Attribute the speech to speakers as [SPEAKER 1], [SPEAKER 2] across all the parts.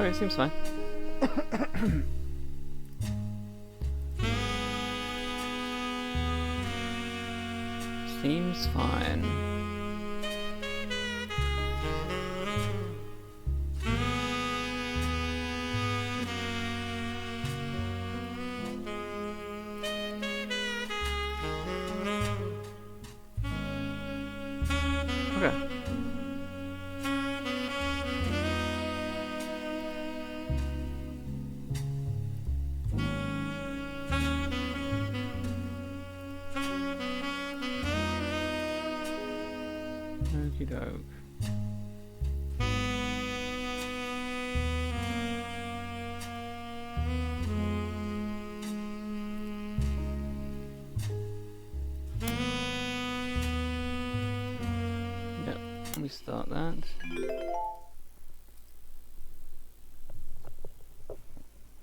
[SPEAKER 1] Okay, seems fine. Seems fine. Okay. Okie doke. Yep, let me start that.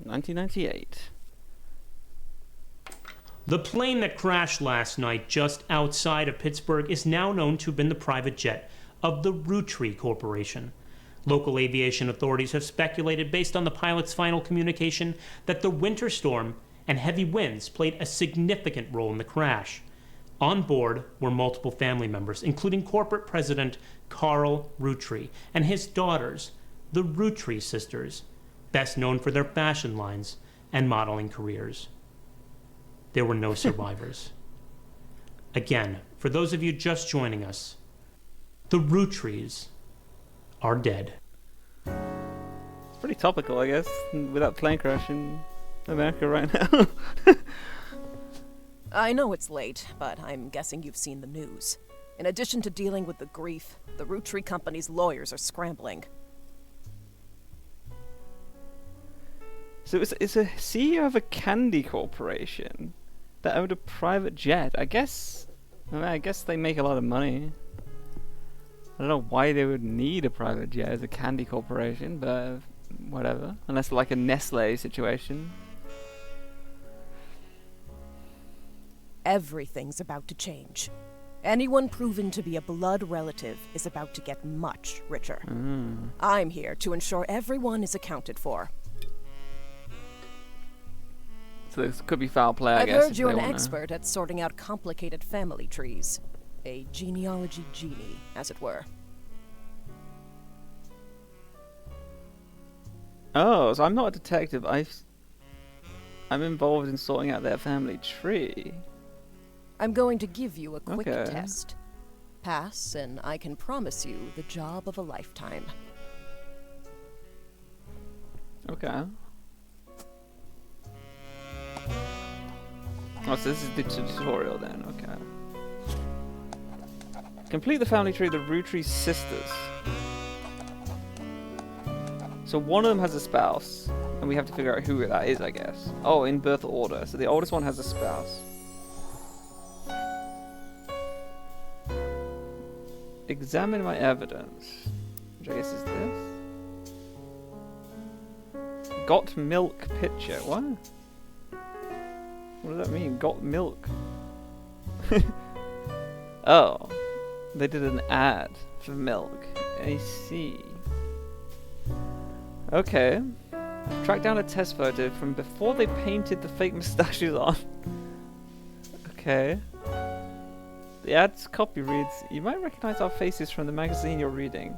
[SPEAKER 1] $1998.
[SPEAKER 2] The plane that crashed last night just outside of Pittsburgh is now known to have been the private jet of the Roottrees Corporation. Local aviation authorities have speculated, based on the pilot's final communication, that the winter storm and heavy winds played a significant role in the crash. On board were multiple family members, including corporate president Carl Roottrees and his daughters, the Roottrees sisters, best known for their fashion lines and modeling careers. There were no survivors. Again, for those of you just joining us, the Roottrees are dead.
[SPEAKER 1] It's pretty topical, I guess, with that plane crash in America right now.
[SPEAKER 3] I know it's late, but I'm guessing you've seen the news. In addition to dealing with the grief, the Roottrees company's lawyers are scrambling.
[SPEAKER 1] So it's a CEO of a candy corporation that owned a private jet. I guess they make a lot of money. I don't know why they would need a private jet as a candy corporation, but whatever. Unless like a Nestle situation.
[SPEAKER 3] Everything's about to change. Anyone proven to be a blood relative is about to get much richer. I'm here to ensure everyone is accounted for.
[SPEAKER 1] So this could be foul play, I
[SPEAKER 3] I've
[SPEAKER 1] guess.
[SPEAKER 3] heard you're an expert at sorting out complicated family trees. A genealogy genie, as it were.
[SPEAKER 1] Oh, so I'm not a detective. I'm involved in sorting out their family tree.
[SPEAKER 3] I'm going to give you a quick
[SPEAKER 1] Okay.
[SPEAKER 3] test. Pass, and I can promise you the job of a lifetime.
[SPEAKER 1] Okay. Oh, so this is the tutorial then, okay. Complete the family tree of the Roottrees sisters. So one of them has a spouse, and we have to figure out who that is, I guess. Oh, in birth order. So the oldest one has a spouse. Examine my evidence. Which I guess is this. Got milk pitcher. What? What does that mean? Got milk? Oh. They did an ad for milk. I see. Okay. I've tracked down a test photo from before they painted the fake moustaches on. Okay. The ad's copy reads, "You might recognize our faces from the magazine you're reading.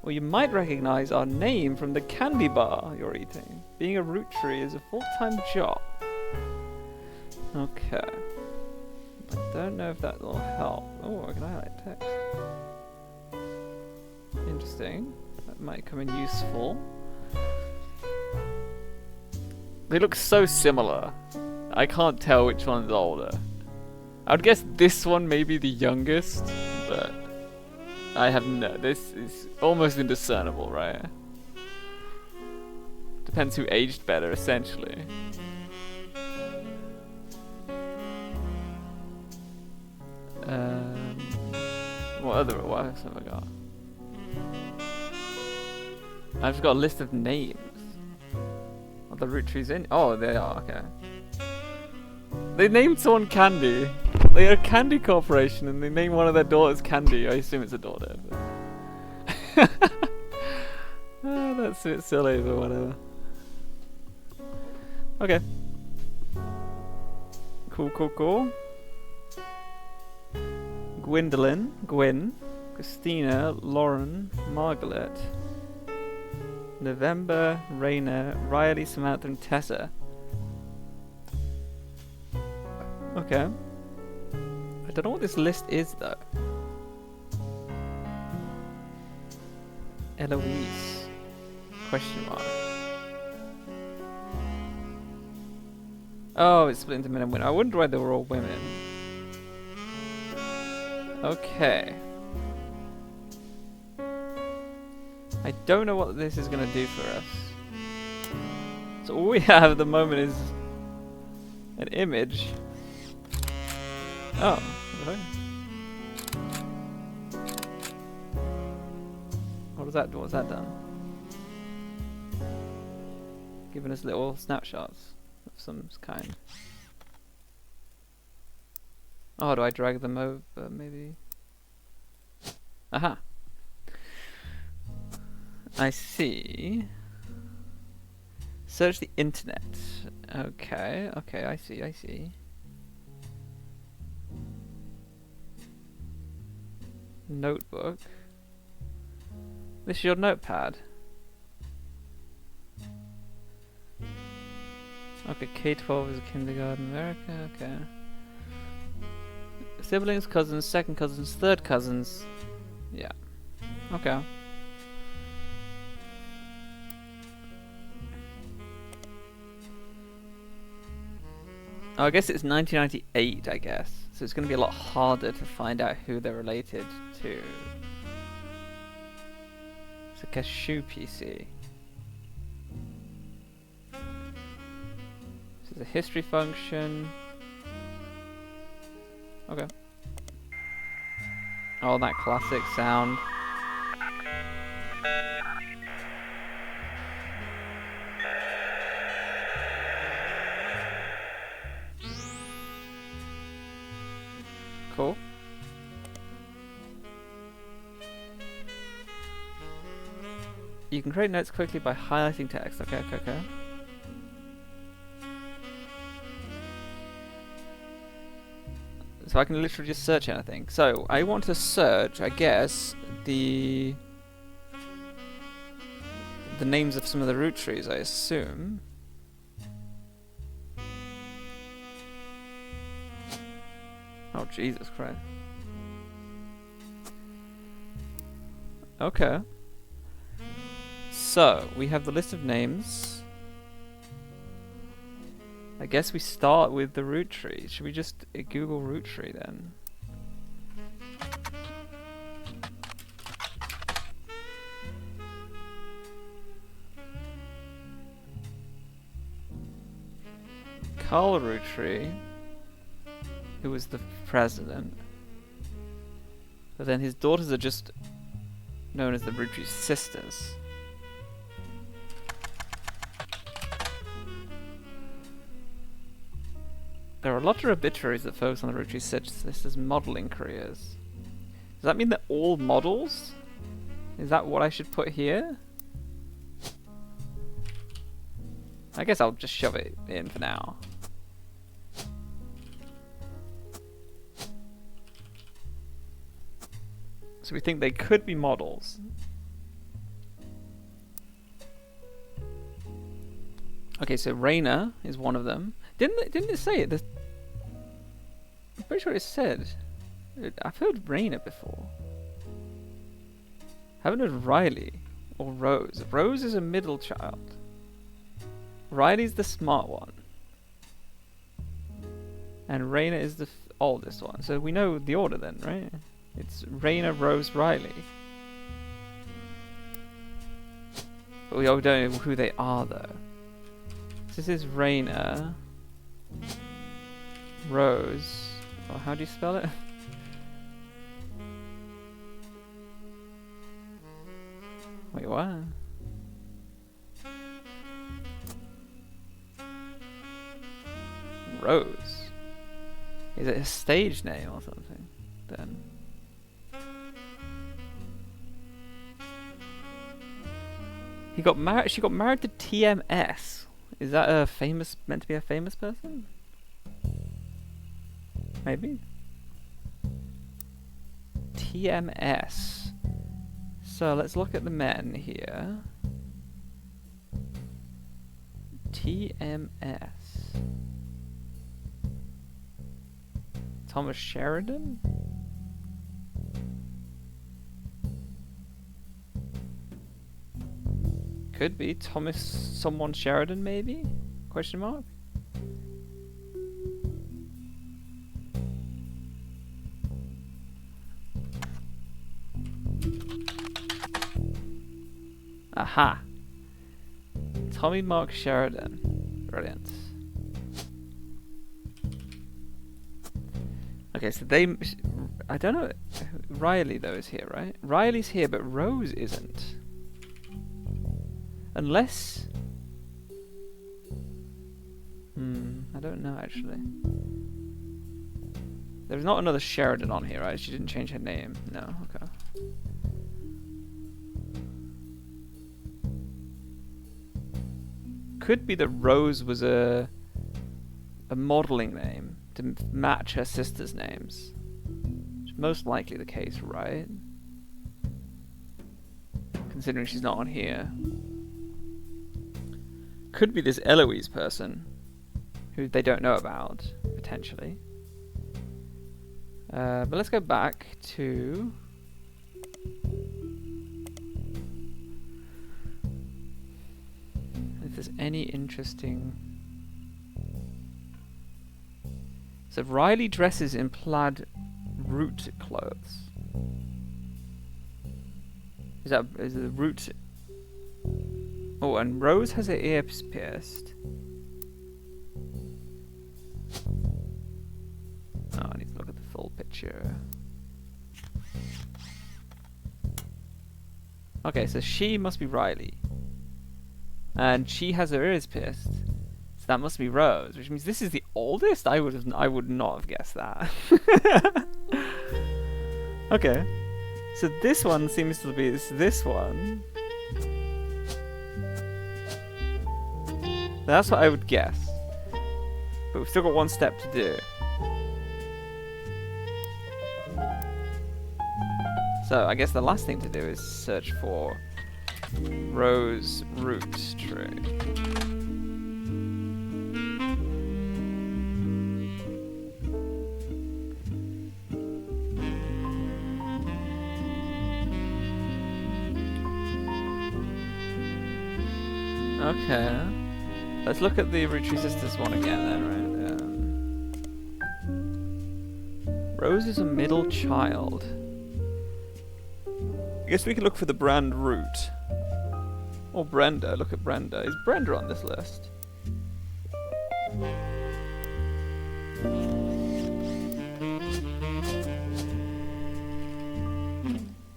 [SPEAKER 1] Or you might recognize our name from the candy bar you're eating. Being a Roottrees is a full-time job." Okay. I don't know if that will help. Oh, I can highlight text. Interesting. That might come in useful. They look so similar. I can't tell which one's older. I'd guess this one may be the youngest, but I have no. This is almost indiscernible, right? Depends who aged better, essentially. What else have I got? I've just got a list of names. Are the Roottrees in? Oh, they are, okay. They named someone Candy. They are a candy corporation and they named one of their daughters Candy. I assume it's a daughter. But That's a bit silly, but whatever. Okay. Cool. Gwendolyn, Gwyn, Christina, Lauren, Margaret, November, Raina, Riley, Samantha, and Tessa. Okay. I don't know what this list is though. Eloise? Question mark. Oh, it's split into men and women. I wonder why they were all women. Okay. I don't know what this is going to do for us. So all we have at the moment is an image. Oh, okay. What's that done? Giving us little snapshots of some kind. Oh, do I drag them over, maybe? Aha! I see. Search the internet. Okay, I see. Notebook. This is your notepad. Okay, K-12 is a kindergarten in America, okay. Siblings, cousins, second cousins, third cousins. Yeah. Okay. Oh, I guess it's 1998, I guess. So it's going to be a lot harder to find out who they're related to. It's a cashew PC. This is a history function. Okay. Oh, that classic sound. Cool. You can create notes quickly by highlighting text. Okay. So I can literally just search anything. So I want to search, I guess, the names of some of the root trees, I assume. Oh, Jesus Christ. Okay. So, we have the list of names. I guess we start with the root tree. Should we just Google root tree then? Carl Roottrees, who was the president. But then his daughters are just known as the Roottrees sisters. There are a lot of obituaries that focus on the Roottrees sisters' modelling careers. Does that mean they're all models? Is that what I should put here? I guess I'll just shove it in for now. So we think they could be models. Okay, so Raina is one of them. Didn't it say it? I'm pretty sure it said. I've heard Raina before. Haven't heard Riley or Rose. Rose is a middle child. Riley's the smart one. And Raina is the oldest one. So we know the order then, right? It's Raina, Rose, Riley. But we all don't know who they are though. This is Raina, Rose. Oh, how do you spell it? Wait, what? Rose. Is it a stage name or something? Then. He got married. She got married to TMS. Is that a famous? Meant to be a famous person? Maybe. TMS. So let's look at the men here. TMS. Thomas Sheridan? Could be Thomas someone Sheridan maybe? Question mark? Aha! Tommy Mark Sheridan. Brilliant. Okay, so they... I don't know... Riley, though, is here, right? Riley's here, but Rose isn't. Unless... I don't know, actually. There's not another Sheridan on here, right? She didn't change her name. No, okay. Could be that Rose was a modeling name to match her sister's names. Which is most likely the case, right? Considering she's not on here. Could be this Eloise person who they don't know about, potentially. But let's go back to... if there's any interesting... So Riley dresses in plaid root clothes. Is the root... Oh, and Rose has her ears pierced. Oh, I need to look at the full picture. Okay, so she must be Riley. And she has her ears pierced. So that must be Rose, which means this is the oldest? I would not have guessed that. Okay. So this one seems to be this one. That's what I would guess. But we've still got one step to do. So I guess the last thing to do is search for Rose Roottrees. Okay. Let's look at the Roottrees sisters one again then, right? Rose is a middle child. I guess we can look for the brand Root. Or Brenda. Look at Brenda. Is Brenda on this list?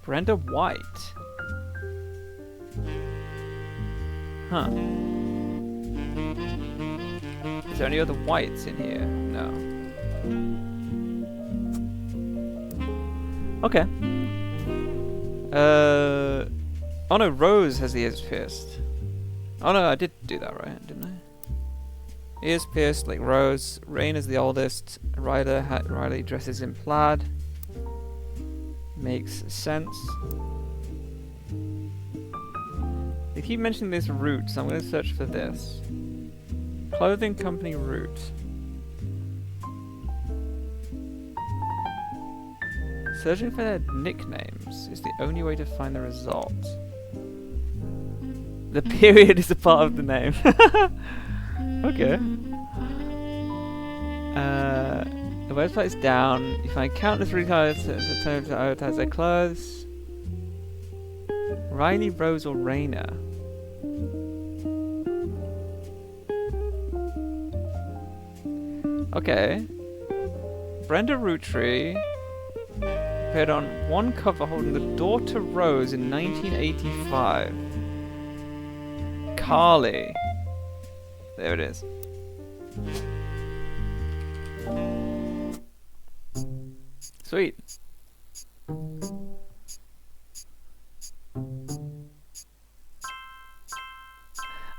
[SPEAKER 1] Brenda White. Huh. Is there any other whites in here? No. Okay. Oh no, Rose has the ears pierced. Oh no, I did do that right, didn't I? Ears pierced like Rose. Rain is the oldest. Riley dresses in plaid. Makes sense. They keep mentioning this Root, so I'm going to search for this. Clothing company Root. Searching for their nicknames is the only way to find the result. The period is a part of the name. Okay. The website is down. You find countless retailers that advertise their clothes. Riley, Rose, or Raina. Okay. Brenda Roottrees appeared on one cover holding the door to Rose in 1985. Carly. There it is. Sweet.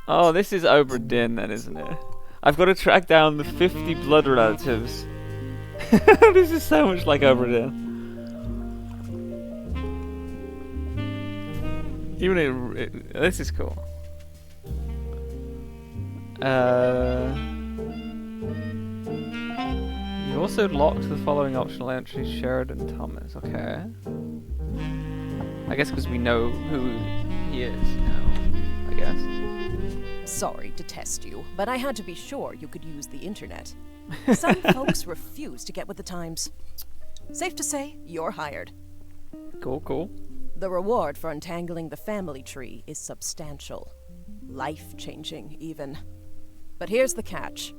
[SPEAKER 1] Oh, this is Obra Dinn then, isn't it? I've got to track down the 50 blood relatives. This is so much like Obra Dinn. This is cool. You also locked the following optional entries, Sheridan Thomas. Okay. I guess because we know who he is now, I guess.
[SPEAKER 3] Sorry to test you, but I had to be sure you could use the internet. Some folks refuse to get with the times. Safe to say, you're hired.
[SPEAKER 1] Cool.
[SPEAKER 3] The reward for untangling the family tree is substantial. Life-changing, even. But here's the catch.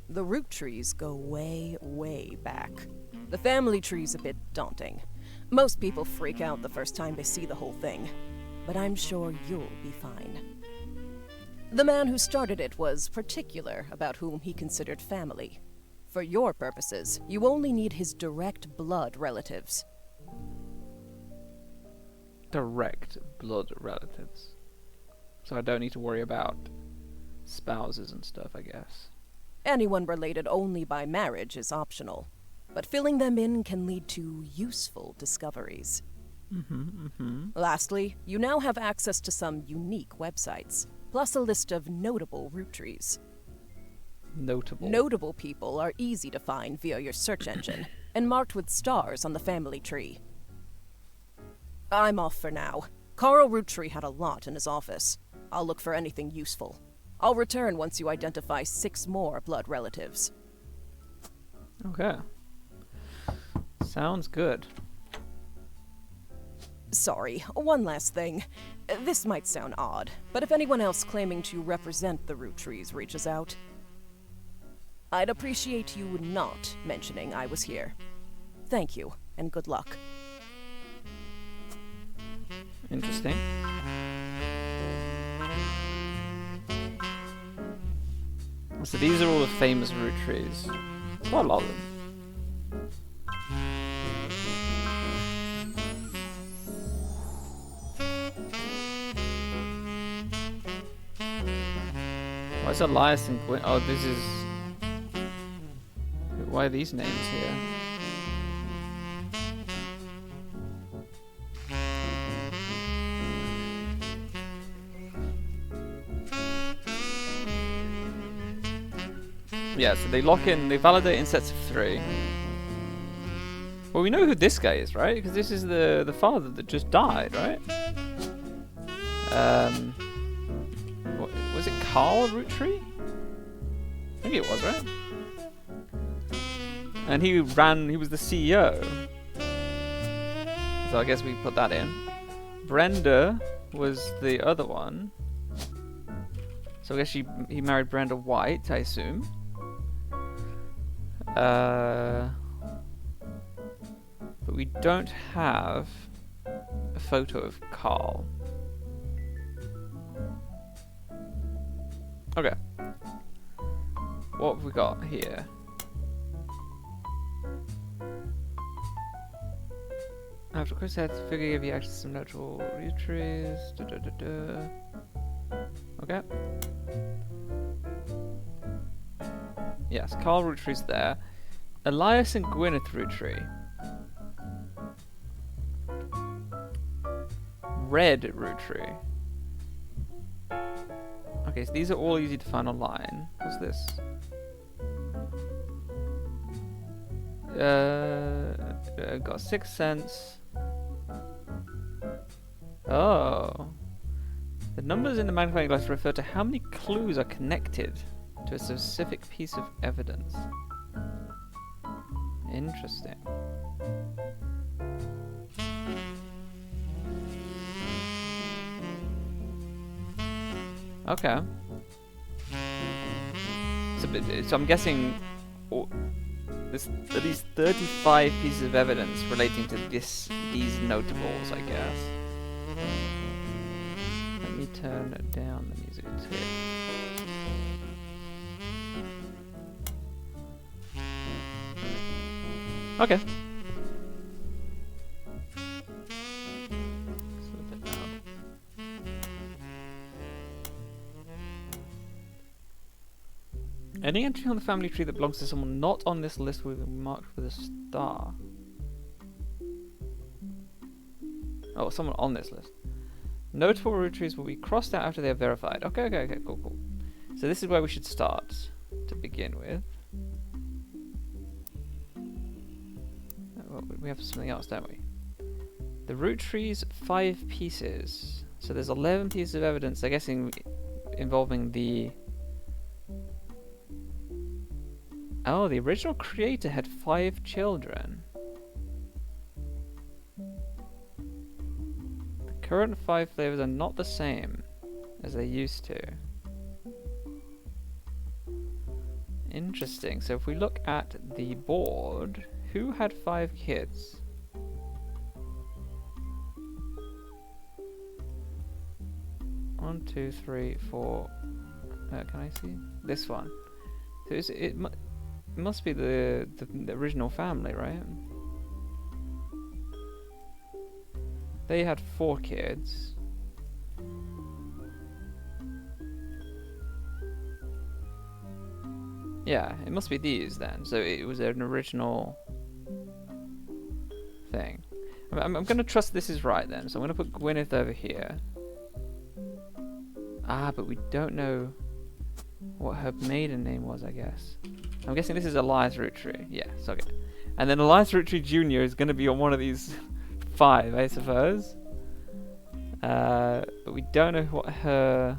[SPEAKER 3] The Roottrees go way, way back. The family tree's a bit daunting. Most people freak out the first time they see the whole thing. But I'm sure you'll be fine. The man who started it was particular about whom he considered family. For your purposes, you only need his direct blood relatives.
[SPEAKER 1] Direct blood relatives. So I don't need to worry about spouses and stuff, I guess.
[SPEAKER 3] Anyone related only by marriage is optional, but filling them in can lead to useful discoveries. Lastly, you now have access to some unique websites, plus a list of notable Roottrees. Notable people are easy to find via your search engine, and marked with stars on the family tree. I'm off for now. Carl Roottree had a lot in his office. I'll look for anything useful. I'll return once you identify 6 more blood relatives.
[SPEAKER 1] Okay. Sounds good.
[SPEAKER 3] Sorry, one last thing. This might sound odd, but if anyone else claiming to represent the Roottrees reaches out, I'd appreciate you not mentioning I was here. Thank you, and good luck.
[SPEAKER 1] Interesting. So these are all the famous Roottrees. Quite a lot of them. Why is Elias and Gwyn? Oh, this is... Why are these names here? Yeah, so they lock in, they validate in sets of 3. Well, we know who this guy is, right? Because this is the father that just died, right? What, was it Carl Roottree? I think it was, right? And he was the CEO. So I guess we put that in. Brenda was the other one. So I guess he married Brenda White, I assume. But we don't have a photo of Carl. Okay. What have we got here? After Chris had to figure give you access to some notable Roottrees. Okay. Yes, Carl Roottree's there. Elias and Gwyneth Roottree. Red Roottree. Okay, so these are all easy to find online. What's this? Got 6 cents. Oh. The numbers in the magnifying glass refer to how many clues are connected to a specific piece of evidence. Interesting. Okay. So I'm guessing there's at least 35 pieces of evidence relating to these notables, I guess. Let me turn down the music too. Okay. Any entry on the family tree that belongs to someone not on this list will be marked with a star. Oh, someone on this list. Notable Roottrees will be crossed out after they are verified. Okay, cool. So this is where we should start to begin with. Oh, we have something else, don't we? The Roottrees, 5 pieces. So there's 11 pieces of evidence, I'm guessing, involving the... Oh, the original creator had 5 children. The current 5 flavors are not the same as they used to. Interesting. So if we look at the board, who had 5 kids? One, 2, 3, 4. Can I see this one? So it must be the original family, right? They had 4 kids. Yeah, it must be these then. So it was an original thing. I'm going to trust this is right then. So I'm going to put Gwyneth over here. Ah, but we don't know what her maiden name was, I guess. I'm guessing this is Elias Roottree. Yes, okay. And then Elias Rootree Jr. is going to be on one of these 5, I suppose. But we don't know what her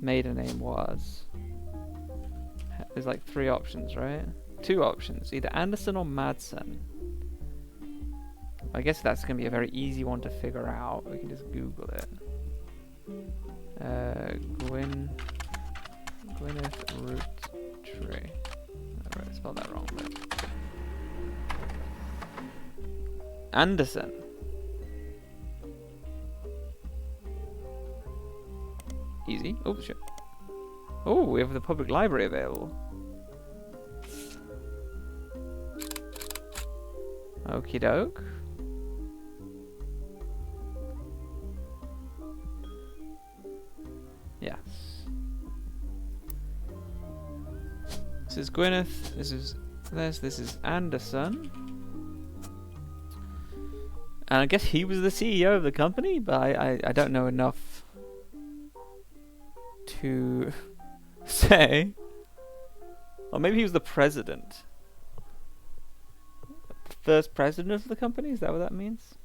[SPEAKER 1] maiden name was. There's like 3 options, right? 2 options, either Anderson or Madsen. I guess that's going to be a very easy one to figure out. We can just Google it. Gwyneth Roottree. I spelled that wrong, but Anderson. Easy. Oh shit. Oh, we have the public library available. Okie doke. Yes. This is Gwyneth. This is Anderson. And I guess he was the CEO of the company, but I don't know enough to say. Or maybe he was the president. First president of the company? Is that what that means?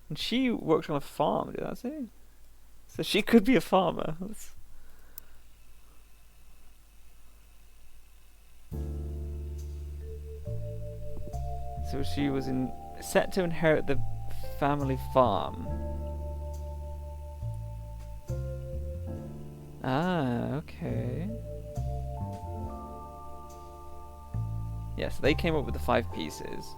[SPEAKER 1] And she worked on a farm, did that say? So she could be a farmer. So she was set to inherit the family farm. Ah, okay. Yes, they came up with the 5 pieces.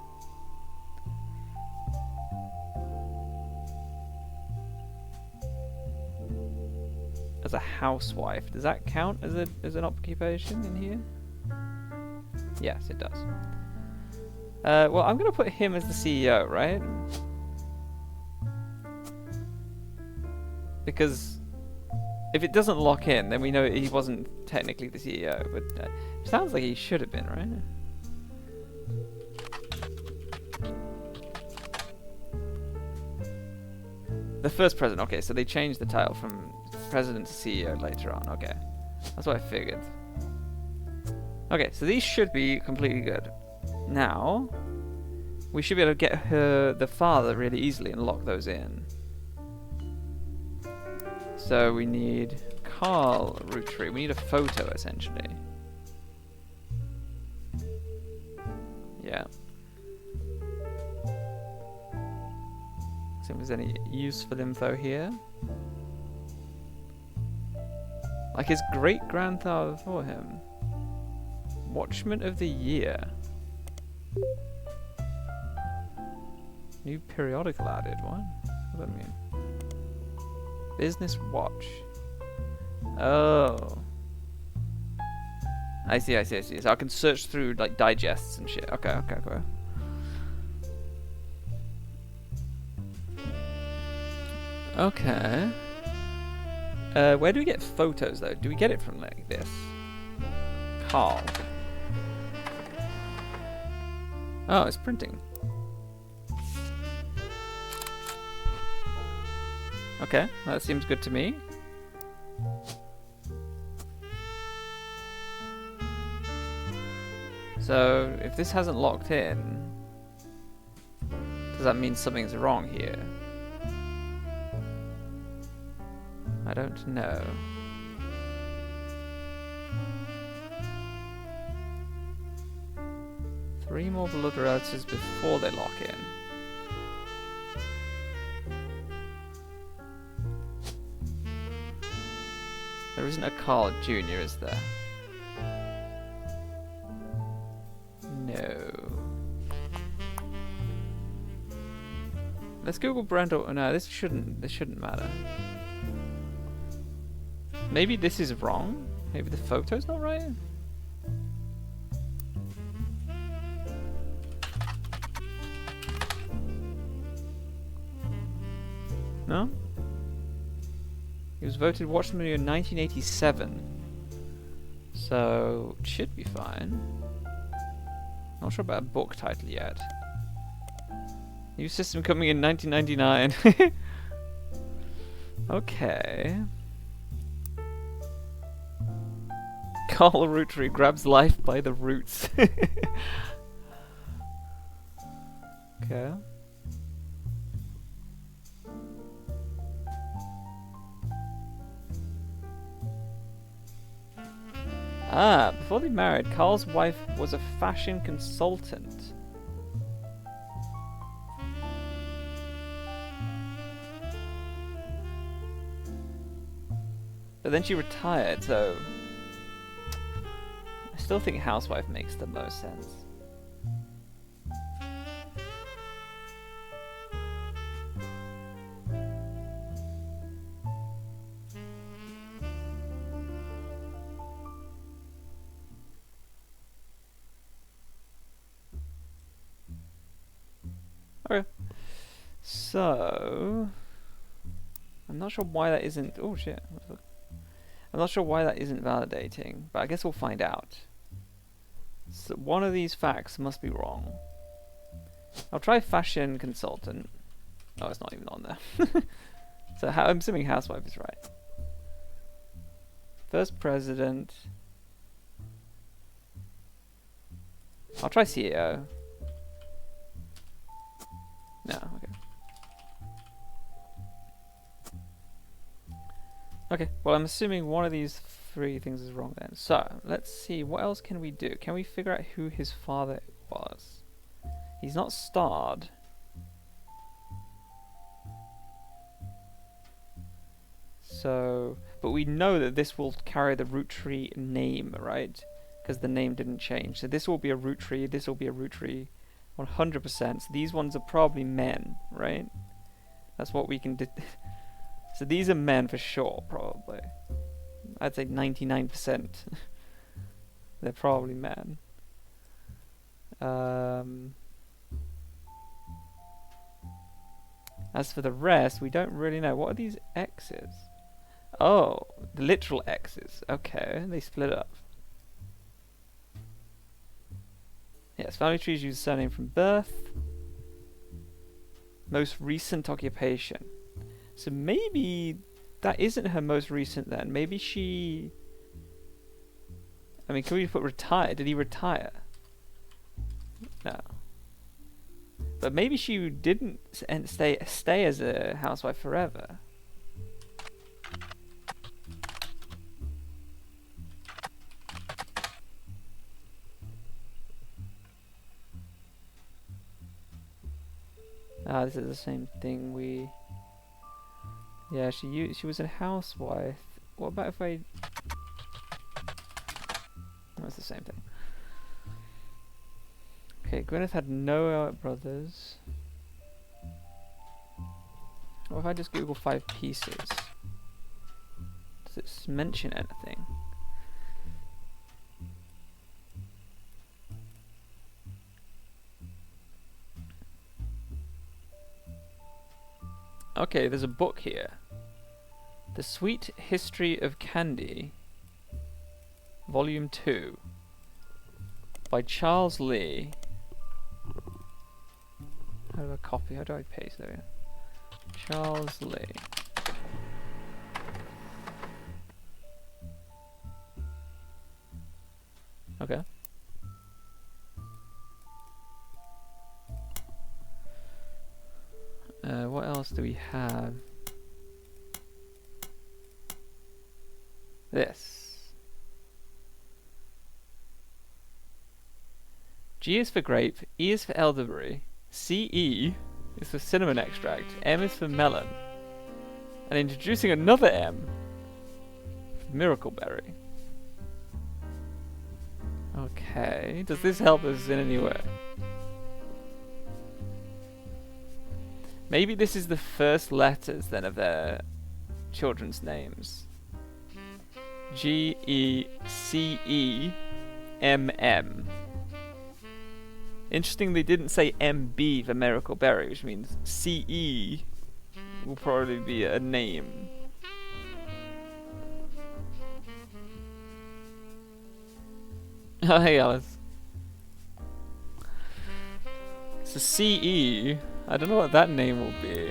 [SPEAKER 1] As a housewife, does that count as an occupation in here? Yes, it does. Well, I'm going to put him as the CEO, right? Because if it doesn't lock in, then we know he wasn't technically the CEO. But it sounds like he should have been, right? The first president. Okay, so they changed the title from president to CEO later on. Okay, that's what I figured. Okay, so these should be completely good. Now, we should be able to get the father really easily and lock those in. So we need Carl Roottree. We need a photo, essentially. Yeah. See if there's any useful info here. Like his great-grandfather before him. Watchman of the Year. New periodical added. What? What does that mean? Business watch. Oh. I see. So I can search through like digests and shit. Okay, cool. Okay. Where do we get photos though? Do we get it from like this? Carl. Oh, it's printing. Okay, that seems good to me. So, if this hasn't locked in, does that mean something's wrong here? I don't know. Three more blood relatives before they lock in. There isn't a Carl Jr., is there? No. Let's Google Brenda. Oh, no, this shouldn't matter. Maybe this is wrong? Maybe the photo's not right? No? He was voted Watch the Movie in 1987. So, it should be fine. Not sure about a book title yet. New system coming in 1999. Okay. Carl Roottrees grabs life by the roots. Okay. Ah, before they married, Carl's wife was a fashion consultant. But then she retired, so I still think housewife makes the most sense. Okay. So I'm not sure why that isn't. Oh shit. I'm not sure why that isn't validating, but I guess we'll find out. So one of these facts must be wrong. I'll try fashion consultant. Oh, it's not even on there. So I'm assuming housewife is right. First president. I'll try CEO. No, okay. Okay, well I'm assuming one of these three things is wrong then. So, let's see, what else can we do? Can we figure out who his father was? He's not starred. So, but we know that this will carry the Roottrees name, right? Because the name didn't change. So this will be a Roottrees, this will be a Roottrees. 100%. So these ones are probably men, right? That's what we can do. So these are men for sure, probably. I'd say 99%. They're probably men. As for the rest, we don't really know. What are these X's? Oh, the literal X's. Okay, they split up. Yes, family trees use surname from birth. Most recent occupation. So maybe that isn't her most recent then. Maybe she... I mean, can we put retire? Did he retire? No. But maybe she didn't stay as a housewife forever. Ah, this is the same thing we... Yeah, she was a housewife. What about if I... That's the same thing. Okay, Gwyneth had no brothers. What if I just Google 5 pieces? Does it mention anything? Okay, there's a book here. The Sweet History of Candy, Volume 2. by Charles Lee. How do I copy? How do I paste? There we go. Charles Lee. Okay. What else do we have? This. G is for grape, E is for elderberry, CE is for cinnamon extract, M is for melon, and introducing another M, miracle berry. Okay, does this help us in any way? Maybe this is the first letters then of their children's names. G-E-C-E-M-M. Interesting they didn't say MB for Miracle Berry, which means CE will probably be a name. Oh, hey Alice. So CE, I don't know what that name will be.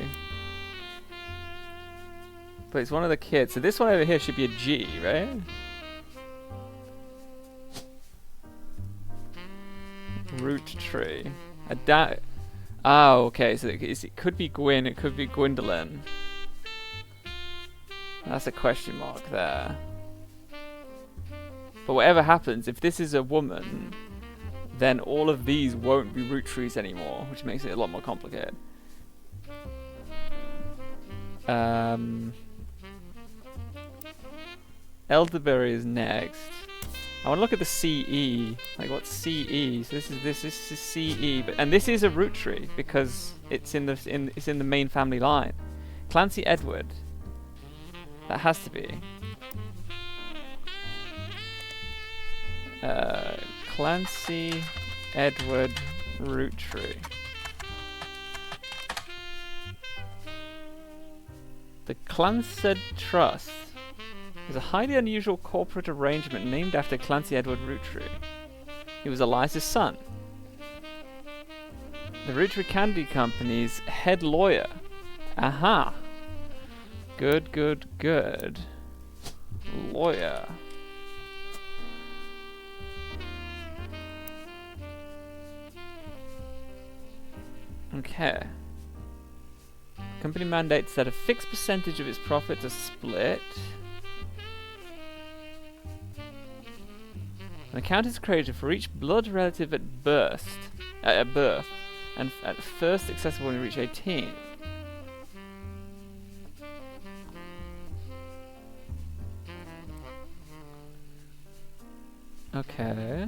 [SPEAKER 1] But it's one of the kids. So this one over here should be a G, right? Roottrees. I doubt. Oh, okay. So it could be Gwyn. It could be Gwendolyn. That's a question mark there. But whatever happens, if this is a woman, then all of these won't be Roottrees anymore, which makes it a lot more complicated. Elderberry is next. I want to look at the CE. Like, what's CE? So this is CE, and this is a Roottree because it's in the main family line. Clancy Edward. That has to be. Clancy Edward Roottree. The Clansed Trust is a highly unusual corporate arrangement named after Clancy Edward Roottree. He was Eliza's son. The Roottree Candy Company's head lawyer. Aha! Good, good, good. Lawyer. Okay. Company mandates that a fixed percentage of its profits are split. An account is created for each blood relative at birth, and at first accessible when you reach 18. Okay.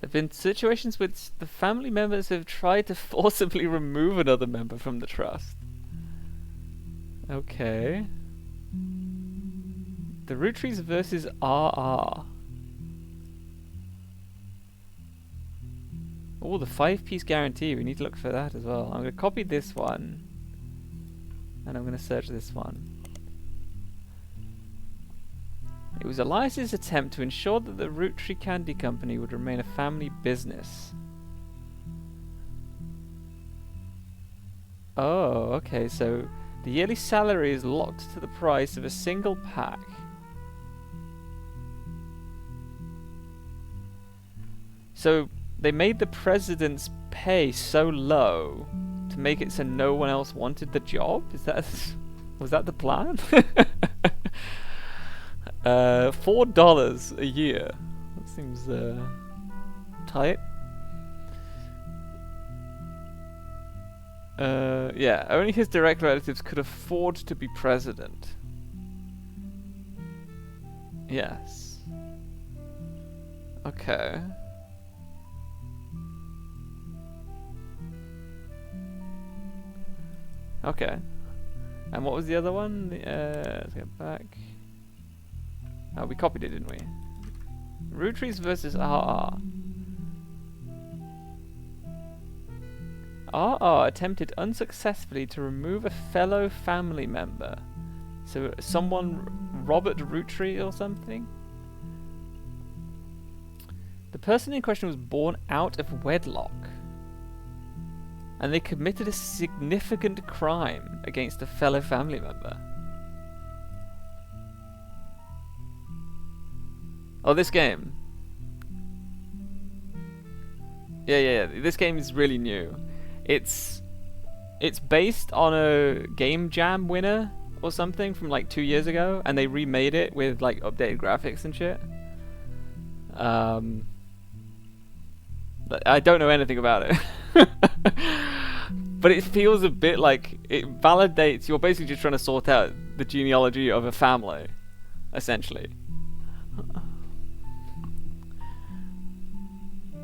[SPEAKER 1] There have been situations which the family members have tried to forcibly remove another member from the trust. Okay. The Roottrees versus RR. Oh, the 5-piece guarantee. We need to look for that as well. I'm going to copy this one. And I'm going to search this one. It was Elias's attempt to ensure that the Roottree Candy Company would remain a family business. Oh, okay, so the yearly salary is locked to the price of a single pack. So they made the president's pay so low to make it so no one else wanted the job? Was that the plan? $4 a year. That seems tight. Yeah, only his direct relatives could afford to be president. Yes. Okay. Okay. And what was the other one? Let's get back. Oh, we copied it, didn't we? Roottrees versus RR. RR attempted unsuccessfully to remove a fellow family member So someone, Robert Roottrees or something? The person in question was born out of wedlock. And they committed a significant crime against a fellow family member. Oh, this game. Yeah. This game is really new. It's based on a Game Jam winner or something from like 2 years ago, and they remade it with like updated graphics and shit. But I don't know anything about it. But it feels a bit like it validates. You're basically just trying to sort out the genealogy of a family, essentially.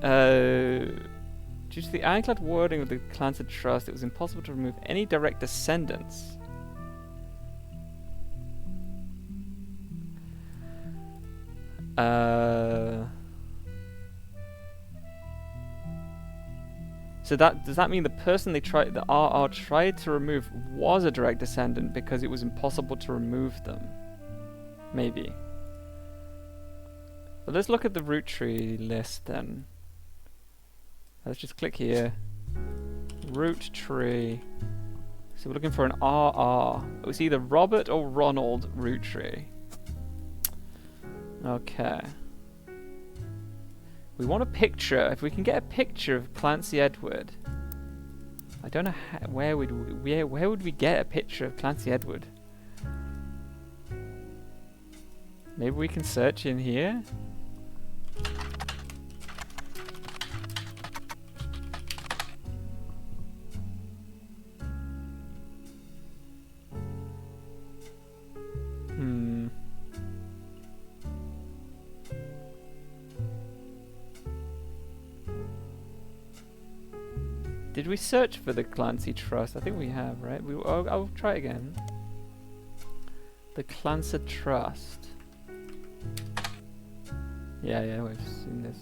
[SPEAKER 1] Due to the ironclad wording of the Clansed Trust, it was impossible to remove any direct descendants. So does that mean the person the RR tried to remove was a direct descendant because it was impossible to remove them? Maybe. But let's look at the root tree list then. Let's just click here. Root tree. So we're looking for an RR. It was either Robert or Ronald root tree. Okay. We want a picture. If we can get a picture of Clancy Edward. I don't know where would we get a picture of Clancy Edward? Maybe we can search in here. Did we search for the Clancy Trust? I think we have, right? I'll try again. The Clancy Trust. Yeah, we've seen this.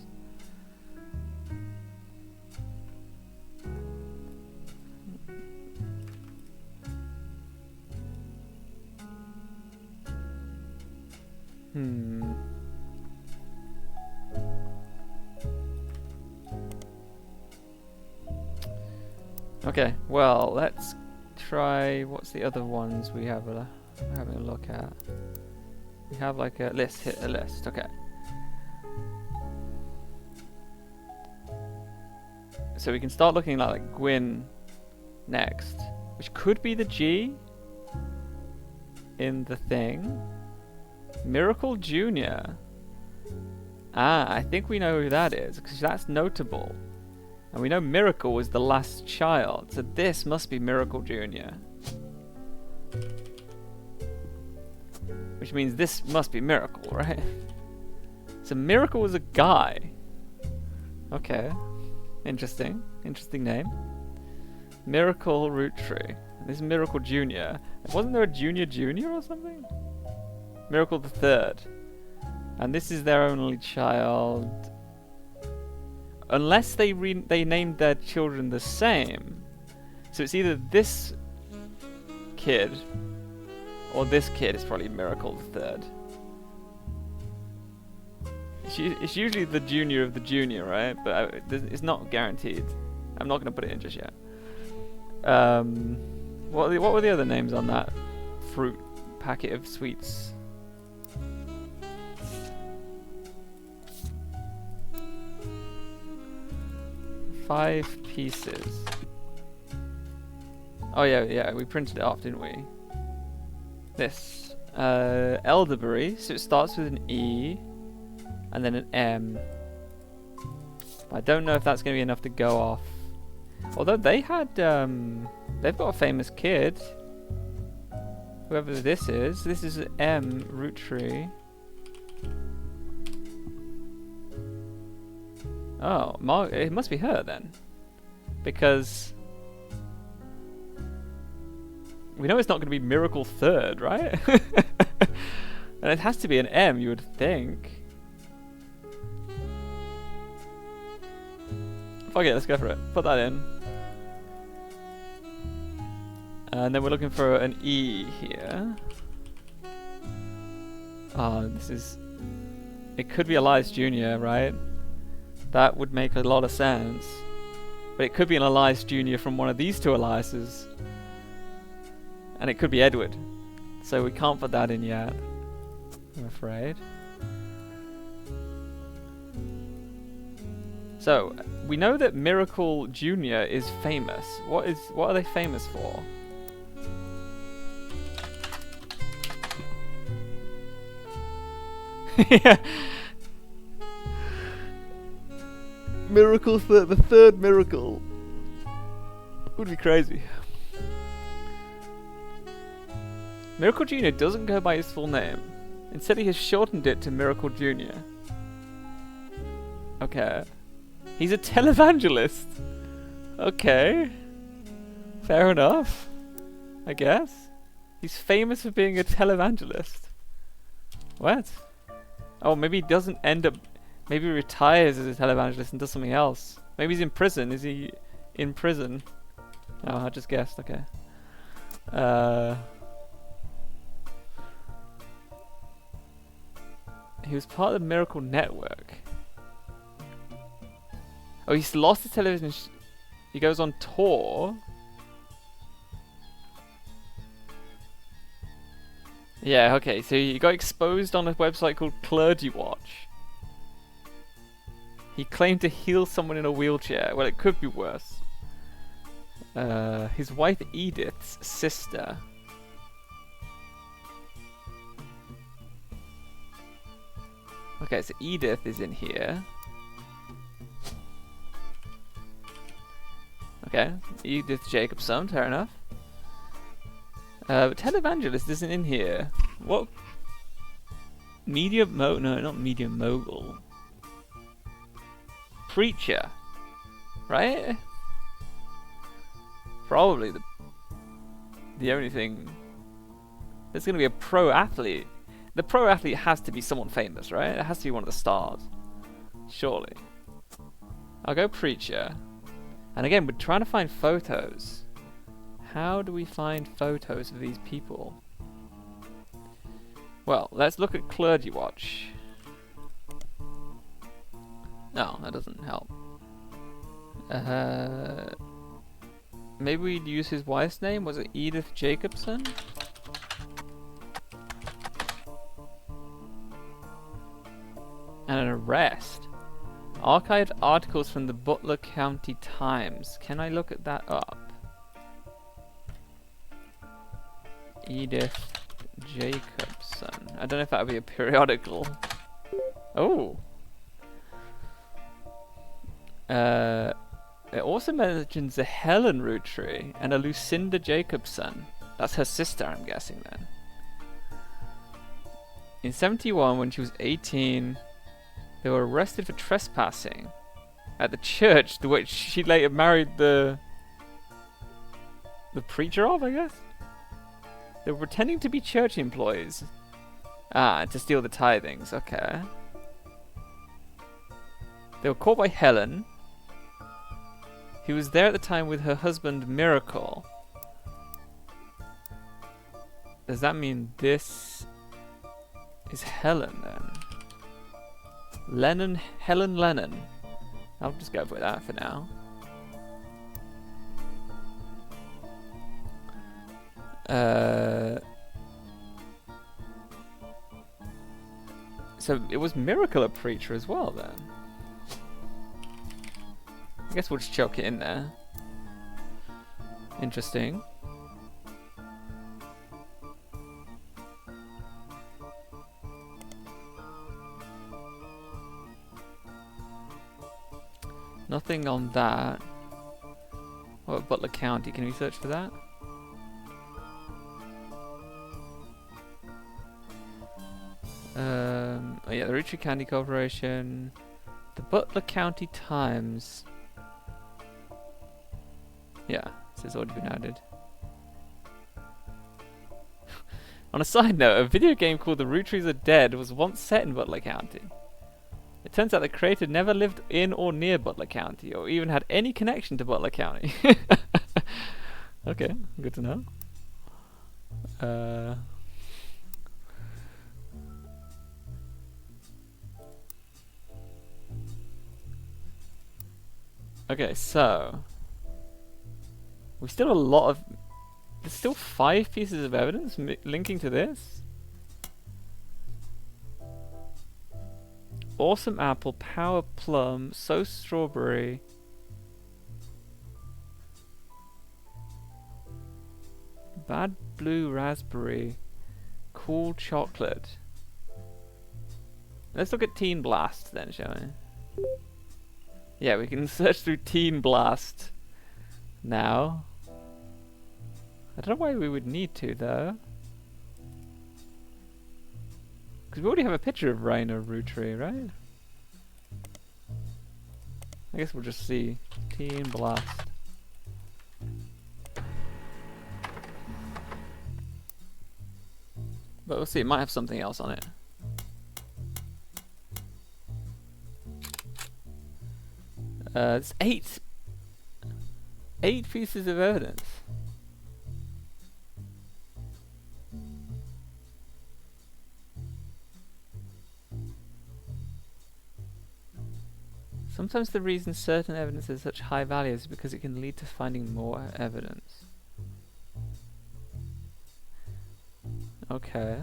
[SPEAKER 1] Okay, well, let's try. What's the other ones we have having a look at? We have like a list. Hit a list. Okay. So we can start looking at like Gwyn next, which could be the G in the thing. Miracle Jr. Ah, I think we know who that is because that's notable. And we know Miracle was the last child, so this must be Miracle Jr. Which means this must be Miracle, right? So Miracle was a guy. Okay. Interesting. Interesting name. Miracle Root Tree. This is Miracle Jr. Wasn't there a Junior or something? Miracle the Third. And this is their only child. Unless they named their children the same. So it's either this kid or this kid is probably Miracle the Third. It's usually the junior of the junior, right? But it's not guaranteed. I'm not going to put it in just yet. What were the other names on that fruit packet of sweets? Five pieces. Oh yeah, we printed it off, didn't we? This. Elderberry, so it starts with an E and then an M. I don't know if that's going to be enough to go off. Although they had, they've got a famous kid. Whoever this is an M root tree. Oh, it must be her then. Because we know it's not going to be Miracle Third, right? And it has to be an M, you would think. Fuck it, let's go for it. Put that in. And then we're looking for an E here. This is... It could be Elias Jr., right? That would make a lot of sense. But it could be an Elias Jr. from one of these two Eliases. And it could be Edward. So we can't put that in yet, I'm afraid. So, we know that Miracle Jr. is famous. What are they famous for? Yeah. Miracle the third miracle would be crazy. Miracle Jr. doesn't go by his full name. Instead, he has shortened it to Miracle Jr. Okay. He's a televangelist. Okay. Fair enough. I guess. He's famous for being a televangelist. What? Oh, maybe he doesn't end up... Maybe he retires as a televangelist and does something else. Maybe he's in prison. Is he in prison? Oh, I just guessed. Okay. He was part of the Miracle Network. Oh, he's lost his television. He goes on tour. Yeah, okay. So he got exposed on a website called Clergy Watch. He claimed to heal someone in a wheelchair. Well, it could be worse. His wife Edith's sister. Okay, so Edith is in here. Okay, Edith Jacobson, fair enough. But televangelist isn't in here. What? No, not media mogul. Preacher, right? Probably the only thing. There's gonna be a pro athlete. The pro athlete has to be someone famous, right? It has to be one of the stars, surely. I'll go preacher. And again, we're trying to find photos. How do we find photos of these people? Well, let's look at Clergy Watch. No, that doesn't help. Maybe we'd use his wife's name? Was it Edith Jacobson? And an arrest. Archived articles from the Butler County Times. Can I look at that up? Edith Jacobson. I don't know if that would be a periodical. Oh. It also mentions a Helen Roottrees and a Lucinda Jacobson. That's her sister, I'm guessing then. In 71, when she was 18, they were arrested for trespassing at the church to which she later married the preacher of, I guess? They were pretending to be church employees. To steal the tithings, okay. They were caught by Helen, who was there at the time with her husband Miracle. Does that mean this is Helen then? Helen Lennon. I'll just go with that for now. So it was Miracle a preacher as well then? I guess we'll just chuck it in there. Interesting. Nothing on that. What about Butler County? Can we search for that? Oh yeah, the Roottrees County Corporation. The Butler County Times. Yeah, it says already been added. On a side note, a video game called The Roottrees Are Dead was once set in Butler County. It turns out the creator never lived in or near Butler County, or even had any connection to Butler County. Okay, good to know. Okay, so we still a lot of. There's still 5 pieces of evidence linking to this. Awesome apple, power plum, so strawberry. Bad blue raspberry, cool chocolate. Let's look at Teen Blast then, shall we? Yeah, we can search through Teen Blast now. I don't know why we would need to, though. Because we already have a picture of Rhino Rootree, right? I guess we'll just see Teen Blast. But we'll see, it might have something else on it. It's 8 pieces of evidence. Sometimes the reason certain evidence has such high value is because it can lead to finding more evidence. Okay.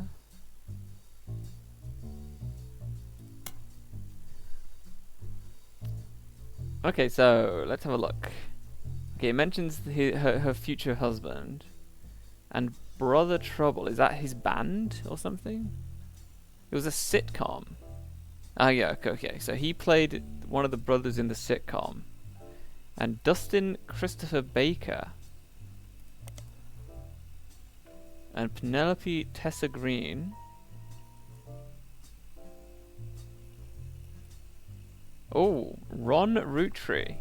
[SPEAKER 1] Okay, so let's have a look. Okay, it mentions her future husband and Brother Trouble. Is that his band or something? It was a sitcom. Ah, yeah, okay. So he played one of the brothers in the sitcom. And Dustin Christopher Baker. And Penelope Tessa Green. Oh, Ron Rootree.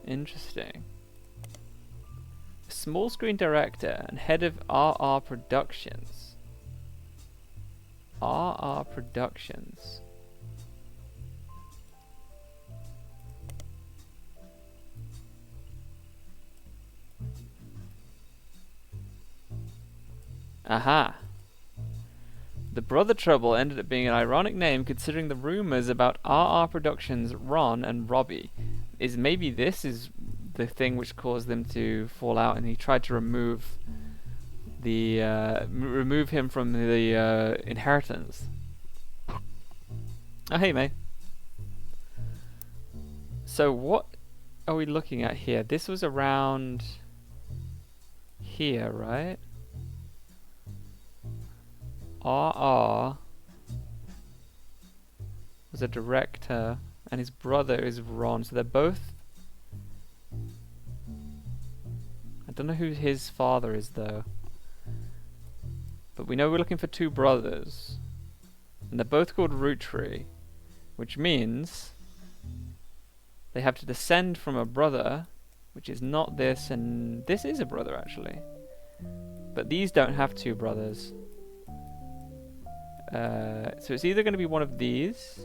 [SPEAKER 1] Interesting. Small screen director and head of RR Productions. RR Productions. Aha. The Brother Trouble ended up being an ironic name considering the rumors about RR Productions' Ron and Robbie. Maybe this is the thing which caused them to fall out, and he tried to remove the remove him from the inheritance. Oh, hey, mate. So what are we looking at here? This was around here, right? RR was a director, and his brother is Ron, so they're both... I don't know who his father is, though. But we know we're looking for 2 brothers. And they're both called Rootree, which means they have to descend from a brother, which is not this, and this is a brother, actually. But these don't have 2 brothers. So it's either going to be one of these.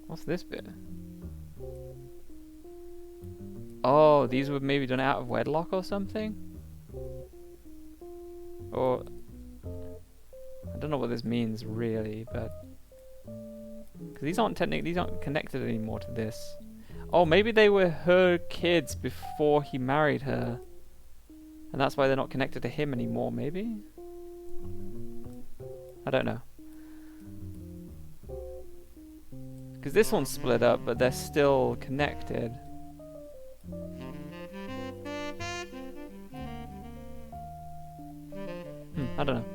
[SPEAKER 1] What's this bit? Oh, these were maybe done out of wedlock or something? Or... I don't know what this means really, but... Because these aren't connected anymore to this. Oh, maybe they were her kids before he married her. And that's why they're not connected to him anymore, maybe? I don't know. Because this one's split up, but they're still connected. I don't know.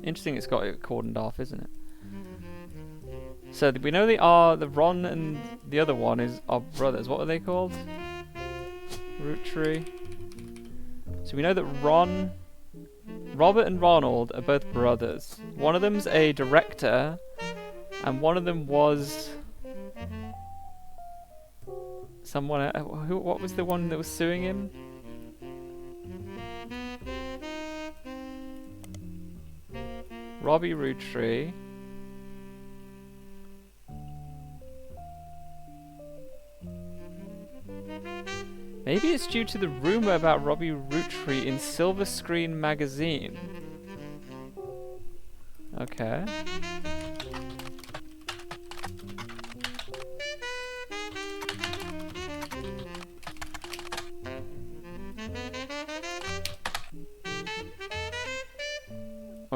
[SPEAKER 1] Interesting it's got it cordoned off, isn't it? So we know they are, the Ron and the other one are brothers. What are they called? Rootree. So we know that Robert and Ronald are both brothers. One of them's a director, and one of them was someone. What was the one that was suing him? Robbie Rootree. Maybe it's due to the rumor about Robbie Rootree in Silver Screen magazine. Okay.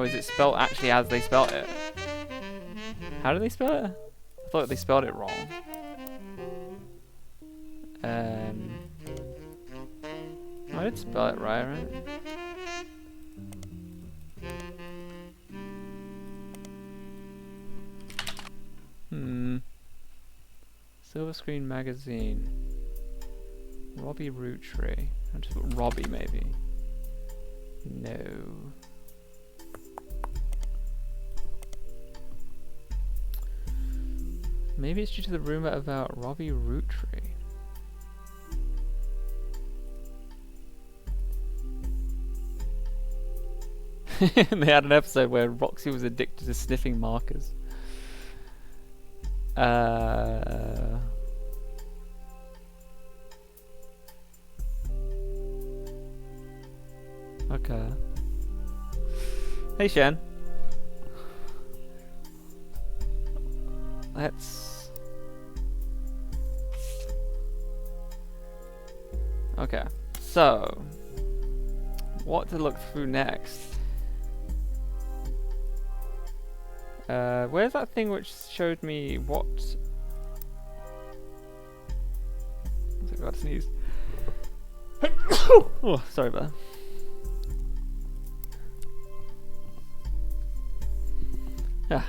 [SPEAKER 1] Or is it spelled actually as they spelled it? How do they spell it? I thought they spelled it wrong. I did spell it right? Silver Screen Magazine. Robbie Roottrees. I'll just put Robbie maybe. No. Maybe it's due to the rumor about Robbie Roottrees. They had an episode where Roxy was addicted to sniffing markers. Okay. Hey Shen. Let's... Okay. So... what to look through next? Where's that thing which showed me what... I got to sneeze. Oh, sorry about that.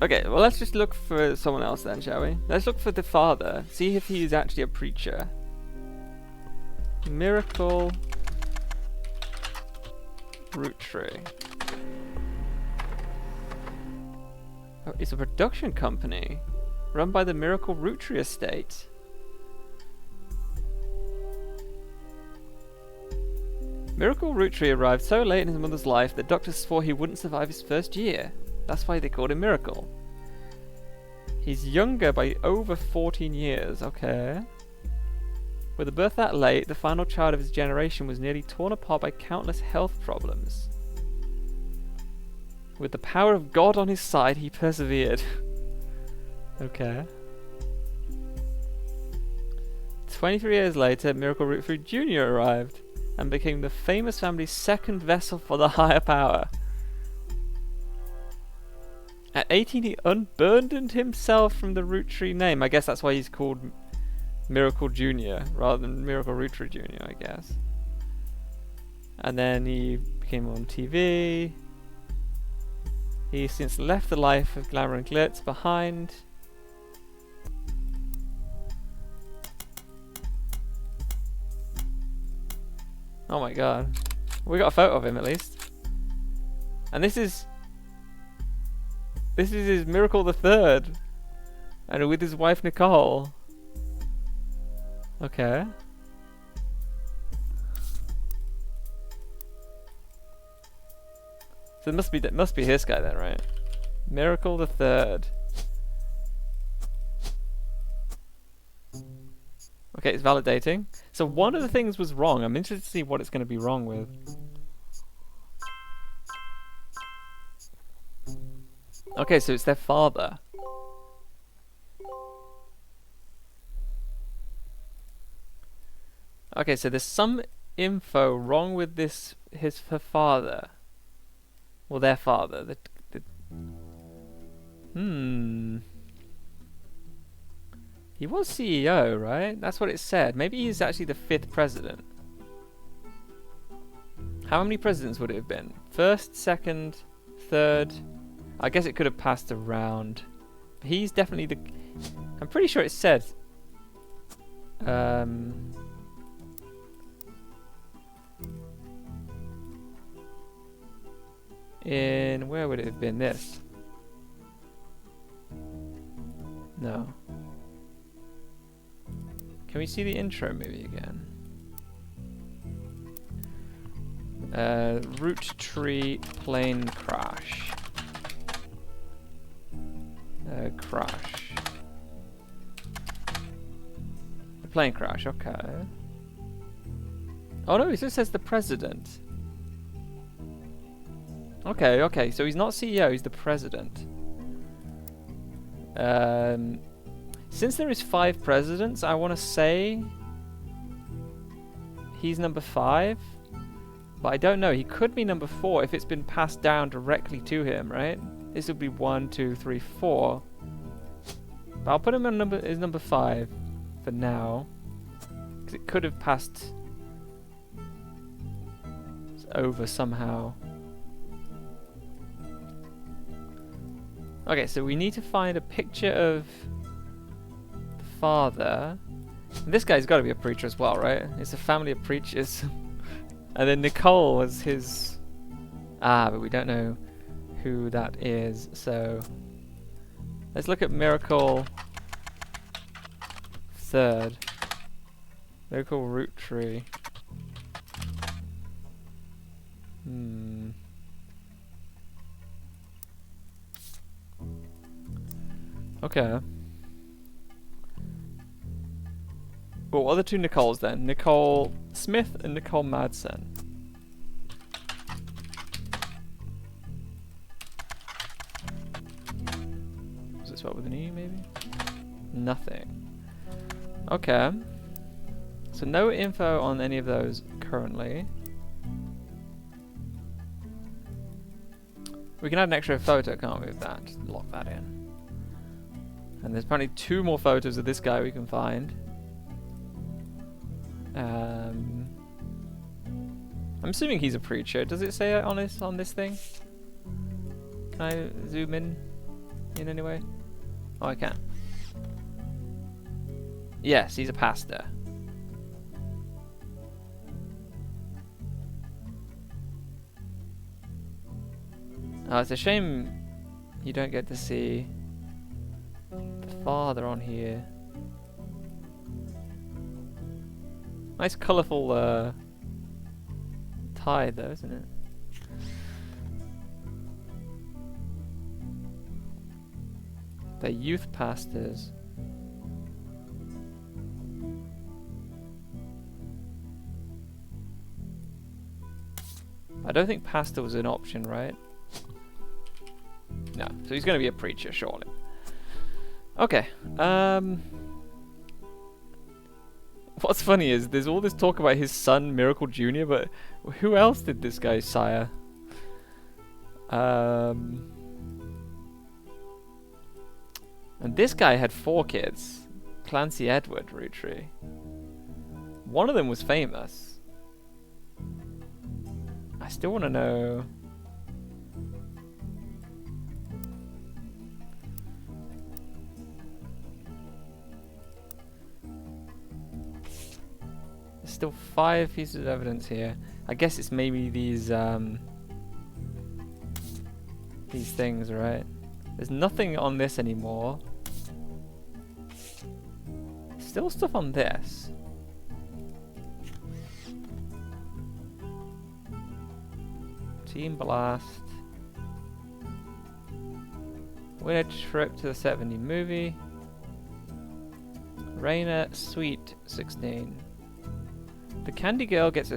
[SPEAKER 1] Okay, well let's just look for someone else then, shall we? Let's look for the father. See if he is actually a preacher. Miracle Roottrees. Oh, it's a production company run by the Miracle Roottrees estate. Miracle Roottrees arrived so late in his mother's life that doctors swore he wouldn't survive his first year. That's why they called him Miracle. He's younger by over 14 years, okay. With a birth that late, the final child of his generation was nearly torn apart by countless health problems. With the power of God on his side, he persevered. Okay. 23 years later, Miracle Roottrees Jr. arrived and became the famous family's second vessel for the higher power. At 18, he unburdened himself from the Roottrees name. I guess that's why he's called Miracle Jr. rather than Miracle Roottrees Jr., I guess. And then he became on TV. He's since left the life of glamour and glitz behind. Oh my god. We got a photo of him at least. And this is his Miracle the Third. And with his wife Nicole. Okay. So it must be his guy then, right? Miracle the Third. Okay, it's validating. So one of the things was wrong. I'm interested to see what it's going to be wrong with. Okay, so it's their father. Okay, so there's some info wrong with her father. Well, their father. He was CEO, right? That's what it said. Maybe he's actually the 5th president. How many presidents would it have been? 1st, 2nd, 3rd? I guess it could have passed around. But he's definitely the... I'm pretty sure it said... in... where would it have been? This? No. Can we see the intro movie again? Roottrees plane crash. Crash. The plane crash, okay. Oh no, it just says the president. Okay, okay, so he's not CEO, he's the president. Since there is 5 presidents, I want to say he's number 5. But I don't know. He could be number 4 if it's been passed down directly to him, right? This would be 1, 2, 3, 4. But I'll put him on number 5 for now. Because it could have passed over somehow. Okay, so we need to find a picture of the father. And this guy's got to be a preacher as well, right? It's a family of preachers. And then Nicole was his... but we don't know who that is, so... Let's look at Miracle 3rd. Miracle Roottrees. Okay. Well, what are the 2 Nicoles then? Nicole Smith and Nicole Madsen. Does it start with an E, maybe? Nothing. Okay. So no info on any of those currently. We can add an extra photo, can't we, with that? Just lock that in. And there's apparently 2 more photos of this guy we can find. I'm assuming he's a preacher. Does it say it on this thing? Can I zoom in any way? Oh, I can. Yes, he's a pastor. Oh, it's a shame you don't get to see the father on here. Nice colourful tie though, isn't it? They're youth pastors. I don't think pastor was an option, right? No, so he's going to be a preacher, surely. Okay. What's funny is there's all this talk about his son, Miracle Jr., but who else did this guy sire? And this guy had 4 kids. Clancy Edward Roottrees. One of them was famous. I still want to know... There's still 5 pieces of evidence here. I guess it's maybe these things, right? There's nothing on this anymore. Still stuff on this. Team Blast. Win a trip to the 70 movie. Raina Sweet 16. The Candy Girl gets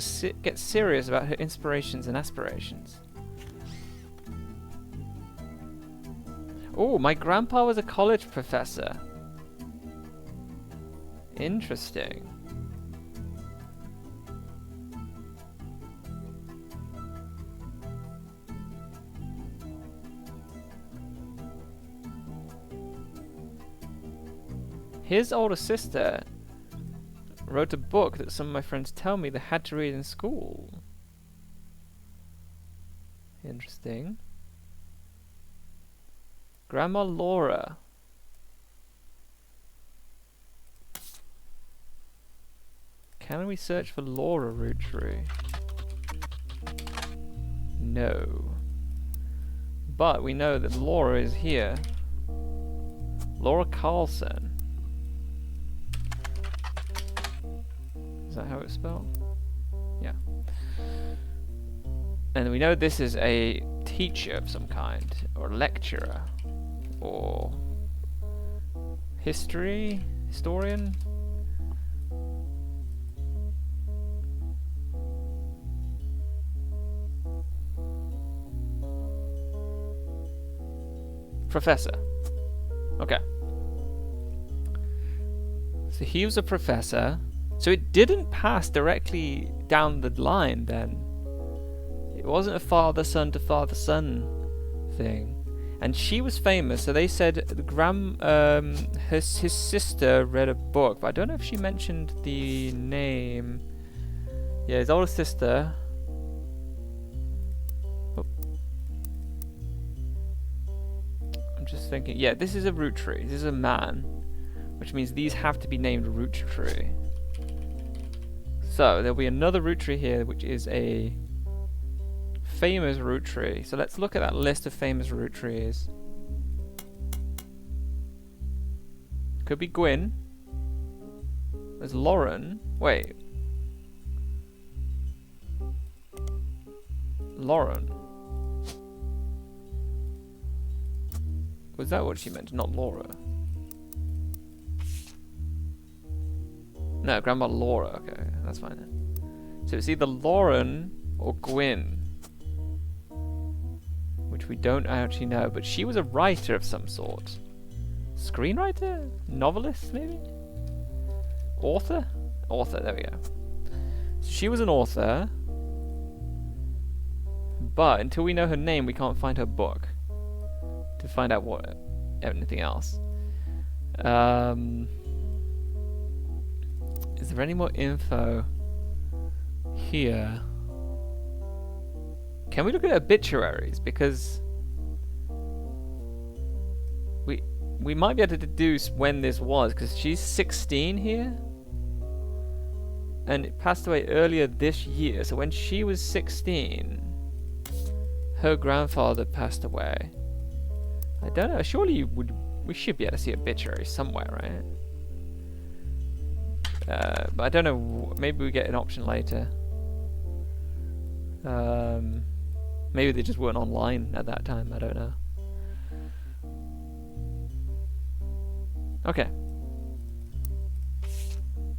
[SPEAKER 1] serious about her inspirations and aspirations. Oh, my grandpa was a college professor. Interesting. His older sister wrote a book that some of my friends tell me they had to read in school. Interesting. Grandma Laura. Can we search for Laura Roottrees? No. But we know that Laura is here. Laura Carlson. Is that how it's spelled? Yeah. And we know this is a teacher of some kind, or lecturer, or historian? Professor. Okay. So he was a professor. So it didn't pass directly down the line then. It wasn't a father-son to father-son thing. And she was famous, so they said his sister read a book, but I don't know if she mentioned the name. Yeah, his older sister. Oh. I'm just thinking, yeah, this is a Roottrees. This is a man, which means these have to be named Roottrees. So there'll be another Roottrees here, which is a famous Roottrees. So let's look at that list of famous Roottrees. Could be Gwyn. There's Lauren. Wait. Lauren. Was that what she meant? Not Laura. No, Grandma Laura. Okay, that's fine then. So it's either Lauren or Gwyn, which we don't actually know, but she was a writer of some sort. Screenwriter? Novelist, maybe? Author? Author, there we go. So she was an author, but until we know her name, we can't find her book to find out what anything else. Is there any more info here? Can we look at obituaries? Because we might be able to deduce when this was, because she's 16 here, and it passed away earlier this year. So when she was 16, her grandfather passed away. I don't know. Surely we should be able to see obituary somewhere, right? But I don't know. Maybe we get an option later. Maybe they just weren't online at that time. I don't know. Okay.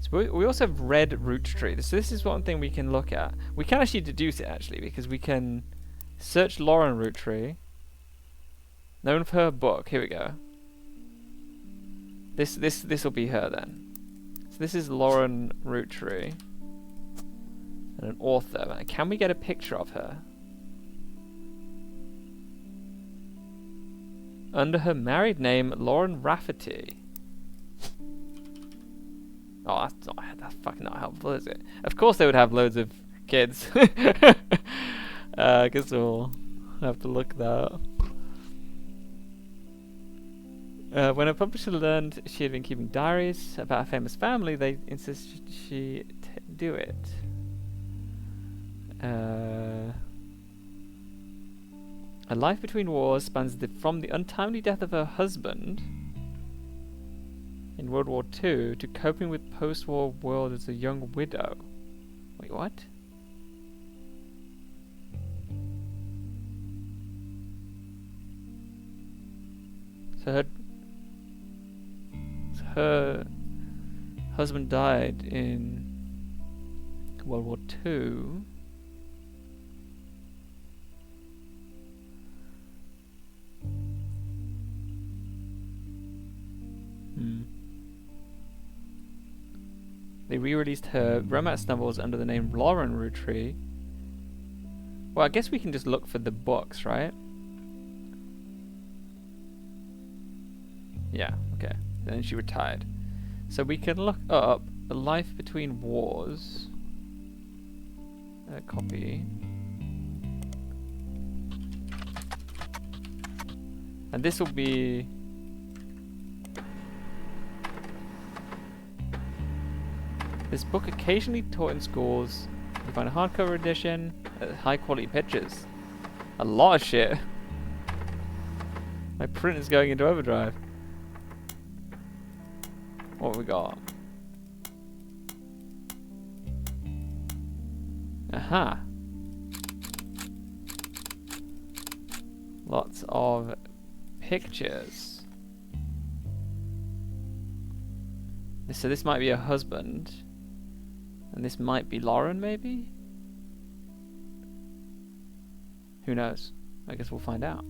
[SPEAKER 1] So we also have red Roottrees. So this is one thing we can look at. We can actually deduce it actually, because we can search Lauren Roottrees, known for her book. Here we go. This will be her then. So this is Lauren Roottrees, and an author. Can we get a picture of her? Under her married name, Lauren Rafferty. Oh, that's fucking not helpful, is it? Of course they would have loads of kids. I guess we'll have to look that up. When a publisher learned she had been keeping diaries about a famous family, they insisted she do it. A life between wars spans from the untimely death of her husband in World War II to coping with post-war world as a young widow. Wait, what? So her husband died in World War II. They re-released her romance novels under the name Lauren Roottrees. Well, I guess we can just look for the books, right? Yeah, okay. Then she retired. So we can look up A Life Between Wars. Copy. And this will be... This book occasionally taught in schools. You find a hardcover edition, high quality pictures. A lot of shit. My print is going into overdrive. What have we got? Aha. Lots of pictures. So this might be her husband. And this might be Lauren, maybe? Who knows? I guess we'll find out.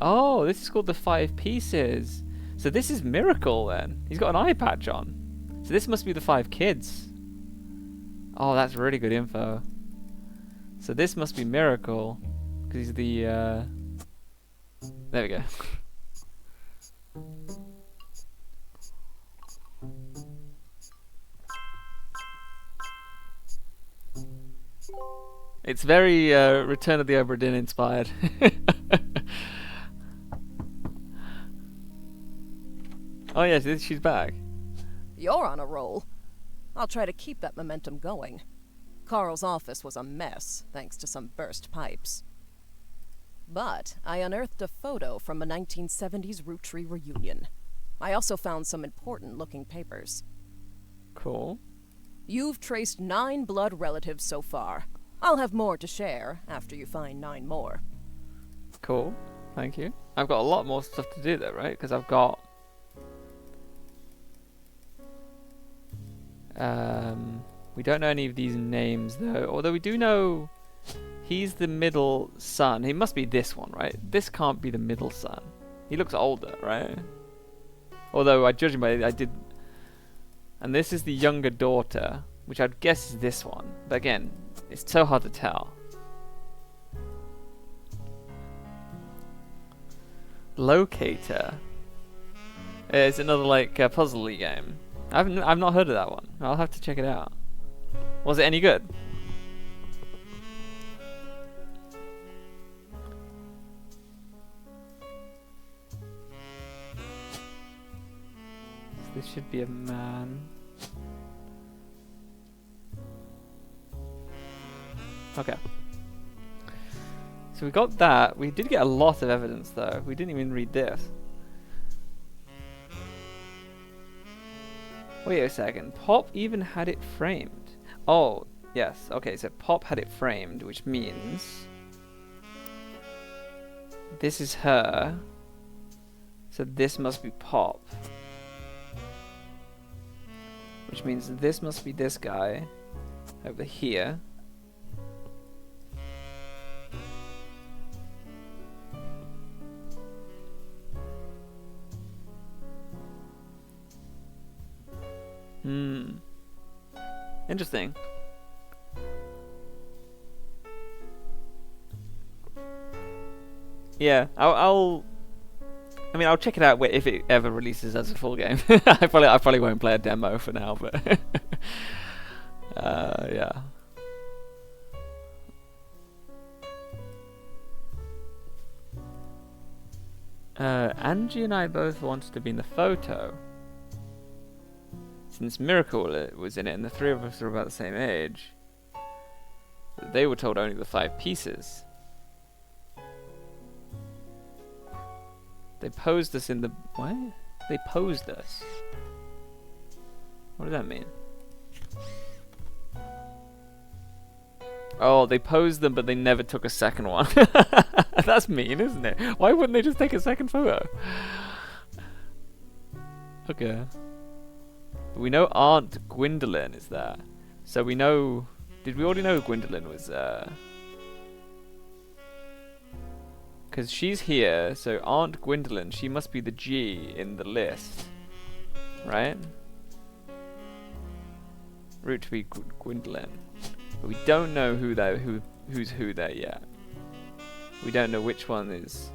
[SPEAKER 1] Oh, this is called the 5 Pieces. So this is Miracle then. He's got an eye patch on. So this must be the 5 kids. Oh, that's really good info. So this must be Miracle. Because he's the... There we go. It's very Return of the Obra Dinn inspired. Oh yes, she's back.
[SPEAKER 3] You're on a roll. I'll try to keep that momentum going. Carl's office was a mess, thanks to some burst pipes. But I unearthed a photo from a 1970s Roottrees reunion. I also found some important-looking papers.
[SPEAKER 1] Cool.
[SPEAKER 3] You've traced 9 blood relatives so far. I'll have more to share after you find 9 more.
[SPEAKER 1] Cool. Thank you. I've got a lot more stuff to do though, right? Because I've got... we don't know any of these names though. Although we do know he's the middle son. He must be this one, right? This can't be the middle son. He looks older, right? Although I judge him by... I did... And this is the younger daughter, which I'd guess is this one. But again, it's so hard to tell. Locator. It's another like puzzle-y game. I've not heard of that one. I'll have to check it out. Was it any good? This should be a man. Okay. So we got that. We did get a lot of evidence though. We didn't even read this. Wait a second. Pop even had it framed. Oh, yes. Okay, so Pop had it framed, which means this is her. So this must be Pop. Which means this must be this guy over here. Interesting. Yeah, I'll check it out if it ever releases as a full game. I probably won't play a demo for now, but yeah. Angie and I both wanted to be in the photo. Since Miracle was in it, and the 3 of us are about the same age, they were told only the 5 pieces. They posed us in the... What? They posed us? What does that mean? Oh, they posed them, but they never took a second one. That's mean, isn't it? Why wouldn't they just take a second photo? Okay. We know Aunt Gwendolyn is there. So we know... Did we already know Gwendolyn was there? Because she's here, so Aunt Gwendolyn, she must be the G in the list. Right? Root to be Gwendolyn. But we don't know who's who there yet. We don't know which one is...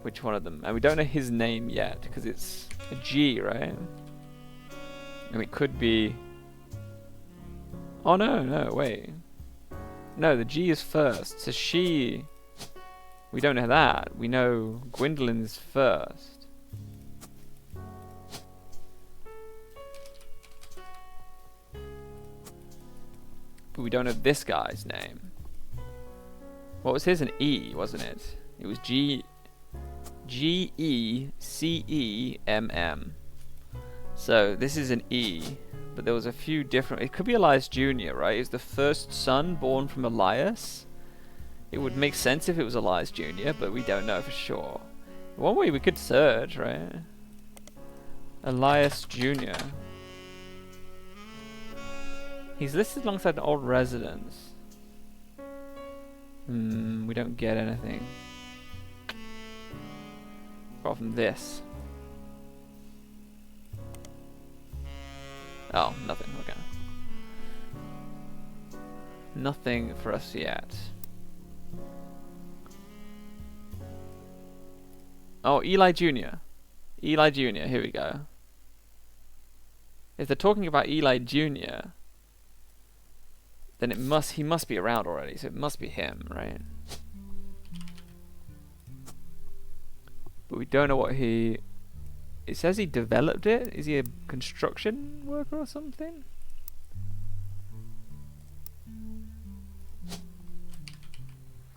[SPEAKER 1] Which one of them. And we don't know his name yet, because it's a G, right? And it could be... Oh no, wait. No, the G is first. So she... We don't know that. We know Gwendolyn's first. But we don't know this guy's name. What was his? An E, wasn't it? It was G-E-C-E-M-M. So this is an E, but there was a few different... It could be Elias Jr., right? Is the first son born from Elias? It would make sense if it was Elias Jr., but we don't know for sure. One way we could search, right? Elias Jr. He's listed alongside an old residence. We don't get anything. Apart from this. Oh, nothing. Okay. Nothing for us yet. Oh, Eli Jr. Eli Jr. Here we go. If they're talking about Eli Jr., then he must be around already, so it must be him, right? But we don't know what he... It says he developed it. Is he a construction worker or something?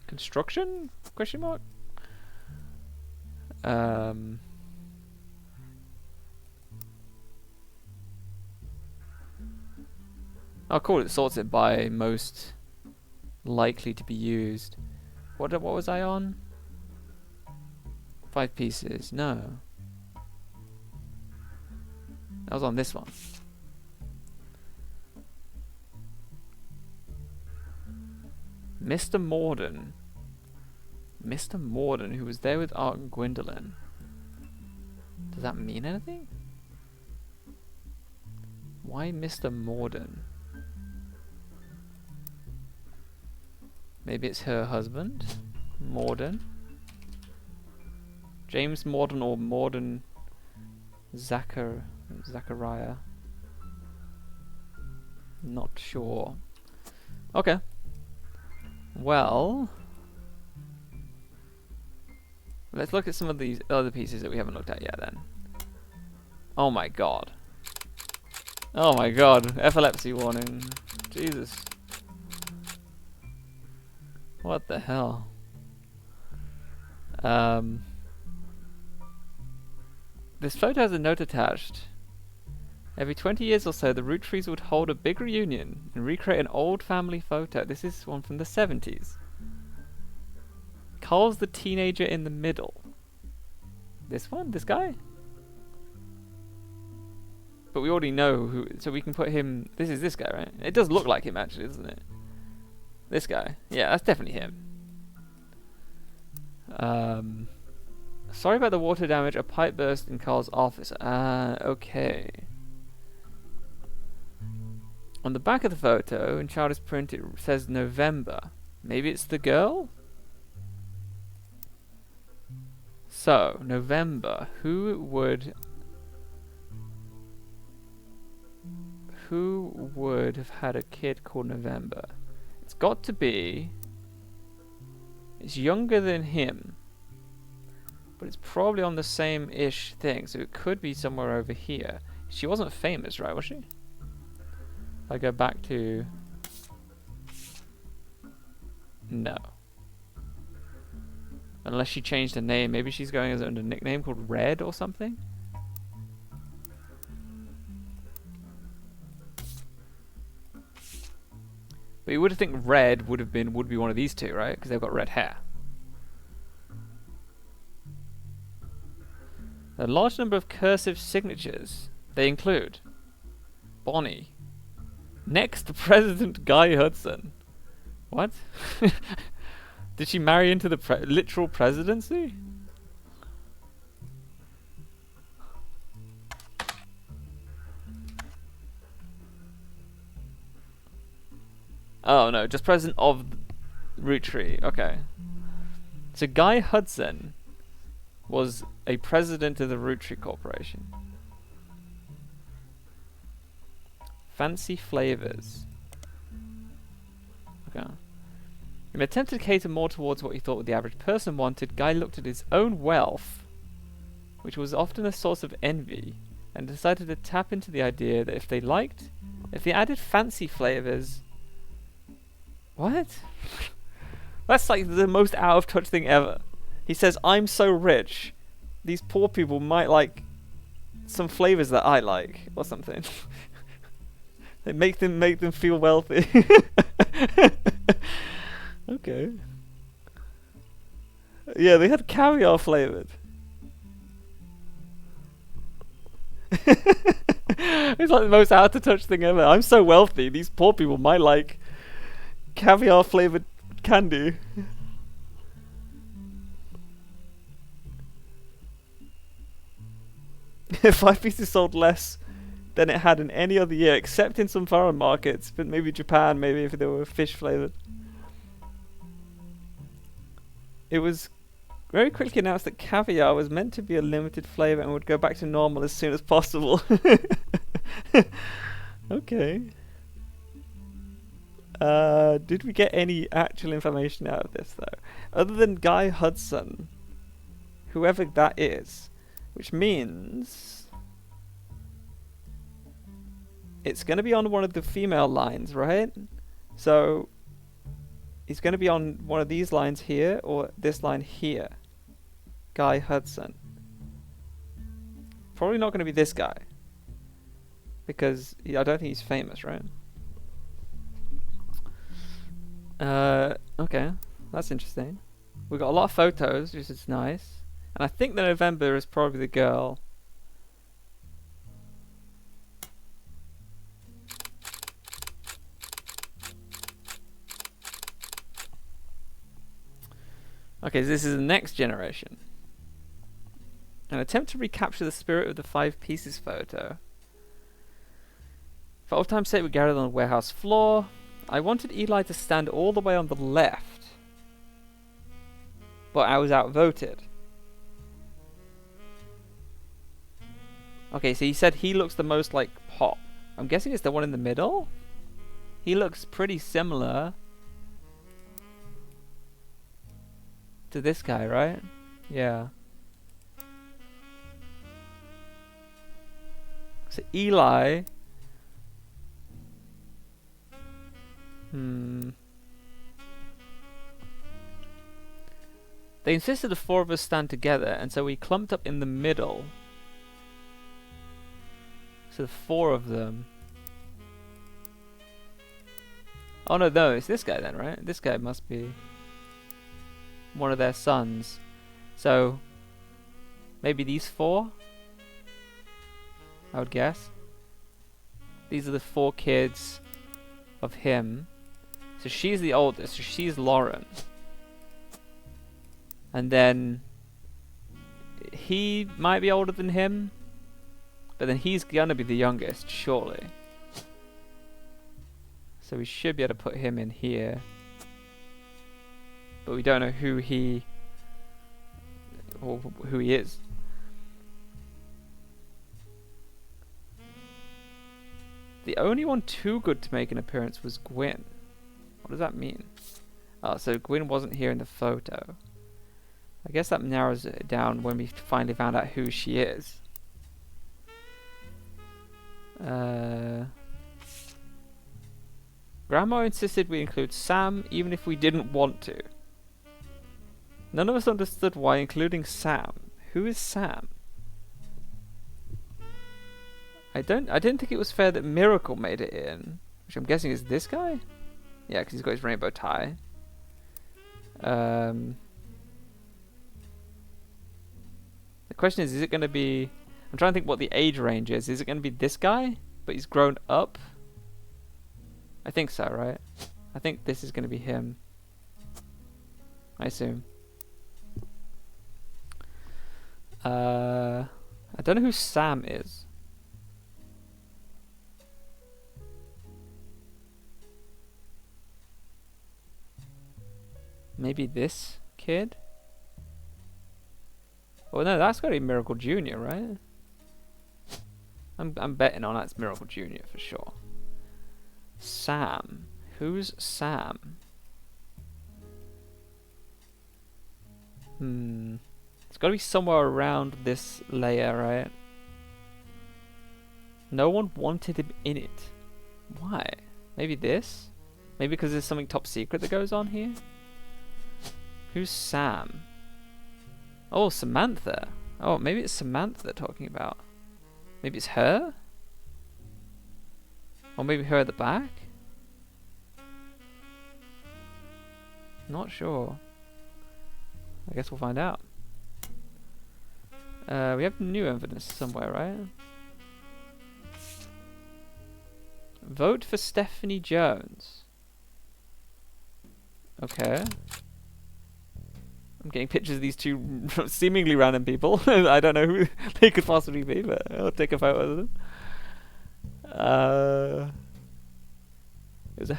[SPEAKER 1] Construction? Question mark? Oh, cool. It sorts it by most likely to be used. What was I on? 5 pieces. No. I was on this one. Mr. Morden. Mr. Morden, who was there with Art and Gwendolyn. Does that mean anything? Why Mr. Morden? Maybe it's her husband? Morden? James Morden or Morden Zachariah? Not sure. Okay. Well, let's look at some of these other pieces that we haven't looked at yet then. Oh my god. Oh my god. Epilepsy warning. Jesus. What the hell? This photo has a note attached. Every 20 years or so, the Roottrees would hold a big reunion and recreate an old family photo. This is one from the 70s. Carl's the teenager in the middle. This one? This guy? But we already know who, so we can put him... This is this guy, right? It does look like him, actually, doesn't it? This guy. Yeah, that's definitely him. Sorry about the water damage. A pipe burst in Carl's office. Okay. On the back of the photo, in childish print, it says November. Maybe it's the girl? So, November. Who would have had a kid called November? It's got to be... It's younger than him. But it's probably on the same-ish thing, so it could be somewhere over here. She wasn't famous, right, was she? If I go back to... No. Unless she changed her name. Maybe she's going as under a nickname called Red or something? But you would have think Red would be one of these two, right? Because they've got red hair. A large number of cursive signatures. They include Bonnie. Next President Guy Hudson. What? Did she marry into the literal presidency? Oh no, just president of Roottrees. Okay. So Guy Hudson was a president of the Roottrees Corporation. Fancy flavors. Okay. In an attempt to cater more towards what he thought the average person wanted, Guy looked at his own wealth, which was often a source of envy, and decided to tap into the idea that if they added fancy flavors... What? That's like the most out of touch thing ever. He says, I'm so rich, these poor people might like some flavors that I like, or something. They make them feel wealthy. Okay. Yeah, they had caviar flavored. It's like the most out of touch thing ever. I'm so wealthy, these poor people might like caviar flavored candy. 5 pieces sold less than it had in any other year, except in some foreign markets, but maybe Japan, maybe if they were fish flavored. It was very quickly announced that caviar was meant to be a limited flavor and would go back to normal as soon as possible. Okay. Did we get any actual information out of this, though? Other than Guy Hudson, whoever that is, which means it's going to be on one of the female lines, right? So he's going to be on one of these lines here, or this line here. Guy Hudson. Probably not going to be this guy, because I don't think he's famous, right? Okay, that's interesting. We've got a lot of photos, which is nice. And I think that November is probably the girl. Okay, so this is the next generation. An attempt to recapture the spirit of the 5 pieces photo. For old time's sake, we gathered on the warehouse floor. I wanted Eli to stand all the way on the left, but I was outvoted. Okay, so he said he looks the most like Pop. I'm guessing it's the one in the middle? He looks pretty similar to this guy, right? Yeah. So Eli... They insisted the 4 of us stand together, and so we clumped up in the middle. So the 4 of them. Oh no, it's this guy then, right? This guy must be one of their sons. So maybe these 4? I would guess. These are the 4 kids of him. So she's the oldest, so she's Lauren. And then he might be older than him, but then he's gonna be the youngest, surely. So we should be able to put him in here. But we don't know who he is. The only one too good to make an appearance was Gwyn. What does that mean? Oh, so Gwyn wasn't here in the photo. I guess that narrows it down when we finally found out who she is. Grandma insisted we include Sam even if we didn't want to. None of us understood why, including Sam. Who is Sam? I didn't think it was fair that Miracle made it in, which I'm guessing is this guy? Yeah, because he's got his rainbow tie. The question is it going to be... I'm trying to think what the age range is. Is it going to be this guy, but he's grown up? I think so, right? I think this is going to be him. I assume. I don't know who Sam is. Maybe this kid? Oh no, that's got to be Miracle Jr., right? I'm betting on that's Miracle Jr. for sure. Sam. Who's Sam? It's got to be somewhere around this layer, right? No one wanted him in it. Why? Maybe this? Maybe because there's something top secret that goes on here? Who's Sam? Oh, Samantha. Oh, maybe it's Samantha they're talking about. Maybe it's her? Or maybe her at the back? Not sure. I guess we'll find out. We have new evidence somewhere, right? Vote for Stephanie Jones. Okay. I'm getting pictures of these two seemingly random people. I don't know who they could possibly be, but I'll take a photo of them. It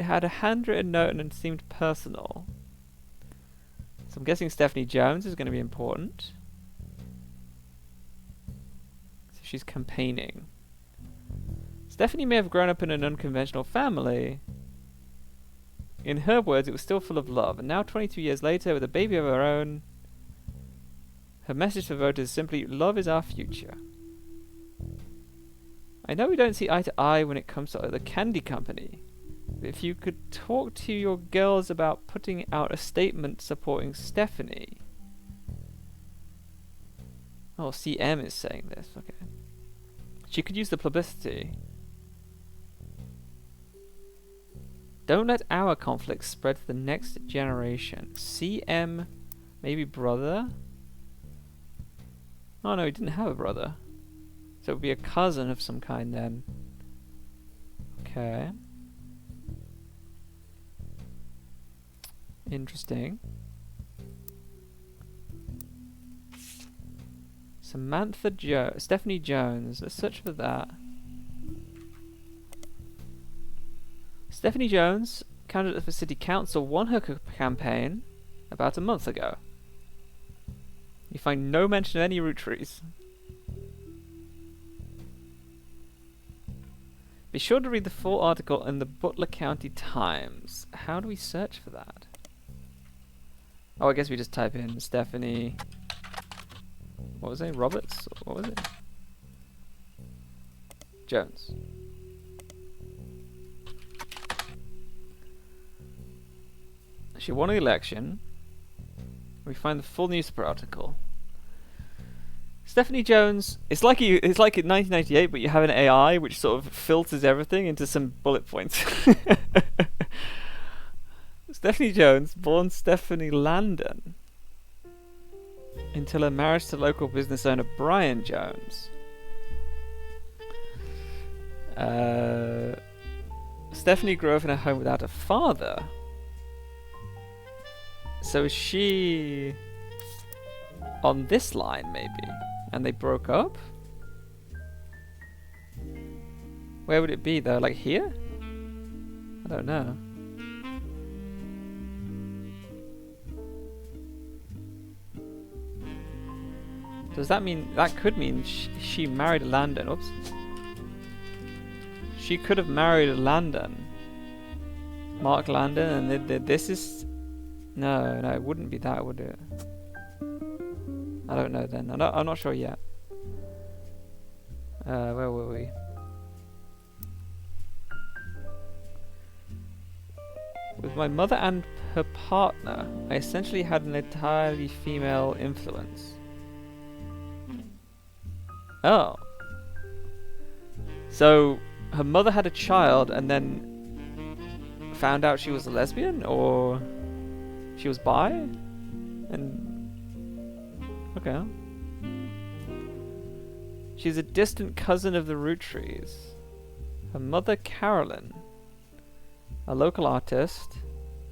[SPEAKER 1] had a handwritten note and it seemed personal. So I'm guessing Stephanie Jones is going to be important. So she's campaigning. Stephanie may have grown up in an unconventional family. In her words, it was still full of love. And now, 22 years later, with a baby of her own, her message to voters is simply, love is our future. I know we don't see eye to eye when it comes to the candy company. But if you could talk to your girls about putting out a statement supporting Stephanie. Oh, CM is saying this. Okay. She could use the publicity. Don't let our conflicts spread to the next generation. CM, maybe brother? Oh no, he didn't have a brother. So it would be a cousin of some kind then. Okay. Interesting. Stephanie Jones. Let's search for that. Stephanie Jones, candidate for city council, won her campaign about a month ago. You find no mention of any Roottrees. Be sure to read the full article in the Butler County Times. How do we search for that? Oh, I guess we just type in Stephanie... What was it? Roberts? What was it? Jones. She won the election. We find the full newspaper article. Stephanie Jones. It's like in 1998, but you have an AI which sort of filters everything into some bullet points. Stephanie Jones, born Stephanie Landon, until her marriage to local business owner Brian Jones. Stephanie grew up in a home without a father. So is she on this line, maybe? And they broke up? Where would it be, though? Like here? I don't know. Does that mean... That could mean she married a Landon. Oops. She could have married a Landon. Mark Landon, and this is... No, it wouldn't be that, would it? I don't know then. I'm not sure yet. Where were we? With my mother and her partner, I essentially had an entirely female influence. Oh. So, her mother had a child and then found out she was a lesbian, or... She was bi? And... Okay. She's a distant cousin of the Roottrees. Her mother, Carolyn, a local artist,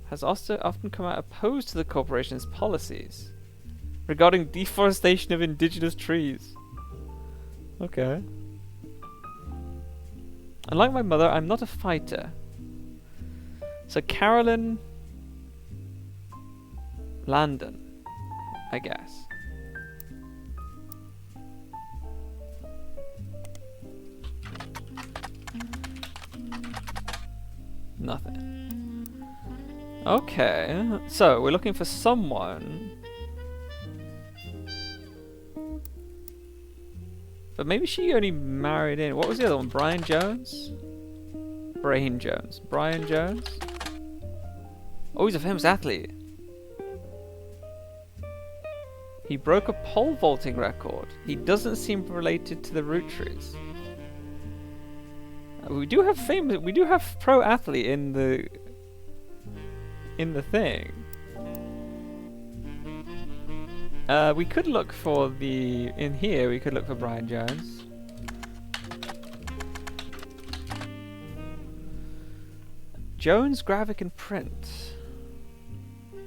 [SPEAKER 1] has also often come out opposed to the corporation's policies regarding deforestation of indigenous trees. Okay. Unlike my mother, I'm not a fighter. So Carolyn... Landon, I guess. Nothing. Okay, so we're looking for someone. But maybe she only married in... What was the other one? Brian Jones? Brian Jones. Oh, he's a famous athlete. He broke a pole vaulting record. He doesn't seem related to the Roottrees. We do have pro athlete in the thing. We could look for in here. We could look for Brian Jones. Jones Graphic and Print.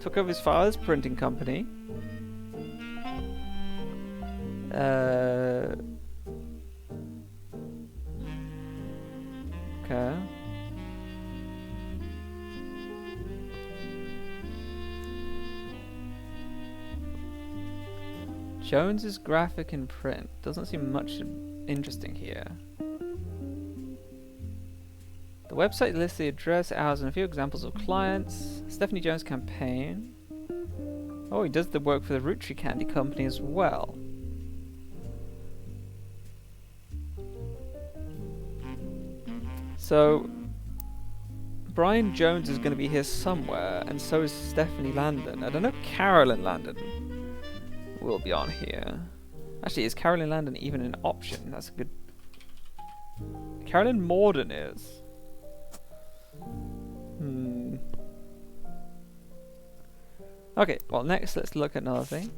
[SPEAKER 1] Took over his father's printing company. Okay. Jones's graphic and print. Doesn't seem much interesting here. The website lists the address, hours, and a few examples of clients. Stephanie Jones campaign. Oh, he does the work for the Roottrees Candy Company as well. So, Brian Jones is going to be here somewhere, and so is Stephanie Landon. I don't know if Carolyn Landon will be on here. Actually, is Carolyn Landon even an option? That's a good... Carolyn Morden is. Okay, well next let's look at another thing.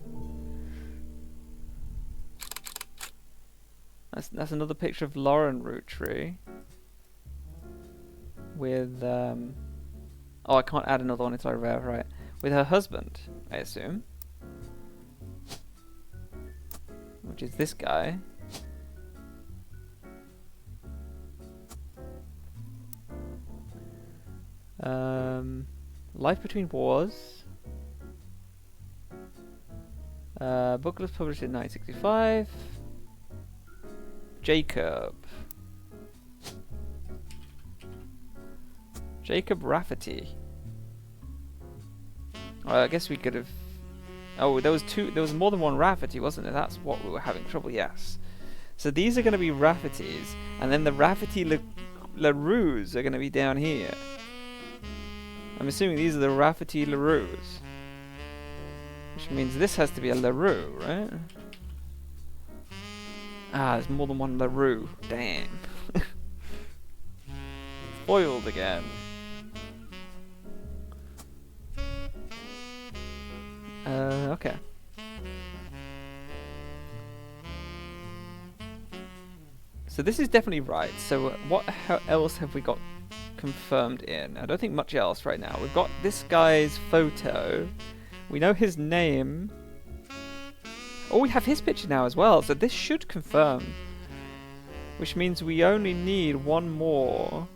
[SPEAKER 1] That's another picture of Lauren Roottree. With oh, I can't add another one until I rev, right. With her husband, I assume. Which is this guy. Life Between Wars. Book was published in 1965. Jacob Rafferty. I guess we could have... Oh, there was more than one Rafferty, wasn't there? That's what we were having trouble, yes. So these are going to be Raffertys, and then the Rafferty LaRues are going to be down here. I'm assuming these are the Rafferty LaRues. Which means this has to be a LaRue, right? Ah, there's more than one LaRue. Damn. Foiled again. Okay. So this is definitely right. So what else have we got confirmed in? I don't think much else right now. We've got this guy's photo. We know his name. Oh, we have his picture now as well. So this should confirm. Which means we only need one more.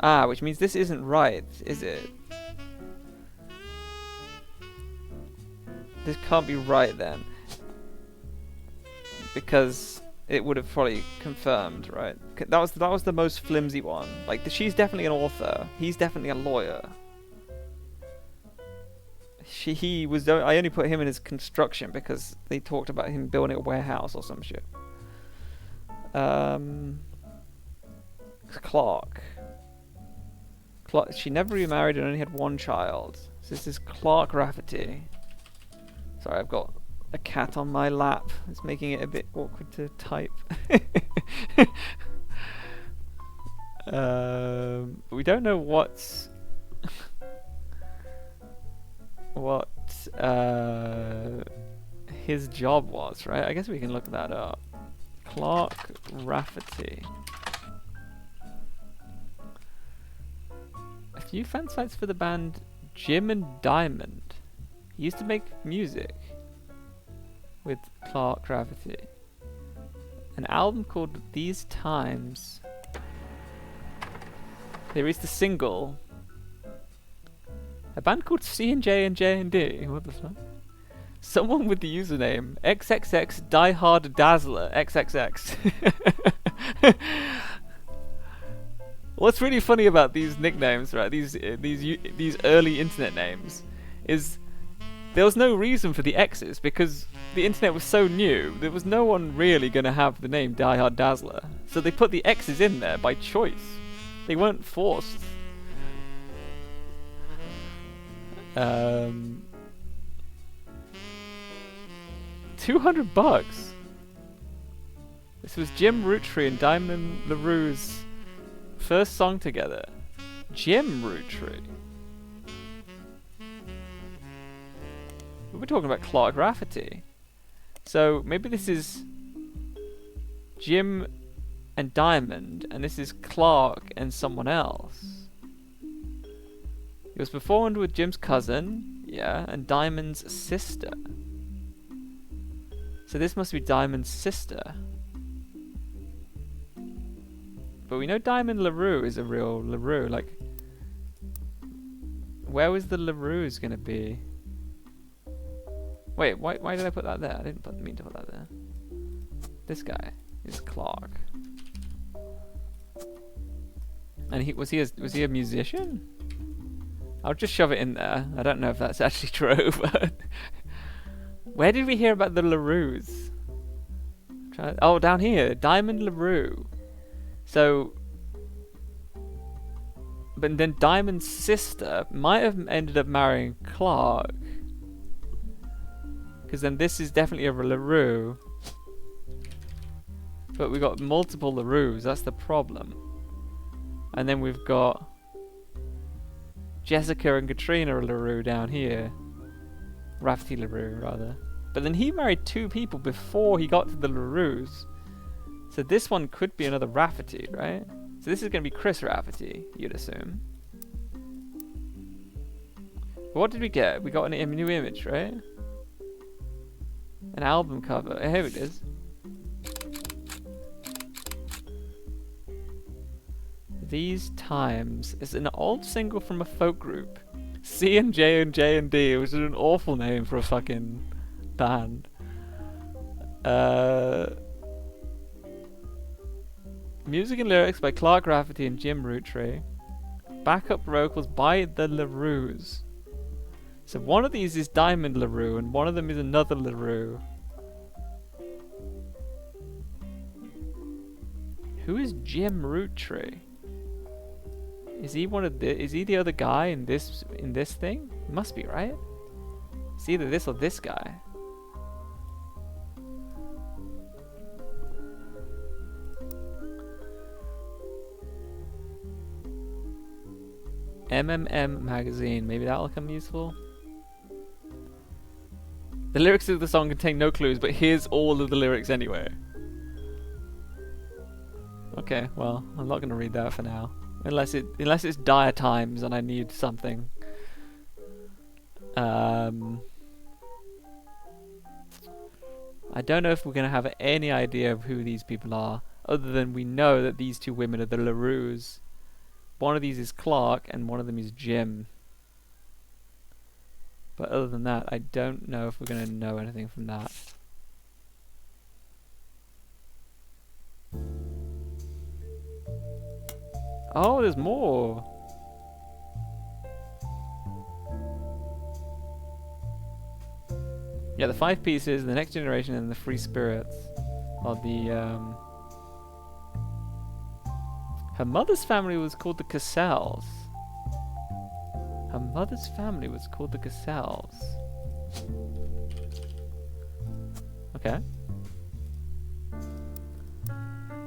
[SPEAKER 1] Ah, which means this isn't right, is it? This can't be right then. Because it would have probably confirmed, right? That was the most flimsy one. Like, she's definitely an author. He's definitely a lawyer. I only put him in his construction because they talked about him building a warehouse or some shit. Clark. She never remarried and only had one child. So this is Clark Rafferty. Sorry, I've got a cat on my lap. It's making it a bit awkward to type. We don't know what his job was, right? I guess we can look that up. Clark Rafferty. A few fan sites for the band Jim and Diamond. He used to make music with Clark Rafferty. An album called These Times. They released a single. A band called C&J and J&D. What the fuck? Someone with the username XXX Diehard Dazzler XXX. What's really funny about these nicknames, right? These early internet names, is there was no reason for the X's because the internet was so new. There was no one really going to have the name Diehard Dazzler, so they put the X's in there by choice. They weren't forced. $200. This was Jim Roottree and Diamond LaRue's first song together. Jim Roottree. We were talking about Clark Rafferty. So maybe this is Jim and Diamond, and this is Clark and someone else. It was performed with Jim's cousin, yeah, and Diamond's sister. So this must be Diamond's sister. But we know Diamond LaRue is a real LaRue, like... Where was the LaRue's gonna be? Wait, why did I put that there? I didn't mean to put that there. This guy is Clark. And was he a musician? I'll just shove it in there. I don't know if that's actually true, but... Where did we hear about the LaRue's? Oh, down here. Diamond LaRue. So... But then Diamond's sister might have ended up marrying Clark. Because then this is definitely a LaRue. But we got multiple LaRue's, that's the problem. And then we've got Jessica and Katrina LaRue down here. Rafferty LaRue, rather. But then he married 2 people before he got to the LaRue's. So this one could be another Rafferty, right? So this is going to be Chris Rafferty, you'd assume. But what did we get? We got a new image, right? An album cover. Here it is. These Times is an old single from a folk group. C and J and J&D, which is an awful name for a fucking band. Music and lyrics by Clark Rafferty and Jim Roottrees. Backup vocals by the LaRue's. So one of these is Diamond LaRue and one of them is another LaRue. Who is Jim Roottrees? Is he is he the other guy in this thing? Must be, right? It's either this or this guy. MMM magazine, maybe that'll come useful. The lyrics of the song contain no clues, but here's all of the lyrics anyway. Okay, well, I'm not going to read that for now. Unless it's dire times and I need something. I don't know if we're going to have any idea of who these people are, other than we know that these 2 women are the LaRue's. One of these is Clark and one of them is Jim. But other than that, I don't know if we're going to know anything from that. Oh, there's more. Yeah, the 5 pieces, the next generation, and the free spirits are the. Her mother's family was called the Cassells. Her mother's family was called the Cassells. Okay.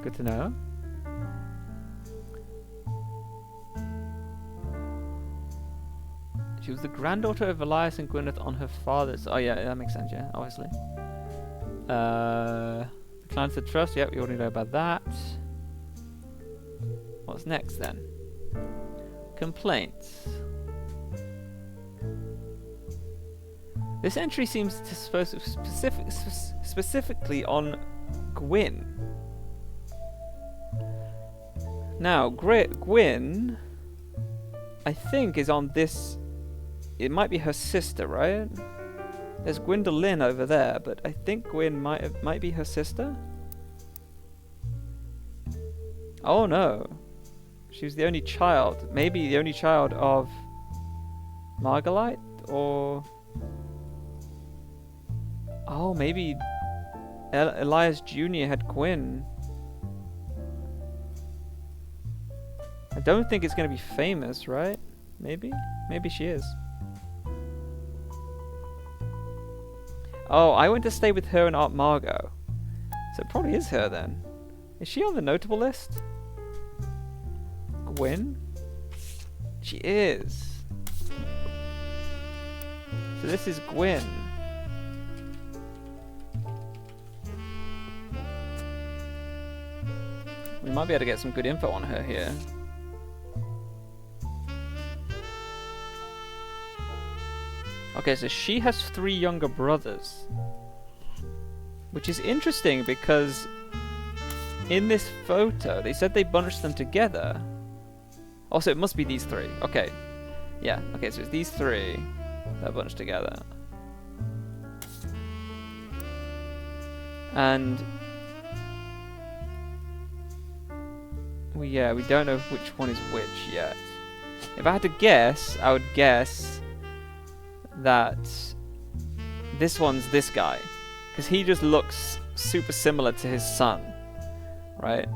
[SPEAKER 1] Good to know. She was the granddaughter of Elias and Gwyneth on her father's... Oh yeah, that makes sense, yeah, obviously. Declines the trust, yep, we already know about that. What's next then? Complaints. This entry seems to specifically on Gwyn. Now, Gwyn, I think, is on this... It might be her sister, right? There's Gwendolyn over there, but I think Gwyn might be her sister. Oh no. She was the only child. Maybe the only child of Margalite? Or... Oh, maybe Elias Jr. had Gwyn. I don't think it's going to be famous, right? Maybe? Maybe she is. Oh, I went to stay with her and Aunt Margot. So it probably is her then. Is she on the notable list? Gwyn? She is. So this is Gwyn. We might be able to get some good info on her here. Okay, so she has 3 younger brothers. Which is interesting because in this photo, they said they bunched them together. Also, it must be these 3. Okay. Yeah, okay, so it's these 3 that are bunched together. And we don't know which one is which yet. If I had to guess, I would guess that this one's this guy, because he just looks super similar to his son, right?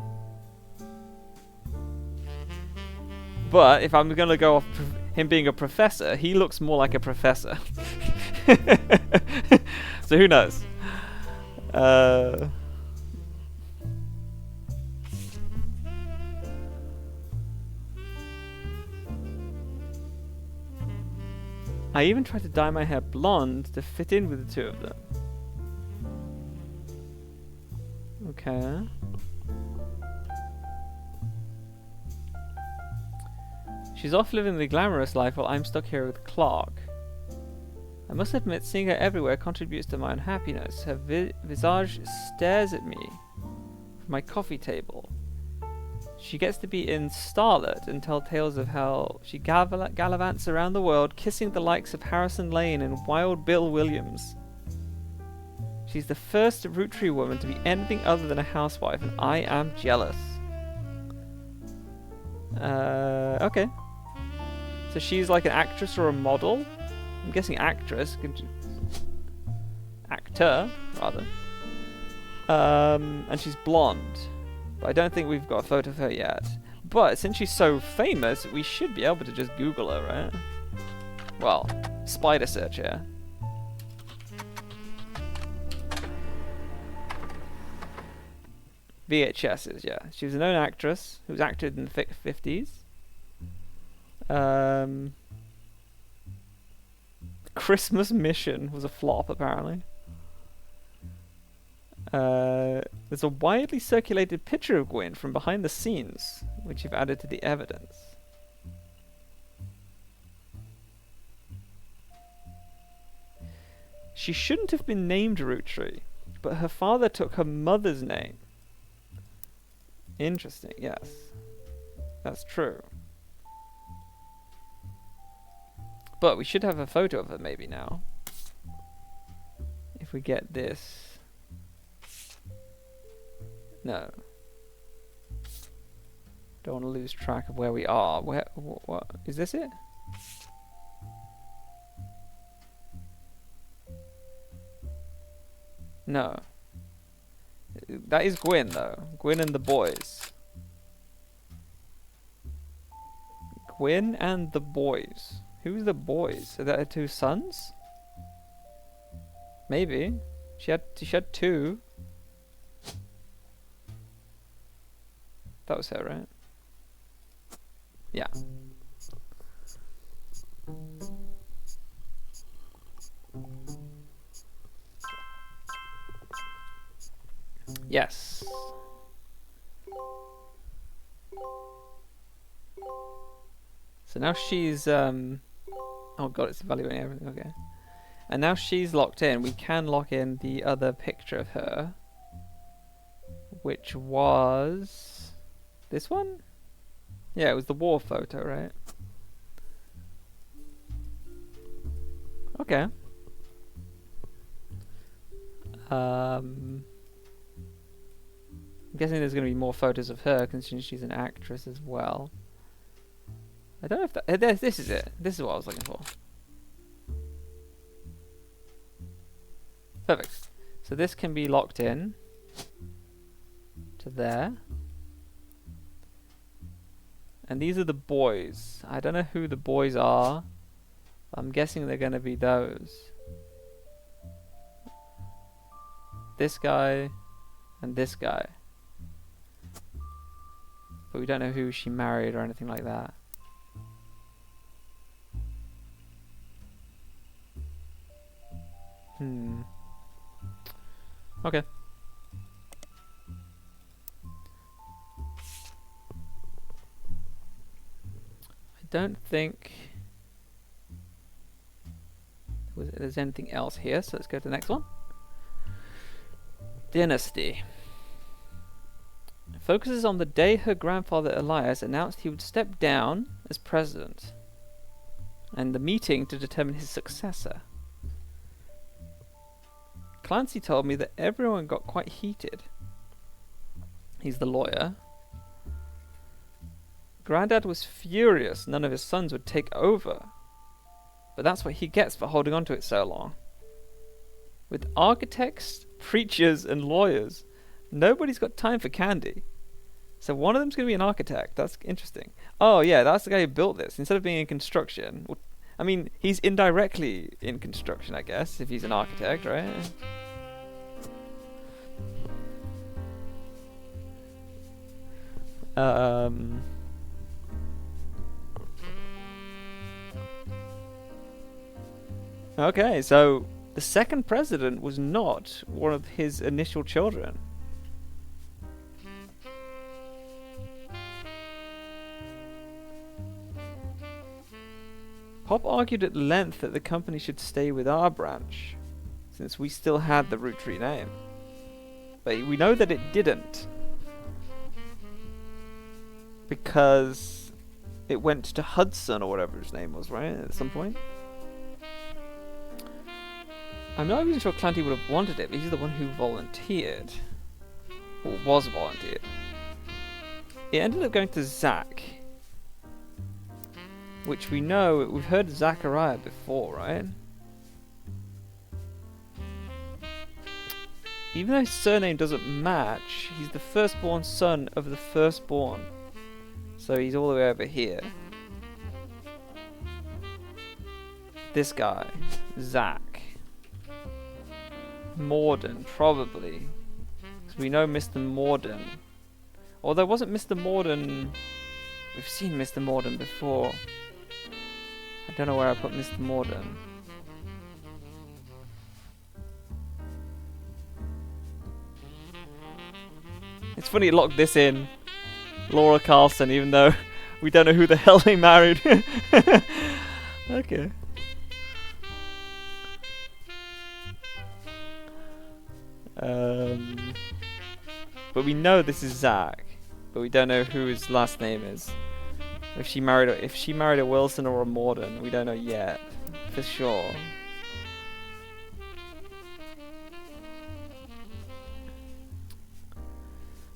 [SPEAKER 1] But if I'm gonna go off him being a professor, he looks more like a professor. So who knows? I even tried to dye my hair blonde to fit in with the 2 of them. Okay. She's off living the glamorous life while I'm stuck here with Clark. I must admit, seeing her everywhere contributes to my unhappiness. Her visage stares at me from my coffee table. She gets to be in Starlet and tell tales of how she gallivants around the world, kissing the likes of Harrison Lane and Wild Bill Williams. She's the first Rootree woman to be anything other than a housewife, and I am jealous. Okay. So she's like an actress or a model? I'm guessing actress. Actor, rather. And she's blonde. But I don't think we've got a photo of her yet. But since she's so famous, we should be able to just Google her, right? Well, spider search here. VHSs, yeah. She was a known actress who's acted in the 50s. Christmas Mission was a flop, apparently. There's a widely circulated picture of Gwyn from behind the scenes, which you've added to the evidence. She shouldn't have been named Rootree, but her father took her mother's name. Interesting, yes. That's true. But we should have a photo of her maybe now. If we get this. No. Don't want to lose track of where we are. Where? What? Is this it? No. That is Gwyn, though. Gwyn and the boys. Gwyn and the boys. Who's the boys? Are that her 2 sons? Maybe. She had 2. That was her, right? Yeah. Yes. So now she's oh god, it's evaluating everything. Okay. And now she's locked in. We can lock in the other picture of her, which was this one? Yeah, it was the war photo, right? Okay. I'm guessing there's going to be more photos of her, considering she's an actress as well. I don't know if that... this is it. This is what I was looking for. Perfect. So this can be locked in to there. And these are the boys. I don't know who the boys are. I'm guessing they're going to be those. This guy and this guy. But we don't know who she married or anything like that. Okay. I don't think there's anything else here, so let's go to the next one. Dynasty. It focuses on the day her grandfather Elias announced he would step down as president, and the meeting to determine his successor. Clancy told me that everyone got quite heated. He's the lawyer. Grandad was furious none of his sons would take over, but that's what he gets for holding on to it so long. With architects, preachers, and lawyers, nobody's got time for candy. So one of them's going to be an architect. That's interesting. Oh yeah, that's the guy who built this. Instead of being in construction, well, I mean, he's indirectly in construction, I guess, if he's an architect, right? Okay, so the second president was not one of his initial children. Pop argued at length that the company should stay with our branch, since we still had the Roottrees name. But we know that it didn't, because it went to Hudson, or whatever his name was, right, at some point? I'm not even sure Clancy would have wanted it, but he's the one who volunteered. Or was volunteered. It ended up going to Zach. Which we know, we've heard Zachariah before, right? Even though his surname doesn't match, he's the firstborn son of the firstborn. So he's all the way over here. This guy, Zach. Morden, probably. Because we know Mr. Morden. Although wasn't Mr. Morden... We've seen Mr. Morden before. I don't know where I put Mr. Morden. It's funny it locked this in. Laura Carlson, even though we don't know who the hell they married. Okay. But we know this is Zach, but we don't know who his last name is. If she married a Wilson or a Morden, we don't know yet, for sure.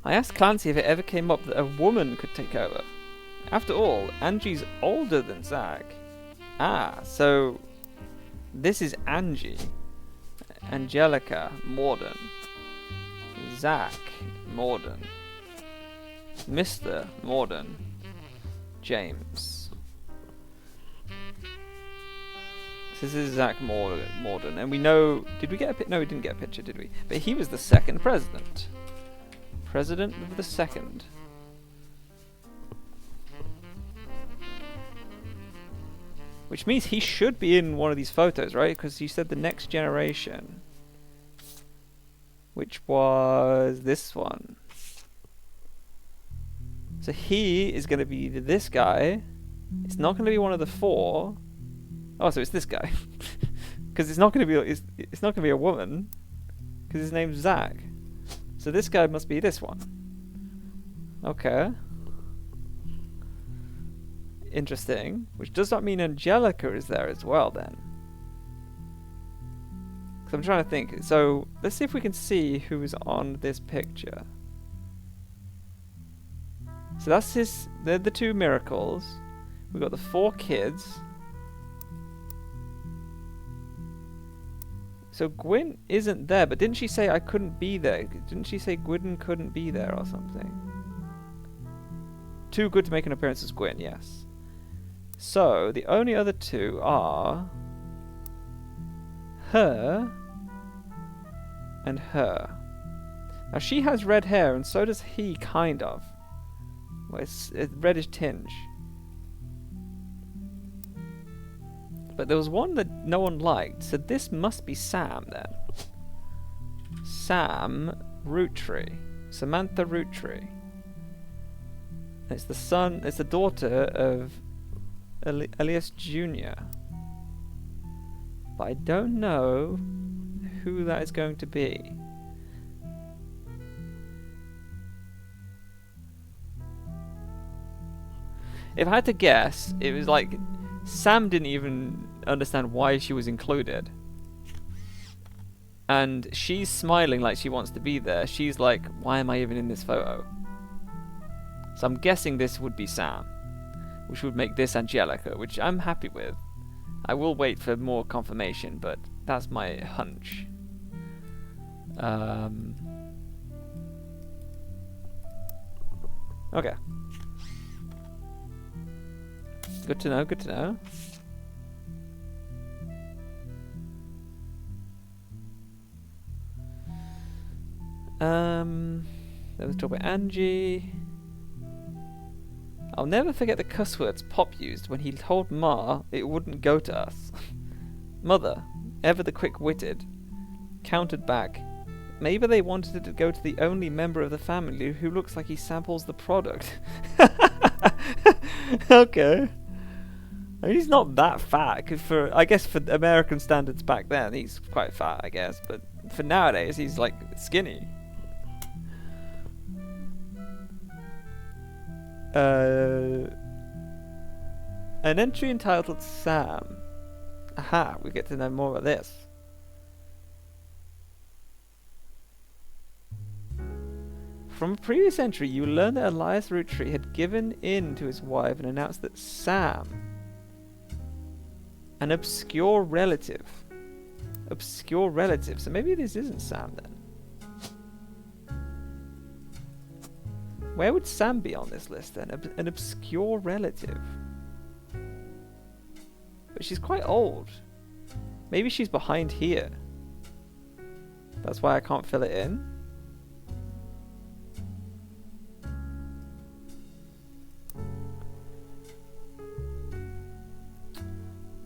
[SPEAKER 1] I asked Clancy if it ever came up that a woman could take over. After all, Angie's older than Zach. Ah, so this is Angie. Angelica Morden. Zach Morden. Mr. Morden. James. This is Zach Morden, and we know... Did we get a picture? No, we didn't get a picture, did we? But he was the second president. President of the second. Which means he should be in one of these photos, right? Because you said the next generation. Which was this one. So he is going to be this guy. It's not going to be one of the four. Oh, so it's this guy. Because it's not going to be. It's not going to be a woman. Because his name's Zach. So this guy must be this one. Okay. Interesting. Which does not mean Angelica is there as well then. Because I'm trying to think. So let's see if we can see who is on this picture. So that's his. They're the two miracles. We've got the 4 kids. So Gwyn isn't there, but didn't she say I couldn't be there? Didn't she say Gwyn couldn't be there or something? Too good to make an appearance as Gwyn, yes. So the only other 2 are her and her. Now she has red hair, and so does he, kind of. Well, it's a reddish tinge. But there was one that no one liked, so this must be Sam then. Sam Roottree. Samantha Roottree. It's the daughter of Elias Jr. but I don't know who that is going to be. If I had to guess, it was like Sam didn't even understand why she was included. And she's smiling like she wants to be there. She's like, why am I even in this photo? So I'm guessing this would be Sam, which would make this Angelica, which I'm happy with. I will wait for more confirmation, but that's my hunch. Okay. Good to know, good to know. Let's talk about Angie. I'll never forget the cuss words Pop used when he told Ma it wouldn't go to us. Mother, ever the quick-witted, countered back, maybe they wanted it to go to the only member of the family who looks like he samples the product. Okay. I mean, he's not that fat, 'cause I guess for American standards back then, he's quite fat, I guess, but for nowadays, he's like skinny. An entry entitled Sam. Aha, we get to know more of this. From a previous entry, you learn that Elias Roottrees had given in to his wife and announced that Sam, an obscure relative, so maybe this isn't Sam then. Where would Sam be on this list then? An obscure relative. But she's quite old. Maybe she's behind here. That's why I can't fill it in.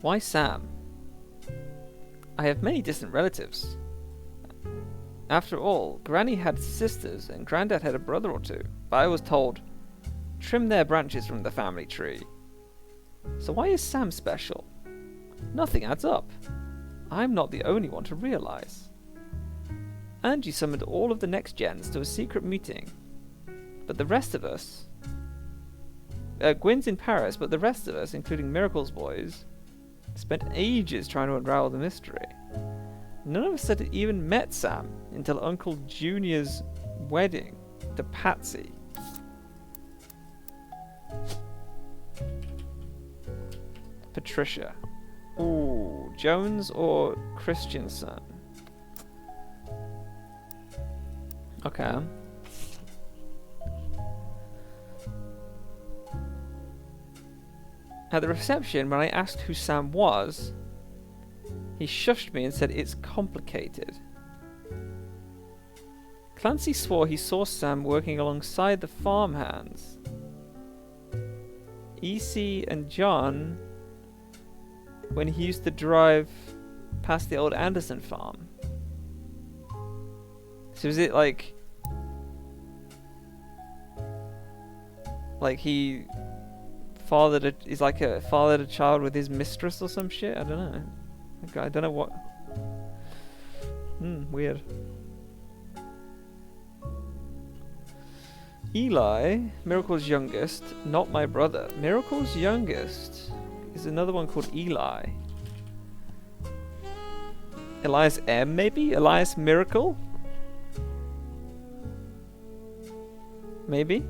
[SPEAKER 1] Why Sam? I have many distant relatives. After all, Granny had sisters and Grandad had a brother or two, but I was told, trim their branches from the family tree. So why is Sam special? Nothing adds up. I'm not the only one to realize. Angie summoned all of the next gens to a secret meeting, but the rest of us... Gwyn's in Paris, but the rest of us, including Miracle's boys, spent ages trying to unravel the mystery. None of us had even met Sam until Uncle Junior's wedding to Patsy. Patricia. Ooh, Jones or Christensen? Okay. At the reception, when I asked who Sam was, he shushed me and said it's complicated. Clancy swore he saw Sam working alongside the farmhands. EC and John when he used to drive past the old Anderson farm. So is it like he is like a fathered a child with his mistress or some shit? I don't know. I don't know what. Weird. Eli, Miracle's youngest, not my brother. Miracle's youngest is another one called Eli. Elias M, maybe? Elias Miracle? Maybe?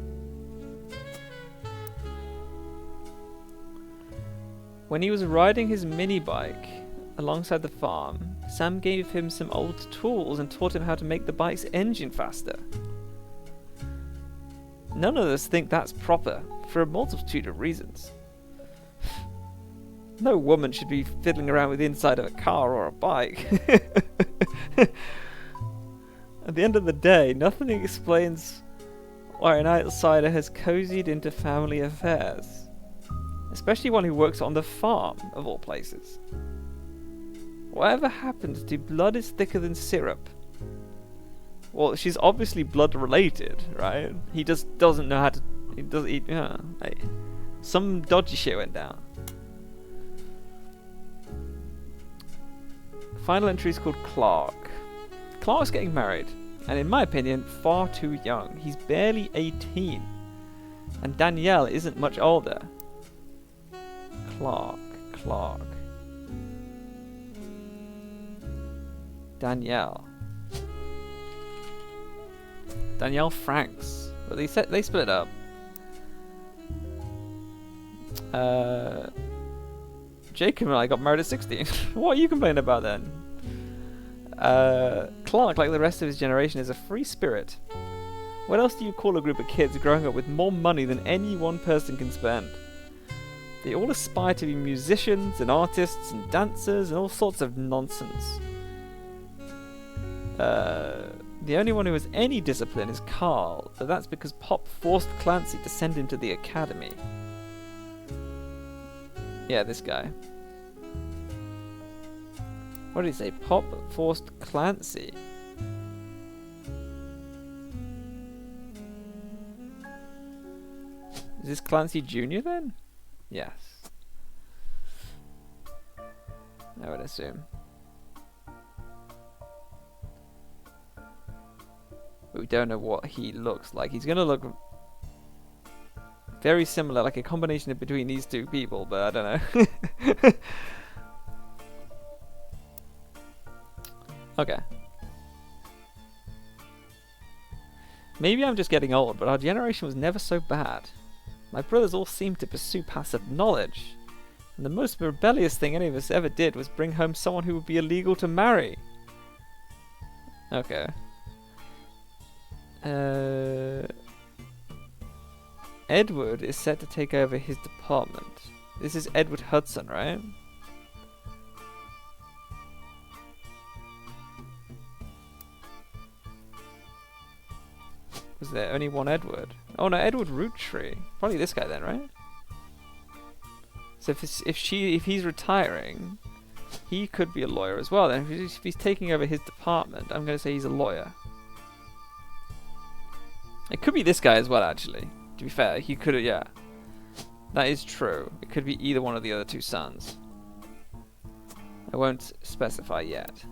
[SPEAKER 1] When he was riding his mini bike alongside the farm, Sam gave him some old tools and taught him how to make the bike's engine faster. None of us think that's proper, for a multitude of reasons. No woman should be fiddling around with the inside of a car or a bike. At the end of the day, nothing explains why an outsider has cozied into family affairs. Especially one who works on the farm, of all places. Whatever happened to blood is thicker than syrup? Well, she's obviously blood related, right? He just doesn't know how to... He doesn't eat... Yeah, like, some dodgy shit went down. Final entry is called Clark. Clark's getting married, and in my opinion, far too young. He's barely 18. And Danielle isn't much older. Clark. Danielle Franks. But they split up. Jacob and I got married at 16. What are you complaining about then? Clark, like the rest of his generation, is a free spirit. What else do you call a group of kids growing up with more money than any one person can spend? They all aspire to be musicians and artists and dancers and all sorts of nonsense. The only one who has any discipline is Carl, but that's because Pop forced Clancy to send him to the academy. Yeah, this guy. What did he say? Pop forced Clancy. Is this Clancy Jr. then? Yes. I would assume. But we don't know what he looks like. He's gonna look very similar, like a combination between these two people, but I don't know. Okay. Maybe I'm just getting old, but our generation was never so bad. My brothers all seemed to pursue passive knowledge, and the most rebellious thing any of us ever did was bring home someone who would be illegal to marry. Okay. Edward is set to take over his department. This is Edward Hudson, right? Was there only one Edward? Oh no, Edward Roottrees. Probably this guy then, right? So if he's retiring, he could be a lawyer as well. Then if he's taking over his department, I'm going to say he's a lawyer. It could be this guy as well, actually. To be fair, he could have, yeah. That is true. It could be either one of the other two sons. I won't specify yet.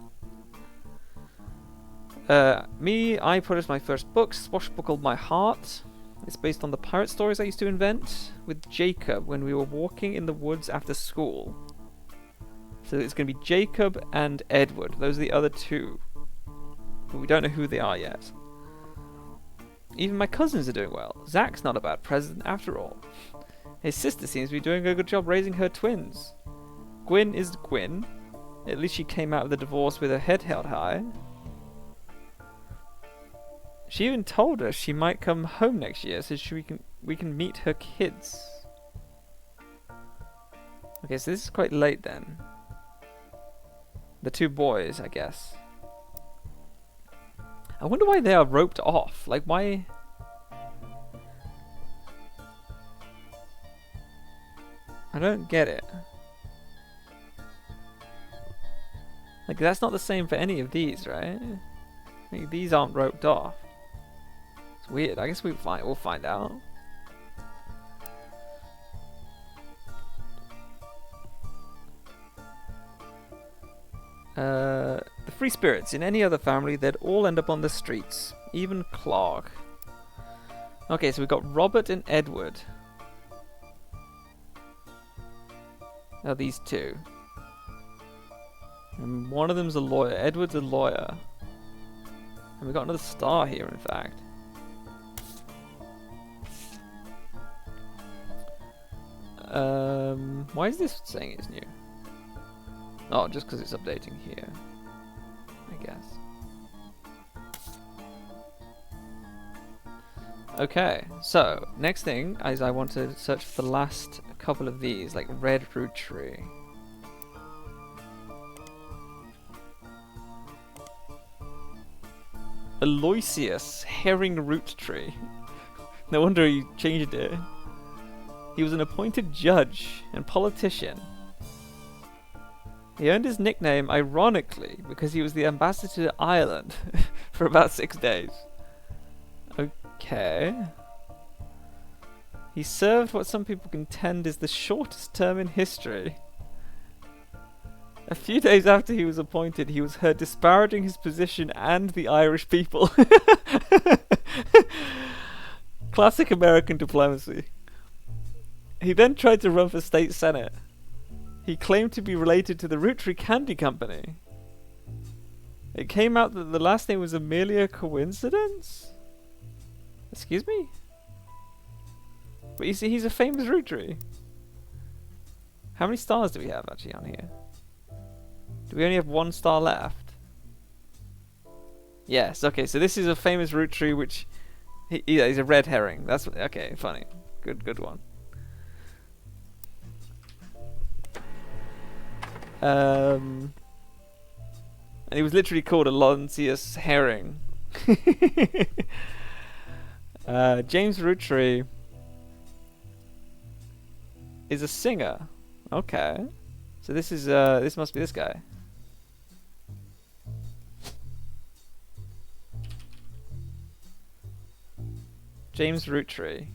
[SPEAKER 1] I published my first book, Swashbuckled My Heart. It's based on the pirate stories I used to invent with Jacob when we were walking in the woods after school. So it's going to be Jacob and Edward. Those are the other two. But we don't know who they are yet. Even my cousins are doing well. Zach's not a bad president after all. His sister seems to be doing a good job raising her twins. Gwyn is Gwyn. At least she came out of the divorce with her head held high. She even told us she might come home next year so we can meet her kids. Okay, so this is quite late then. The two boys, I guess. I wonder why they are roped off. Like, why? I don't get it. Like, that's not the same for any of these, right? Like, these aren't roped off. It's weird. I guess we'll find out. The free spirits. In any other family, they'd all end up on the streets. Even Clark. Okay, so we've got Robert and Edward. Now these two. And one of them's a lawyer. Edward's a lawyer. And we've got another star here, in fact. Why is this saying it's new? Oh, just because it's updating here, I guess. Okay, so next thing is I want to search for the last couple of these, like red Roottrees. Aloysius Herring Roottrees. No wonder he changed it. He was an appointed judge and politician. He earned his nickname ironically because he was the ambassador to Ireland for about 6 days. Okay. He served what some people contend is the shortest term in history. A few days after he was appointed, he was heard disparaging his position and the Irish people. Classic American diplomacy. He then tried to run for state senate. He claimed to be related to the Roottrees Candy Company. It came out that the last name was merely a coincidence? Excuse me? But you see, he's a famous Rootree. How many stars do we have actually on here? Do we only have 1 star left? Yes, okay, so this is a famous Rootree, which... yeah, he's a red herring. That's... okay, funny. Good one. And he was literally called a Lancius herring. James Rootree is a singer. Okay. So this is this must be this guy. James Rootree.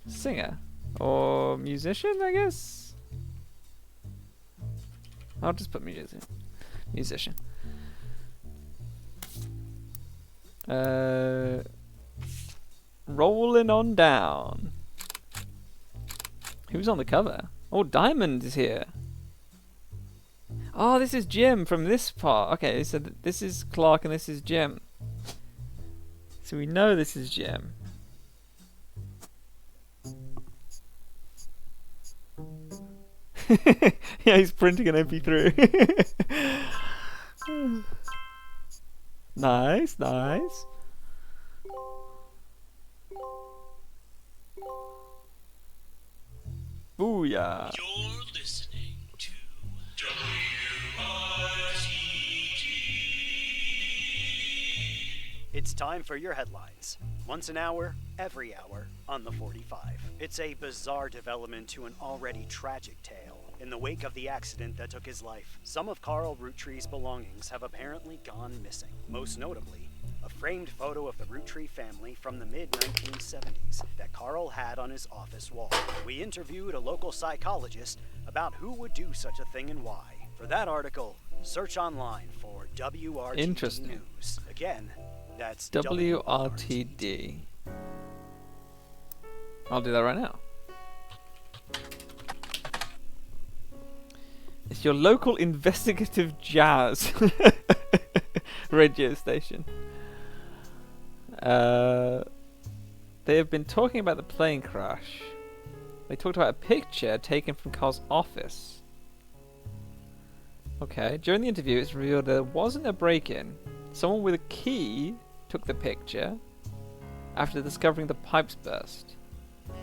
[SPEAKER 1] Singer. Or musician, I guess? I'll just put musician. Musician. Rolling on down. Who's on the cover? Oh, Diamond is here. Oh, this is Jim from this part. Okay, so this is Clark and this is Jim. So we know this is Jim. Yeah, he's printing an MP3. Nice, nice. Booyah.
[SPEAKER 4] You're listening to WRTG. It's time for your headlines. Once an hour, every hour, on the 45. It's a bizarre development to an already tragic tale. In the wake of the accident that took his life, some of Carl Roottree's belongings have apparently gone missing. Most notably, a framed photo of the Rootree family from the mid-1970s that Carl had on his office wall. We interviewed a local psychologist about who would do such a thing and why. For that article, search online for WRTD News. Again, that's
[SPEAKER 1] WRTD. I'll do that right now. It's your local investigative jazz radio station. They have been talking about the plane crash. They talked about a picture taken from Carl's office. Okay, during the interview it's revealed there wasn't a break-in. Someone with a key took the picture after discovering the pipes burst.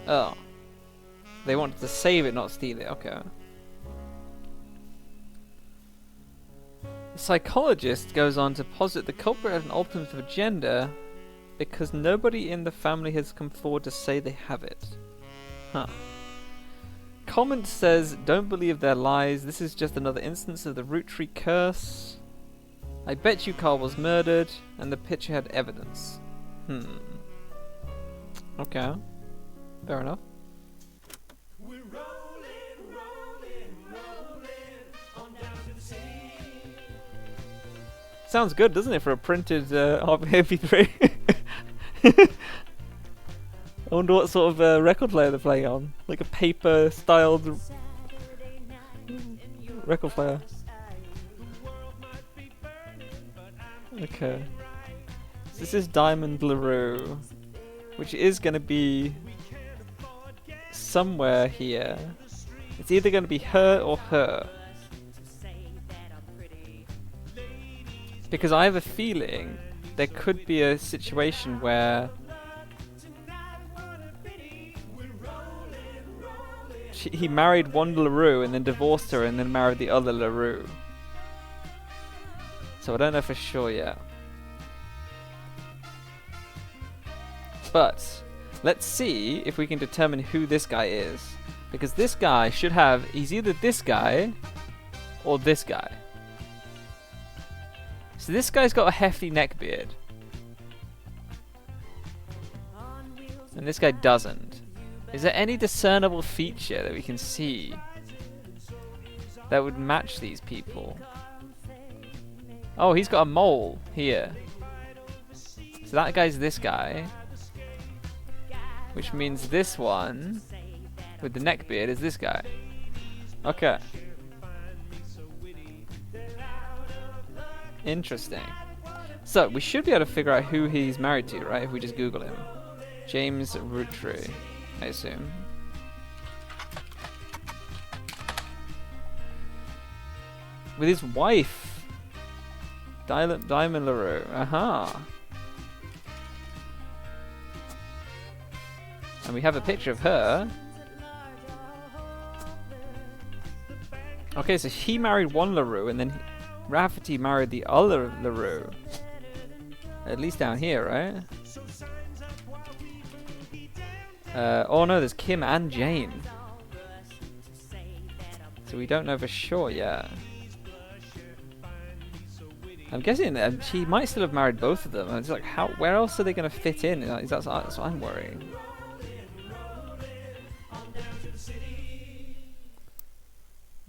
[SPEAKER 1] Oh. They wanted to save it, not steal it. Okay. The psychologist goes on to posit the culprit had an alternative agenda because nobody in the family has come forward to say they have it. Huh. Comment says, don't believe their lies, this is just another instance of the Rootree curse. I bet you Carl was murdered, and the picture had evidence. Okay. Fair enough.
[SPEAKER 5] We're rolling, rolling, rolling on down to the sea.
[SPEAKER 1] Sounds good, doesn't it, for a printed MP3? I wonder what sort of record player they're playing on. Like a paper-styled record player. Okay. So this is Diamond LaRue, which is going to be somewhere here. It's either going to be her or her. Because I have a feeling there could be a situation where he married one LaRue and then divorced her and then married the other LaRue. So I don't know for sure yet. But let's see if we can determine who this guy is. Because this guy should have, he's either this guy or this guy. So this guy's got a hefty neck beard. And this guy doesn't. Is there any discernible feature that we can see that would match these people? Oh, he's got a mole here. So that guy's this guy. Which means this one with the neck beard is this guy. Okay. Interesting. So, we should be able to figure out who he's married to, right? If we just Google him. James Roottrees, I assume. With his wife. Diamond LaRue. Aha. And we have a picture of her. Okay, so he married one LaRue, and then Rafferty married the other LaRue. At least down here, right? Oh no, there's Kim and Jane. So we don't know for sure yet. I'm guessing she might still have married both of them. It's like, where else are they going to fit in? That's what I'm worrying.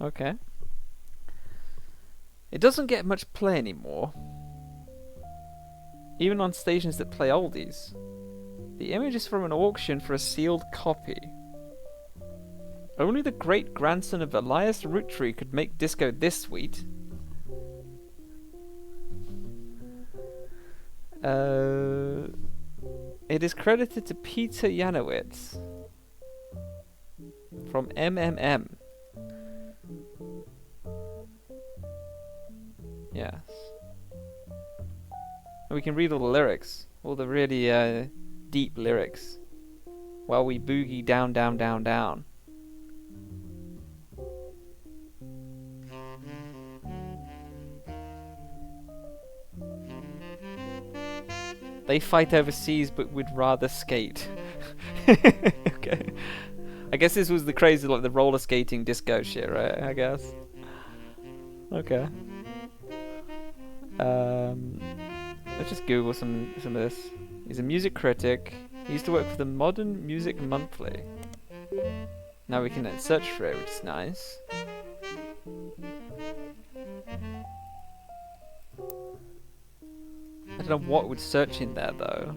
[SPEAKER 1] Okay. It doesn't get much play anymore. Even on stations that play oldies. The image is from an auction for a sealed copy. Only the great-grandson of Elias Roottrees could make disco this sweet. It is credited to Peter Janowitz from MMM. Yes. And we can read all the lyrics, all the really deep lyrics, while we boogie down, down, down, down. They fight overseas but would rather skate. Okay. I guess this was the crazy, like the roller skating disco shit, right? I guess. Okay. Let's just Google some of this. He's a music critic. He used to work for the Modern Music Monthly. Now we can search for it, which is nice. I don't know what would search in there though.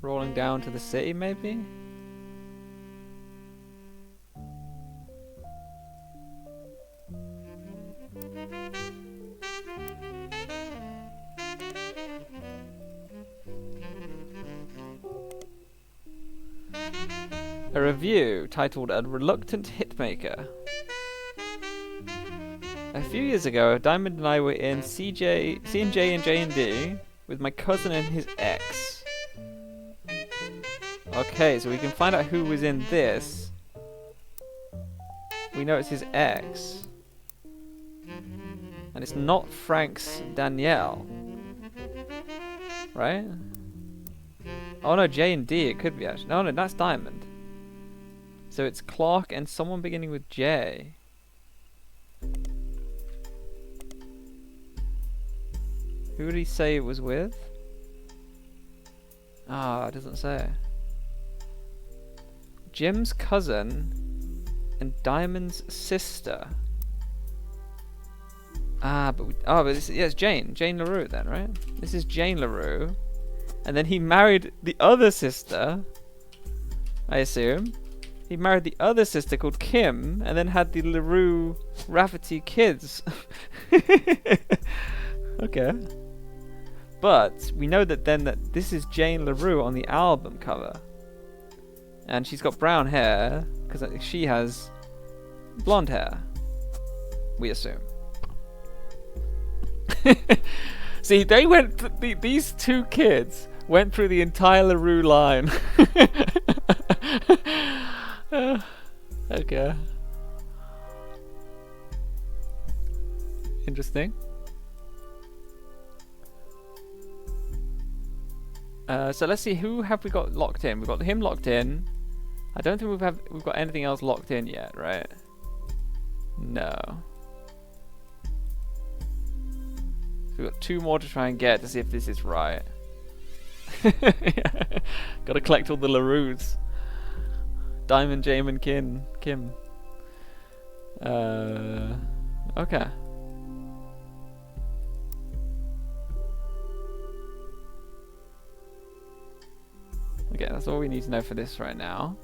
[SPEAKER 1] Rolling down to the city, maybe? A review titled A Reluctant Hitmaker. A few years ago, Diamond and I were in C&J and J&D with my cousin and his ex. Okay, so we can find out who was in this. We know it's his ex. And it's not Frank's Danielle. Right? Oh no, J&D it could be actually. No, that's Diamond. So it's Clark and someone beginning with J. Who would he say it was with? Ah, it doesn't say. Jim's cousin and Diamond's sister. Ah, but this, yeah, it's Jane LaRue then, right? This is Jane LaRue, and then he married the other sister. I assume he married the other sister called Kim, and then had the LaRue Rafferty kids. Okay. But we know that this is Jane LaRue on the album cover. And she's got brown hair, because I think she has blonde hair. We assume. See, they went, these two kids went through the entire LaRue line. Okay. Interesting. So let's see, who have we got locked in? We've got him locked in. I don't think we've got anything else locked in yet, right? No. So we've got two more to try and get to see if this is right. Yeah. Gotta collect all the LaRues. Diamond, Jame, and Kim. Okay. Okay, that's all we need to know for this right now.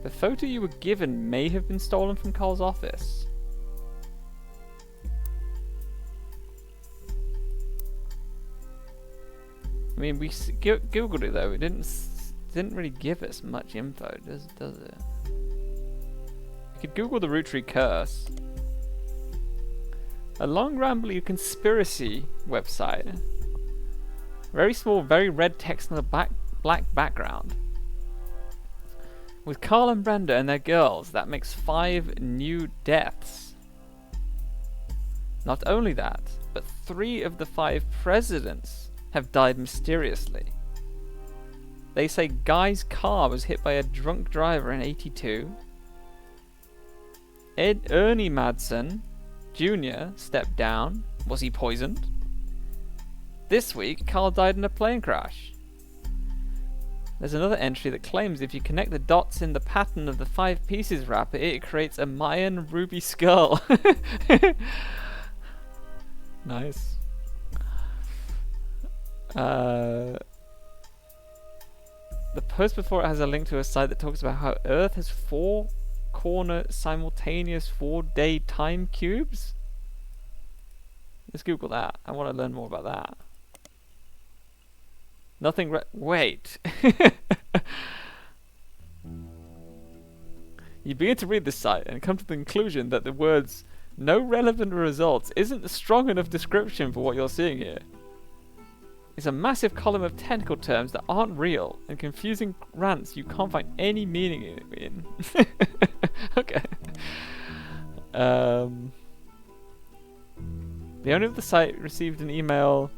[SPEAKER 1] The photo you were given may have been stolen from Cole's office. I mean, we googled it though. It didn't really give us much info, does it? You could Google the Roottrees curse. A long rambly conspiracy website. Very small, very red text on a black background. With Carl and Brenda and their girls, that makes 5 new deaths. Not only that, but 3 of the 5 presidents have died mysteriously. They say Guy's car was hit by a drunk driver in '82. Ernie Madsen Jr. stepped down. Was he poisoned? This week, Carl died in a plane crash. There's another entry that claims if you connect the dots in the pattern of the 5 pieces wrapper, it creates a Mayan ruby skull. Nice. The post before it has a link to a site that talks about how Earth has 4 corner simultaneous 4-day time cubes. Let's Google that. I want to learn more about that. Nothing wait. You begin to read this site and come to the conclusion that the words "no relevant results" isn't a strong enough description for what you're seeing here. It's a massive column of technical terms that aren't real and confusing rants you can't find any meaning in. Okay. The owner of the site received an email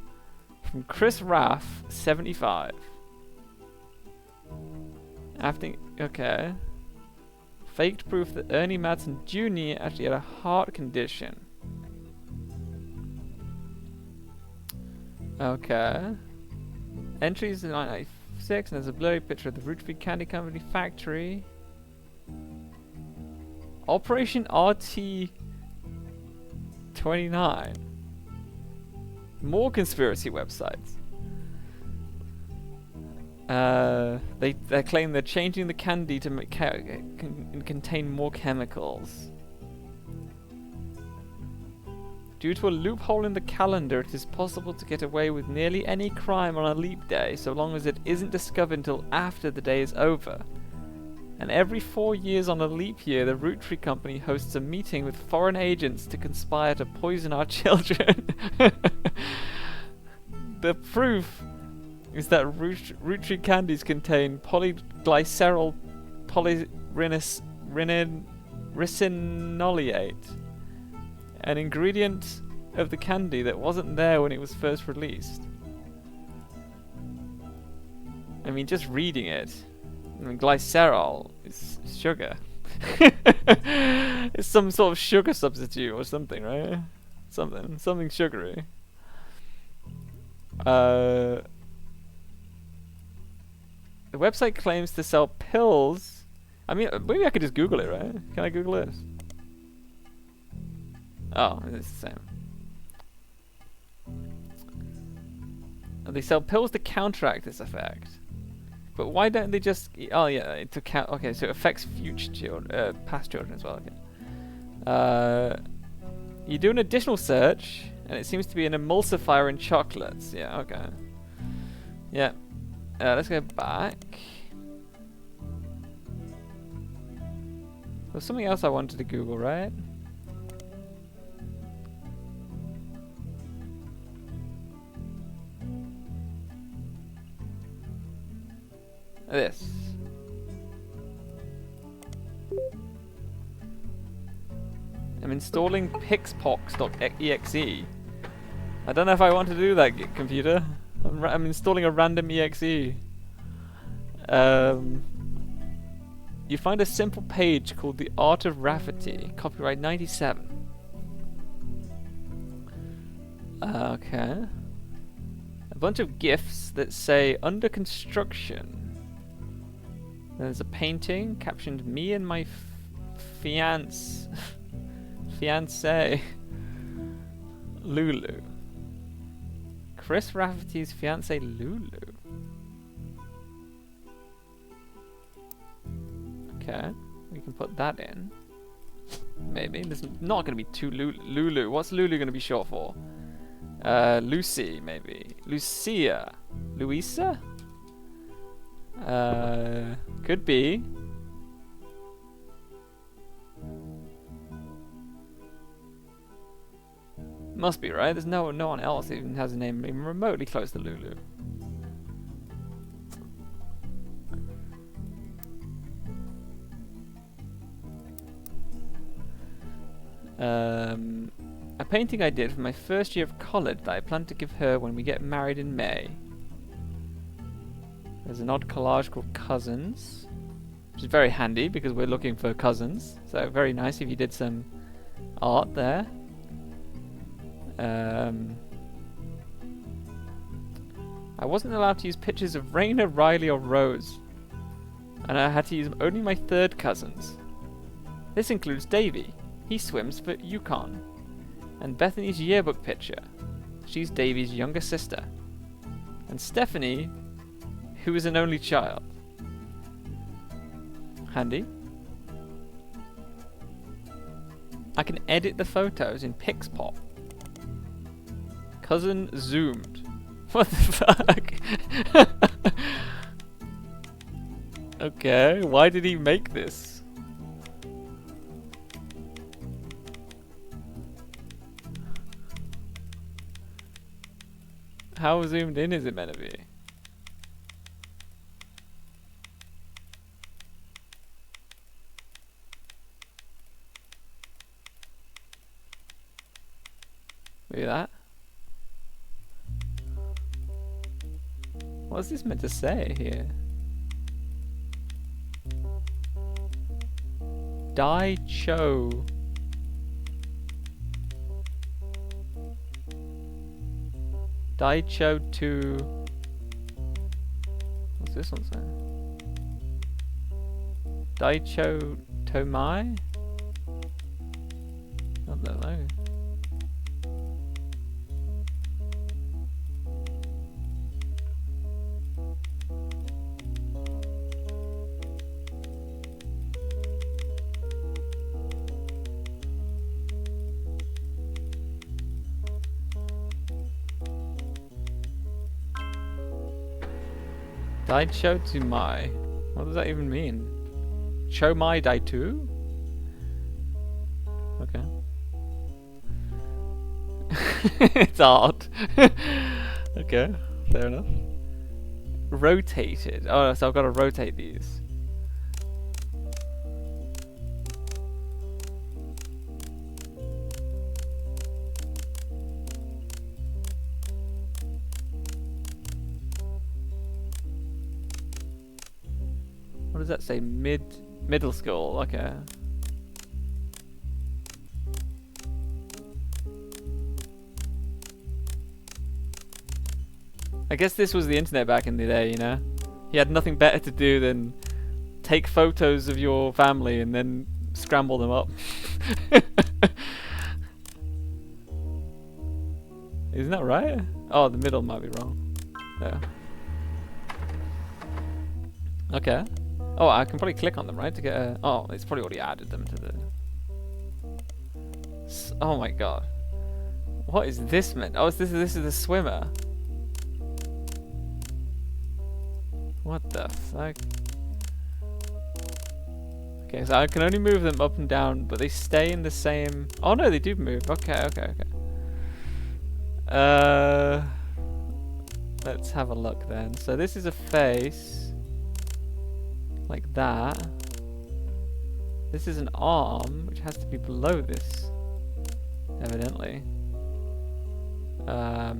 [SPEAKER 1] from Chris Raff, 75. Okay. Faked proof that Ernie Madsen Jr. actually had a heart condition. Okay. Entries in 1996, and there's a blurry picture of the Roottrees Candy Company factory. Operation RT29. More conspiracy websites. They claim they're changing the candy to contain more chemicals. Due to a loophole in the calendar, it is possible to get away with nearly any crime on a leap day, so long as it isn't discovered until after the day is over. And every 4 years on a leap year, the Roottrees Company hosts a meeting with foreign agents to conspire to poison our children. The proof is that Roottrees candies contain polyglycerol polyricinolate, an ingredient of the candy that wasn't there when it was first released. I mean, just reading it, I mean, glycerol is sugar. It's some sort of sugar substitute or something, right? Something sugary. The website claims to sell pills. I mean, maybe I could just Google it, right? Can I Google this? Oh, it's the same. They sell pills to counteract this effect. But why don't they just... Oh, yeah, to count... Okay, so it affects future children, past children as well. Okay. You do an additional search, and it seems to be an emulsifier in chocolates. Yeah, okay. Yeah. Let's go back. There's something else I wanted to Google, right? This. I'm installing pixpox.exe. I don't know if I want to do that, computer. I'm installing a random exe. You find a simple page called The Art of Rafferty, copyright 97. Okay. A bunch of GIFs that say under construction. There's a painting captioned "Me and my fiancé Lulu." Chris Rafferty's fiancée Lulu. Okay, we can put that in. Maybe. There's not going to be two Lulu. What's Lulu going to be short for? Lucy, maybe. Lucia. Louisa? Could be. Must be, right? There's no one else that even has a name even remotely close to Lulu. A painting I did for my first year of college that I plan to give her when we get married in May. There's an odd collage called Cousins, which is very handy because we're looking for cousins. So very nice if you did some art there. I wasn't allowed to use pictures of Raina, Riley or Rose, and I had to use only my third cousins. This includes Davy. He swims for Yukon. And Bethany's yearbook picture. She's Davy's younger sister. And Stephanie, who is an only child. Handy. I can edit the photos in Pixpop. Cousin zoomed. What the fuck? Okay, why did he make this? How zoomed in is it meant to be? Maybe that? What's this meant to say here? Dai Cho. Daicho 2. What's this one saying? Daicho Tomai? Not that logo. Daicho Tomai. What does that even mean? Chomai Daitu? Okay. It's art. Okay, fair enough. Rotated. Oh, so I've got to rotate these. What does that say? Middle school. Okay. I guess this was the internet back in the day, you know? You had nothing better to do than take photos of your family and then scramble them up. Isn't that right? Oh, the middle might be wrong. Yeah. Okay. Oh, I can probably click on them, right? To get a... Oh, it's probably already added them to the... Oh my god. What is this meant? Oh, this is the swimmer. What the fuck? Okay, so I can only move them up and down, but they stay in the same... Oh no, they do move. Okay, okay, okay. Let's have a look then. So this is a face. Like that. This is an arm, which has to be below this. Evidently.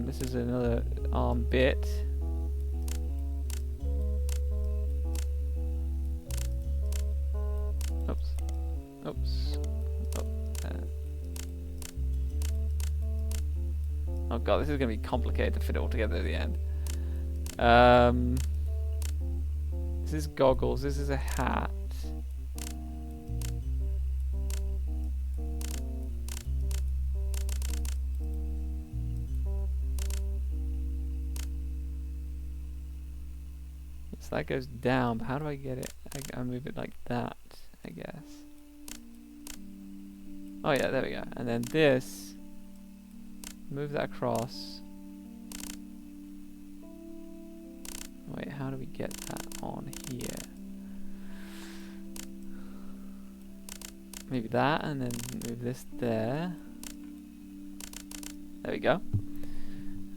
[SPEAKER 1] This is another arm bit. Oops. Oops. Oh god, this is going to be complicated to fit it all together at the end. This is goggles. This is a hat. So that goes down, but how do I get it? I move it like that, I guess. Oh yeah, there we go. And then this, move that across. Wait, how do we get that on here? Maybe that, and then move this there. There we go.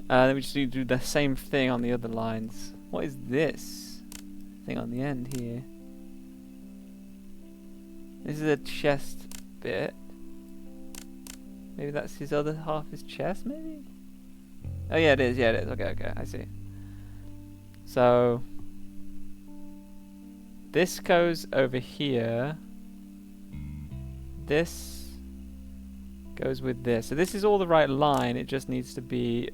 [SPEAKER 1] Then we just need to do the same thing on the other lines. What is this thing on the end here? This is a chest bit. Maybe that's his other half of his chest, maybe? Oh yeah, it is. Yeah, it is. Okay, okay, I see. So this goes over here. This goes with this. So this is all the right line. It just needs to be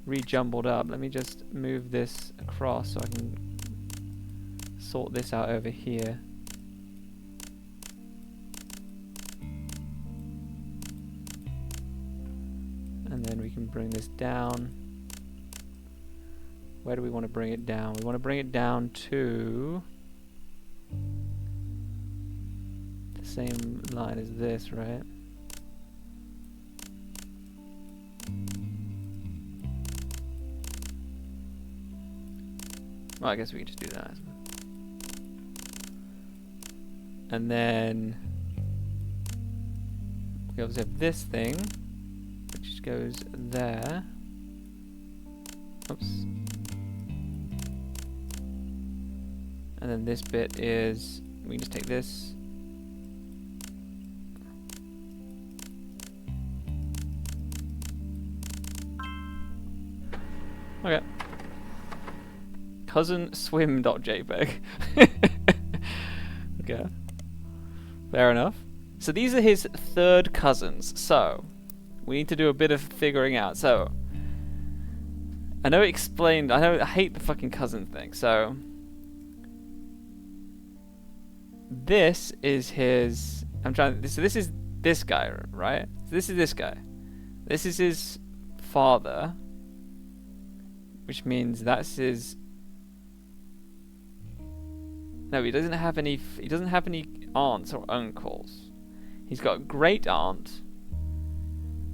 [SPEAKER 1] re-jumbled up. Let me just move this across so I can sort this out over here. And then we can bring this down. Where do we want to bring it down? We want to bring it down to the same line as this, right? Well, I guess we can just do that. And then we obviously have this thing, which goes there. Oops. And then this bit is, we can just take this. Okay. Cousin swim.jpg. Okay. Fair enough. So these are his third cousins. So we need to do a bit of figuring out. So I know it explained. I hate the fucking cousin thing. So this is his. So this is this guy, right? So this is this guy. This is his father, which means that's his. No, he doesn't have any. He doesn't have any aunts or uncles. He's got a great aunt,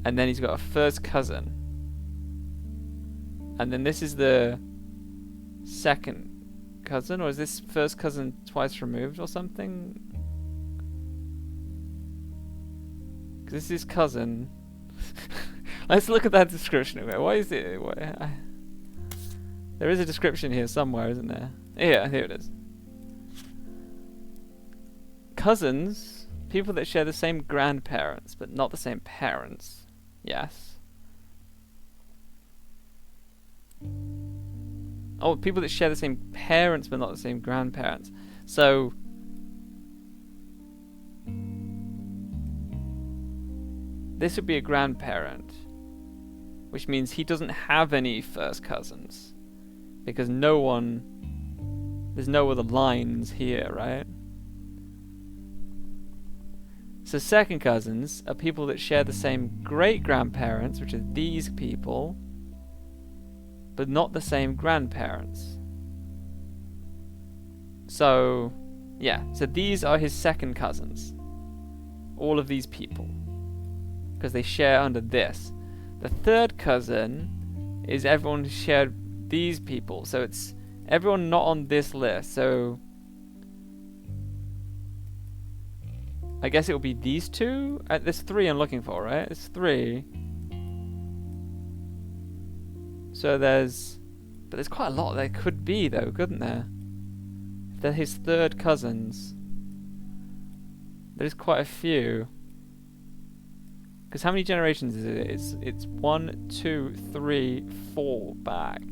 [SPEAKER 1] and then he's got a first cousin, and then this is the second cousin, or is this first cousin twice removed or something? Because this is his cousin. Let's look at that description of it. Why is it? There is a description here somewhere, isn't there? Yeah, here it is. Cousins, people that share the same grandparents, but not the same parents. Yes. Oh, people that share the same parents, but not the same grandparents. So this would be a grandparent, which means he doesn't have any first cousins, because there's no other lines here, right? So second cousins are people that share the same great-grandparents, which are these people, but not the same grandparents. So, yeah, so these are his second cousins. All of these people. Because they share under this. The third cousin is everyone who shared these people. So it's everyone not on this list. So I guess it will be these two. There's three I'm looking for, right? There's three. So there's quite a lot there could be though, couldn't there? If they're his third cousins, there's quite a few. Because how many generations is it? It's 1, 2, 3, 4 back.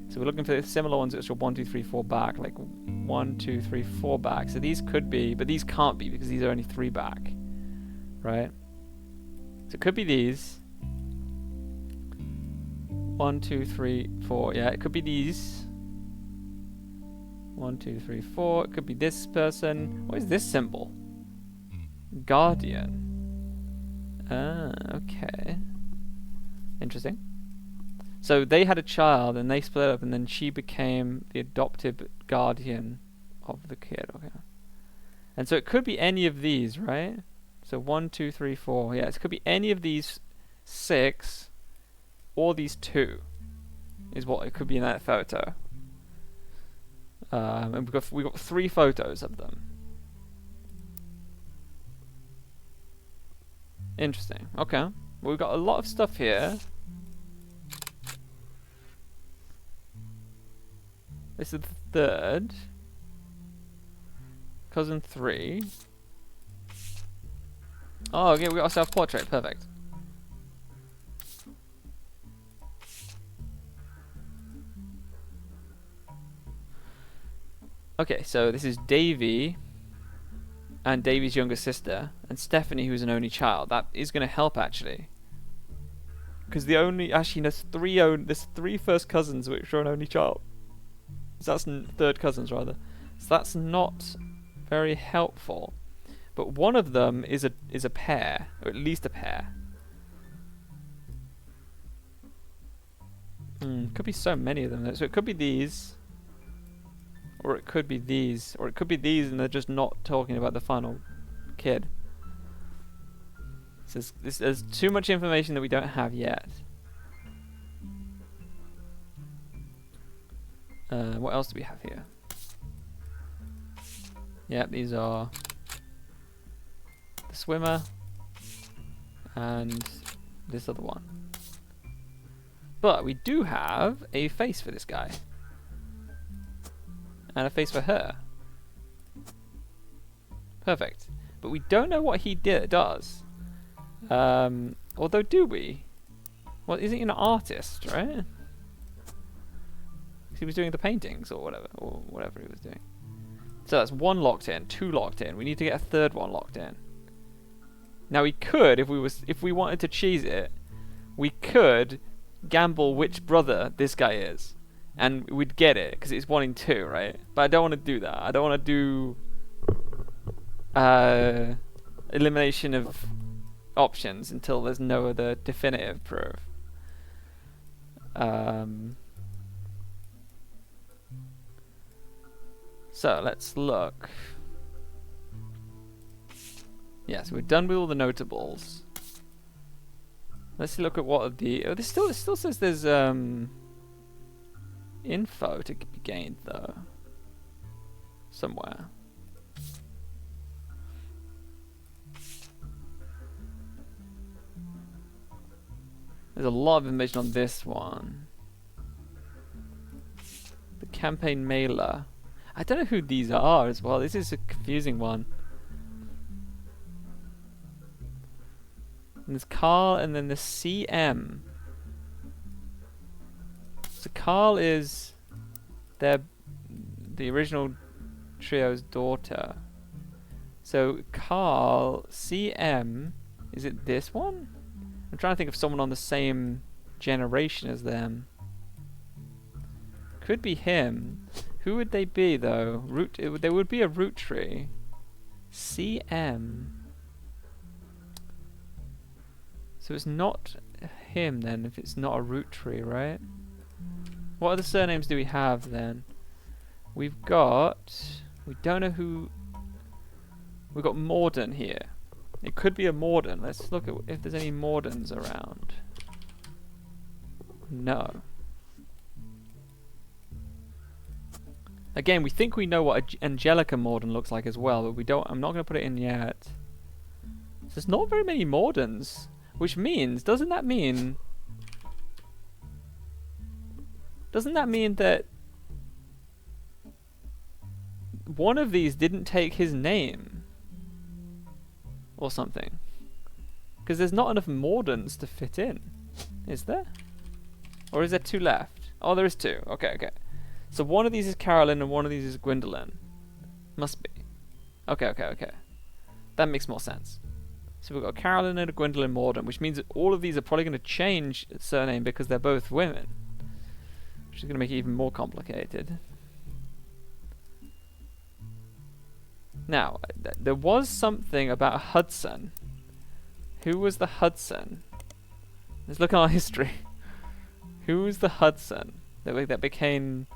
[SPEAKER 1] So we're looking for similar ones which are 1, 2, 3, 4 back, like 1, 2, 3, 4 back. So these could be, but these can't be because these are only 3 back, right? So it could be these. 1, 2, 3, 4. Yeah, it could be these. 1, 2, 3, 4. It could be this person. What is this symbol? Guardian. Ah, okay. Interesting. So they had a child and they split up, and then she became the adoptive guardian of the kid. Okay. And so it could be any of these, right? So 1, 2, 3, 4. Yeah, it could be any of these 6 or these 2 is what it could be in that photo. And we've got 3 photos of them. Interesting. Okay. Well, we've got a lot of stuff here. This is the 3rd. Cousin 3. Oh, okay, we got a self-portrait. Perfect. Okay, so this is Davy and Davy's younger sister, and Stephanie, who's an only child. That is going to help, actually. Because there's 3 first cousins which are an only child. So that's 3rd cousins, rather. So that's not very helpful. But one of them is a pair, or at least a pair. Could be so many of them. So it could be these, or it could be these, or it could be these, and they're just not talking about the final kid. So there's too much information that we don't have yet. What else do we have here? Yep, these are the swimmer and this other one. But we do have a face for this guy. And a face for her. Perfect. But we don't know what he does. Although, do we? Well, isn't he an artist, right? He was doing the paintings or whatever he was doing. So that's 1 locked in, 2 locked in. We need to get a 3rd one locked in. Now we could, if we wanted to cheese it, we could gamble which brother this guy is, and we'd get it because it's 1 in 2, right? But I don't want to do that. I don't want to do elimination of options until there's no other definitive proof. So let's look. Yeah, so we're done with all the notables. Let's look at what of the. Oh, this still says there's info to be gained though. Somewhere. There's a lot of information on this one. The campaign mailer. I don't know who these are as well. This is a confusing one. And there's Carl and then the CM. So Carl is the original trio's daughter. So Carl, CM, is it this one? I'm trying to think of someone on the same generation as them. Could be him. Who would they be though? They would be a Roottrie. CM. So it's not him then, if it's not a Roottrie, right? What other surnames do we have then? We don't know who. We've got Morden here. It could be a Morden. Let's look at if there's any Mordens around. No. Again, we think we know what Angelica Morden looks like as well, but we don't. I'm not going to put it in yet. So there's not very many Mordens, which means, doesn't that mean that one of these didn't take his name or something? Because there's not enough Mordens to fit in, is there? Or is there 2 left? Oh, there is 2. Okay. So one of these is Carolyn and one of these is Gwendolyn. Must be. Okay. That makes more sense. So we've got Carolyn and a Gwendolyn Morden, which means that all of these are probably going to change surname because they're both women. Which is going to make it even more complicated. Now, there was something about Hudson. Who was the Hudson? Let's look at our history. Who was the Hudson that became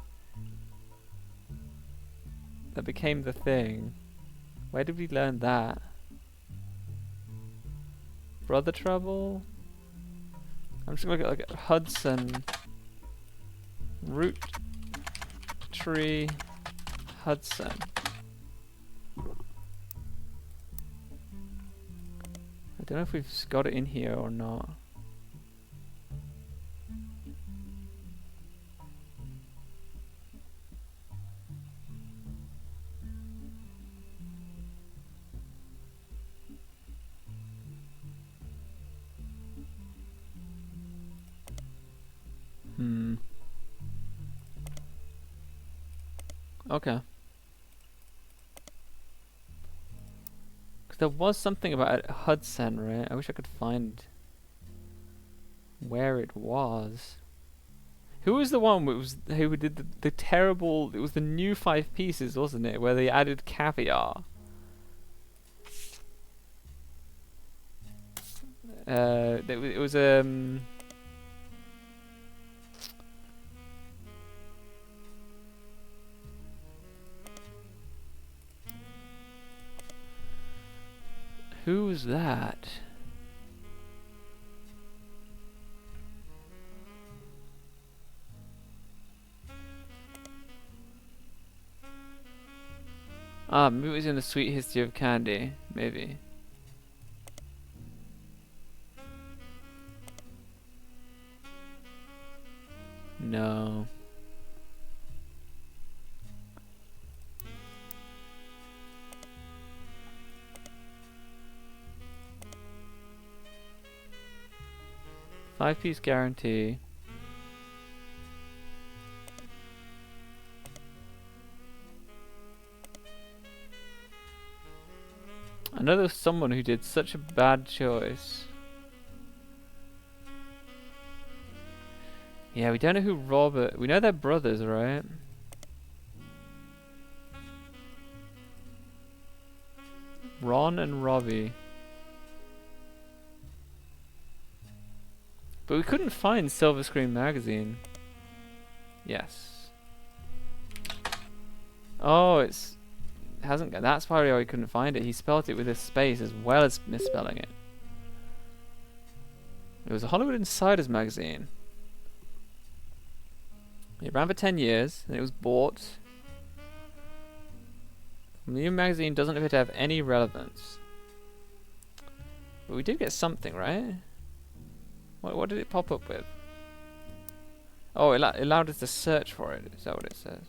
[SPEAKER 1] the thing? Where did we learn that? Brother Trouble? I'm just gonna look at Hudson. Root tree Hudson. I don't know if we've got it in here or not. Okay. Because there was something about Hudson, right? I wish I could find where it was. Who was the one who did the terrible... It was the new 5 pieces, wasn't it? Where they added caviar. It was who was that? Ah, maybe it was in the Sweet History of Candy, maybe. No. Five-piece guarantee. I know there was someone who did such a bad choice. Yeah, we don't know who Robert... We know they're brothers, right? Ron and Robbie. But we couldn't find Silver Screen Magazine. Yes. Oh, it's... hasn't got... That's why we couldn't find it. He spelled it with a space as well as misspelling it. It was a Hollywood Insiders magazine. It ran for 10 years, and it was bought. The new magazine doesn't appear to have any relevance. But we did get something, right? What did it pop up with? Oh, it allowed us to search for it. Is that what it says?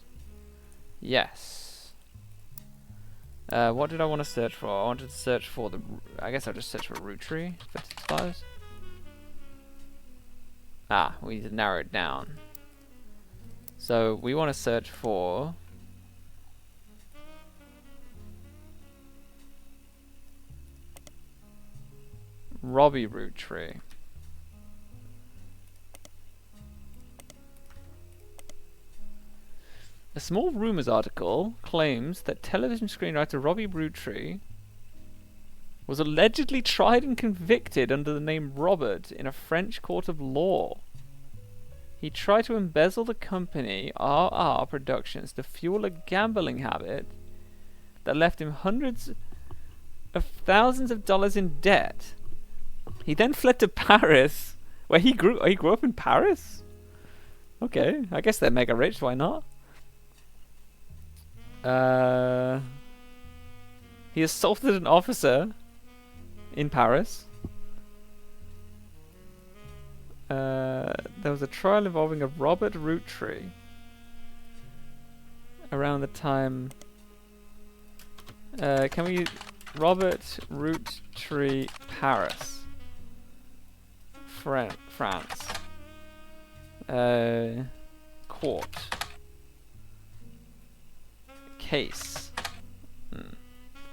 [SPEAKER 1] Yes. What did I want to search for? I wanted to search for the... I guess I'll just search for Roottrees for starters. Ah, we need to narrow it down. So we want to search for... Robbie Roottrees. A small rumors article claims that television screenwriter Robbie Roottrees was allegedly tried and convicted under the name Robert in a French court of law. He tried to embezzle the company RR Productions to fuel a gambling habit that left him hundreds of thousands of dollars in debt. He then fled to Paris, where he grew up in Paris? Okay, I guess they're mega rich, why not? He assaulted an officer in Paris. There was a trial involving a Robert Roottrees around the time. Can we Robert Roottrees, Paris, France. Court. Case.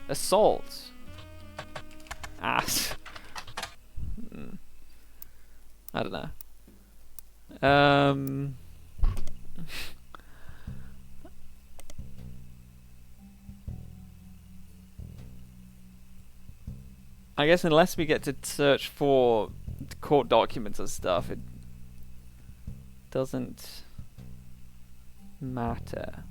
[SPEAKER 1] Assault. Ass. I don't know. I guess unless we get to search for court documents and stuff, it doesn't matter.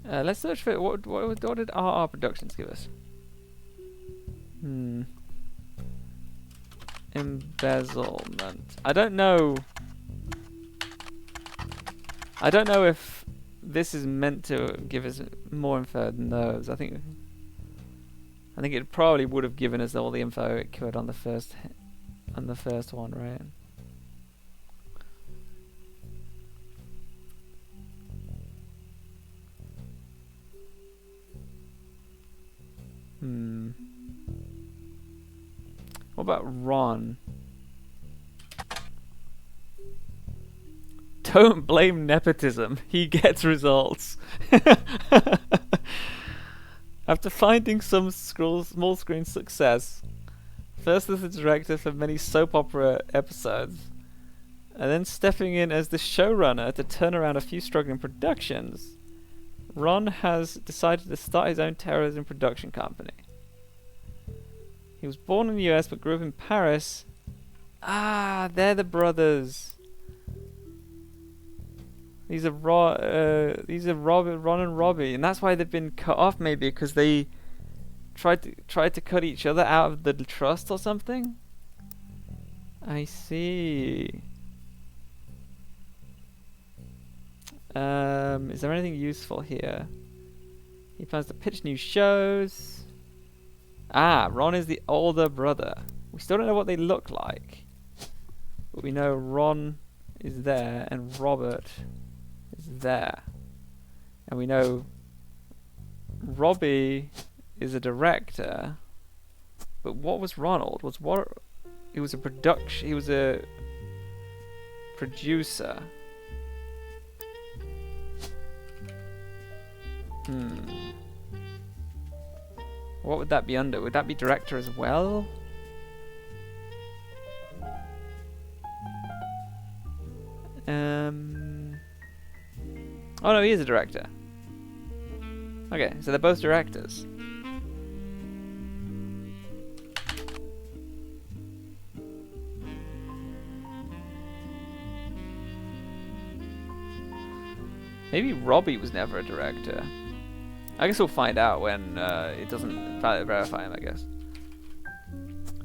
[SPEAKER 1] Let's search for what did RR Productions give us? Embezzlement. I don't know. I don't know if this is meant to give us more info than those. I think it probably would have given us all the info it could on the first one, right? What about Ron? Don't blame nepotism. He gets results. After finding some small screen success, first as the director for many soap opera episodes, and then stepping in as the showrunner to turn around a few struggling productions, Ron has decided to start his own terrorism production company. He was born in the US but grew up in Paris. Ah, they're the brothers. These are Ron and Robbie, and that's why they've been cut off. Maybe because they tried to cut each other out of the trust or something. I see. Is there anything useful here? He plans to pitch new shows. Ah, Ron is the older brother. We still don't know what they look like, but we know Ron is there and Robert is there, and we know Robbie is a director. But what was Ronald? He was a producer. What would that be under? Would that be director as well? Oh no, he is a director. Okay, so they're both directors. Maybe Robbie was never a director. I guess we'll find out when it doesn't verify him, I guess.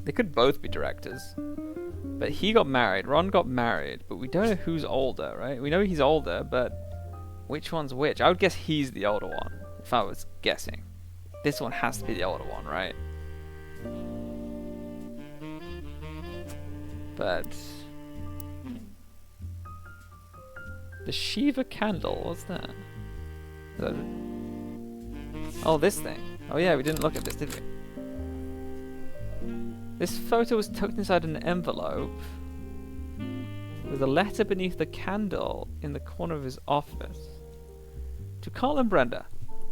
[SPEAKER 1] They could both be directors. But he got married, Ron got married, but we don't know who's older, right? We know he's older, but which one's which? I would guess he's the older one, if I was guessing. This one has to be the older one, right? But the Shiva candle, what's that? Oh, this thing. Oh yeah, we didn't look at this, did we? This photo was tucked inside an envelope with a letter beneath the candle in the corner of his office. To Carl and Brenda,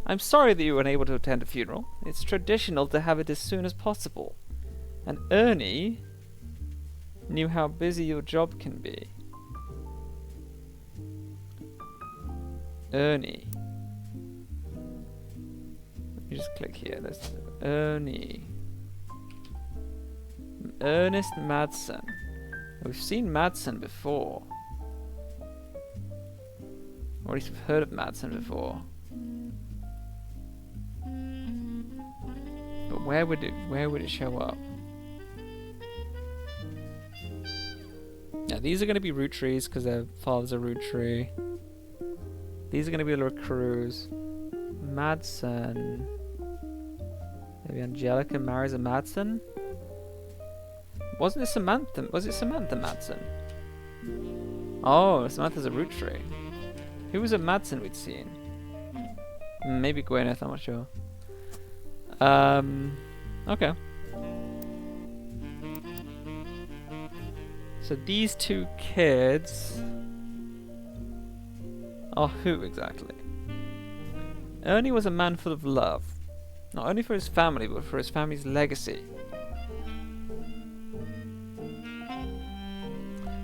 [SPEAKER 1] I'm sorry that you were unable to attend a funeral. It's traditional to have it as soon as possible. And Ernie knew how busy your job can be. Ernie. Let me just click here. There's Ernie. Ernest Madsen. We've seen Madsen before. Or at least we've heard of Madsen before. But where would it show up? Now these are going to be Roottrees because their father's a Roottree. These are going to be LaCruz. Madsen. Maybe Angelica marries a Madsen? Wasn't it Samantha? Was it Samantha Madsen? Oh, Samantha's a Roottree. Who was a Madsen we'd seen? Maybe Gwyneth, I'm not sure. Okay. So these two kids are who exactly? Ernie was a man full of love. Not only for his family, but for his family's legacy.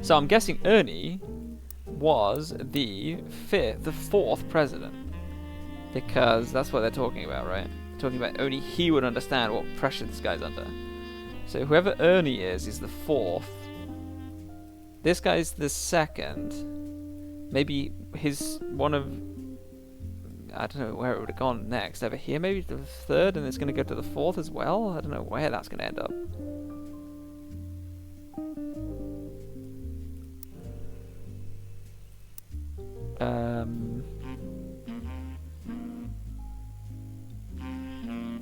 [SPEAKER 1] So I'm guessing Ernie was the fourth president. Because that's what they're talking about, right? They're talking about only he would understand what pressure this guy's under. So whoever Ernie is the fourth. This guy's the second. Maybe his one of... I don't know where it would have gone next. Over here, maybe the third, and it's going to go to the fourth as well? I don't know where that's going to end up.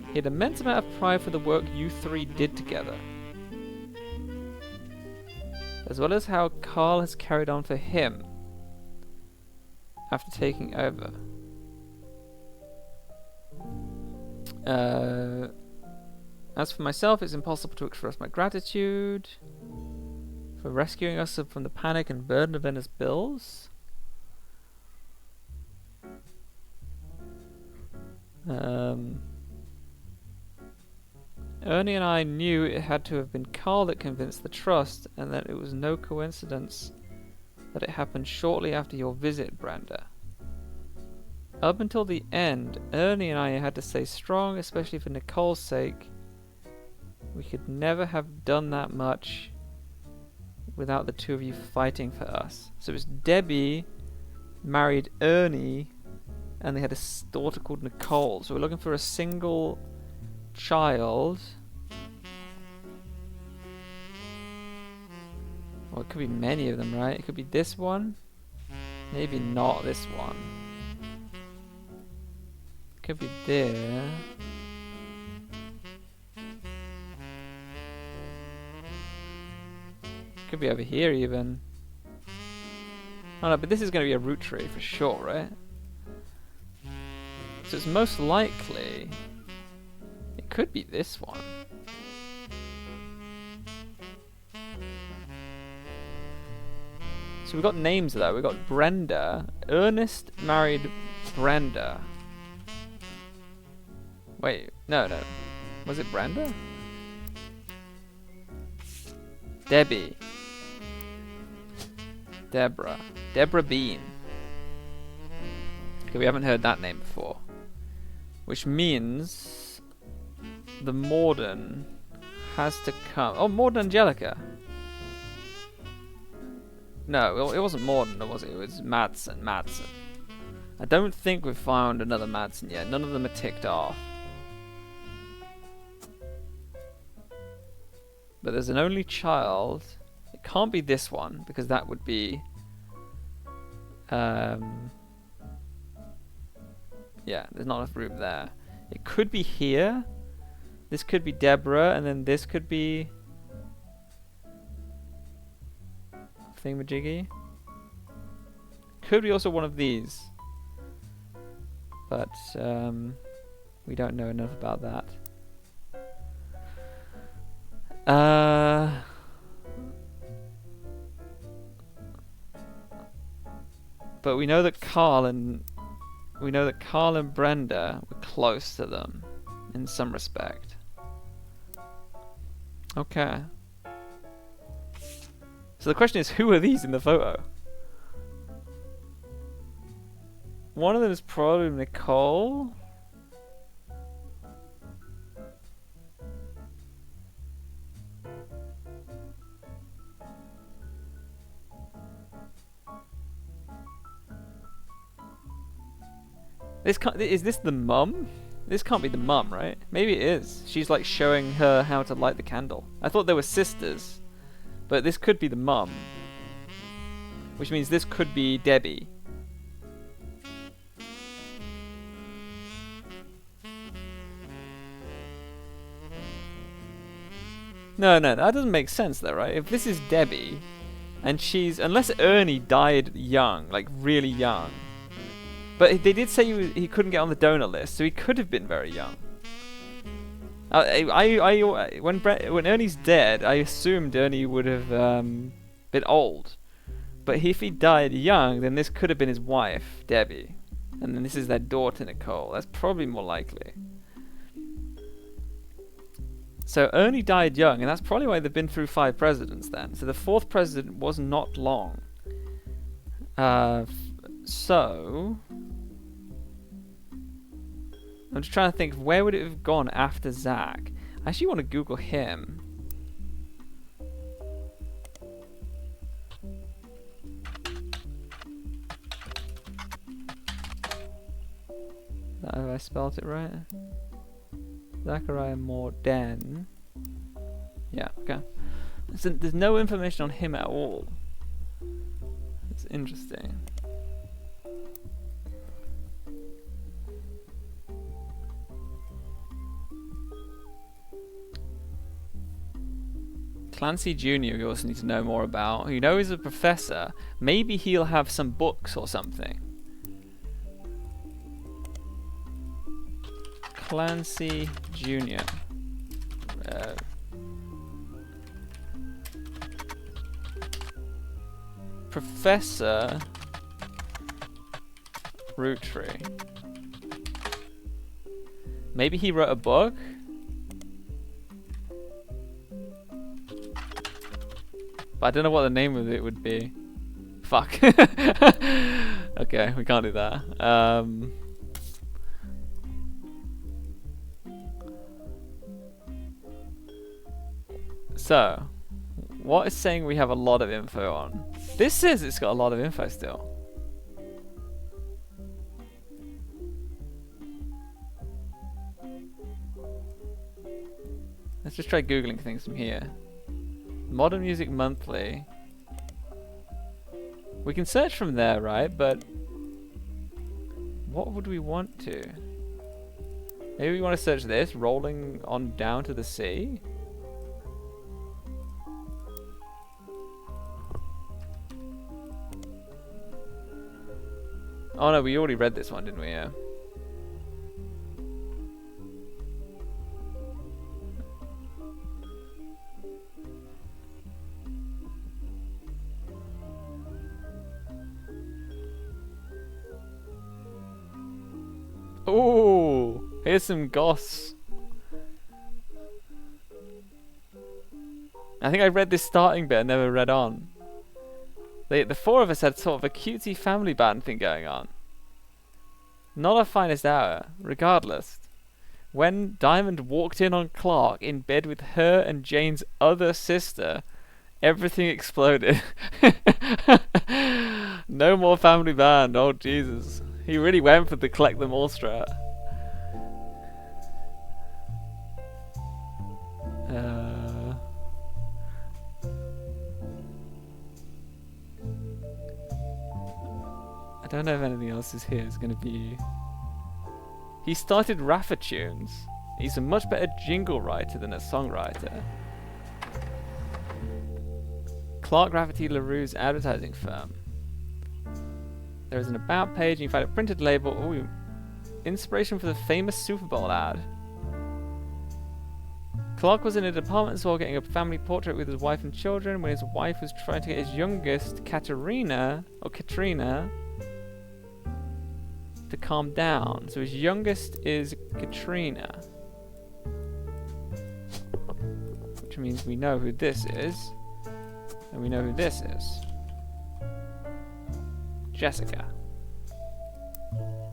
[SPEAKER 1] He had immense amount of pride for the work you three did together, as well as how Carl has carried on for him after taking over. As for myself, it's impossible to express my gratitude for rescuing us from the panic and burden of Venice bills. Ernie and I knew it had to have been Carl that convinced the trust, and that it was no coincidence that it happened shortly after your visit, Brenda. Up until the end, Ernie and I had to stay strong, especially for Nicole's sake. We could never have done that much without the two of you fighting for us. So it was Debbie married Ernie, and they had a daughter called Nicole. So we're looking for a single child. Well, it could be many of them, right? It could be this one. Maybe not this one. Could be there. Could be over here even. Oh no, but this is going to be a root tree for sure, right? So it's most likely... It could be this one. So we've got names though. We've got Brenda. Ernest married Brenda. Wait, no. Was it Brenda? Debbie. Deborah. Deborah Bean. Okay, we haven't heard that name before. Which means the Morden has to come. Oh, Maud Angelica. No, it wasn't Morden, was it? It was Madsen. I don't think we've found another Madsen yet. None of them are ticked off. But there's an only child. It can't be this one, because that would be... yeah, there's not enough room there. It could be here. This could be Deborah, and then this could be... Thingamajiggy. Could be also one of these. But, we don't know enough about that. But we know that Carl and Brenda were close to them in some respect. Okay. So the question is, who are these in the photo? One of them is probably Nicole. Is this the mum? This can't be the mum, right? Maybe it is. She's like showing her how to light the candle. I thought they were sisters, but this could be the mum, which means this could be Debbie. No, that doesn't make sense though, right? If this is Debbie, and she's... Unless Ernie died young, like really young. But they did say he couldn't get on the donor list, so he could have been very young. When Ernie's dead, I assumed Ernie would have been old. But if he died young, then this could have been his wife, Debbie. And then this is their daughter, Nicole. That's probably more likely. So Ernie died young, and that's probably why they've been through 5 presidents then. So the 4th president was not long. So I'm just trying to think of where would it have gone after Zach. I actually want to Google him. Have I spelled it right? Zachariah Morden. Yeah, okay. So there's no information on him at all. It's interesting. Clancy Jr. we also need to know more about. You know he's a professor. Maybe he'll have some books or something. Clancy Jr. Professor Roottrees. Maybe he wrote a book? But I don't know what the name of it would be. Fuck. Okay, we can't do that. So, what is saying we have a lot of info on? This says it's got a lot of info still. Let's just try googling things from here. Modern Music Monthly. We can search from there, right? But what would we want to? Maybe we want to search this, Rolling on Down to the Sea. Oh no, we already read this one, didn't we? Yeah. Ooh, here's some goss. I think I read this starting bit and never read on. The four of us had sort of a cutesy family band thing going on. Not our finest hour, regardless. When Diamond walked in on Clark in bed with her and Jane's other sister, everything exploded. No more family band, oh Jesus. He really went for the collect them all strat. I don't know if anything else is here. It's gonna be... He started Raffa Tunes. He's a much better jingle writer than a songwriter. Clark Rafferty LaRue's advertising firm. There is an about page and you find a printed label. Ooh, inspiration for the famous Super Bowl ad. Clark was in a department store getting a family portrait with his wife and children when his wife was trying to get his youngest, Katrina, to calm down. So his youngest is Katrina. Which means we know who this is. And we know who this is. Jessica.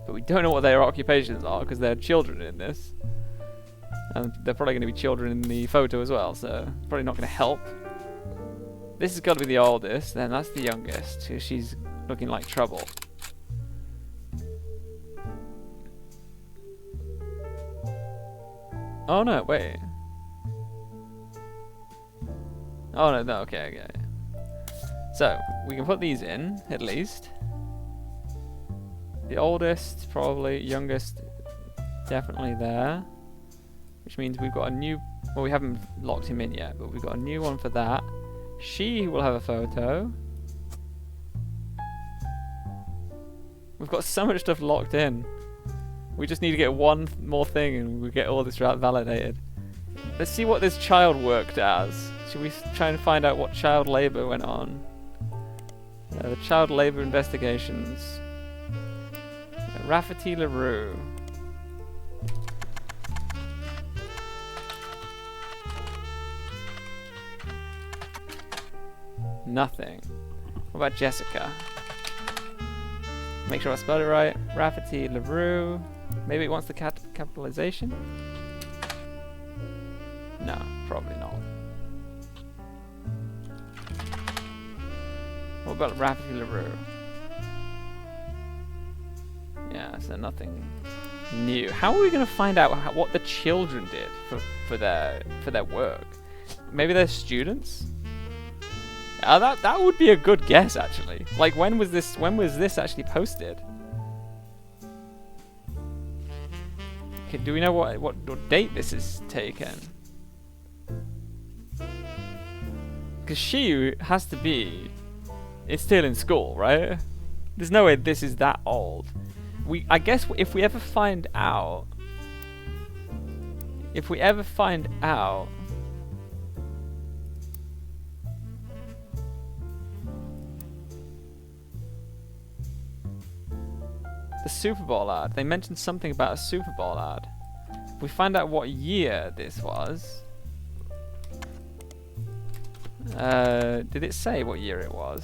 [SPEAKER 1] But we don't know what their occupations are because they're children in this. And they're probably going to be children in the photo as well, so probably not going to help. This has got to be the oldest, then that's the youngest, who she's looking like trouble. Oh no, wait. Oh no, okay. So, we can put these in, at least. The oldest, probably, youngest, definitely there. Which means we've got a new... Well, we haven't locked him in yet, but we've got a new one for that. She will have a photo. We've got so much stuff locked in. We just need to get one more thing and we get all this validated. Let's see what this child worked as. Should we try and find out what child labour went on? The child labour investigations. Rafferty LaRue. Nothing. What about Jessica? Make sure I spelled it right. Rafferty LaRue. Maybe it wants the capitalization? No, probably not. What about Rafferty LaRue? Yeah, so nothing new. How are we going to find out what the children did for their work? Maybe they're students? That would be a good guess, actually. Like, when was this actually posted? Okay, do we know what date this is taken? Because she has to be... It's still in school, right? There's no way this is that old. I guess if we ever find out... The Super Bowl ad. They mentioned something about a Super Bowl ad. If we find out what year this was... did it say what year it was?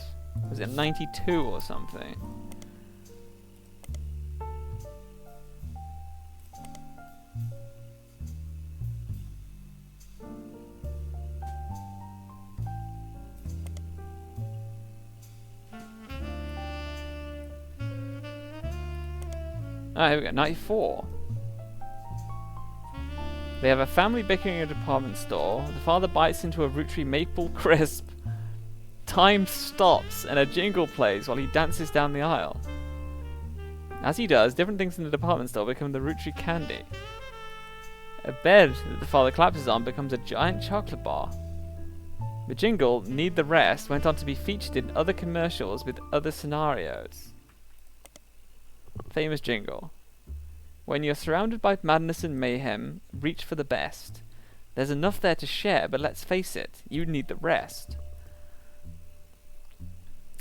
[SPEAKER 1] Was it 92 or something? Ah, here we go, 94. They have a family bickering in a department store. The father bites into a Roottry maple crisp. Time stops and a jingle plays while he dances down the aisle. As he does, different things in the department store become the Roottry candy. A bed that the father collapses on becomes a giant chocolate bar. The jingle, Need the Rest, went on to be featured in other commercials with other scenarios. Famous jingle. When you're surrounded by madness and mayhem, reach for the best. There's enough there to share, but let's face it, you need the rest.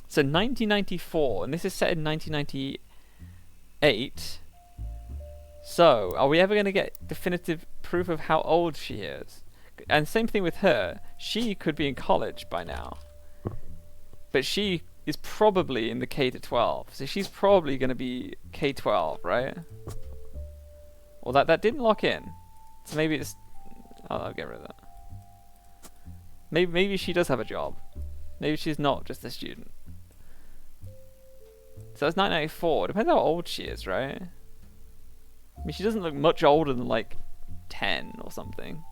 [SPEAKER 1] So 1994, and this is set in 1998. So, are we ever going to get definitive proof of how old she is? And same thing with her. She could be in college by now. But she is probably in the K-12. So she's probably going to be K-12, right? Well, that didn't lock in. So maybe it's... I'll get rid of that. Maybe she does have a job. Maybe she's not just a student. So that's 1994. Depends how old she is, right? I mean, she doesn't look much older than, like, 10 or something.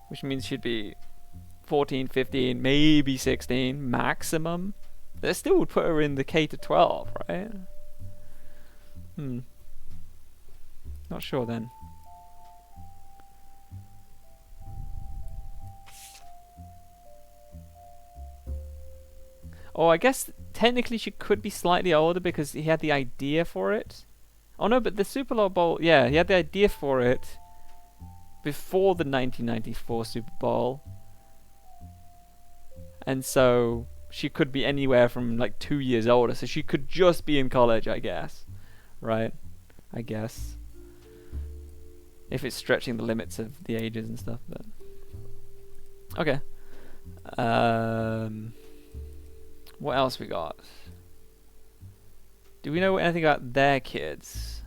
[SPEAKER 1] Which means she'd be 14, 15, maybe 16, maximum. That still would put her in the K-12, right? Not sure then. Oh, I guess technically she could be slightly older because he had the idea for it. Oh no, but the Super Bowl, yeah, he had the idea for it before the 1994 Super Bowl. And so she could be anywhere from like 2 years older, so she could just be in college, I guess. Right? I guess. If it's stretching the limits of the ages and stuff, but... Okay. What else we got? Do we know anything about their kids?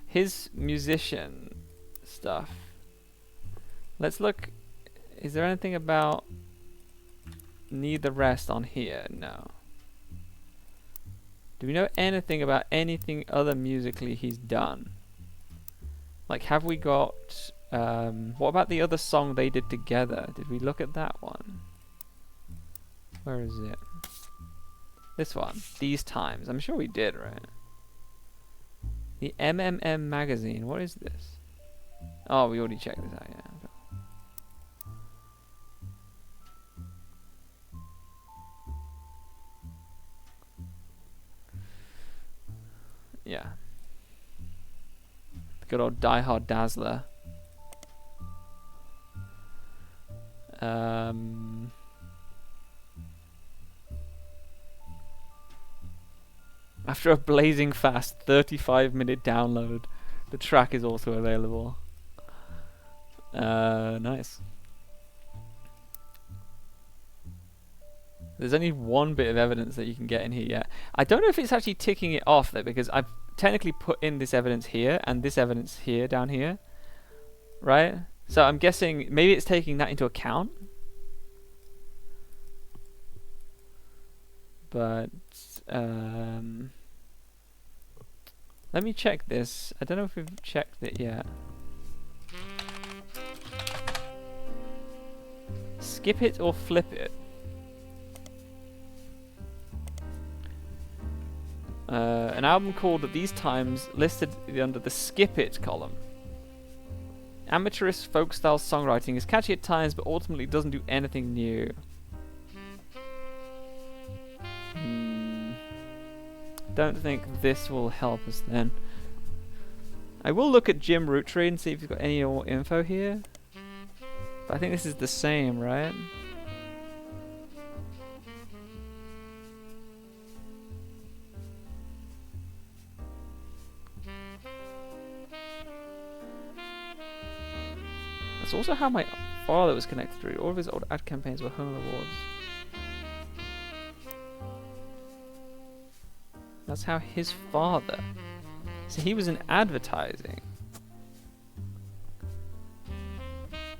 [SPEAKER 1] His musician stuff. Let's look. Is there anything about Need the Rest on here? No. Do we know anything about anything other musically he's done? Like, have we got... what about the other song they did together? Did we look at that one? Where is it? This one. These Times. I'm sure we did, right? The MMM magazine. What is this? Oh, we already checked this out, yeah. Yeah. Good old Die Hard Dazzler. After a blazing fast 35-minute download, the track is also available. Nice. There's only one bit of evidence that you can get in here yet. I don't know if it's actually ticking it off though, because I've technically put in this evidence here and this evidence here down here, right? So I'm guessing maybe it's taking that into account. But let me check this. I don't know if we've checked it yet. Skip it or flip it. An album called At These Times listed under the skip it column. Amateurish folk style songwriting is catchy at times but ultimately doesn't do anything new. Don't think this will help us then. I will look at Jim Roottrees and see if he's got any more info here. But I think this is the same, right? That's also how my father was connected through. All of his old ad campaigns were home awards. That's how his father. So he was in advertising.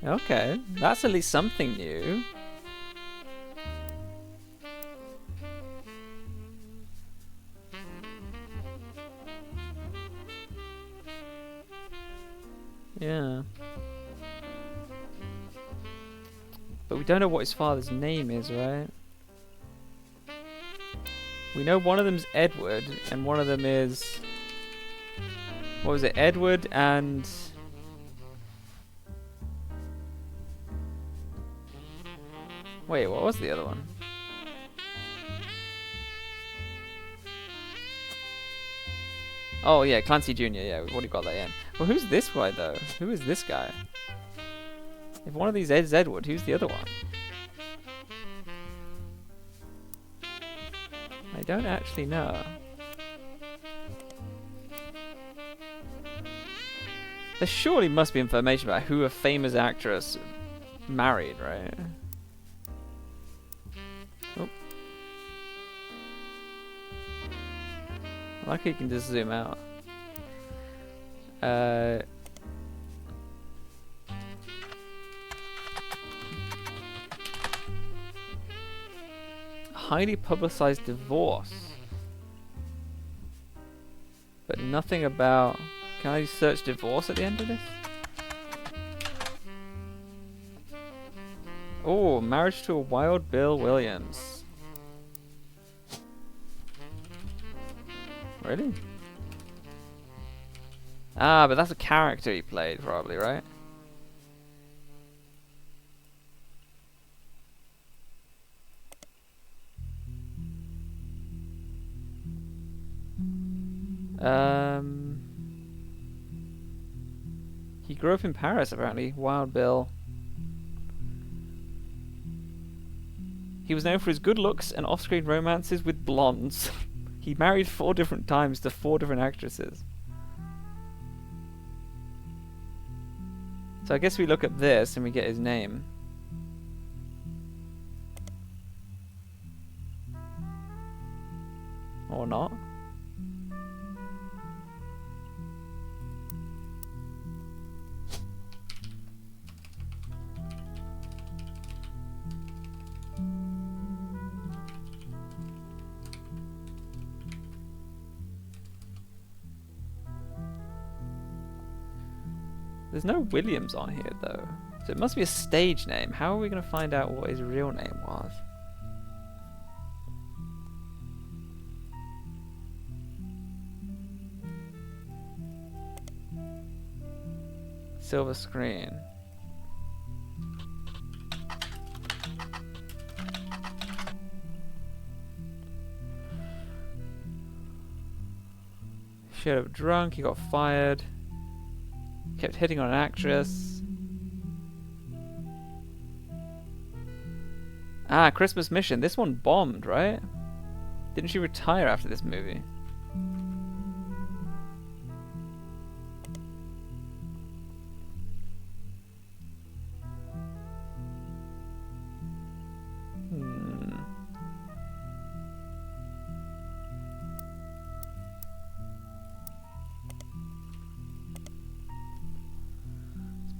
[SPEAKER 1] Okay, that's at least something new. Yeah. But we don't know what his father's name is, right? We know one of them's Edward, and one of them is... What was it? Edward and... Wait, what was the other one? Oh yeah, Clancy Jr., yeah, we've already got that in. Well, who's this guy, though? Who is this guy? If one of these is Edward, who's the other one? I don't actually know. There surely must be information about who a famous actress married, right? Oh. I like how you can just zoom out. Highly publicized divorce. But nothing about... Can I search divorce at the end of this? Oh, marriage to a Wild Bill Williams. Really? Ah, but that's a character he played, probably, right? He grew up in Paris, apparently. Wild Bill. He was known for his good looks and off-screen romances with blondes. He married 4 different times to 4 different actresses. So I guess we look at this and we get his name. Or not. There's no Williams on here though, so it must be a stage name. How are we going to find out what his real name was? Silver screen. Showed up drunk, he got fired. Kept hitting on an actress. Ah, Christmas Mission. This one bombed, right? Didn't she retire after this movie?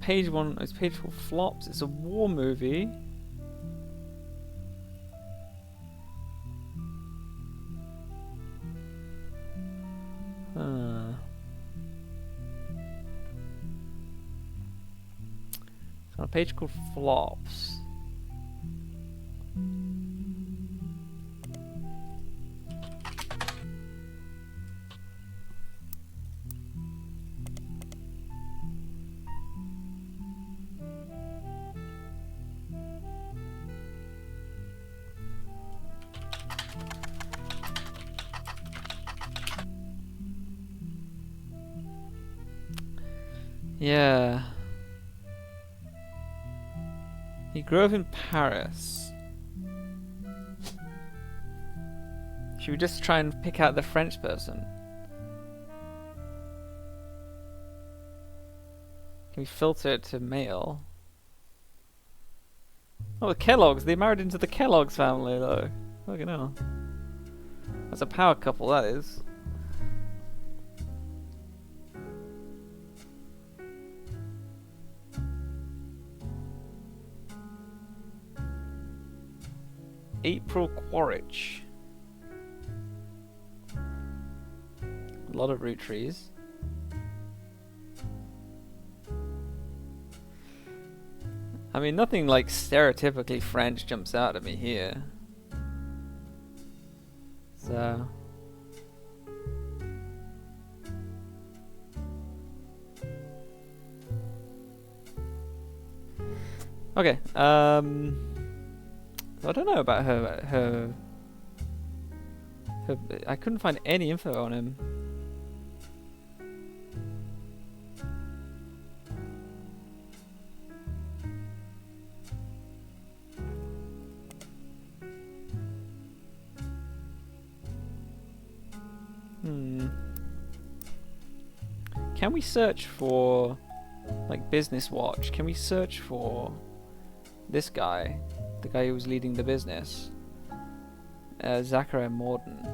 [SPEAKER 1] page one. It's page 4 flops. It's a war movie. It's on a page called Flops. Yeah. He grew up in Paris. Should we just try and pick out the French person? Can we filter it to male? Oh, the Kellogg's. They married into the Kellogg's family, though. Fucking hell. That's a power couple, that is. April Quaritch. A lot of Roottrees. I mean, nothing like stereotypically French jumps out at me here. So... okay, I don't know about her. I couldn't find any info on him. Can we search for, like, Business Watch? Can we search for this guy? The guy who was leading the business. Zachary Morden.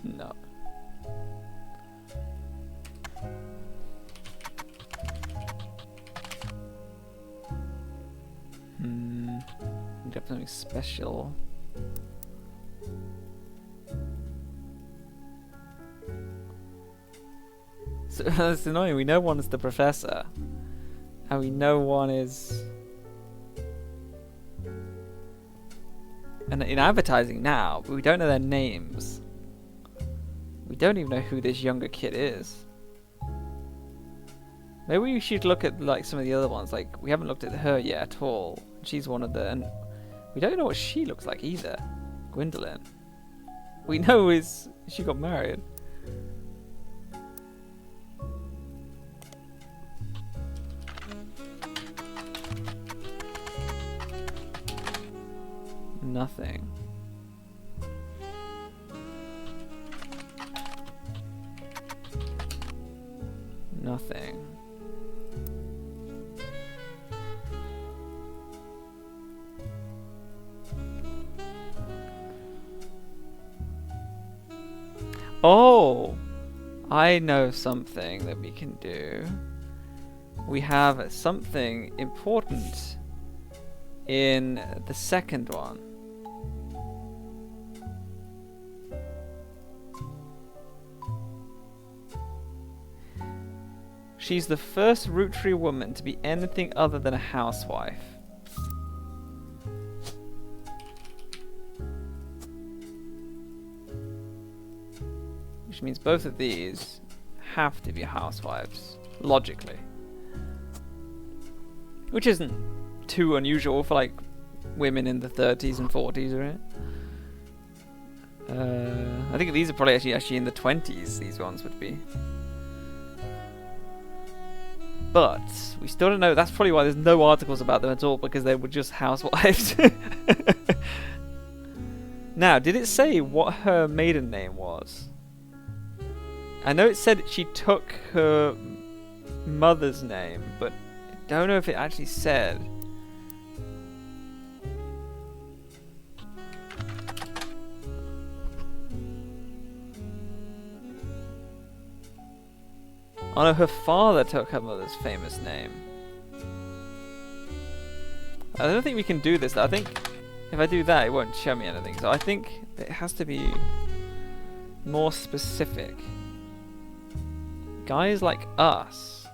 [SPEAKER 1] No. Got something special. So that's annoying. We know one is the professor, and we know one is, and in advertising now, but we don't know their names. We don't even know who this younger kid is. Maybe we should look at like some of the other ones. Like, we haven't looked at her yet at all. She's one of the, and we don't know what she looks like either. Gwendolyn. We know is she got married. Nothing. Nothing. Oh! I know something that we can do. We have something important in the second one. She's the first Rootree woman to be anything other than a housewife. Which means both of these have to be housewives, logically. Which isn't too unusual for, like, women in the 30s and 40s, right? I think these are probably actually in the 20s, these ones would be. But we still don't know. That's probably why there's no articles about them at all, because they were just housewives. Now, did it say what her maiden name was? I know it said she took her mother's name, but I don't know if it actually said. Oh no, her father took her mother's famous name. I don't think we can do this though. I think if I do that, it won't show me anything. So I think it has to be more specific. Guys like us.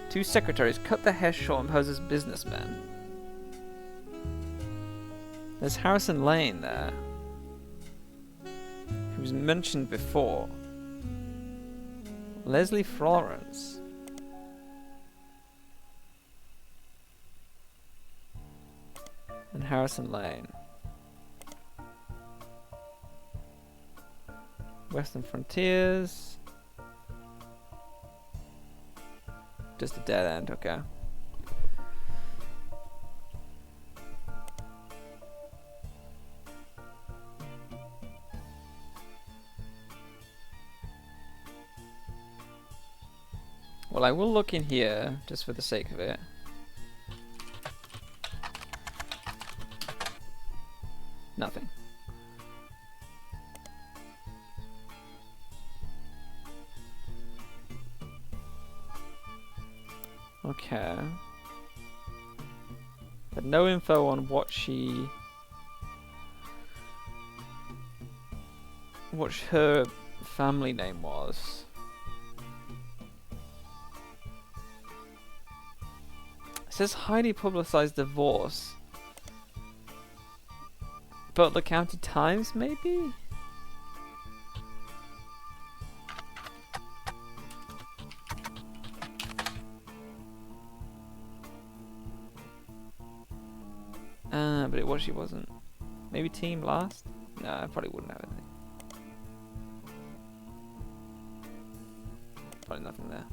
[SPEAKER 1] 2 secretaries cut their hair short and pose as businessmen. There's Harrison Lane there, who was mentioned before. Leslie Florence. And Harrison Lane. Western Frontiers. Just a dead end, okay. Well, I will look in here, just for the sake of it. Nothing. Okay. But no info on what her family name was. It says highly publicized divorce. Butler County Times, maybe? But she wasn't. Maybe Team Last? No, I probably wouldn't have anything. Probably nothing there.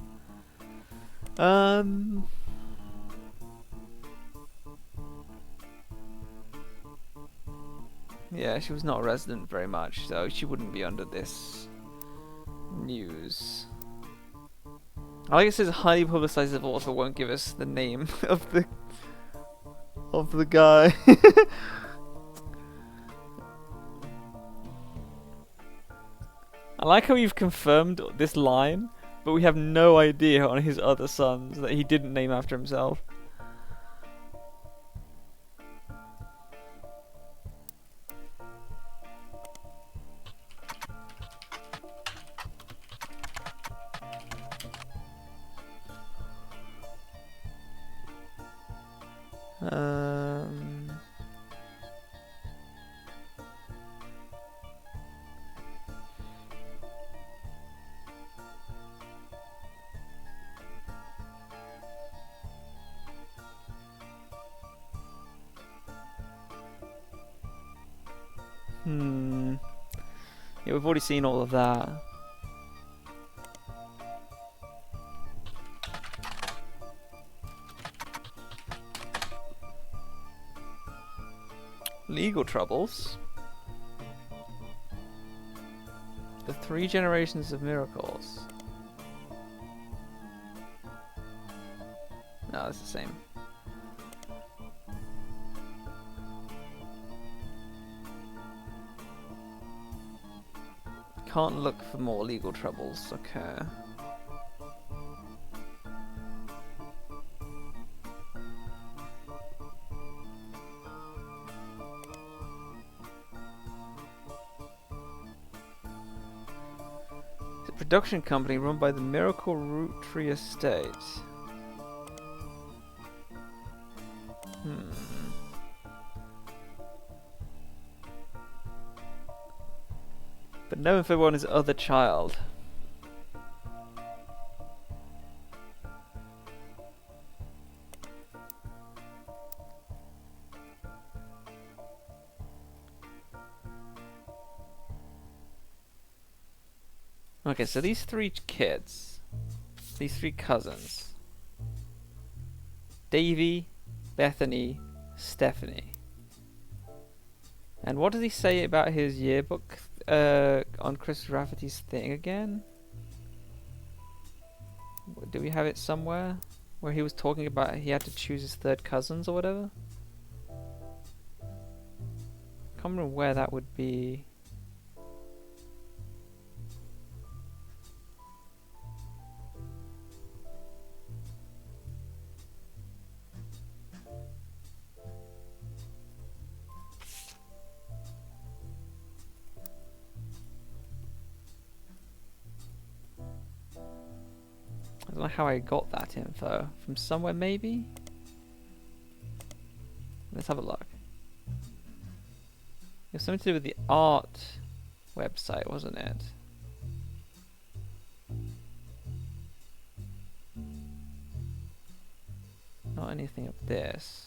[SPEAKER 1] Yeah, she was not a resident very much, so she wouldn't be under this news. I like it says highly publicized divorce, but won't give us the name of the guy. I like how you've confirmed this line, but we have no idea on his other sons that he didn't name after himself. Yeah, we've already seen all of that. Legal troubles. The 3 generations of miracles. No, it's the same. Can't look for more legal troubles. Okay. It's a production company run by the Miracle Roottrees Estate. But no info on his other child. Okay, so these 3 kids, these 3 cousins, Davy, Bethany, Stephanie. And what does he say about his yearbook on Chris Rafferty's thing again? Do we have it somewhere? Where he was talking about he had to choose his 3rd cousins or whatever? Can't remember where that would be. don't know how I got that info. From somewhere, maybe? Let's have a look. It was something to do with the art website, wasn't it? Not anything of this.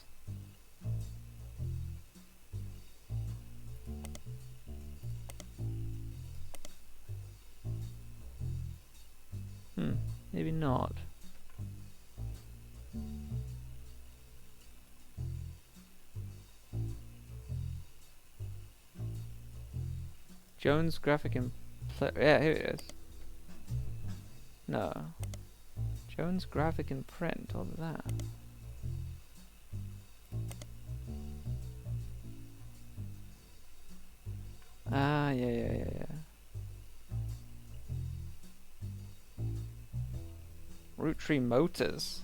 [SPEAKER 1] Maybe not. Jones Graphic and yeah, here it is. No. Jones Graphic and Print, all of that. Ah, yeah. Roottrees Motors.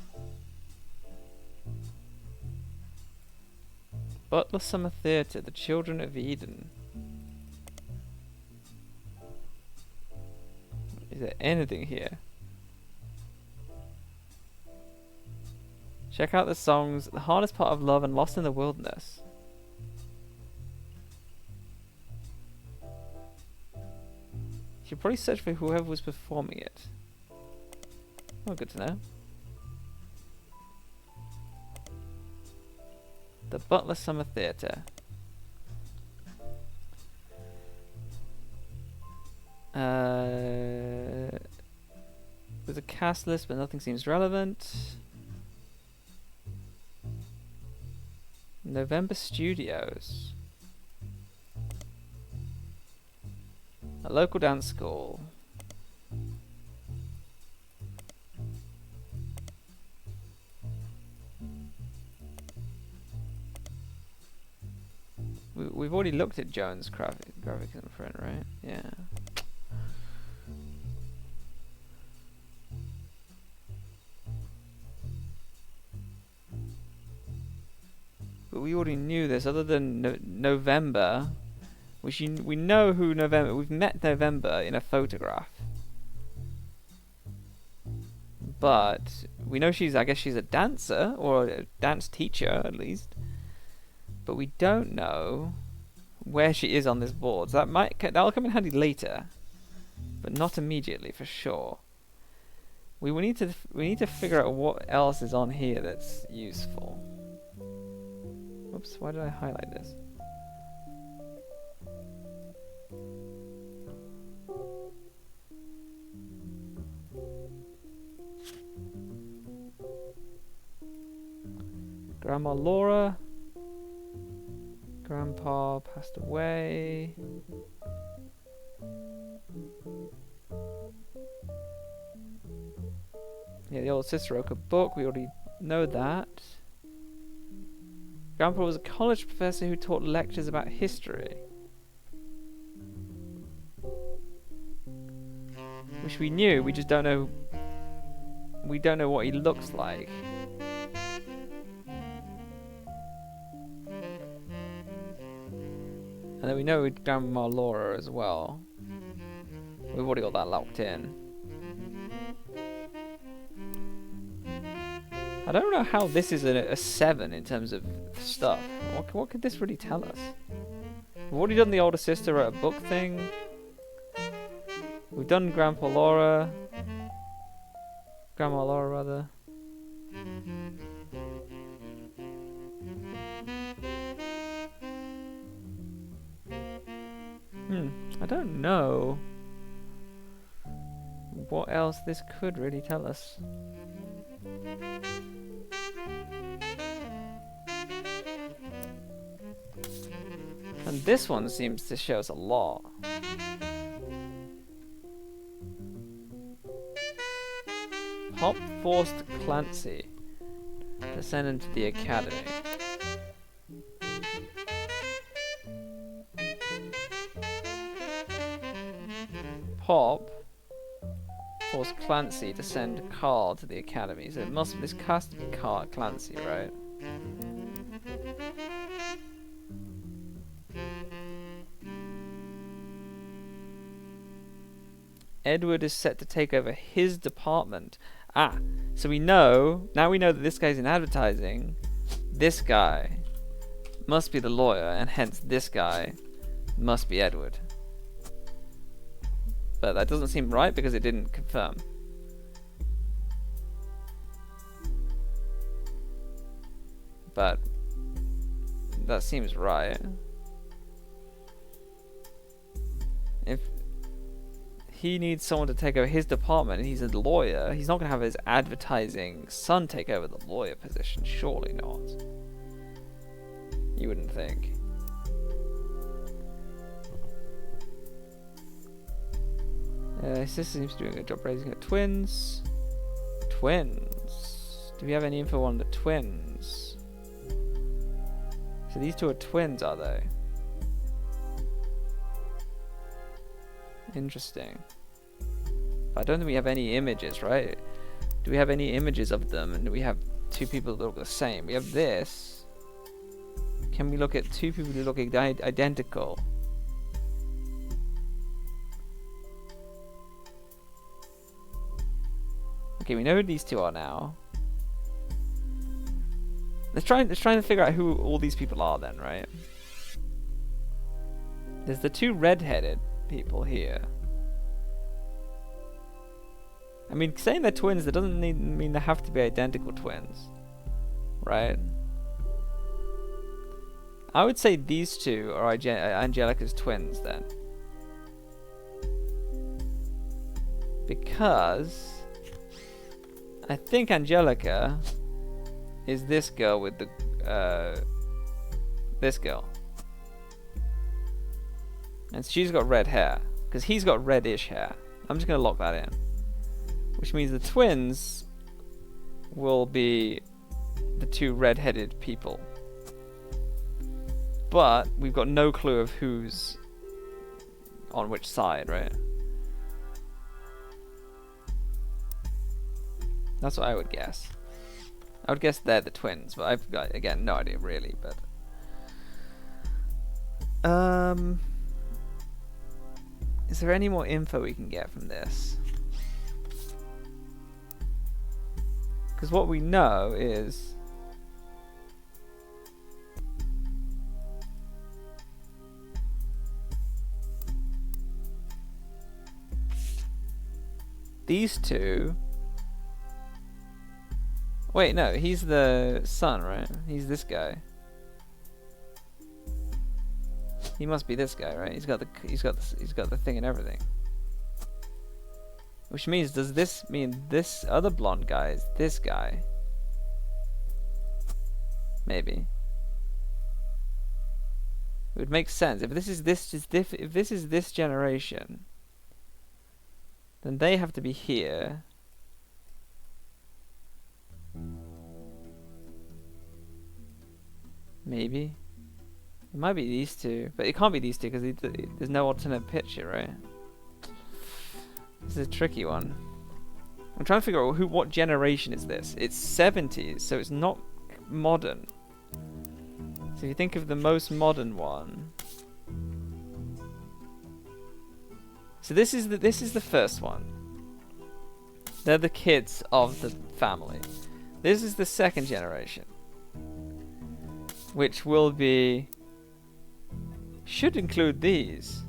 [SPEAKER 1] Butler Summer Theatre, The Children of Eden. Is there anything here? Check out the songs The Hardest Part of Love and Lost in the Wilderness. You should probably search for whoever was performing it. Oh, good to know. The Butler Summer Theatre. There's a cast list, but nothing seems relevant. November Studios. A local dance school. We've already looked at Jones Graphic and Print, right? Yeah. But we already knew this, other than November, which we know who November. We've met November in a photograph, but we know I guess she's a dancer or a dance teacher at least. But we don't know where she is on this board. So that'll come in handy later, but not immediately for sure. We need to figure out what else is on here that's useful. Oops, why did I highlight this? Grandma Laura. Grandpa passed away. Yeah, the old sister wrote a book. We already know that. Grandpa was a college professor who taught lectures about history. Which we knew, we just don't know. We don't know what he looks like. And then we know Grandma Laura as well. We've already got that locked in. I don't know how this is a 7 in terms of stuff. What could this really tell us? We've already done the older sister at a book thing. We've done Grandma Laura, rather. I don't know what else this could really tell us. And this one seems to show us a lot. Pop forced Clancy to send him to the academy. Pop forced Clancy to send Carl to the academy, so this has to be Clancy, right? Edward is set to take over his department Ah, so we know, now we know that this guy's in advertising. This guy must be the lawyer, and hence this guy must be Edward. But that doesn't seem right because it didn't confirm. But that seems right. If he needs someone to take over his department and he's a lawyer, he's not going to have his advertising son take over the lawyer position. Surely not. You wouldn't think. His sister seems to be doing a good job raising her twins. Twins. Do we have any info on the twins? So these two are twins, are they? Interesting. But I don't think we have any images, right? Do we have any images of them? And do we have two people that look the same? We have this. Can we look at two people who look identical? Okay, we know who these two are now. Let's try to figure out who all these people are then, right? There's the two red-headed people here. I mean, saying they're twins, that doesn't mean they have to be identical twins, right? I would say these two are Angelica's twins then, because I think Angelica is this girl with the this girl. And she's got red hair, because he's got reddish hair. I'm just going to lock that in. Which means the twins will be the two red-headed people. But we've got no clue of who's on which side, right? That's what I would guess. I would guess they're the twins, but I've got, again, no idea really, but... Is there any more info we can get from this? Because what we know is... these two... Wait, no, he's the son, right? He's this guy. He must be this guy, right? He's got the thing and everything. Which means, does this mean this other blonde guy is this guy? Maybe. It would make sense if this is this generation. Then they have to be here. Maybe. It might be these two, but it can't be these two because there's no alternate picture, right? This is a tricky one. I'm trying to figure out what generation is this. It's 70s, so it's not modern. So if you think of the most modern one, so this is the first one. They're the kids of the family. This is the second generation, which will be. Should include these.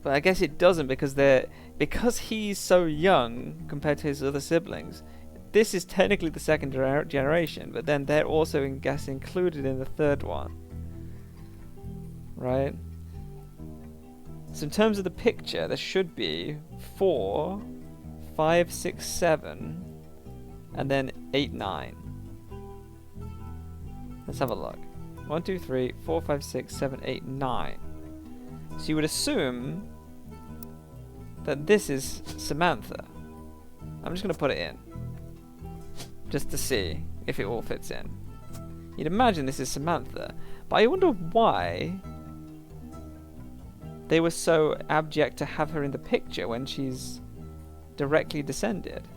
[SPEAKER 1] But I guess it doesn't because he's so young compared to his other siblings. This is technically the second generation, but then they're also included in the third one. Right? So in terms of the picture, there should be 4, 5, 6, 7, and then 8, 9. Let's have a look. 1, 2, 3, 4, 5, 6, 7, 8, 9. So you would assume that this is Samantha. I'm just going to put it in. Just to see if it all fits in. You'd imagine this is Samantha. But I wonder why they were so abject to have her in the picture when she's directly descended.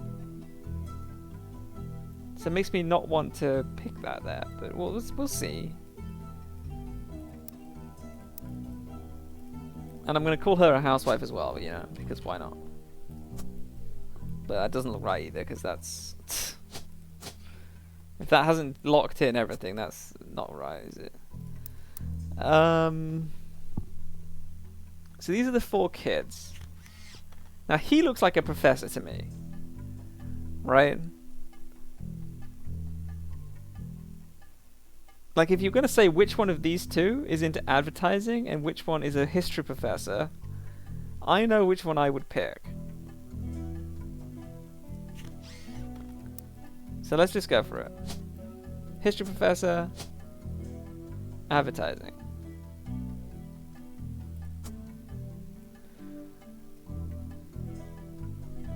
[SPEAKER 1] So it makes me not want to pick that there, but we'll see. And I'm going to call her a housewife as well, you know, because why not? But that doesn't look right either, because that's... if that hasn't locked in everything, that's not right, is it? So these are the 4 kids. Now he looks like a professor to me. Right? Like, if you're going to say which one of these 2 is into advertising and which one is a history professor, I know which one I would pick. So let's just go for it. History professor, advertising.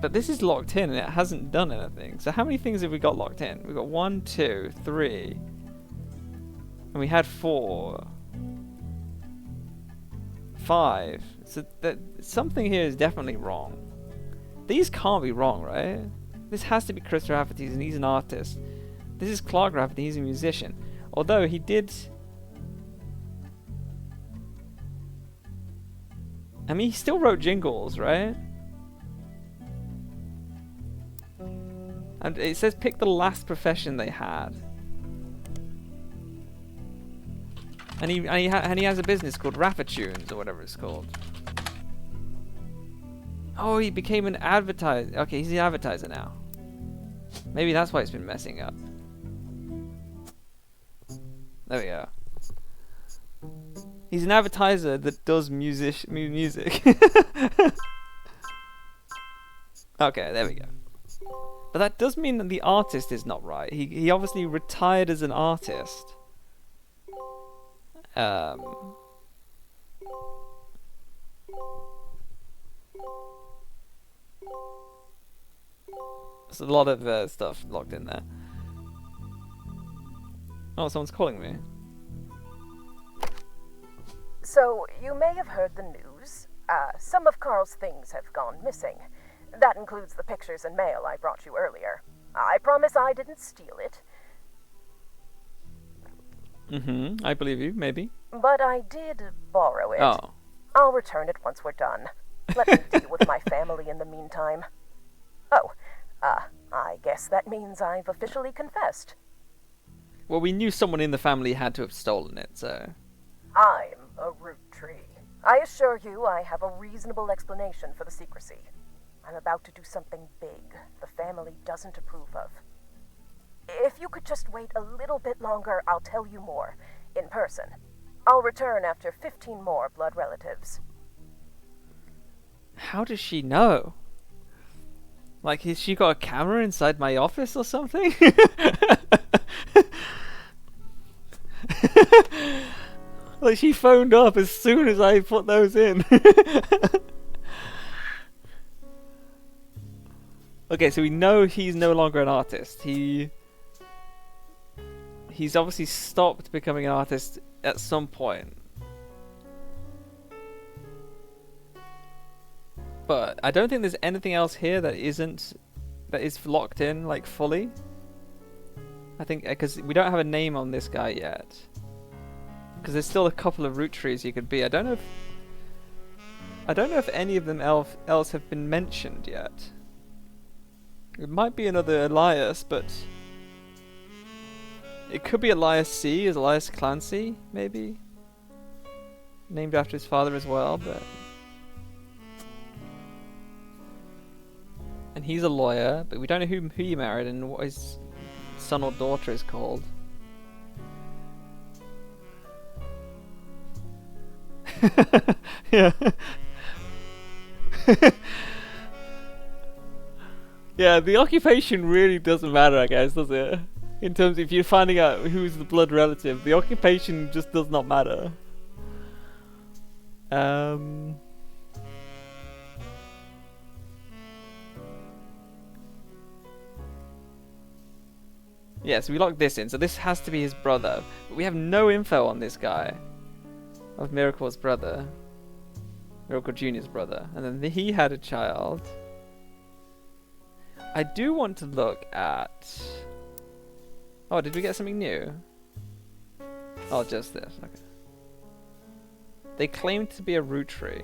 [SPEAKER 1] But this is locked in and it hasn't done anything. So how many things have we got locked in? We've got 1, 2, 3... and we had 4, 5. So that something here is definitely wrong. These can't be wrong, right? This has to be Chris Rafferty, and he's an artist. This is Clark Rafferty, he's a musician. Although he did... I mean, he still wrote jingles, right? And it says pick the last profession they had. And he has a business called Raffatunes or whatever it's called. Oh, he became an advertiser. Okay, he's the advertiser now. Maybe that's why it's been messing up. There we go. He's an advertiser that does music. Okay, there we go. But that does mean that the artist is not right. He obviously retired as an artist. There's a lot of stuff locked in there. Oh, someone's calling me.
[SPEAKER 3] So, you may have heard the news. Some of Carl's things have gone missing. That includes the pictures and mail I brought you earlier. I promise I didn't steal it.
[SPEAKER 1] I believe you, maybe.
[SPEAKER 3] But I did borrow it.
[SPEAKER 1] Oh.
[SPEAKER 3] I'll return it once we're done. Let me deal with my family in the meantime. Oh, I guess that means I've officially confessed.
[SPEAKER 1] Well, we knew someone in the family had to have stolen it, so...
[SPEAKER 3] I'm a Roottrees. I assure you I have a reasonable explanation for the secrecy. I'm about to do something big the family doesn't approve of. If you could just wait a little bit longer, I'll tell you more, in person. I'll return after 15 more blood relatives.
[SPEAKER 1] How does she know? Like, has she got a camera inside my office or something? Like, she phoned up as soon as I put those in. Okay, so we know he's no longer an artist. He's obviously stopped becoming an artist at some point. But I don't think there's anything else here that is locked in, like, fully. I think, because we don't have a name on this guy yet. Because there's still a couple of Roottrees you could be. I don't know if any of them else have been mentioned yet. It might be another Elias, but it could be Elias C. Is Elias Clancy, maybe? Named after his father as well, but... And he's a lawyer, but we don't know who he married and what his son or daughter is called. Yeah. Yeah, the occupation really doesn't matter, I guess, does it? In terms of if you're finding out who's the blood relative, the occupation just does not matter. Yeah, so we locked this in, so this has to be his brother. But we have no info on this guy. Of Miracle's brother. Miracle Jr.'s brother. And then he had a child. I do want to look at... Oh, did we get something new? Oh, just this. Okay. They claim to be a Roottrees.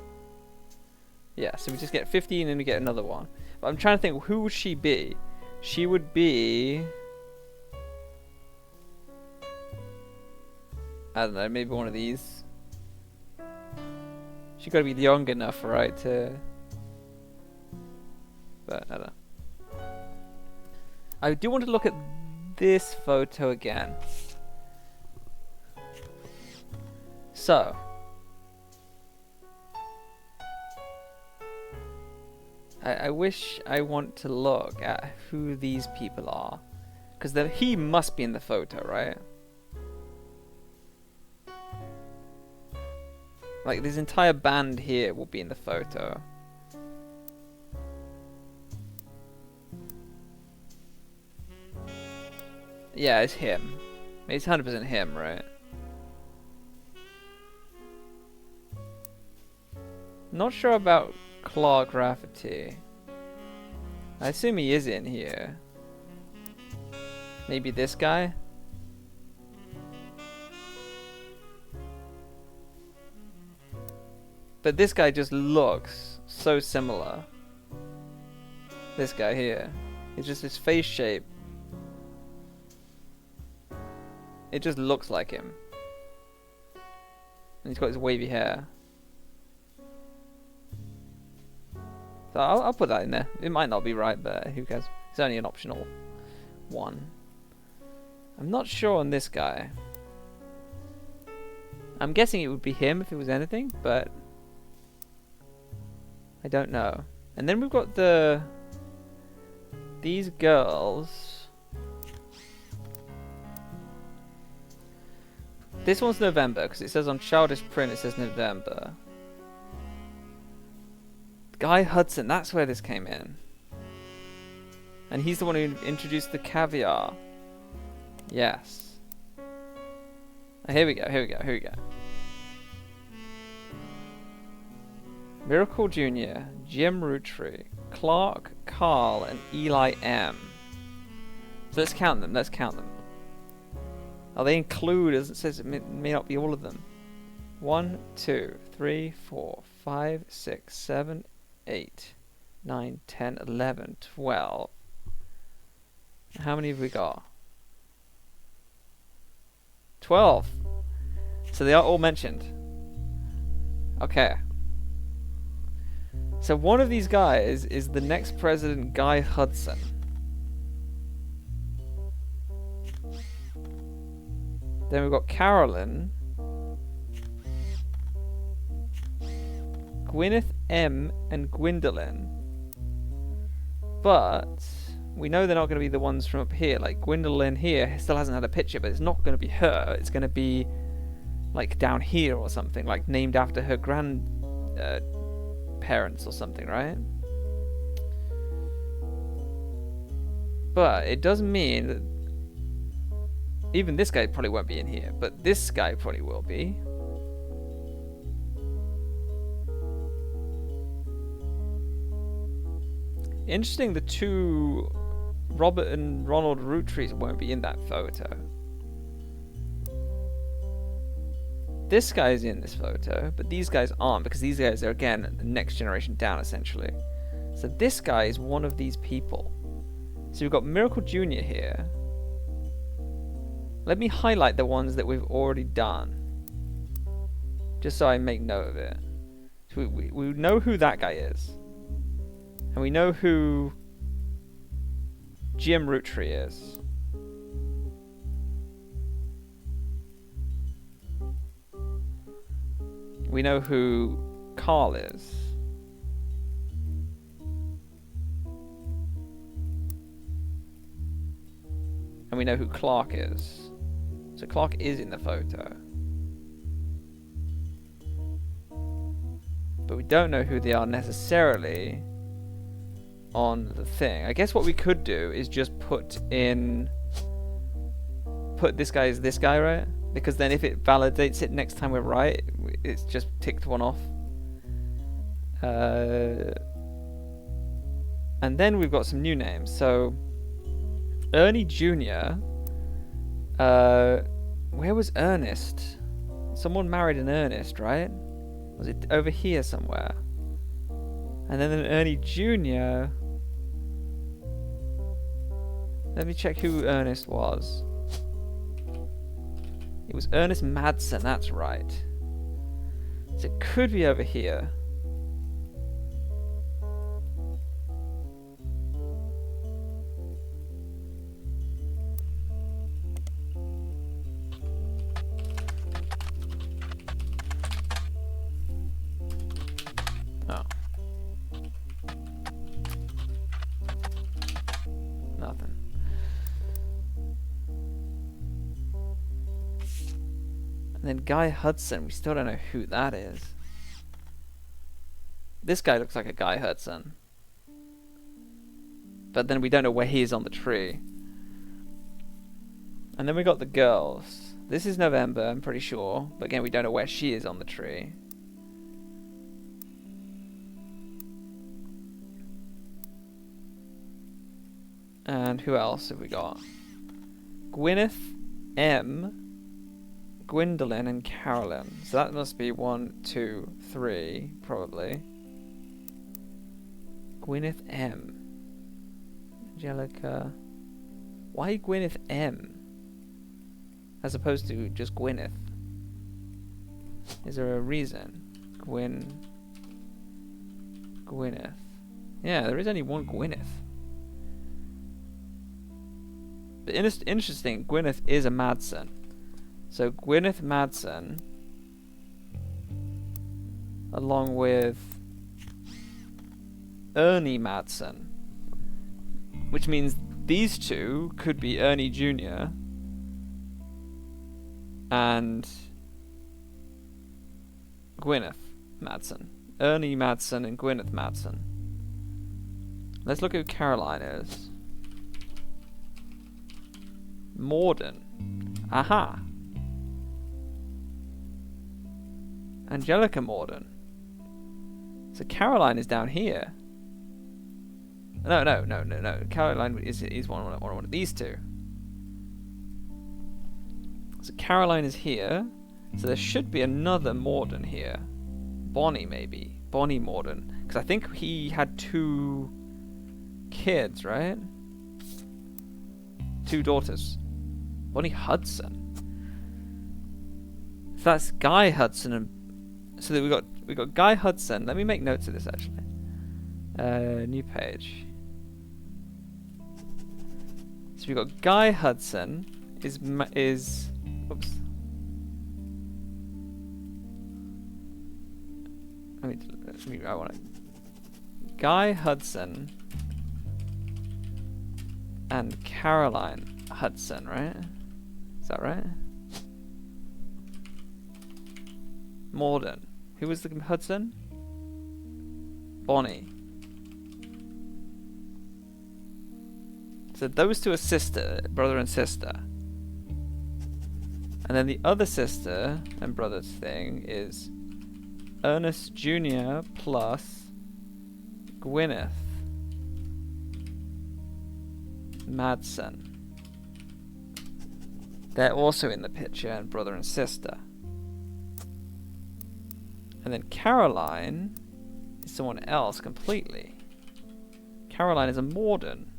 [SPEAKER 1] Yeah, so we just get 15 and we get another one. But I'm trying to think, who would she be? She would be... I don't know, maybe one of these. She's got to be young enough, right, to... But, I don't know. I do want to look at this photo again. So... I wish I want to look at who these people are. Because he must be in the photo, right? Like, this entire band here will be in the photo. Yeah, it's him. It's 100% him, right? Not sure about Clark Rafferty. I assume he is in here. Maybe this guy? But this guy just looks so similar. This guy here. It's just his face shape. It just looks like him. And he's got his wavy hair. So I'll put that in there. It might not be right, but who cares? It's only an optional one. I'm not sure on this guy. I'm guessing it would be him if it was anything, but I don't know. And then we've got these girls. This one's November, because it says on Childish Print it says November. Guy Hudson, that's where this came in. And he's the one who introduced the caviar. Yes. Oh, here we go. Miracle Jr., Jim Roottrees, Clark, Carl, and Eli M. So let's count them. Oh, they include, as it says, it may not be all of them. 1, 2, 3, 4, 5, 6, 7, 8, 9, 10, 11, 12. How many have we got? 12. So they are all mentioned. Okay. So one of these guys is the next president, Guy Hudson. Then we've got Carolyn, Gwyneth M, and Gwendolyn. But we know they're not going to be the ones from up here. Like Gwendolyn here still hasn't had a picture, but it's not going to be her. It's going to be like down here or something, like named after her parents or something, right? But it does mean that even this guy probably won't be in here, but this guy probably will be. Interesting, the two Robert and Ronald Roottrees won't be in that photo. This guy's in this photo, but these guys aren't, because these guys are, again, the next generation down, essentially. So this guy is one of these people. So we've got Miracle Jr. here. Let me highlight the ones that we've already done, just so I make note of it. So we know who that guy is. And we know who Jim Roottrees is. We know who Carl is. And we know who Clark is. So Clark is in the photo. But we don't know who they are necessarily on the thing. I guess what we could do is just put this guy as this guy, right? Because then if it validates it next time we're right, it's just ticked one off. And then we've got some new names. So Ernie Jr. Where was Ernest? Someone married an Ernest, right? Was it over here somewhere? And then an Ernie Jr. Let me check who Ernest was. It was Ernest Madsen, that's right. So it could be over here. Oh. Nothing. And then Guy Hudson, we still don't know who that is. This guy looks like a Guy Hudson. But then we don't know where he is on the tree. And then we got the girls. This is November, I'm pretty sure. But again, we don't know where she is on the tree. And who else have we got? Gwyneth, M, Gwendolyn, and Carolyn. So that must be 1, 2, 3, probably. Gwyneth M. Angelica. Why Gwyneth M? As opposed to just Gwyneth. Is there a reason? Gwyneth. Yeah, there is only one Gwyneth. But interesting, Gwyneth is a Madsen. So Gwyneth Madsen, along with Ernie Madsen, which means these two could be Ernie Jr. and Gwyneth Madsen. Ernie Madsen and Gwyneth Madsen. Let's look at who Caroline is. Morden. Aha. Angelica Morden. So Caroline is down here. No. Caroline is one of these two. So Caroline is here. So there should be another Morden here. Bonnie, maybe. Bonnie Morden. Because I think he had 2 kids, right? 2 daughters. Bonnie Hudson. So that's Guy Hudson and so that we got Guy Hudson. Let me make notes of this actually. New page. So we got Guy Hudson is oops. I want to. Guy Hudson and Caroline Hudson, right? Is that right? Morden. Who was the Hudson? Bonnie. So those two are brother and sister. And then the other sister and brother's thing is Ernest Jr. plus Gwyneth Madsen. They're also in the picture, and brother and sister. And then Caroline is someone else completely. Caroline is a Morden.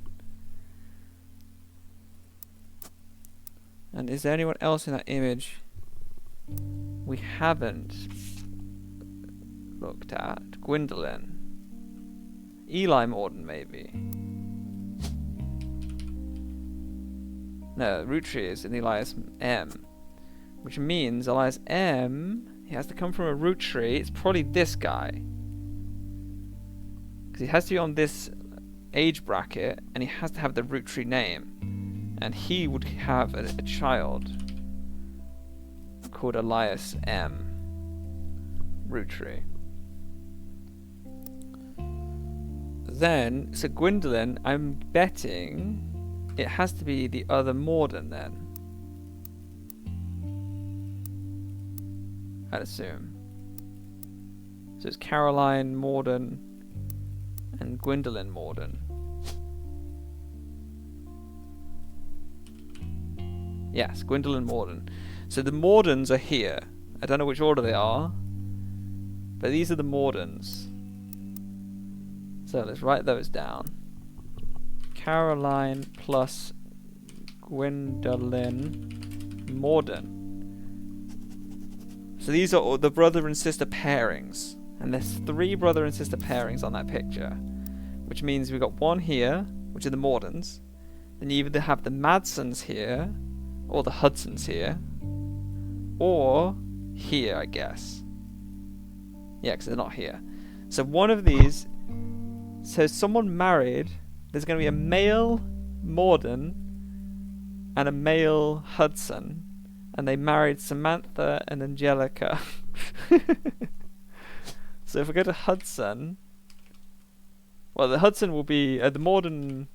[SPEAKER 1] And is there anyone else in that image we haven't looked at? Gwendolyn. Eli Morden, maybe. No, Roottrees and Elias M. Which means Elias M, he has to come from a root tree. It's probably this guy. Because he has to be on this age bracket, and he has to have the root tree name. And he would have a child called Elias M. Root tree. Then, so Gwendolyn, I'm betting it has to be the other Morden then. I'd assume. So it's Caroline Morden and Gwendolyn Morden. Yes, Gwendolyn Morden. So the Mordens are here. I don't know which order they are, but these are the Mordens. So let's write those down. Caroline plus Gwendolyn Morden. So these are all the brother and sister pairings. And there's 3 brother and sister pairings on that picture. Which means we've got one here, which are the Mordens. Then you either have the Madsons here, or the Hudsons here. Or here, I guess. Yeah, because they're not here. So one of these... So someone married... There's going to be a male Morden and a male Hudson. And they married Samantha and Angelica. So if we go to Hudson... Well, the Hudson will be... the Morden...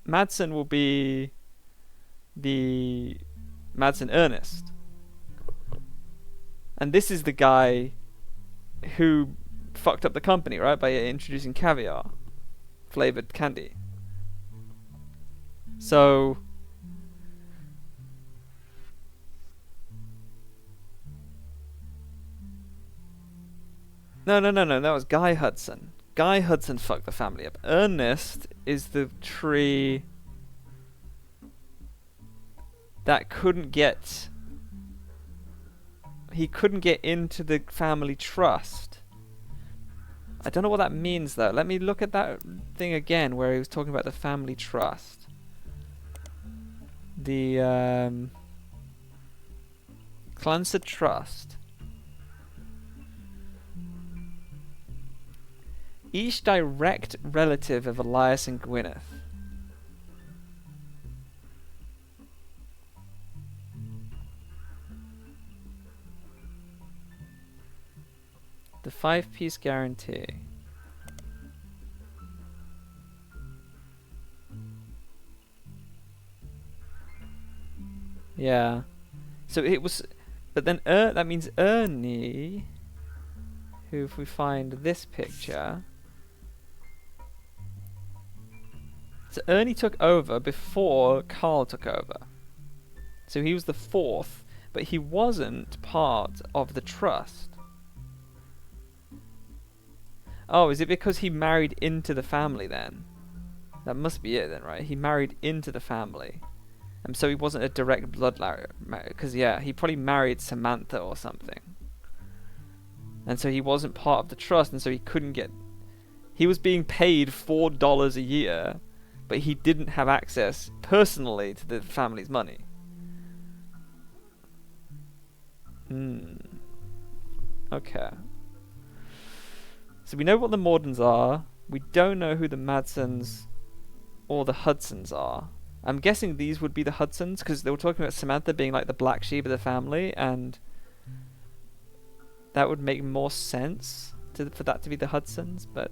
[SPEAKER 1] Madsen will be... the... Madsen Ernest. And this is the guy who fucked up the company, right? By introducing caviar. Flavored candy. So... No, that was Guy Hudson. Guy Hudson fucked the family up. Ernest is the tree that couldn't get... He couldn't get into the family trust. I don't know what that means, though. Let me look at that thing again where he was talking about the family trust. The, Clancy Trust. Each direct relative of Elias and Gwyneth. The 5-piece guarantee. Yeah. So it was... But then that means Ernie... Who, if we find this picture... So Ernie took over before Carl took over. So he was the 4th, but he wasn't part of the trust. Oh, is it because he married into the family then? That must be it then, right? He married into the family. And so he wasn't a direct bloodline. Because, yeah, he probably married Samantha or something. And so he wasn't part of the trust, and so he couldn't get... He was being paid $4 a year, but he didn't have access personally to the family's money. Okay. So we know what the Mordens are. We don't know who the Madsons or the Hudsons are. I'm guessing these would be the Hudsons, because they were talking about Samantha being like the black sheep of the family, and that would make more sense for that to be the Hudsons, but...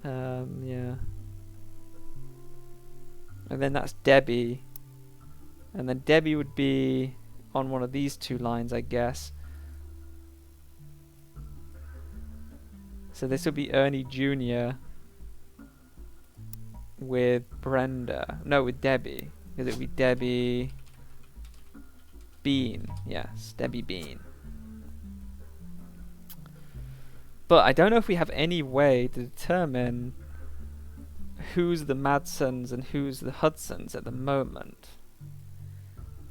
[SPEAKER 1] yeah. And then that's Debbie. And then Debbie would be on one of these 2 lines, I guess. So this would be Ernie Jr. with Brenda. No, with Debbie. Because it would be Debbie Bean. Yes, Debbie Bean. But I don't know if we have any way to determine who's the Madsons and who's the Hudsons at the moment.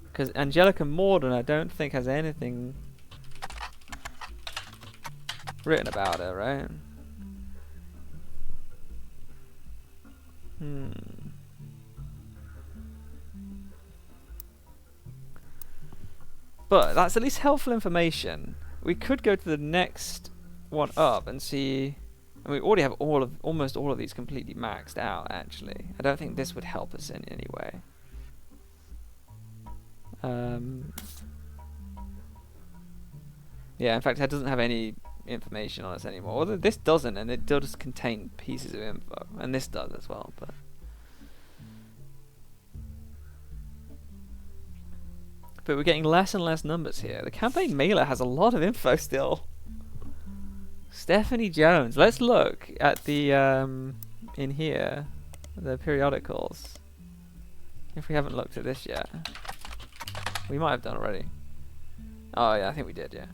[SPEAKER 1] Because Angelica Morden, I don't think has anything written about her, right? But that's at least helpful information. We could go to the next one up and see... And we already have almost all of these completely maxed out, actually. I don't think this would help us in any way. Yeah, in fact, it doesn't have any information on us anymore. Although this doesn't, and it does contain pieces of info. And this does as well, but... But we're getting less and less numbers here. The campaign mailer has a lot of info still. Stephanie Jones. Let's look at the, in here, the periodicals. If we haven't looked at this yet. We might have done already. Oh yeah, I think we did, yeah.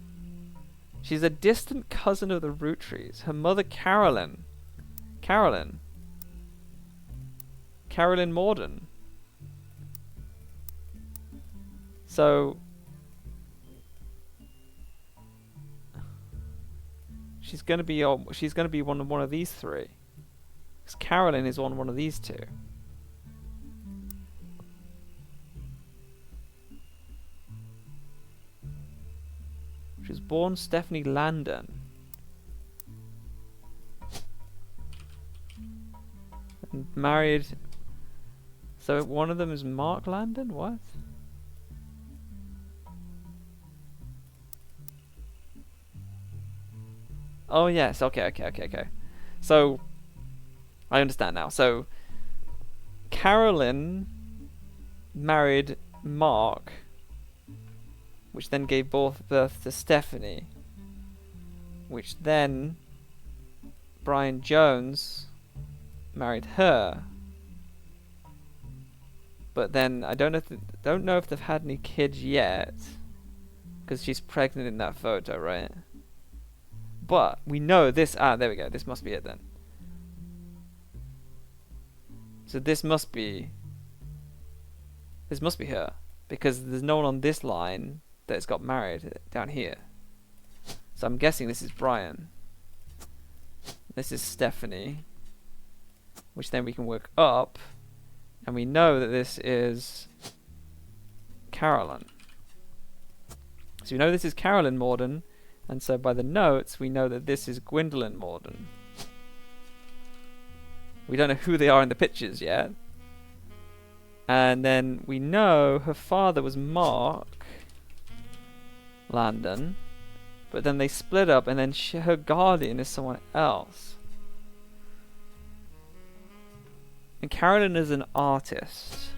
[SPEAKER 1] She's a distant cousin of the Roottrees. Her mother, Carolyn. Carolyn Morden. So she's gonna be one of these three. Because Carolyn is on one of these two. She was born Stephanie Landon. And married. So one of them is Mark Landon? What? Oh yes, okay. So I understand now. So Carolyn married Mark, which then gave birth to Stephanie, which then Brian Jones married her. But then I don't know if they've had any kids yet, because she's pregnant in that photo, right? But we know this. Ah, there we go. This must be it then. So this must be her, because there's no one on this line that's got married down here. So I'm guessing this is Brian. This is Stephanie, which then we can work up, and we know that this is Carolyn. So we know this is Carolyn Morden, and so by the notes we know that this is Gwendolyn Morden. We don't know who they are in the pictures yet. And then we know her father was Mark Landon, but then they split up, and then her guardian is someone else. And Carolyn is an artist.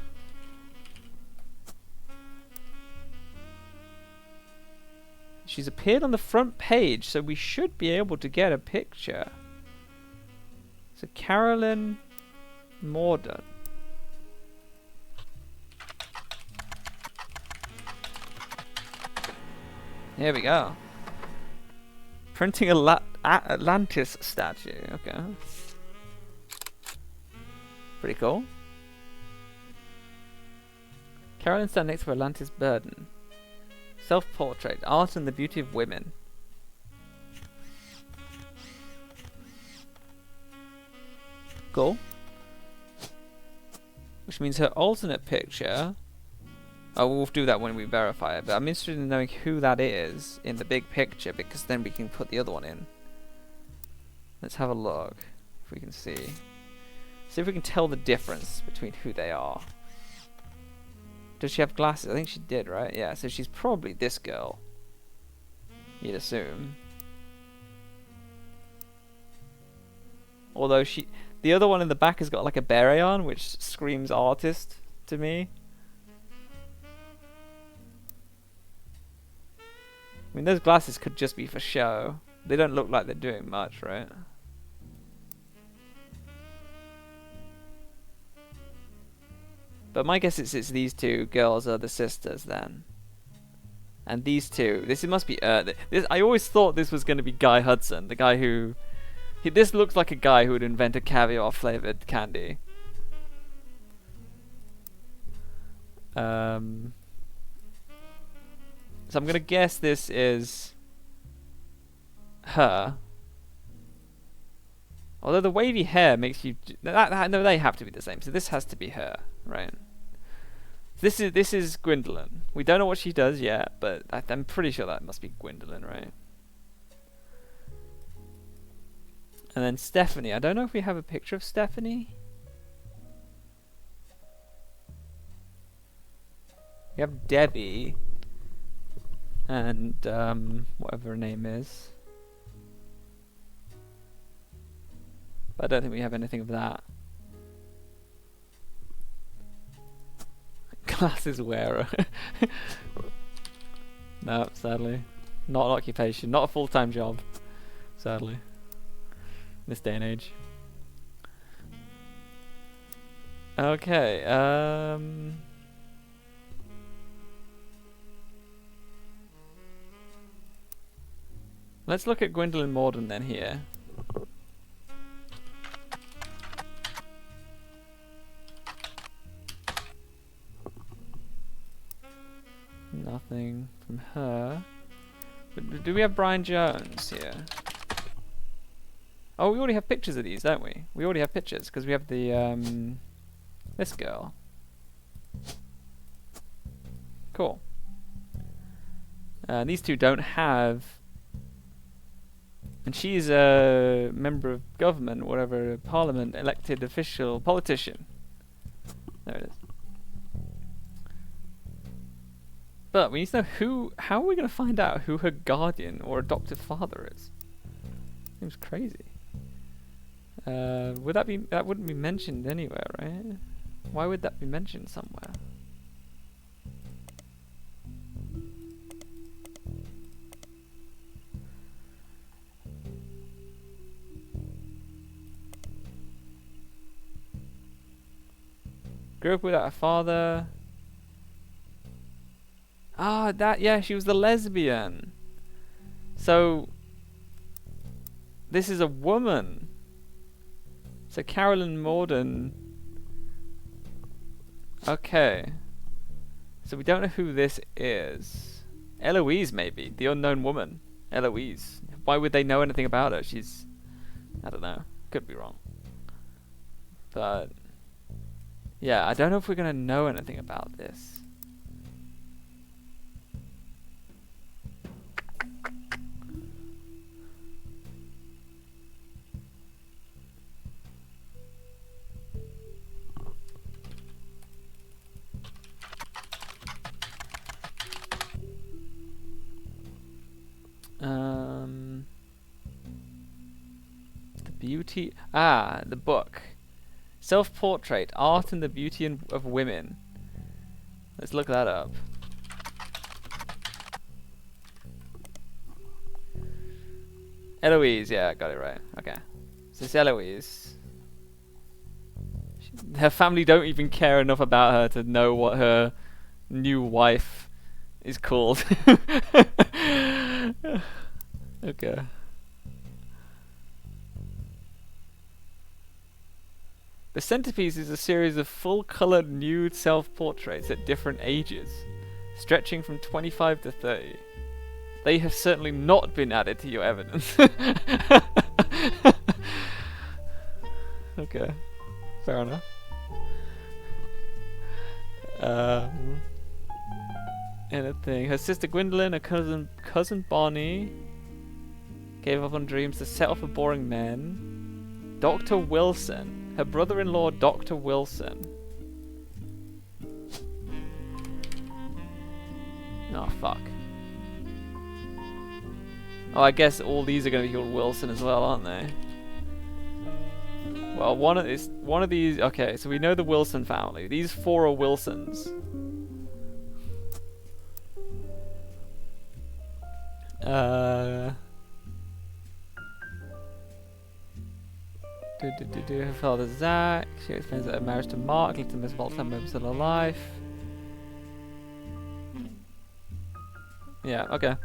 [SPEAKER 1] She's appeared on the front page, so we should be able to get a picture. So Carolyn Morden. Here we go. Printing a Atlantis statue. Okay. Pretty cool. Carolyn stands next to Atlantis Burden. Self-portrait. Art and the beauty of women. Cool. Which means her alternate picture... Oh, we'll do that when we verify it, but I'm interested in knowing who that is in the big picture, because then we can put the other one in. Let's have a look, if we can see. See if we can tell the difference between who they are. Does she have glasses? I think she did, right? Yeah, so she's probably this girl. You'd assume. Although the other one in the back has got like a beret on, which screams artist to me. I mean, those glasses could just be for show. They don't look like they're doing much, right? But my guess is it's these two girls are the sisters then. And these two, this must be I always thought this was going to be Guy Hudson, the guy who... this looks like a guy who would invent a caviar flavored candy. So I'm going to guess this is her. Although the wavy hair makes you... No, they have to be the same. So this has to be her, right? This is Gwendolyn. We don't know what she does yet, but I'm pretty sure that must be Gwendolyn, right? And then Stephanie. I don't know if we have a picture of Stephanie. We have Debbie. And whatever her name is. But I don't think we have anything of that. Glasses wearer. No, sadly. Not an occupation. Not a full-time job. Sadly. In this day and age. Okay, Let's look at Gwendolyn Morden then here. Nothing from her. But do we have Brian Jones here? Oh, we already have pictures of these, don't we? We already have pictures because we have the this girl. Cool. These two don't have, and she's a member of government, whatever, parliament, elected official, politician. There it is. But we need to know how are we going to find out who her guardian or adoptive father is? Seems crazy. That wouldn't be mentioned anywhere, right? Why would that be mentioned somewhere? Grew up without a father. Ah, yeah, she was the lesbian. So, this is a woman. So Carolyn Morden. Okay. So we don't know who this is. Eloise, maybe. The unknown woman. Eloise. Why would they know anything about her? She's... I don't know. Could be wrong. But... yeah, I don't know if we're going to know anything about this. The beauty... ah, the book. Self-portrait, art and the beauty of women. Let's look that up. Eloise, yeah, got it right. Okay. So it's Eloise. Her family don't even care enough about her to know what her new wife is called. Okay. The centerpiece is a series of full-colored nude self-portraits at different ages, stretching from 25 to 30. They have certainly not been added to your evidence. Okay, fair enough. Anything. Her sister Gwendolyn, her cousin Bonnie, gave up on dreams to settle for boring men. Dr. Wilson, her brother-in-law, Dr. Wilson. Oh fuck. Oh, I guess all these are going to be called Wilson as well, aren't they? Well, one of these. Okay, so we know the Wilson family. These four are Wilsons. Her father Zach. She explains that her marriage to Mark lived in this multi-time members of her life. Yeah. Okay.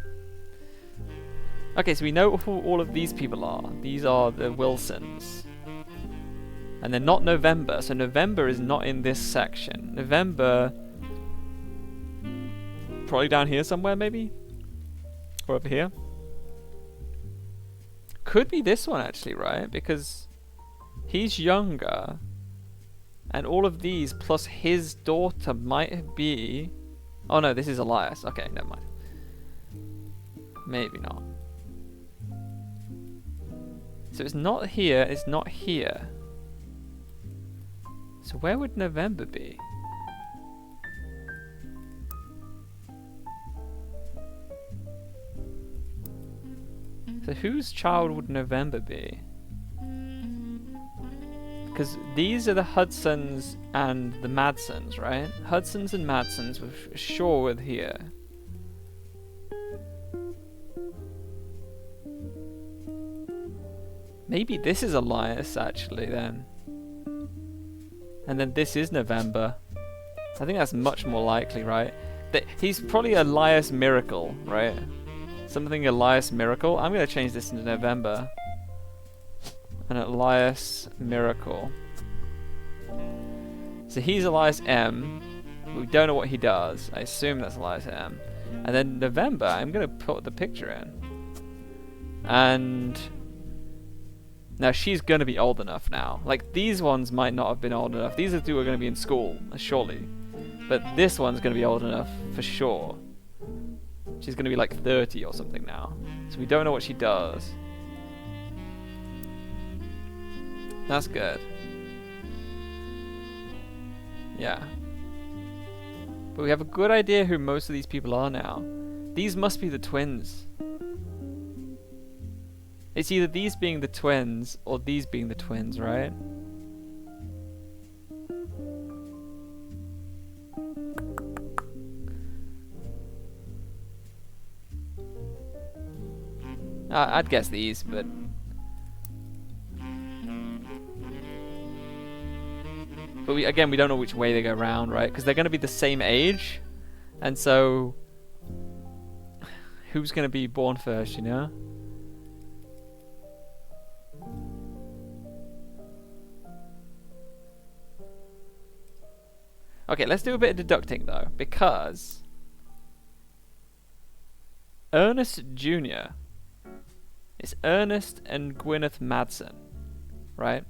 [SPEAKER 1] Okay, so we know who all of these people are. These are the Wilsons. And they're not November, so November is not in this section. November... probably down here somewhere, maybe? Or over here? Could be this one, actually, right? Because he's younger. And all of these, plus his daughter, might be... oh no, this is Elias. Okay, never mind. Maybe not. So it's not here, it's not here. So where would November be? So whose child would November be? Because these are the Hudsons and the Madsons, right? Hudsons and Madsons with Shorewood here. Maybe this is Elias, actually, then. And then this is November. I think that's much more likely, right? He's probably Elias Miracle, right? Something Elias Miracle. I'm going to change this into November. An Elias Miracle. So he's Elias M. We don't know what he does. I assume that's Elias M. And then November, I'm going to put the picture in. And now she's going to be old enough now. Like, these ones might not have been old enough. These are two are going to be in school, surely. But this one's going to be old enough for sure. She's going to be like 30 or something now. So we don't know what she does. That's good. Yeah. But we have a good idea who most of these people are now. These must be the twins. It's either these being the twins or these being the twins, right? I'd guess these, but... But we don't know which way they go around, right? Because they're going to be the same age. And so... Who's going to be born first, you know? Okay, let's do a bit of deducting, though. Because... Ernest Jr. is Ernest and Gwyneth Madsen, right?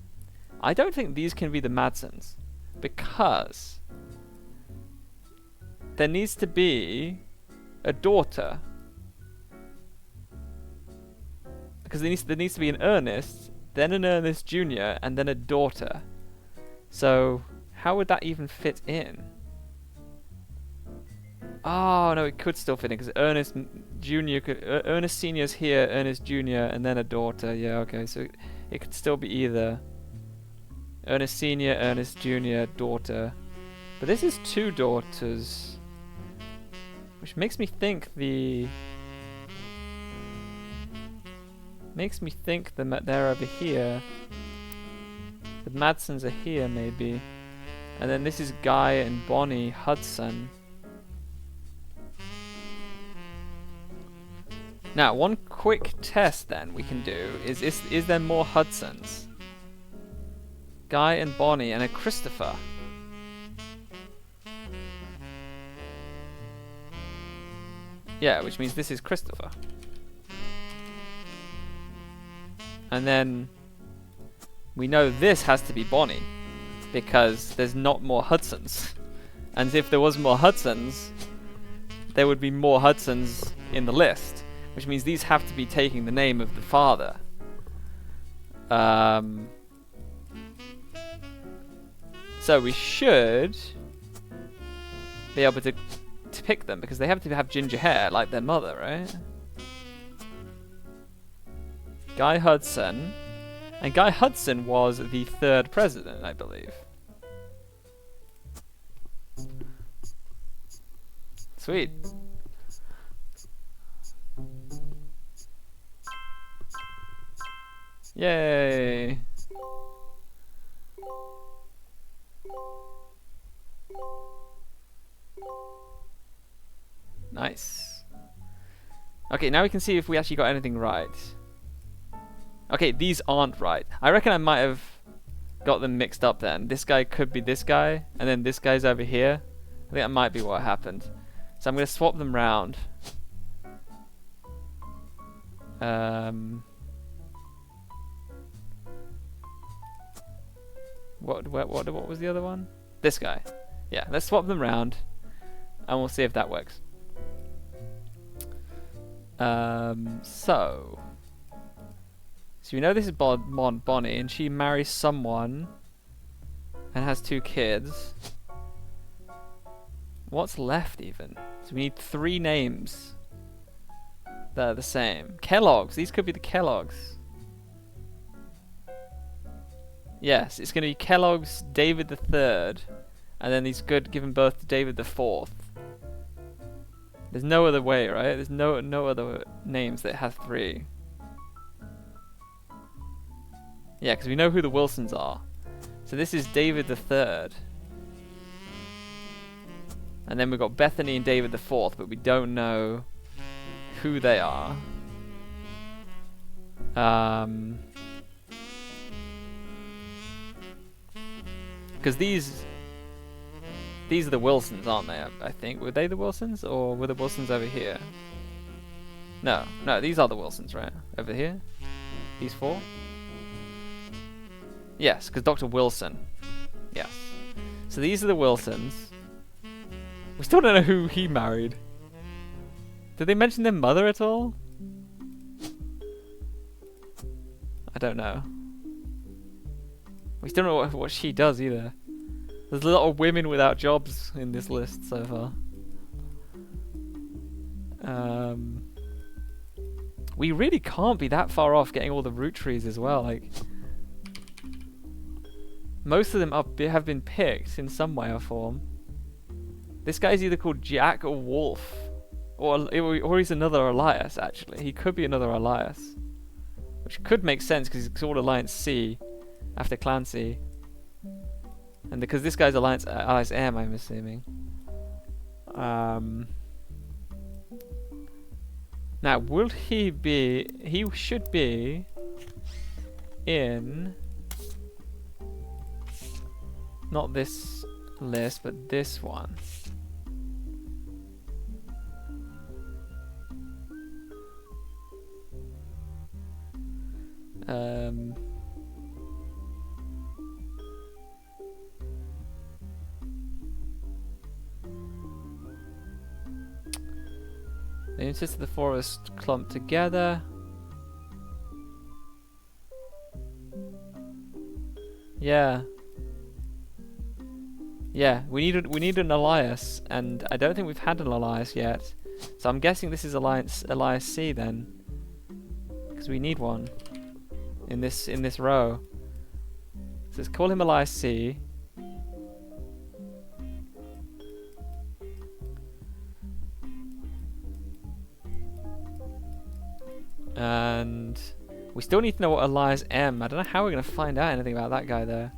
[SPEAKER 1] I don't think these can be the Madsens. Because there needs to be a daughter. Because there needs to be an Ernest, then an Ernest Jr., and then a daughter. So how would that even fit in? Oh no, it could still fit in because Ernest Jr. Ernest Senior's here, Ernest Jr., and then a daughter. Yeah, okay, so it could still be either Ernest Senior, Ernest Jr., daughter. But this is two daughters, which makes me think they're over here. The Madsens are here, maybe. And then this is Guy and Bonnie Hudson. Now, one quick test then we can do is there more Hudsons? Guy and Bonnie and a Christopher. Yeah, which means this is Christopher. And then we know this has to be Bonnie because there's not more Hudsons. And if there was more Hudsons, there would be more Hudsons in the list, which means these have to be taking the name of the father. So we should be able to pick them because they have to have ginger hair like their mother, right? Guy Hudson. And Guy Hudson was the third president, I believe. Sweet. Yay! Nice. Okay, now we can see if we actually got anything right. Okay, these aren't right. I reckon I might have got them mixed up then. This guy could be this guy, and then this guy's over here. I think that might be what happened. So I'm going to swap them round. What was the other one? This guy. Yeah, let's swap them round, and we'll see if that works. So we know this is Bonnie, and she marries someone and has 2 kids. What's left even? So we need 3 names that are the same. Kellogg's. These could be the Kellogg's. Yes, it's going to be Kellogg's David the Third, and then he's given birth to David the Fourth. There's no other way, right? There's no other names that have 3. Yeah, because we know who the Wilsons are. So this is David the Third. And then we've got Bethany and David the Fourth, but we don't know who they are. Because these are the Wilsons, aren't they? I think. Were they the Wilsons, or were the Wilsons over here? No, these are the Wilsons, right? Over here? These 4? Yes, because Dr. Wilson. Yes. So these are the Wilsons. We still don't know who he married. Did they mention their mother at all? I don't know. We still don't know what she does either. There's a lot of women without jobs in this list so far. We really can't be that far off getting all the Roottrees as well. Like, most of them have been picked in some way or form. This guy's either called Jack or Wolf, or he's another Elias. Actually, he could be another Elias, which could make sense because he's called Alliance C after Clancy, and because this guy's Alliance M, I'm assuming. Now, will he be... He should be in... Not this list, but this one. They insisted the forest clump together. Yeah. Yeah, we need an Elias, and I don't think we've had an Elias yet. So I'm guessing this is Elias C then, because we need one in this row. So let's call him Elias C. And we still need to know what Elias M. I don't know how we're going to find out anything about that guy there.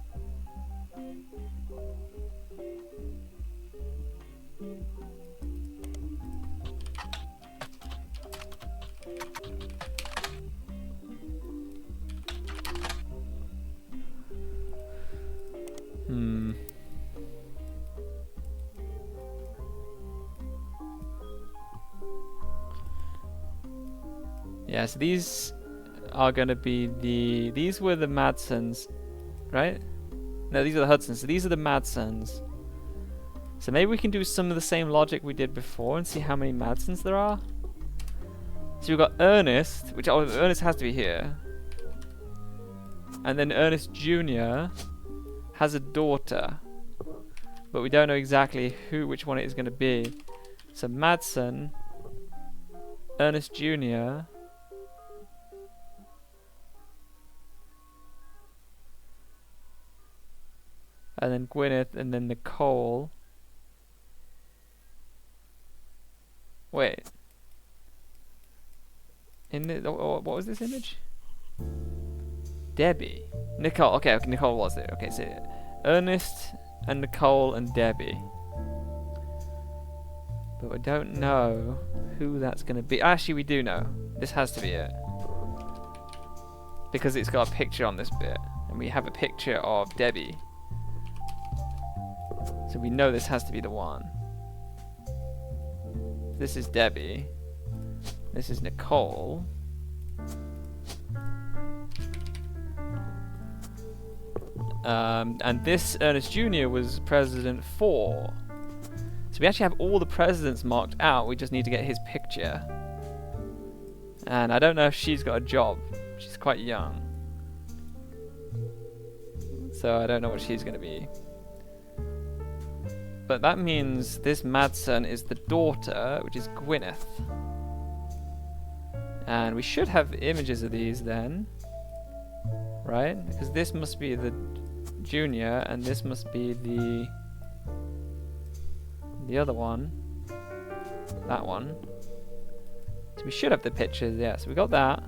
[SPEAKER 1] Yeah, so these are going to be these were the Madsons, right? No, these are the Hudsons. So these are the Madsons. So maybe we can do some of the same logic we did before and see how many Madsons there are. So we've got Ernest, which Ernest has to be here. And then Ernest Jr. has a daughter. But we don't know exactly which one it is going to be. So Madsen, Ernest Jr. And then Gwyneth, and then Nicole. Wait. What was this image? Debbie. Nicole. Okay, Nicole was there. Okay, so Ernest and Nicole and Debbie. But we don't know who that's going to be. Actually, we do know. This has to be it. Because it's got a picture on this bit. And we have a picture of Debbie. So we know this has to be the one. This is Debbie. This is Nicole. And this Ernest Jr. was President 4. So we actually have all the presidents marked out. We just need to get his picture. And I don't know if she's got a job. She's quite young. So I don't know what she's going to be. But that means this Madsen is the daughter, which is Gwyneth. And we should have images of these then. Right? Because this must be the junior, and this must be the other one. That one. So we should have the pictures, yeah. So we got that.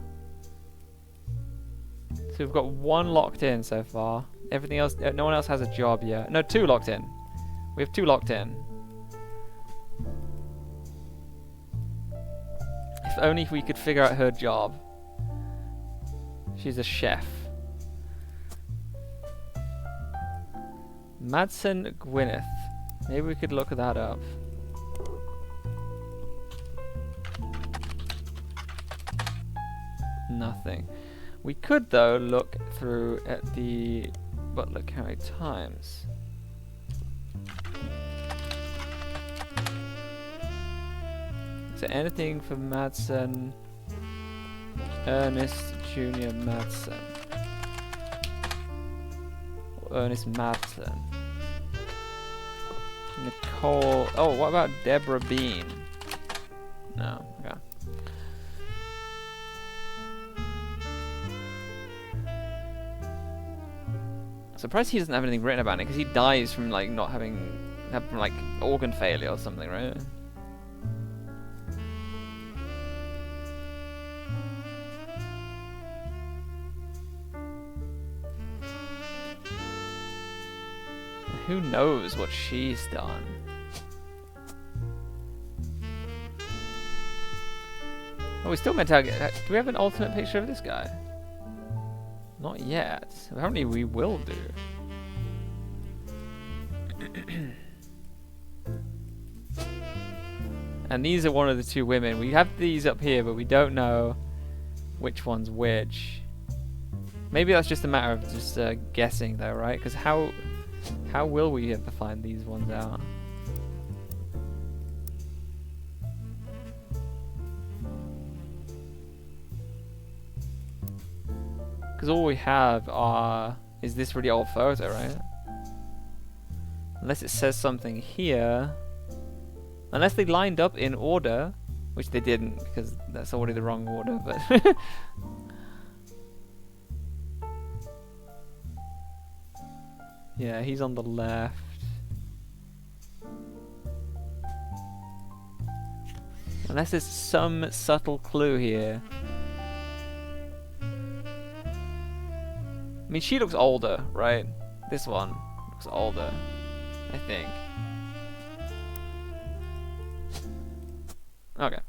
[SPEAKER 1] So we've got one locked in so far. Everything else, no one else has a job yet. No, 2 locked in. We have 2 locked in. If only we could figure out her job. She's a chef. Madsen Gwyneth. Maybe we could look that up. Nothing. We could, though, look through at the Butler County Times. Is there anything for Madsen? Ernest Jr. Madsen. Or Ernest Madsen. Nicole. Oh, what about Deborah Bean? No. Okay. Surprised he doesn't have anything written about it, because he dies from like not having like organ failure or something, right? Who knows what she's done? Oh, we still meant to get. Do we have an alternate picture of this guy? Not yet. Apparently we will do. And these are one of the two women. We have these up here, but we don't know which one's which. Maybe that's just a matter of just guessing, though, right? Because how will we ever find these ones out? Because all we have is this really old photo, right? Unless it says something here. Unless they lined up in order, which they didn't, because that's already the wrong order, but... Yeah, he's on the left. Unless there's some subtle clue here. I mean, she looks older, right? This one looks older, I think. Okay.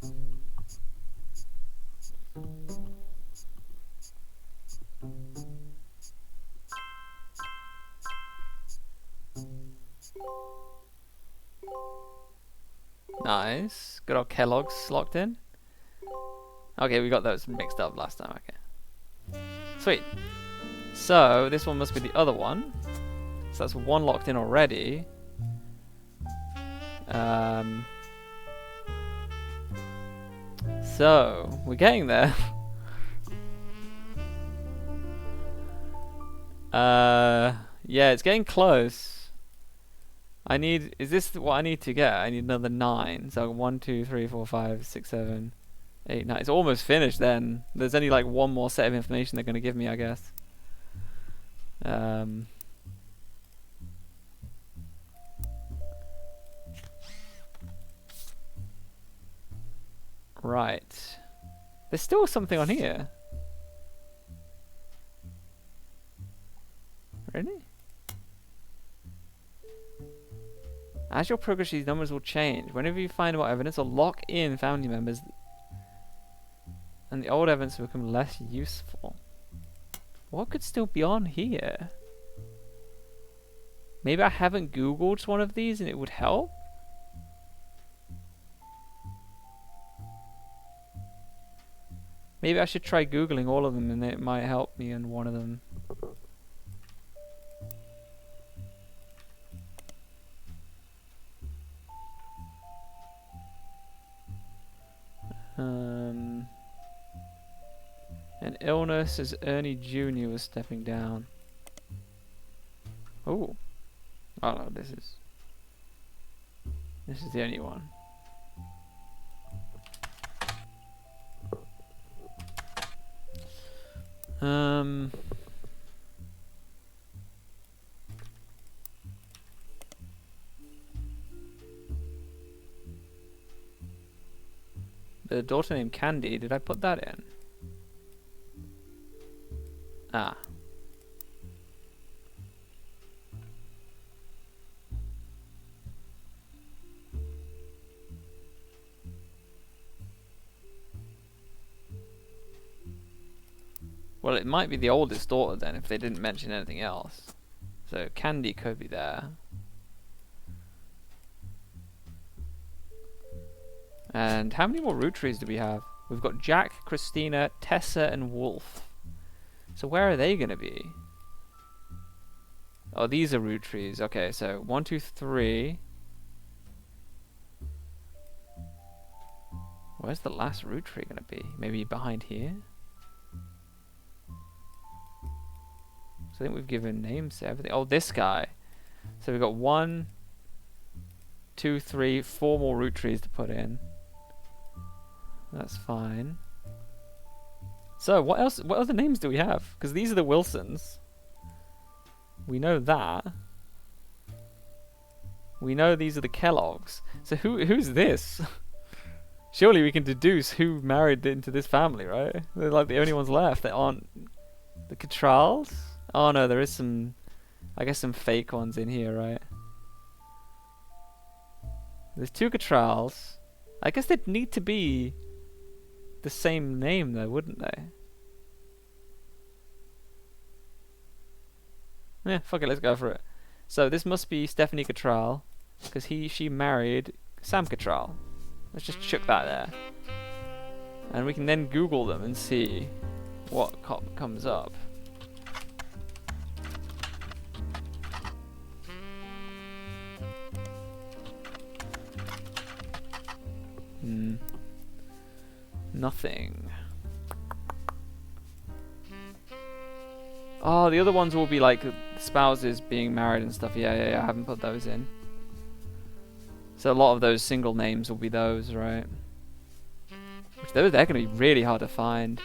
[SPEAKER 1] Nice. Good old Kellogg's locked in. Okay, we got those mixed up last time. Okay. Sweet. So, this one must be the other one. So that's one locked in already. So, we're getting there. Yeah, it's getting close. Is this what I need to get? I need another 9. So 1, 2, 3, 4, 5, 6, 7, 8, 9. It's almost finished then. There's only like one more set of information they're going to give me, I guess. Right. There's still something on here. Really? As your progress, these numbers will change. Whenever you find more evidence or lock in family members, and the old evidence will become less useful. What could still be on here? Maybe I haven't Googled one of these and it would help? Maybe I should try Googling all of them and it might help me in one of them. An illness as Ernie Jr. was stepping down. Oh. Oh no, this is the only one. The daughter named Candy, did I put that in? Ah. Well, it might be the oldest daughter then, if they didn't mention anything else. So Candy could be there. And how many more Roottrees do we have? We've got Jack, Christina, Tessa, and Wolf. So where are they going to be? Oh, these are Roottrees. Okay, so 1, 2, 3. Where's the last Roottree going to be? Maybe behind here? So I think we've given names to everything. Oh, this guy. So we've got 1, 2, 3, 4 more Roottrees to put in. That's fine. So what else? What other names do we have? Because these are the Wilsons. We know that. We know these are the Kellogg's. So who's this? Surely we can deduce who married into this family, right? They're like the only ones left that aren't the Catrals. Oh no, there is some, I guess some fake ones in here, right? There's 2 Catrals. I guess they'd need to be the same name though, wouldn't they? Yeah, fuck it, let's go for it. So this must be Stephanie Cattrall, because she married Sam Cattrall. Let's just chuck that there. And we can then Google them and see what comes up. Nothing. Oh, the other ones will be like spouses being married and stuff. Yeah, I haven't put those in. So a lot of those single names will be those, right? Which they're going to be really hard to find.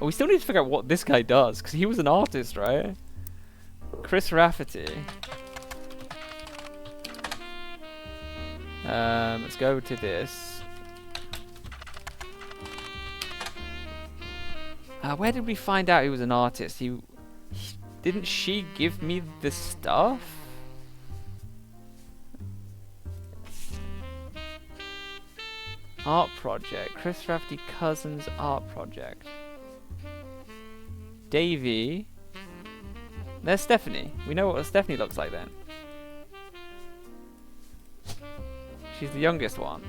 [SPEAKER 1] Oh, we still need to figure out what this guy does, because he was an artist, right? Chris Rafferty. Let's go to this. Where did we find out he was an artist? Didn't she give me the stuff? Art project. Chris Rafferty Cousins art project. Davey. There's Stephanie. We know what Stephanie looks like then. She's the youngest one.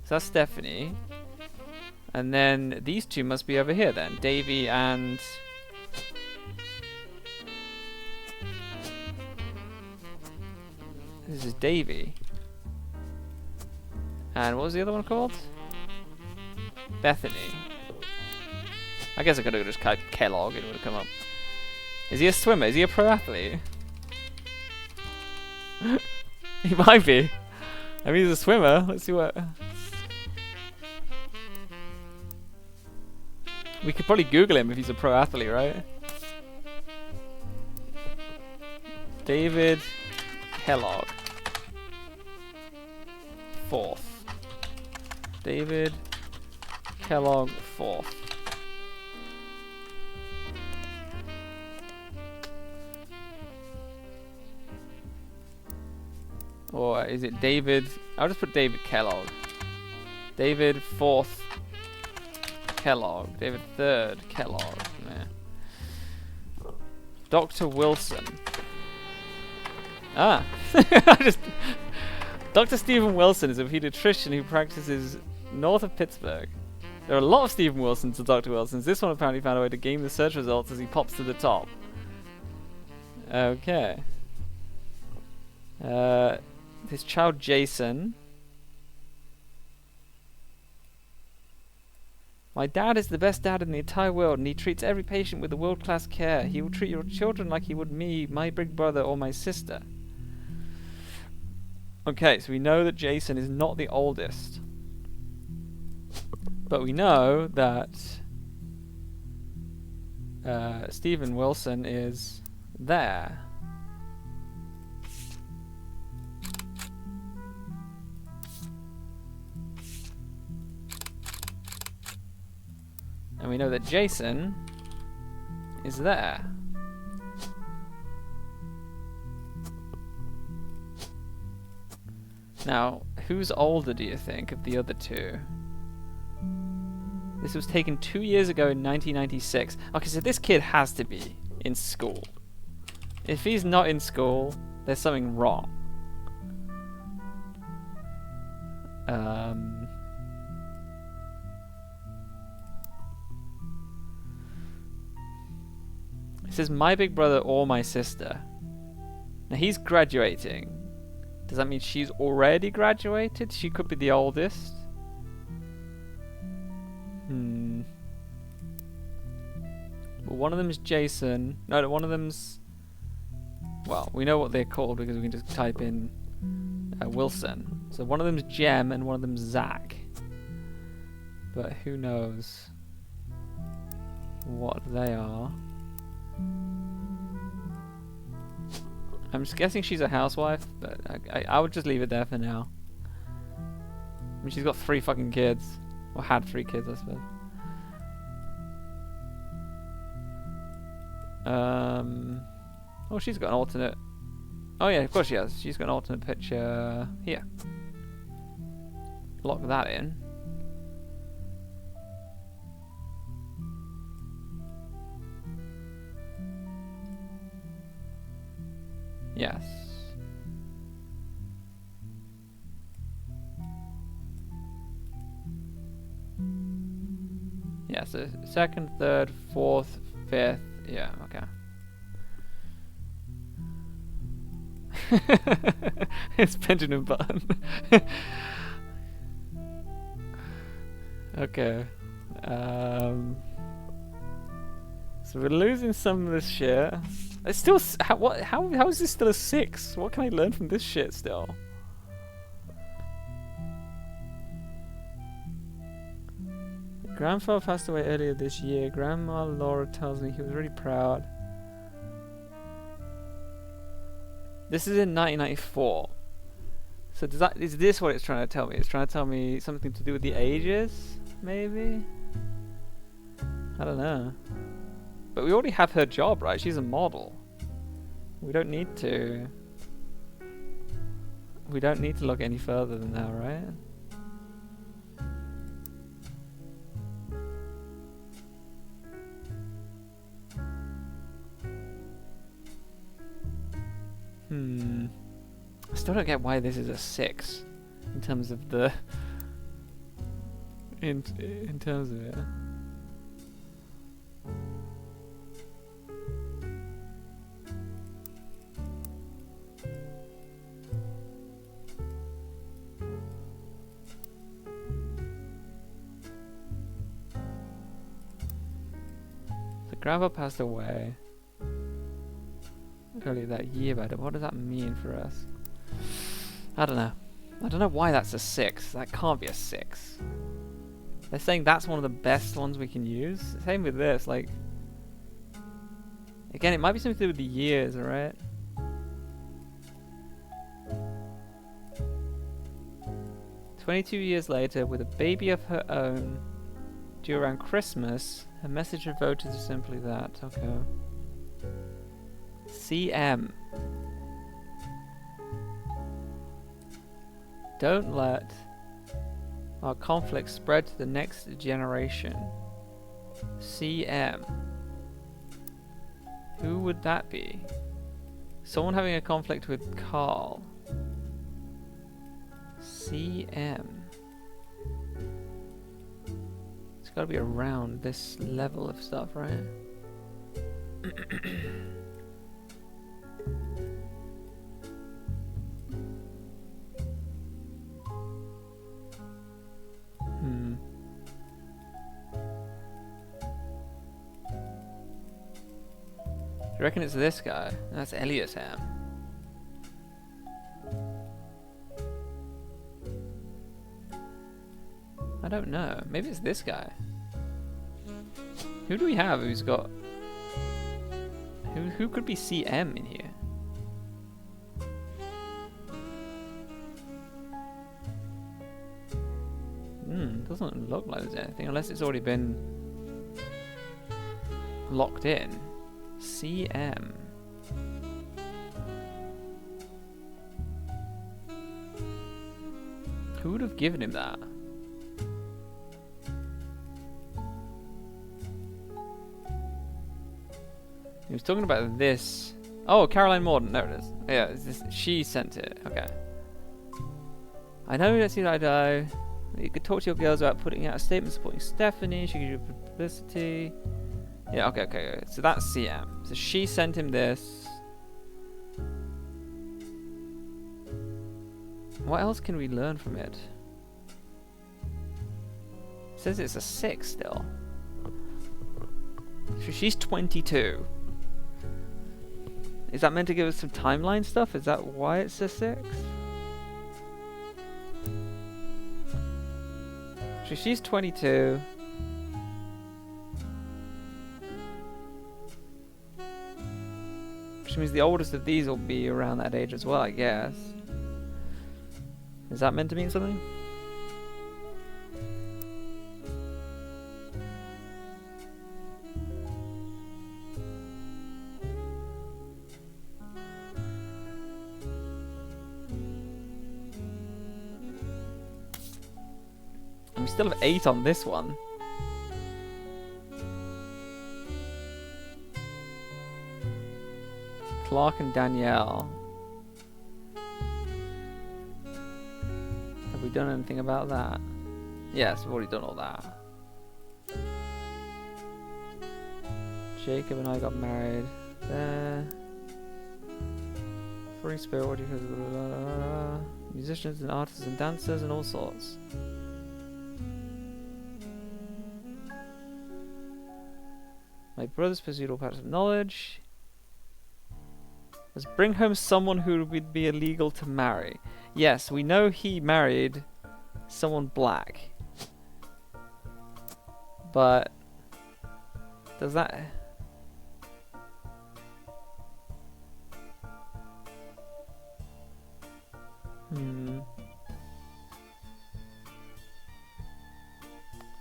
[SPEAKER 1] So that's Stephanie. And then these 2 must be over here then. Davey and... This is Davey. And what was the other one called? Bethany. I guess I could have just typed Kellogg, it would have come up. Is he a swimmer? Is he a pro athlete? He might be. I mean, he's a swimmer. Let's see what... We could probably Google him if he's a pro athlete, right? David Kellogg. 4th. David Kellogg 4th. Or is it David? I'll just put David Kellogg. David 4th Kellogg. David 3rd Kellogg. Yeah. Dr. Wilson. Ah. Dr. Stephen Wilson is a pediatrician who practices north of Pittsburgh. There are a lot of Stephen Wilsons and Dr. Wilsons. This one apparently found a way to game the search results as he pops to the top. Okay. His child Jason. My dad is the best dad in the entire world, and he treats every patient with a world-class care. He will treat your children like he would me, my big brother, or my sister. Okay, so we know that Jason is not the oldest. But we know that Stephen Wilson is there. And we know that Jason is there. Now, who's older, do you think, of the other 2? This was taken 2 years ago in 1996. Okay, so this kid has to be in school. If he's not in school, there's something wrong. It says my big brother or my sister. Now he's graduating. Does that mean she's already graduated? She could be the oldest. Well, one of them is Jason. No, one of them's... Well, we know what they're called because we can just type in Wilson. So one of them's Jem and one of them's Zach. But who knows what they are. I'm just guessing she's a housewife, but I would just leave it there for now. I mean, she's got 3 fucking kids. Or had 3 kids, I suppose. Oh, she's got an alternate. Oh yeah, of course she has. She's got an alternate picture here. Lock that in. Yes. Yeah, so 2nd, 3rd, 4th, 5th. Yeah, okay. It's Benjamin Button. Okay. So we're losing some of this shit. It's still how is this still a 6? What can I learn from this shit still? Grandfather passed away earlier this year. Grandma Laura tells me he was really proud. This is in 1994. So is this what it's trying to tell me? It's trying to tell me something to do with the ages, maybe? I don't know. But we already have her job, right? She's a model. We don't need to... We don't need to look any further than that, right? I still don't get why this is a 6 in terms of the in terms of it. The grandpa passed away earlier that year, but what does that mean for us? I don't know. I don't know why that's a 6. That can't be a 6. They're saying that's one of the best ones we can use. Same with this, like... Again, it might be something to do with the years, alright? "22 years later, with a baby of her own, due around Christmas, her message to voters is simply that." Okay. CM. Don't let our conflict spread to the next generation. CM. Who would that be? Someone having a conflict with Carl. CM. It's gotta be around this level of stuff, right? Do you reckon it's this guy? That's Eliasham. I don't know. Maybe it's this guy. Who do we have who's got... Who could be CM in here? Doesn't look like there's anything unless it's already been locked in. CM. Who would have given him that? He was talking about this. Oh, Caroline Morden. There it is. Yeah, she sent it. Okay. I know you don't see eye to eye. You could talk to your girls about putting out a statement supporting Stephanie. She could do publicity. Yeah, okay. So that's CM. So she sent him this. What else can we learn from it? It says it's a 6 still. So she's 22. Is that meant to give us some timeline stuff? Is that why it's a 6? So she's 22. Which means the oldest of these will be around that age as well, I guess. Is that meant to mean something? We still have 8 on this one. Clark and Danielle. Have we done anything about that? Yes, we've already done all that. Jacob and I got married there. Free spirit, what do you musicians and artists and dancers and all sorts. My brother's pursued all parts of knowledge. Let's bring home someone who would be illegal to marry. Yes, we know he married someone black. But does that...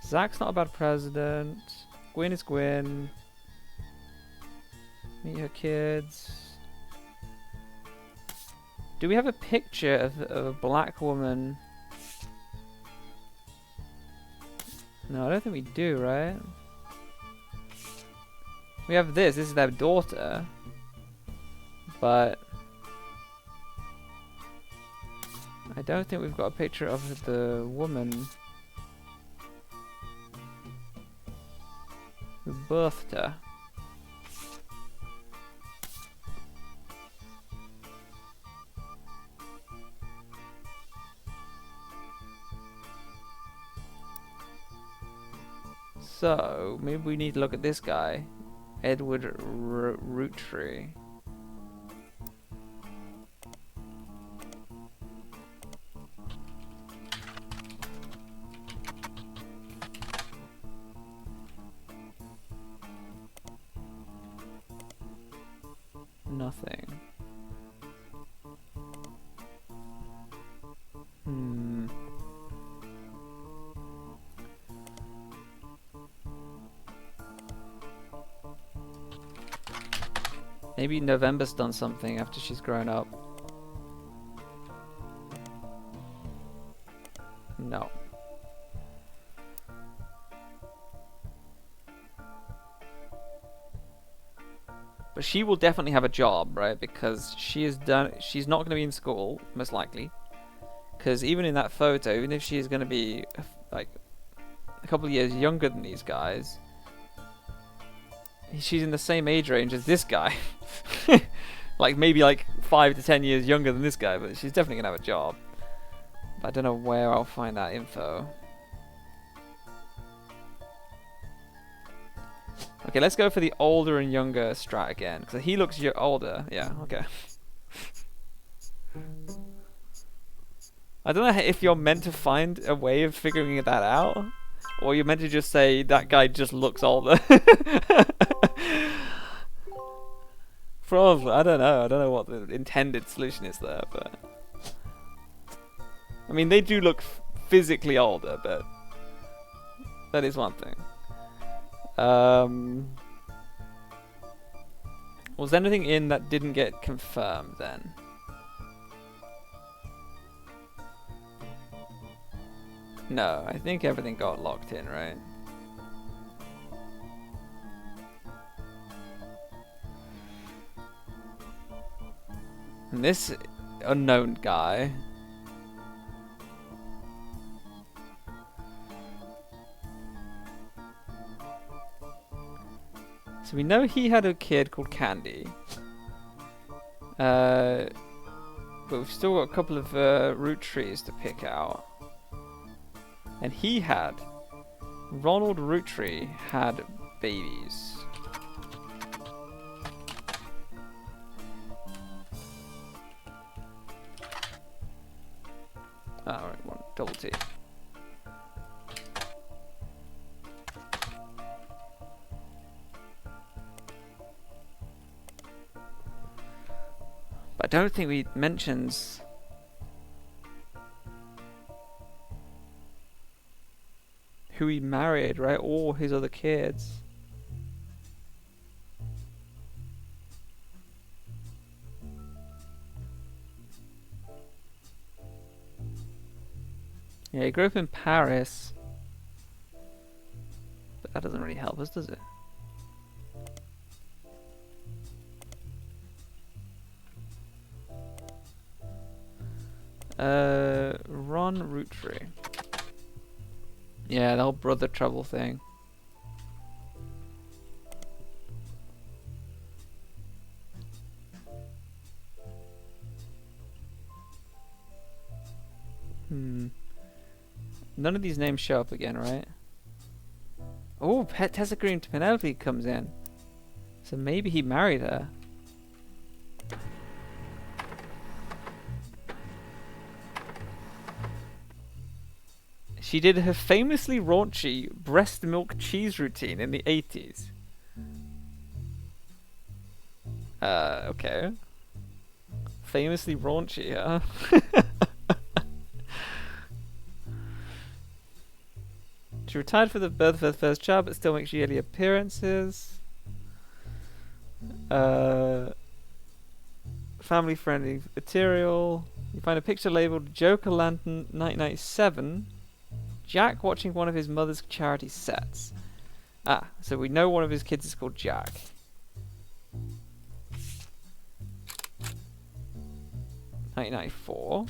[SPEAKER 1] Zach's not a bad president. Gwyn is Gwyn. Meet her kids. Do we have a picture of a black woman? No, I don't think we do, right? We have this. This is their daughter. But I don't think we've got a picture of the woman who birthed her. So, maybe we need to look at this guy. Edward Roottrees. Nothing. Maybe November's done something after she's grown up. No. But she will definitely have a job, right? Because she's not going to be in school, most likely. Because even in that photo, even if she's going to be like a couple of years younger than these guys, she's in the same age range as this guy. Like maybe like 5 to 10 years younger than this guy, but she's definitely gonna have a job. But I don't know where I'll find that info. Okay, let's go for the older and younger strat again, because he looks older. Yeah, okay. I don't know if you're meant to find a way of figuring that out, or you're meant to just say that guy just looks older. Probably, I don't know. I don't know what the intended solution is there, but I mean, they do look physically older, but that is one thing. Was there anything in that didn't get confirmed then? No, I think everything got locked in, right? And this unknown guy. So we know he had a kid called Candy. But we've still got a couple of Roottrees to pick out. And he had... Ronald Rootree had babies. Alright, one double T. But I don't think he mentions who he married, right? Or his other kids. Yeah, he grew up in Paris. But that doesn't really help us, does it? Ron Rootree. Yeah, the whole brother trouble thing. None of these names show up again, right? Oh, Tessa Green to Penelope comes in. So maybe he married her. She did her famously raunchy breast milk cheese routine in the 80s. Okay. Famously raunchy, huh? She retired for the birth of her first child, but still makes yearly appearances. Family-friendly material. You find a picture labeled Joker Lantern 1997. Jack watching one of his mother's charity sets. Ah, so we know one of his kids is called Jack. (1994).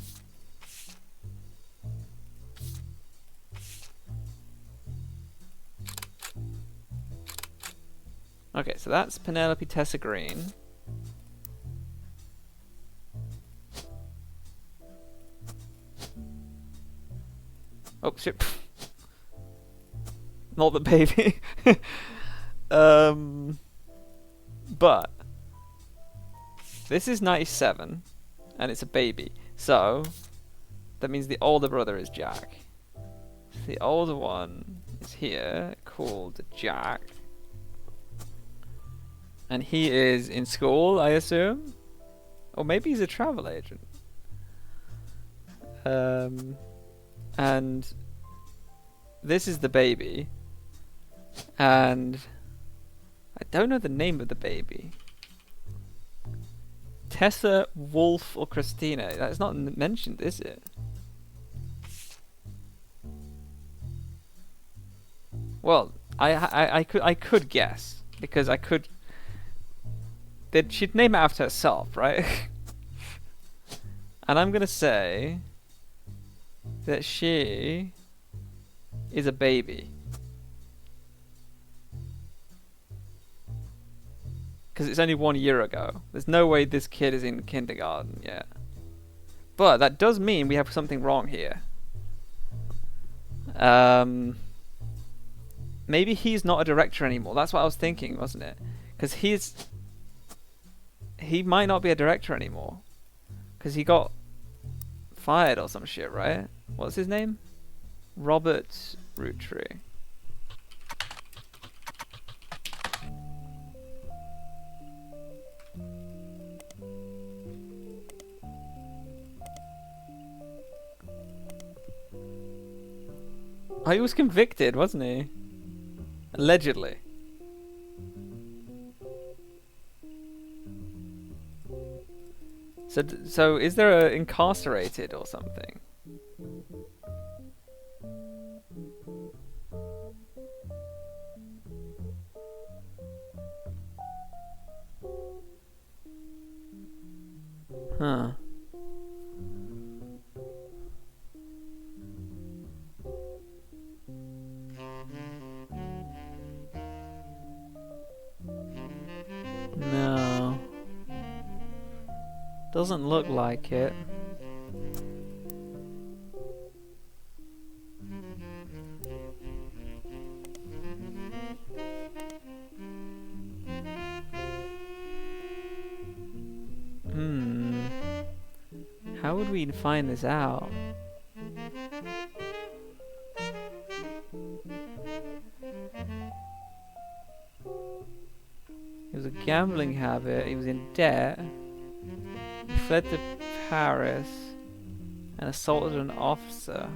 [SPEAKER 1] Okay, so that's Penelope Tessa Green. Oh shit. Not the baby. But this is 97 and it's a baby. So that means the older brother is Jack. The older one is here called Jack. And he is in school, I assume. Or maybe he's a travel agent. And this is the baby. And I don't know the name of the baby. Tessa, Wolf, or Christina. That's not mentioned, is it? Well, I could guess because I could. She'd name it after herself, right? And I'm gonna say that she is a baby. Because it's only 1 year ago. There's no way this kid is in kindergarten yet. But that does mean we have something wrong here. Maybe he's not a director anymore. That's what I was thinking, wasn't it? Because he might not be a director anymore. Because he got fired or some shit, right? What's his name? Robert Rootree. Oh, he was convicted, wasn't he? Allegedly. So is there a incarcerated or something? Huh. Huh. No. Doesn't look like it. How would we find this out? It was a gambling habit, he was in debt, he fled to Paris and assaulted an officer.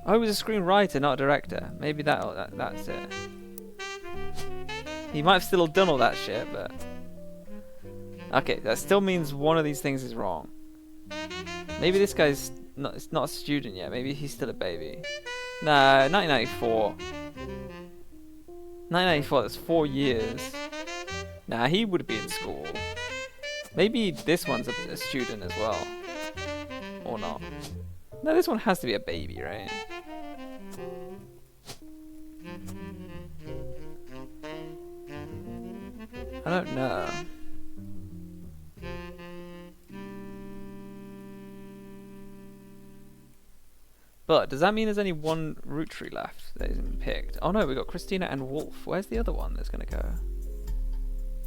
[SPEAKER 1] Oh, he was a screenwriter, not a director. Maybe that's it. He might have still done all that shit, but... Okay, that still means one of these things is wrong. Maybe this guy's not, it's not a student yet. Maybe he's still a baby. Nah, 1994. 1994, that's 4 years. Nah, he would be in school. Maybe this one's a student as well. Or not. No, this one has to be a baby, right? I don't know. But does that mean there's only one root tree left that isn't picked? Oh no, we got Christina and Wolf. Where's the other one that's gonna go?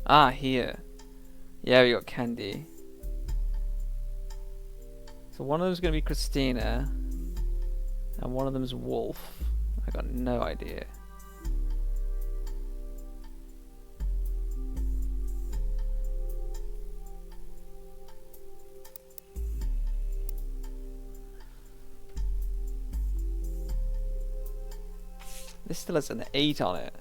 [SPEAKER 1] Ah, here. Yeah, we got Candy. So one of them's gonna be Christina, and one of them's Wolf. I got no idea. This still has an 8 on it.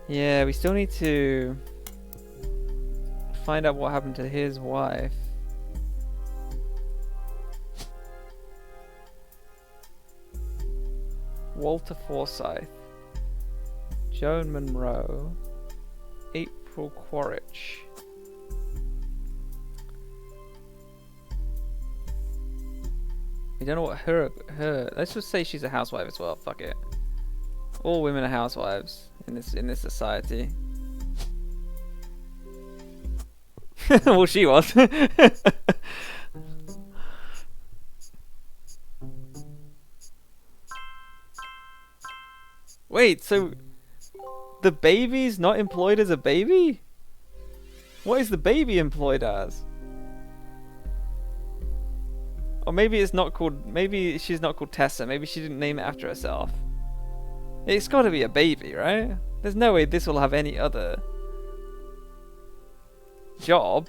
[SPEAKER 1] Yeah, we still need to find out what happened to his wife. Walter Forsyth. Joan Monroe, April Quaritch. We don't know what her. Let's just say she's a housewife as well. Fuck it. All women are housewives in this society. Well, she was. Wait, so. The baby's not employed as a baby? What is the baby employed as? Or maybe it's not called... Maybe she's not called Tessa. Maybe she didn't name it after herself. It's gotta be a baby, right? There's no way this will have any other... job.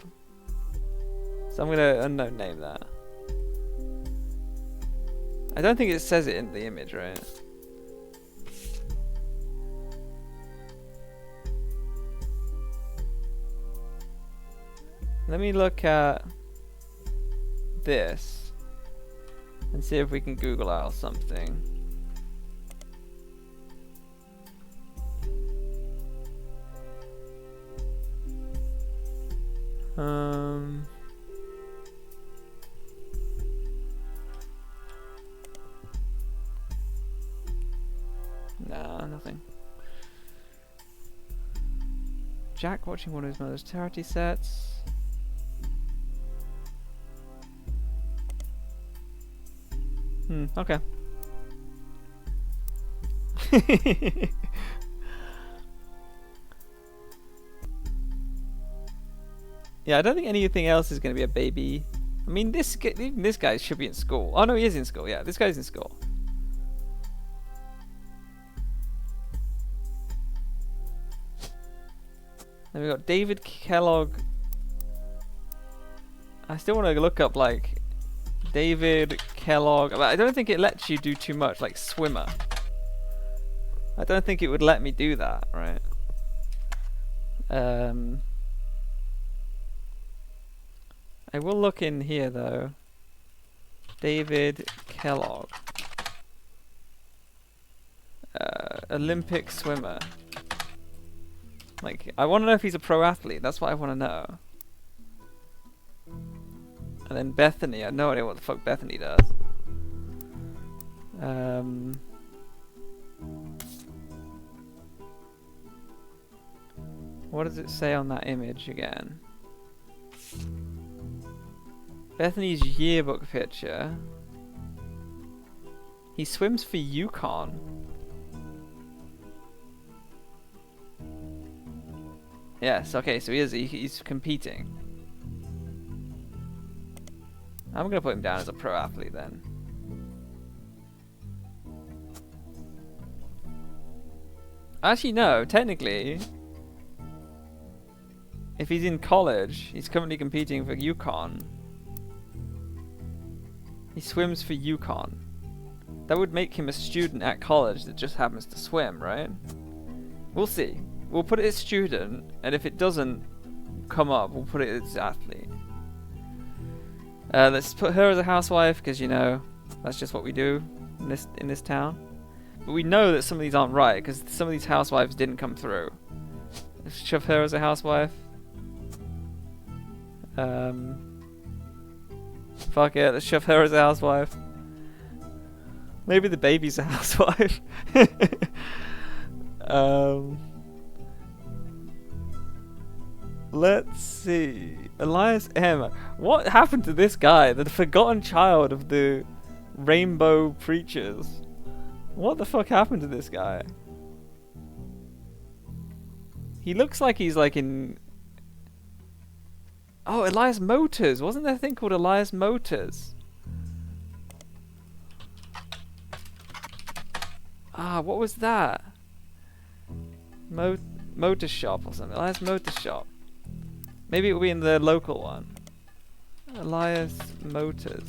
[SPEAKER 1] So I'm gonna unknown name that. I don't think it says it in the image, right? Let me look at this and see if we can Google out something. Nah, nothing. Jack watching one of his mother's charity sets. Okay. Yeah, I don't think anything else is going to be a baby. I mean, even this guy should be in school. Oh no, he is in school. Yeah, this guy's in school. Then we got David Kellogg. I still want to look up like David Kellogg. But I don't think it lets you do too much, like swimmer. I don't think it would let me do that, right? I will look in here though. David Kellogg. Olympic swimmer. Like, I want to know if he's a pro athlete. That's what I want to know. And then Bethany. I have no idea what the fuck Bethany does. What does it say on that image again? Bethany's yearbook picture. He swims for Yukon. Yes, okay, so he's competing. I'm gonna put him down as a pro athlete then. Actually, no, technically, if he's in college, he's currently competing for Yukon. He swims for Yukon. That would make him a student at college that just happens to swim, right? We'll see. We'll put it as student, and if it doesn't come up, we'll put it as athlete. Let's put her as a housewife, because, you know, that's just what we do in this town. But we know that some of these aren't right, because some of these housewives didn't come through. Let's shove her as a housewife. Fuck it, let's shove her as a housewife. Maybe the baby's a housewife. Let's see. Elias M. What happened to this guy? The forgotten child of the rainbow preachers. What the fuck happened to this guy? He looks like he's like in... Oh, Elias Motors. Wasn't there a thing called Elias Motors? Ah, what was that? Motor shop or something. Elias Motor shop. Maybe it'll be in the local one. Elias Motors.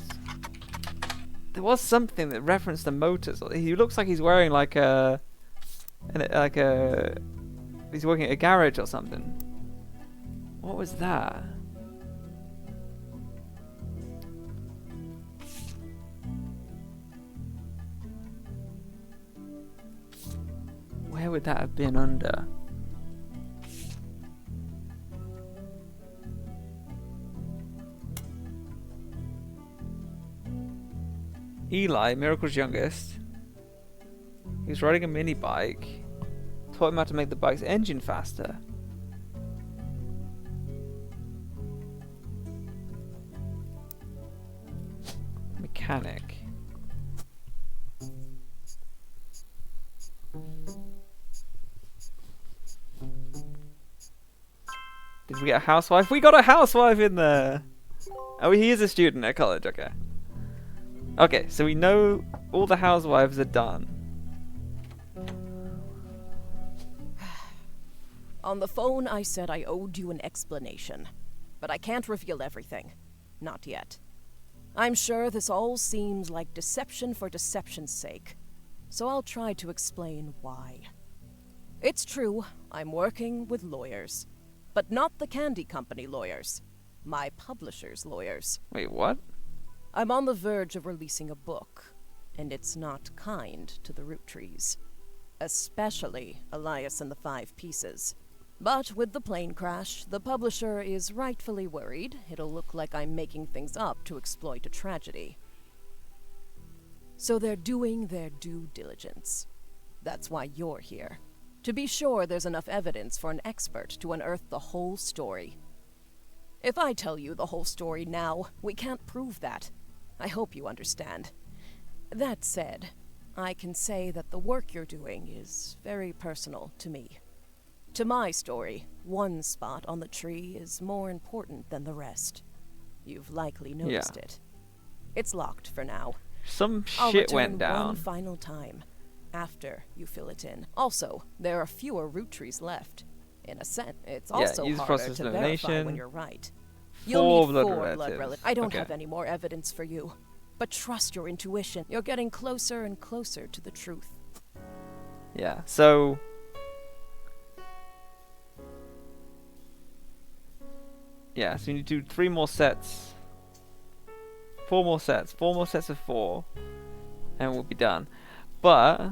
[SPEAKER 1] There was something that referenced the motors. He looks like he's wearing like a... He's working at a garage or something. What was that? Where would that have been under? Eli, Miracle's youngest. He was riding a mini bike. Taught him how to make the bike's engine faster. Mechanic. Did we get a housewife? We got a housewife in there! Oh, he is a student at college, okay. Okay, so we know all the housewives are done.
[SPEAKER 3] On the phone, I said I owed you an explanation. But I can't reveal everything. Not yet. I'm sure this all seems like deception for deception's sake. So I'll try to explain why. It's true, I'm working with lawyers. But not the candy company lawyers. My publisher's lawyers.
[SPEAKER 1] Wait, what?
[SPEAKER 3] I'm on the verge of releasing a book, and it's not kind to the Roottrees. Especially Elias and the 5 Pieces. But with the plane crash, the publisher is rightfully worried it'll look like I'm making things up to exploit a tragedy. So they're doing their due diligence. That's why you're here. To be sure there's enough evidence for an expert to unearth the whole story. If I tell you the whole story now, we can't prove that. I hope you understand. That said, I can say that the work you're doing is very personal to me. To my story, one spot on the tree is more important than the rest. You've likely noticed it. It's locked for now.
[SPEAKER 1] Some
[SPEAKER 3] I'll
[SPEAKER 1] shit
[SPEAKER 3] return
[SPEAKER 1] went down.
[SPEAKER 3] one final time, after you fill it in. Also, there are fewer Roottrees left. In a sense, it's also
[SPEAKER 1] use
[SPEAKER 3] harder
[SPEAKER 1] process
[SPEAKER 3] to verify
[SPEAKER 1] elimination.
[SPEAKER 3] when you're right.
[SPEAKER 1] 4
[SPEAKER 3] You'll need
[SPEAKER 1] blood
[SPEAKER 3] 4
[SPEAKER 1] relatives.
[SPEAKER 3] blood relatives. I don't
[SPEAKER 1] Okay.
[SPEAKER 3] have any more evidence for you. But trust your intuition. You're getting closer and closer to the truth.
[SPEAKER 1] Yeah, so... Yeah, so you need to do 3 more sets 4 more sets. 4 more sets of 4. And we'll be done. But,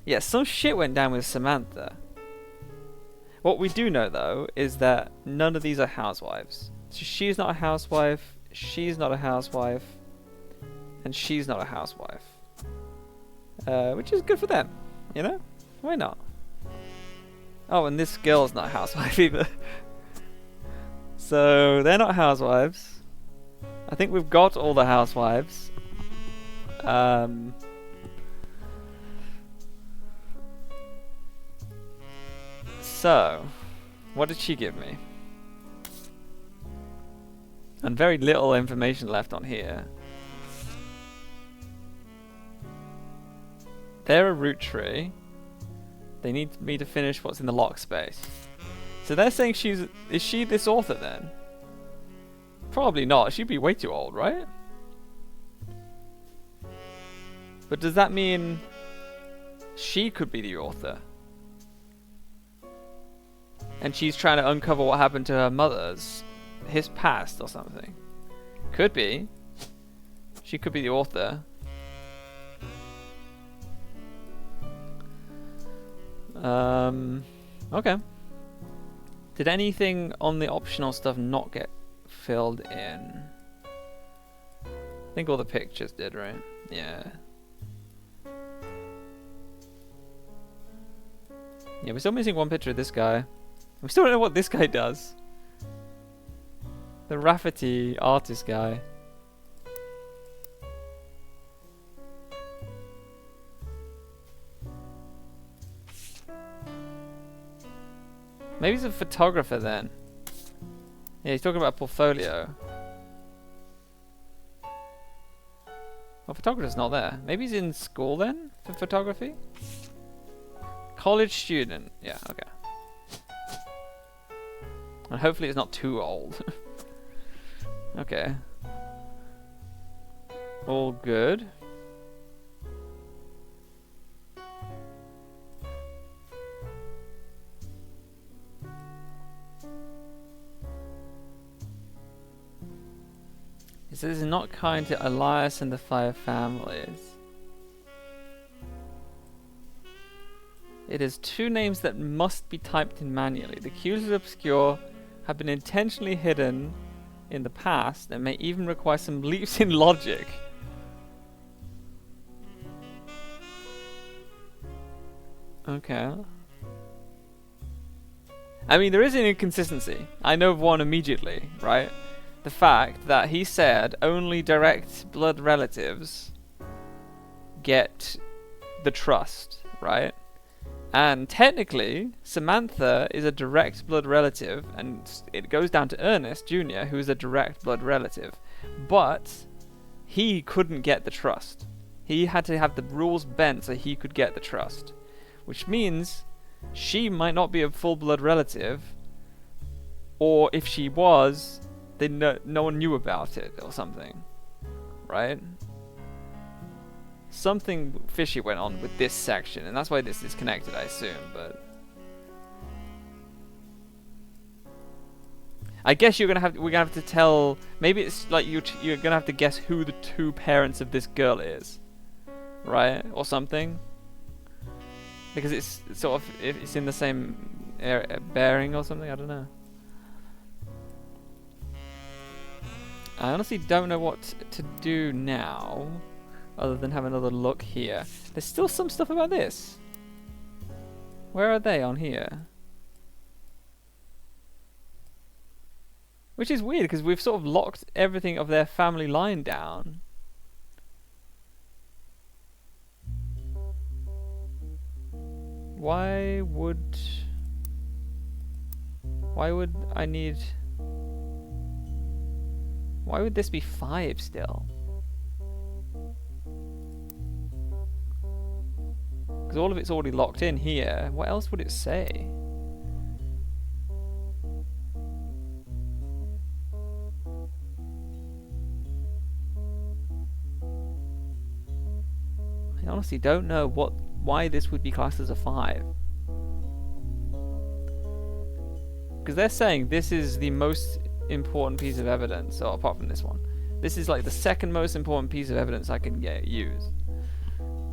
[SPEAKER 1] yeah, some shit went down with Samantha. What we do know, though, is that none of these are housewives. So she's not a housewife, she's not a housewife, and she's not a housewife. Which is good for them, you know? Why not? Oh, and this girl's not a housewife either. So, they're not housewives. I think we've got all the housewives. So, what did she give me? And very little information left on here. They're a root tree. They need me to finish what's in the lock space. So they're saying is she this author then? Probably not. She'd be way too old, right? But does that mean she could be the author? And she's trying to uncover what happened to her mother's, his past or something. Could be. She could be the author. Okay. Did anything on the optional stuff not get filled in? I think all the pictures did, right? Yeah. Yeah, we're still missing one picture of this guy. We still don't know what this guy does. The Rafferty artist guy. Maybe he's a photographer then. Yeah, he's talking about a portfolio. Well, photographer's not there. Maybe he's in school then for photography? College student. Yeah, okay. And hopefully it's not too old. Okay. All good. It says it's not kind to Elias and the 5 families. It is 2 names that must be typed in manually. The cues is obscure, have been intentionally hidden in the past, and may even require some leaps in logic. Okay. I mean, there is an inconsistency. I know of one immediately, right? The fact that he said only direct blood relatives get the trust, right? And technically, Samantha is a direct blood relative, and it goes down to Ernest Jr., who is a direct blood relative. But he couldn't get the trust. He had to have the rules bent so he could get the trust. Which means she might not be a full blood relative, or if she was, then no one knew about it or something. Right? Something fishy went on with this section, and that's why this is connected, I assume, but I guess we're gonna have to tell, maybe it's like you're gonna have to guess who the 2 parents of this girl is, right? Or something. Because it's sort of, it's in the same bearing or something, I don't know. I honestly don't know what to do now, other than have another look here. There's still some stuff about this. Where are they on here? Which is weird, because we've sort of locked everything of their family line down. Why would I need... Why would this be 5 still? Because all of it's already locked in here. What else would it say? I honestly don't know why this would be classed as a 5. Because they're saying this is the most important piece of evidence, or apart from this one, This is like the second most important piece of evidence I can get used.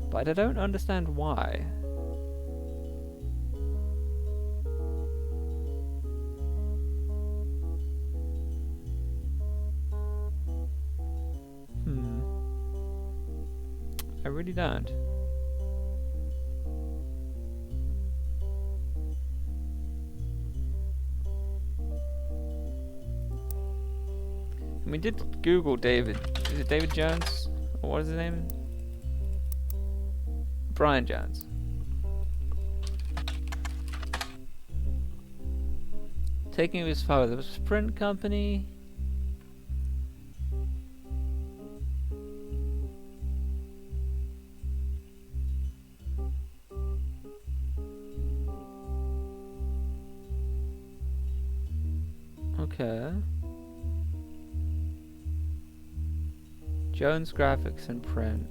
[SPEAKER 1] But I don't understand why. I really don't. And we did Google David. Is it David Jones? Or what is his name? Brian Jones. Taking his father. Was Sprint Company. Okay. Jones Graphics and Print.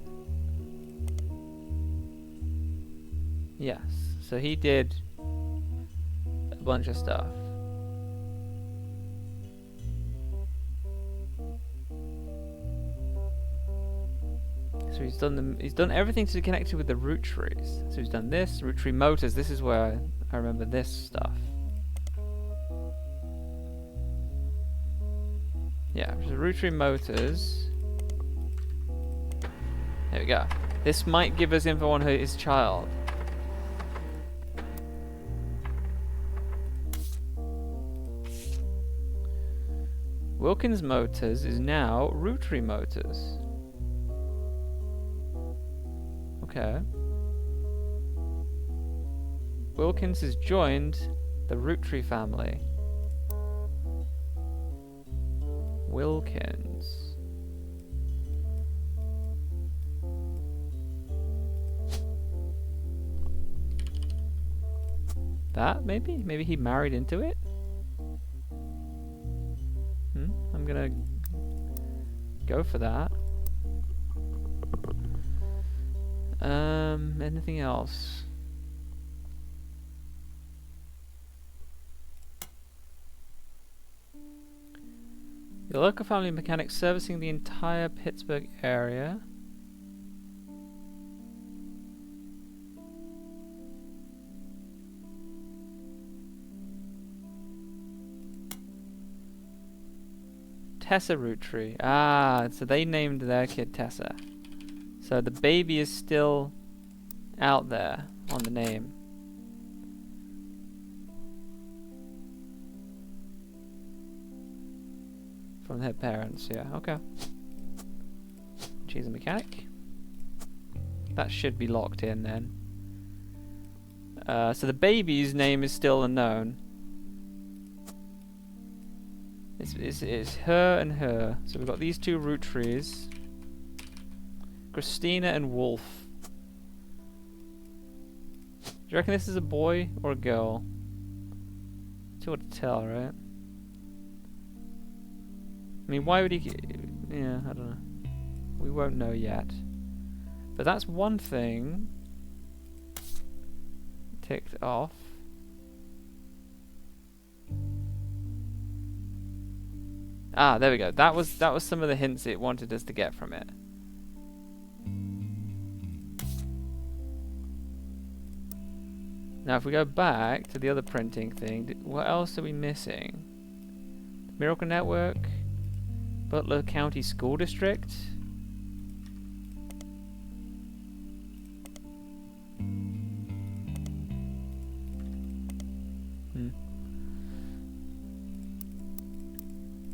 [SPEAKER 1] Yes, so he did a bunch of stuff. So he's done everything to connect it with the Roottrees. So he's done this, Rootree Motors. This is where I remember this stuff. Yeah, so Rootree Motors. There we go. This might give us info on his child. Wilkins Motors is now Rootree Motors. Okay. Wilkins has joined the Rootree family. Wilkins. That, maybe? Maybe he married into it? I'm gonna go for that. Anything else? Your local family mechanic servicing the entire Pittsburgh area. Tessa Rootree. Ah, so they named their kid Tessa. So the baby is still out there on the name. From their parents, yeah, okay. She's a mechanic. That should be locked in then. So the baby's name is still unknown. It's her and her. So we've got these two Roottrees. Christina and Wolf. Do you reckon this is a boy or a girl? Too hard to tell, right? I mean, why would he... Yeah, I don't know. We won't know yet. But that's one thing ticked off. Ah, there we go. That was some of the hints it wanted us to get from it. Now, if we go back to the other printing thing, what else are we missing? Miracle Network, Butler County School District.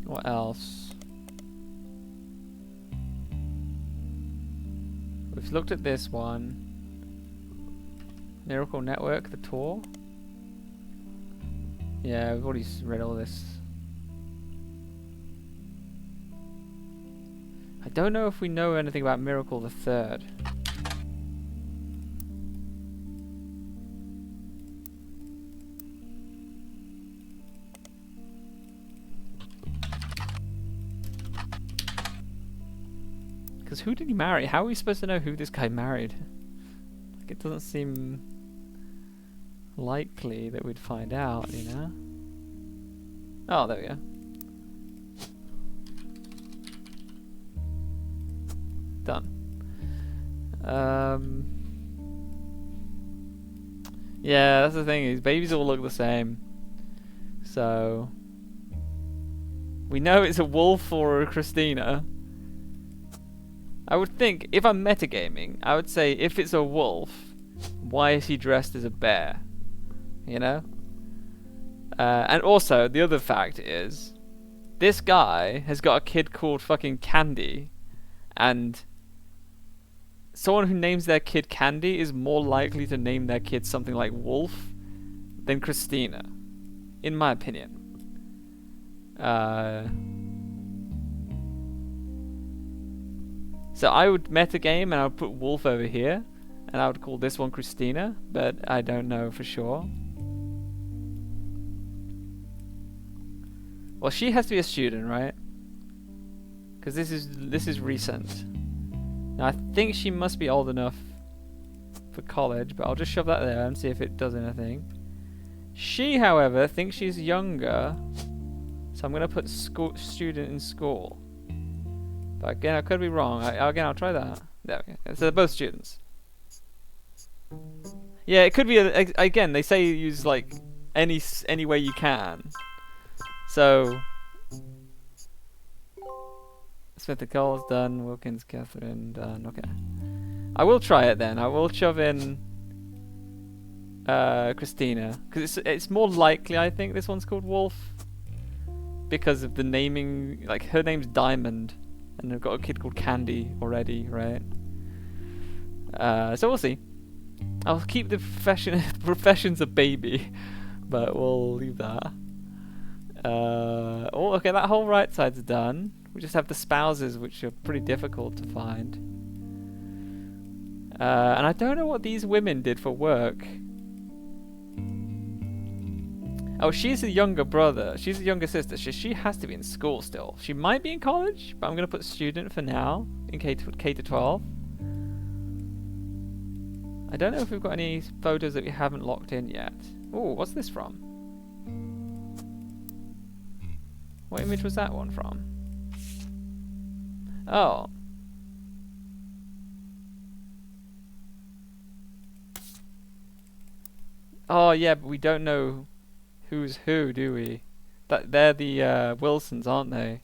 [SPEAKER 1] What else? We've looked at this one. Miracle Network, the tour. Yeah, we've already read all this. I don't know if we know anything about Miracle the Third. Because who did he marry? How are we supposed to know who this guy married? Like, it doesn't seem likely that we'd find out, you know? Oh, there we go. Yeah, that's the thing. Is babies all look the same. So we know it's a wolf or a Christina. I would think if I'm metagaming, I would say if it's a wolf, why is he dressed as a bear? You know? And also, the other fact is, this guy has got a kid called fucking Candy, and someone who names their kid Candy is more likely to name their kid something like Wolf than Christina, in my opinion. So I would metagame and I would put Wolf over here, and I would call this one Christina, but I don't know for sure. Well, she has to be a student, right? Because this is recent. Now I think she must be old enough for college, but I'll just shove that there and see if it does anything. She, however, thinks she's younger, so I'm gonna put student in school. But again, I could be wrong. I'll try that. There we go. So they're both students. Yeah, it could be again. They say use like any way you can. So Smith and Cole's done. Wilkins, Catherine done. Okay. I will try it then. I will shove in Christina because it's more likely. I think this one's called Wolf because of the naming. Like her name's Diamond. And they've got a kid called Candy already, right? So we'll see. I'll keep the profession's a baby, but we'll leave that. Oh, okay, that whole right side's done. We just have the spouses, which are pretty difficult to find. And I don't know what these women did for work. Oh, she's a younger brother. She's a younger sister. She has to be in school still. She might be in college, but I'm going to put student for now in K to 12. I don't know if we've got any photos that we haven't locked in yet. Oh, what's this from? What image was that one from? Oh. Oh, yeah, but we don't know who's who, do we? They're the Wilsons, aren't they?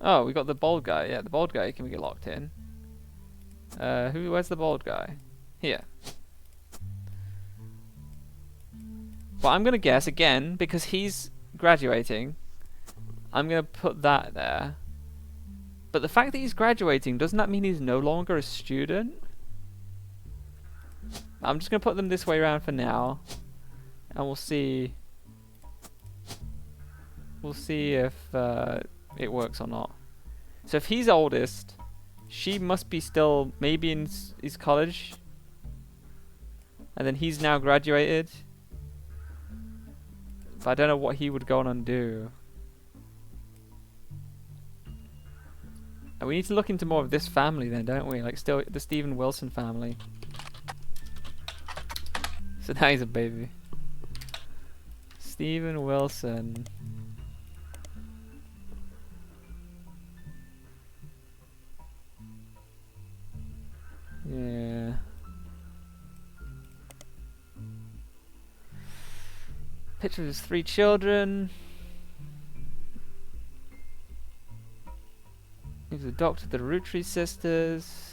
[SPEAKER 1] Oh, we got the bald guy. Yeah, the bald guy can we get locked in. Where's the bald guy? Here. Well, I'm gonna guess again because he's graduating. I'm gonna put that there. But the fact that he's graduating, doesn't that mean he's no longer a student? I'm just going to put them this way around for now. And we'll see. We'll see if it works or not. So if he's oldest, she must be still maybe in his college. And then he's now graduated. But I don't know what he would go on and do. And we need to look into more of this family then, don't we? Like still the Stephen Wilson family. So now he's a baby. Stephen Wilson. Yeah. Picture of his 3 children. He's adopted the Roottrees sisters.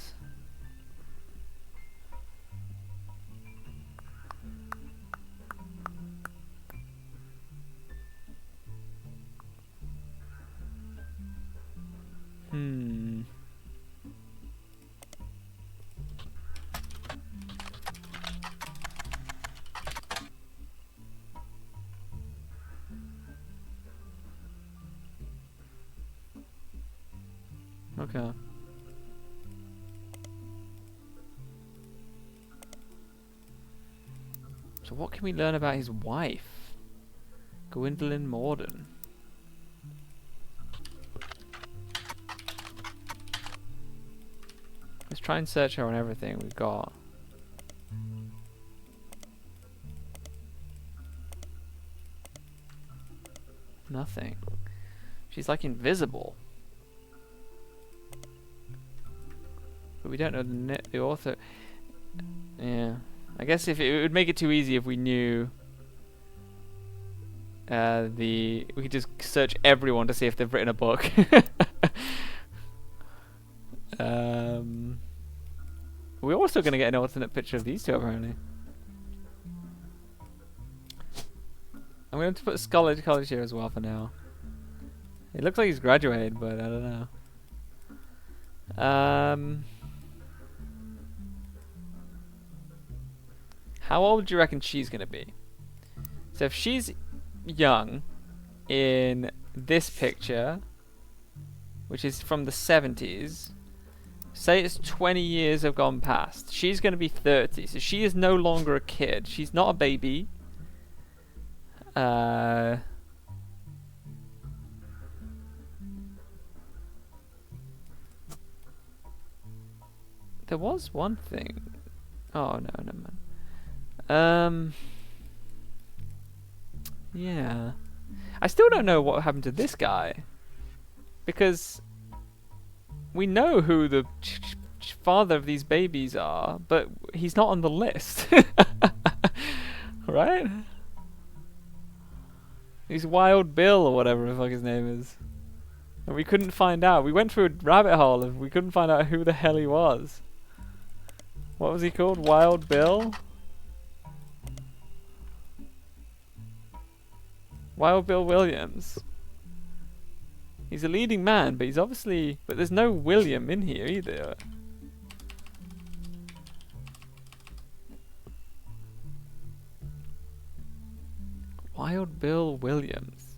[SPEAKER 1] Okay. So what can we learn about his wife? Gwendolyn Morden. Let's try and search her on everything we've got. Nothing. She's like invisible. But we don't know the author. Yeah. I guess if it would make it too easy if we knew we could just search everyone to see if they've written a book. We're also going to get an alternate picture of these two apparently. I'm going to put College here as well for now. It looks like he's graduated, but I don't know. How old do you reckon she's going to be? So if she's young in this picture, which is from the 70s, say it's 20 years have gone past. She's going to be 30, so she is no longer a kid. She's not a baby. There was one thing. Oh no, never mind. Yeah. I still don't know what happened to this guy. Because we know who the father of these babies are, but he's not on the list. Right? He's Wild Bill or whatever the fuck his name is. And we couldn't find out. We went through a rabbit hole and we couldn't find out who the hell he was. What was he called? Wild Bill? Wild Bill Williams. He's a leading man, but he's obviously... But there's no William in here either. Wild Bill Williams.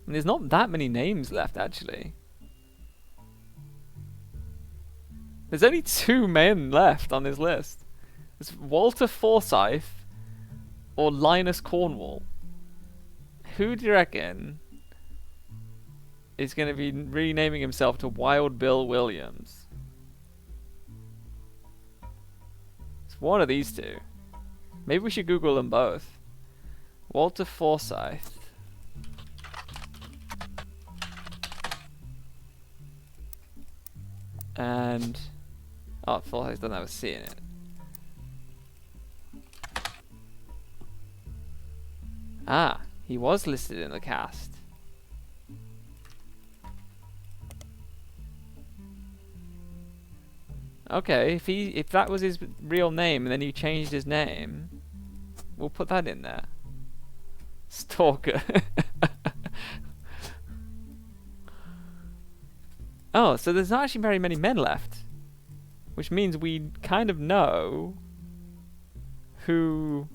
[SPEAKER 1] And there's not that many names left, actually. There's only 2 men left on this list. It's Walter Forsyth or Linus Cornwall. Who do you reckon is going to be renaming himself to Wild Bill Williams? It's one of these two. Maybe we should Google them both. Walter Forsyth. And... Oh, Forsyth doesn't have a C in it. Ah, he was listed in the cast. Okay, if that was his real name and then he changed his name, we'll put that in there. Stalker. Oh, so there's not actually very many men left, which means we kind of know who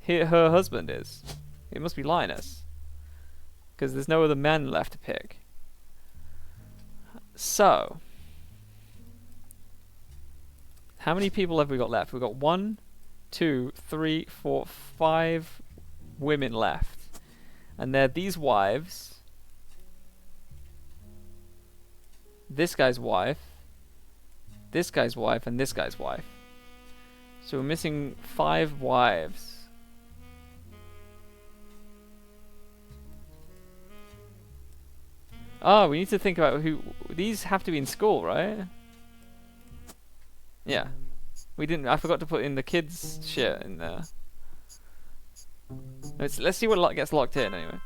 [SPEAKER 1] her husband is. It must be Linus, because there's no other men left to pick. So, how many people have we got left? We've got 1, 2, 3, 4, 5 women left, and they're these wives. This guy's wife, this guy's wife, and this guy's wife. So we're missing 5 wives. Oh, we need to think about who... These have to be in school, right? Yeah. We didn't... I forgot to put in the kids' shit in there. Let's see what gets locked in, anyway.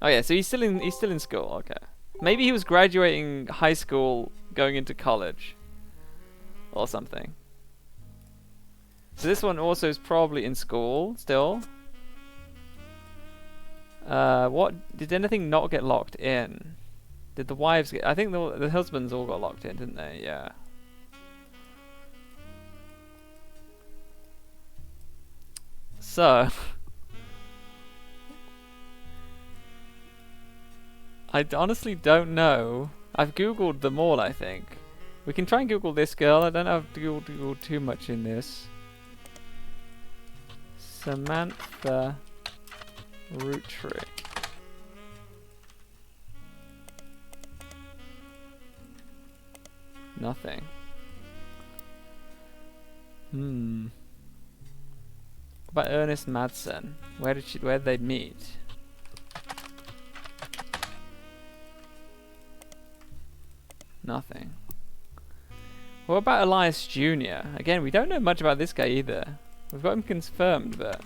[SPEAKER 1] Oh yeah, so he's still in school, okay. Maybe he was graduating high school, going into college. Or something. So this one also is probably in school, still. What did anything not get locked in? Did the wives get... I think the husbands all got locked in, didn't they? Yeah. So... I honestly don't know. I've googled them all, I think. We can try and Google this girl. I don't have to Google too much in this. Samantha Roottrees. Nothing. Hmm. What about Ernest Madsen? Where did they meet? Nothing. What about Elias Jr.? Again, we don't know much about this guy either. We've got him confirmed, but...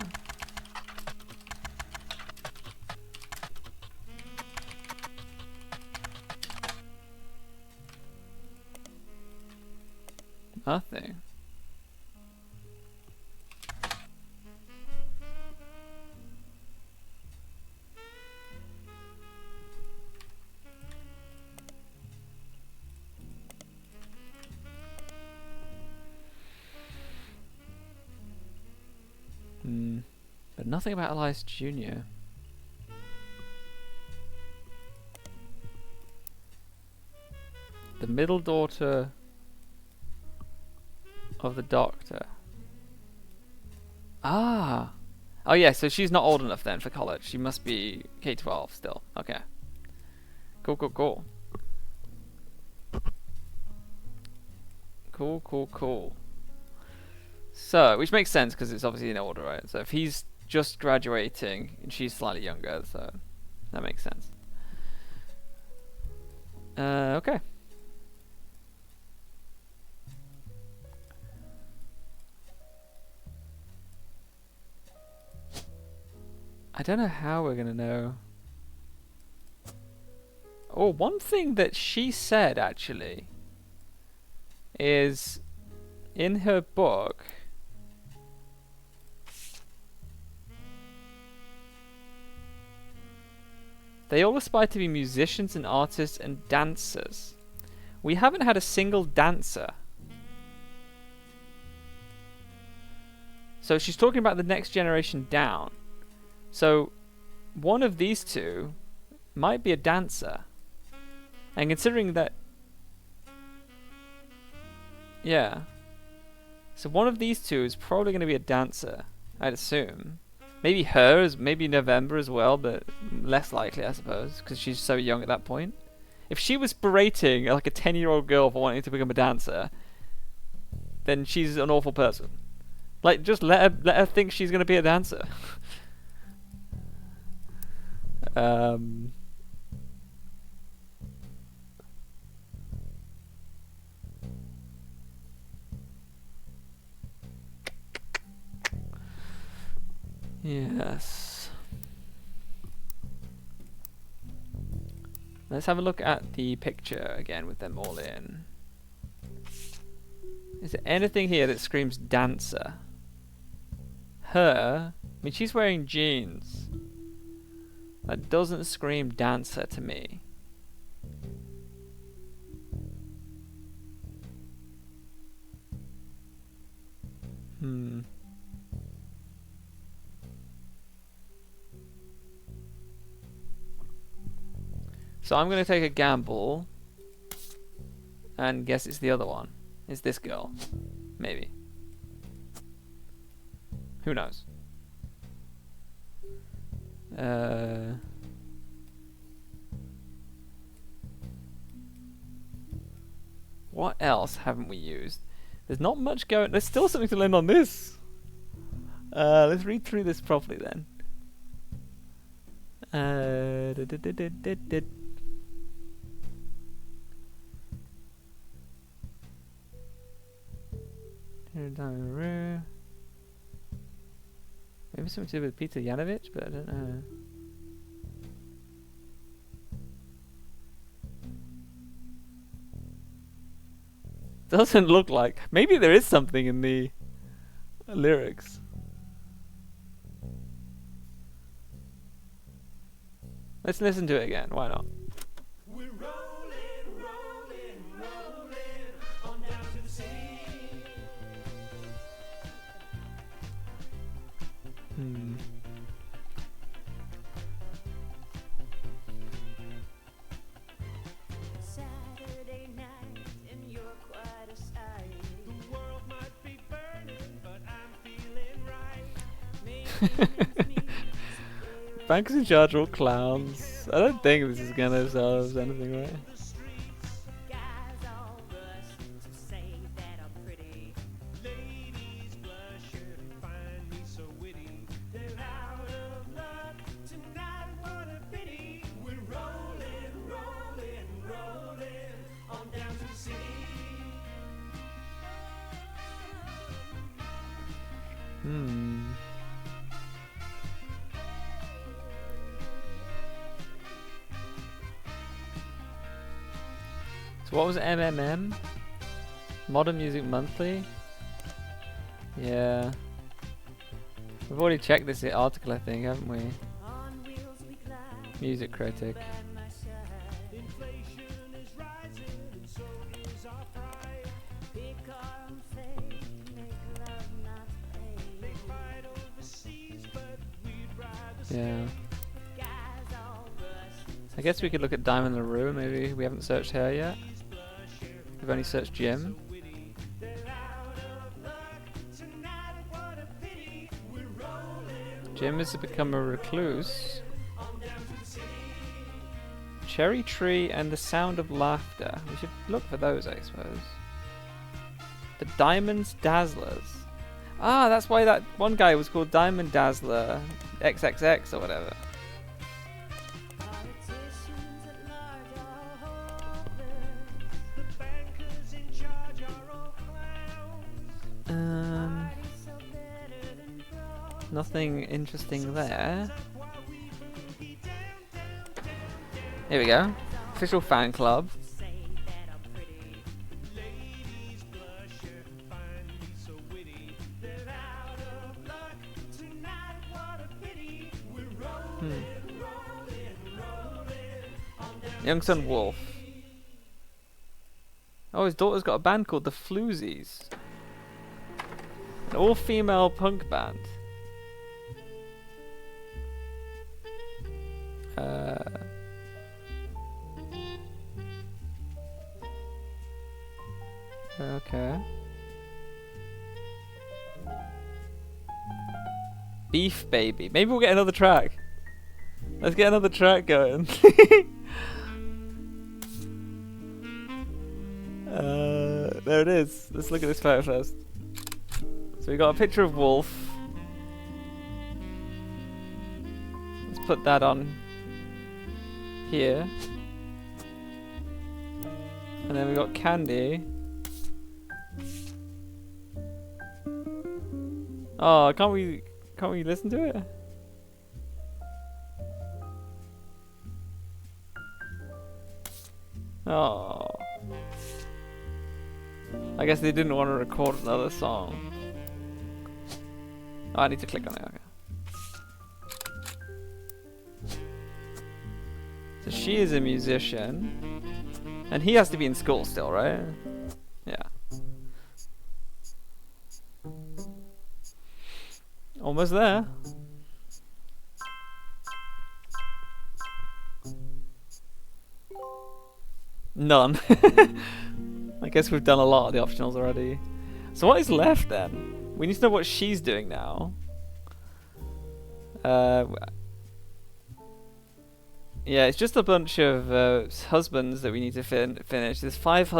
[SPEAKER 1] nothing. But nothing about Elias Jr. The middle daughter of the doctor. Ah! Oh yeah, so she's not old enough then for college. She must be K-12 still. Okay. Cool, cool, cool. Cool, cool, cool. So, which makes sense because it's obviously in order, right? So if he's just graduating and she's slightly younger, so that makes sense. Okay. I don't know how we're gonna know. Oh, one thing that she said actually is in her book. They all aspire to be musicians and artists and dancers. We haven't had a single dancer. So she's talking about the next generation down. So one of these two might be a dancer. And considering that... yeah. So one of these two is probably going to be a dancer, I'd assume. Maybe her, maybe November as well, but less likely, I suppose, because she's so young at that point. If she was berating like a 10-year-old girl for wanting to become a dancer, then she's an awful person. Like, just let her think she's going to be a dancer. Yes. Let's have a look at the picture again with them all in. Is there anything here that screams dancer? Her? I mean, she's wearing jeans. That doesn't scream dancer to me. So I'm going to take a gamble and guess it's the other one. It's this girl. Maybe. Who knows? What else haven't we used? There's not much going... There's still something to learn on this. Let's read through this properly then. Maybe something to do with Peter Yanovich, but I don't know. Doesn't look like. Maybe there is something in the lyrics. Let's listen to it again. Why not?
[SPEAKER 5] We're rolling, rolling, rolling on down to the sea. Saturday night and you're quite a sight. The world might be burning, but I'm feeling right.
[SPEAKER 1] Bankers in charge are all clowns. I don't think this is gonna sell us anything, right? Hmm. So what was MMM? Modern Music Monthly? Yeah. We've already checked this article, I think, haven't we? Music critic. Yeah. I guess we could look at Diamond LaRue, maybe. We haven't searched her yet. We've only searched Jim. Jim has become a recluse. Cherry Tree and the Sound of Laughter. We should look for those, I suppose. The Diamonds Dazzlers. Ah, that's why that one guy was called Diamond Dazzler XXX or whatever. Nothing interesting there. Here we go. Official fan club. Young Son Wolf. Oh, his daughter's got a band called the Floozies. An all-female punk band. Okay. Beef Baby. Maybe we'll get another track. Let's get another track going. There it is. Let's look at this photo first. So we got a picture of Wolf. Let's put that on here. And then we got Candy. Oh, can't we listen to it? Oh. I guess they didn't want to record another song. Oh, I need to click on it, okay. So she is a musician. And he has to be in school still, right? Yeah. Almost there. None. I guess we've done a lot of the optionals already. So what is left then? We need to know what she's doing now. Yeah, it's just a bunch of husbands that we need to finish. There's 5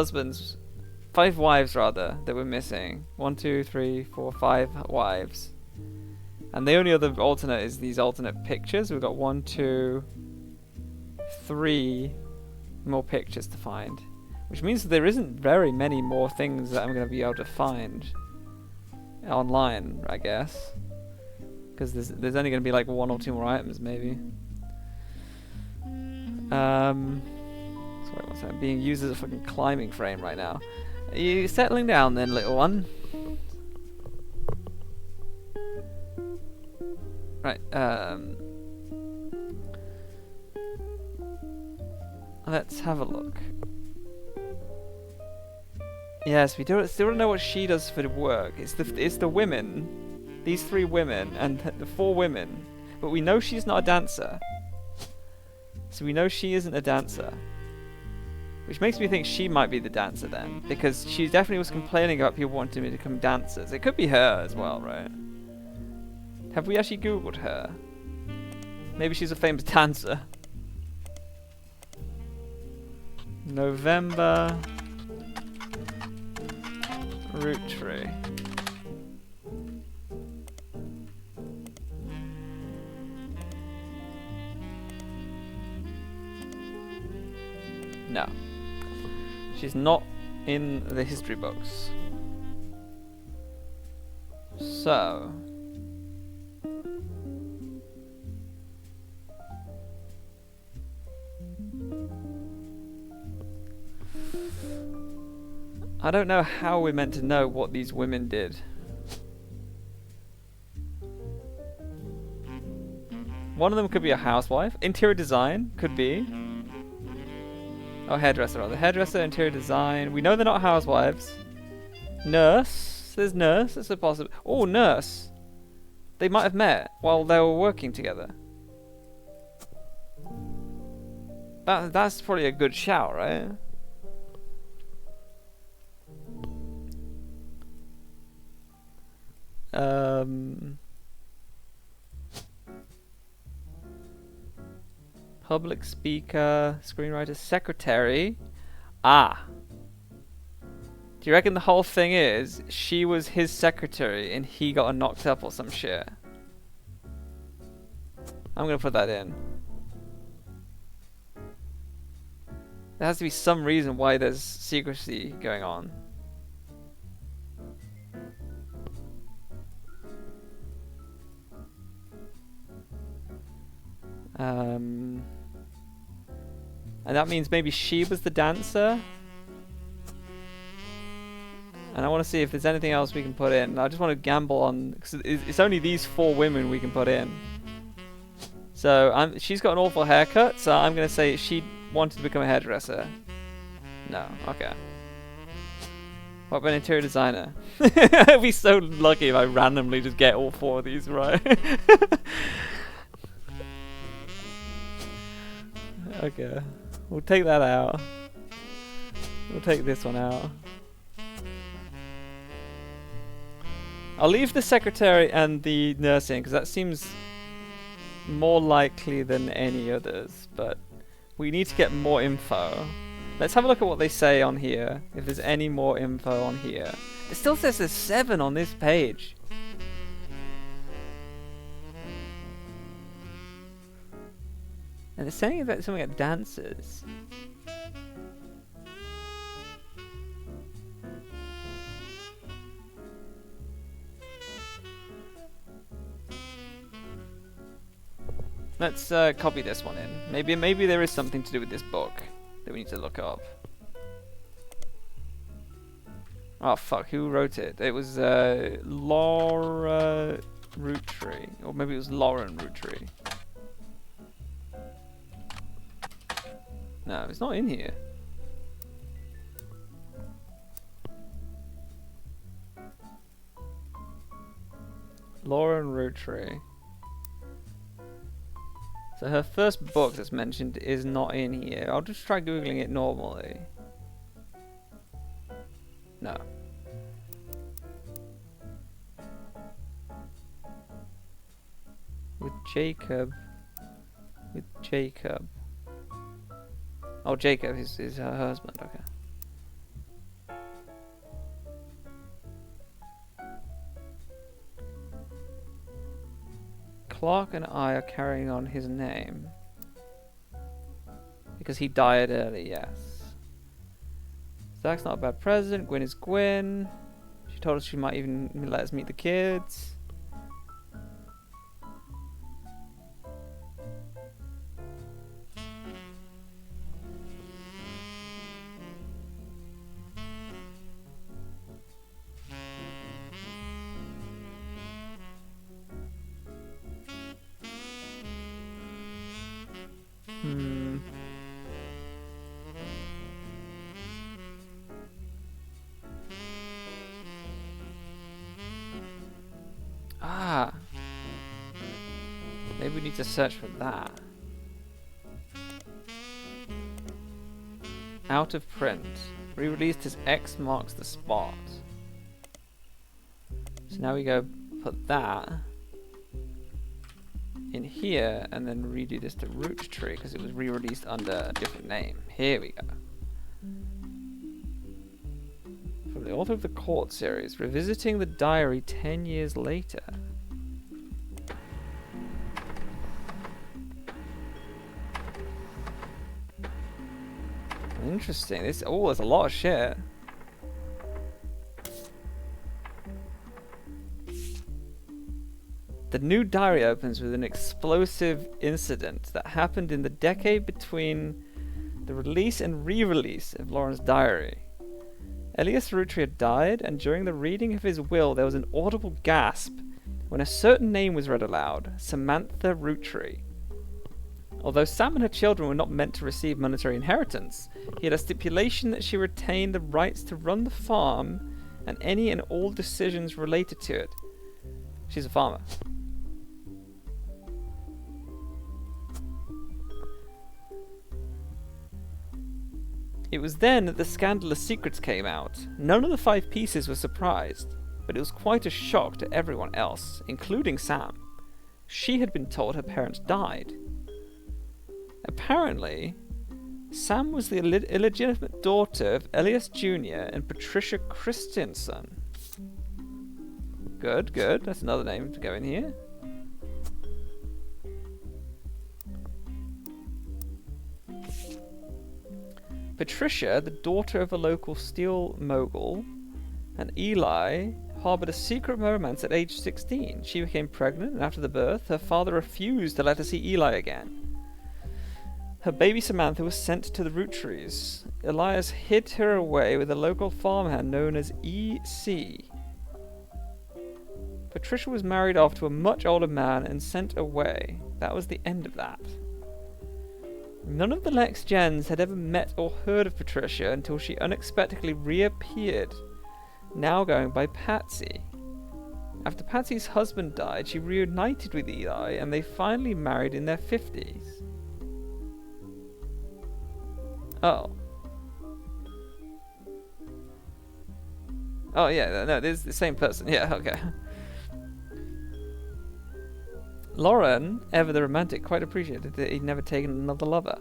[SPEAKER 1] wives rather, that we're missing. 1, 2, 3, 4, 5 wives. And the only other alternate is these alternate pictures. We've got 1, 2, 3 more pictures to find. Which means that there isn't very many more things that I'm going to be able to find online, I guess. Because there's only going to be like 1 or 2 more items, maybe. Sorry, what's that? Being used as a fucking climbing frame right now. Are you settling down then, little one? Right, let's have a look. Yes, we still don't know what she does for the work. It's the women, these 3 women, and the 4 women. But we know she's not a dancer. So we know she isn't a dancer. Which makes me think she might be the dancer then. Because she definitely was complaining about people wanting me to become dancers. It could be her as well, right? Have we actually googled her? Maybe she's a famous dancer. November Roottrees. No. She's not in the history books. So I don't know how we're meant to know what these women did. One of them could be a housewife. Interior design could be. Oh, hairdresser rather. Hairdresser, interior design. We know they're not housewives. Nurse. There's nurse. That's a possible. Oh, nurse. They might have met while they were working together. That's probably a good shout, right? Public speaker, screenwriter, secretary. Ah. Do you reckon the whole thing is she was his secretary and he got her knocked up or some shit? I'm gonna put that in. There has to be some reason why there's secrecy going on. And that means maybe she was the dancer. And I want to see if there's anything else we can put in. I just want to gamble on, because it's only these 4 women we can put in. So she's got an awful haircut, so I'm going to say she wanted to become a hairdresser. No, okay. What about an interior designer? I'd be so lucky if I randomly just get all 4 of these right. Okay, we'll take that out. We'll take this one out. I'll leave the secretary and the nursing because that seems more likely than any others, but we need to get more info. Let's have a look at what they say on here, if there's any more info on here. It still says there's 7 on this page. And they're saying about something about dancers. Let's copy this one in. Maybe there is something to do with this book that we need to look up. Oh fuck, who wrote it? It was Laura Roottrees, or maybe it was Lauren Roottrees. No, it's not in here. Lauren Roottrees. So her first book that's mentioned is not in here. I'll just try googling it normally. No. With Jacob. Oh, Jacob is her husband, okay. Clark and I are carrying on his name. Because he died early, yes. Zach's not a bad president. Gwyn is Gwyn. She told us she might even let us meet the kids. Ah. Maybe we need to search for that. Out of print. Re-released as X marks the spot. So now we go put that in here and then redo this to Roottrees because it was re-released under a different name. Here we go. From the author of the Court series, revisiting the diary 10 years later. Interesting. There's a lot of shit. The new diary opens with an explosive incident that happened in the decade between The release and re-release of Lauren's diary. Elias Rootree had died, and during the reading of his will there was an audible gasp when a certain name was read aloud, Samantha Rootree. Although Sam and her children were not meant to receive monetary inheritance, he had a stipulation that she retain the rights to run the farm and any and all decisions related to it. She's a farmer. It was then that the scandalous secrets came out. None of the 5 pieces were surprised, but it was quite a shock to everyone else, including Sam. She had been told her parents died. Apparently, Sam was the illegitimate daughter of Elias Jr. and Patricia Christensen. Good, good. That's another name to go in here. Patricia, the daughter of a local steel mogul, and Eli harbored a secret romance at age 16. She became pregnant, and after the birth, her father refused to let her see Eli again. Her baby Samantha was sent to the Roottrees. Elias hid her away with a local farmhand known as E.C. Patricia was married off to a much older man and sent away. That was the end of that. None of the next gens had ever met or heard of Patricia until she unexpectedly reappeared, now going by Patsy. After Patsy's husband died, she reunited with Eli, and they finally married in their 50s. Oh. Oh yeah, no, this is the same person. Yeah, okay. Lauren, ever the romantic, quite appreciated that he'd never taken another lover.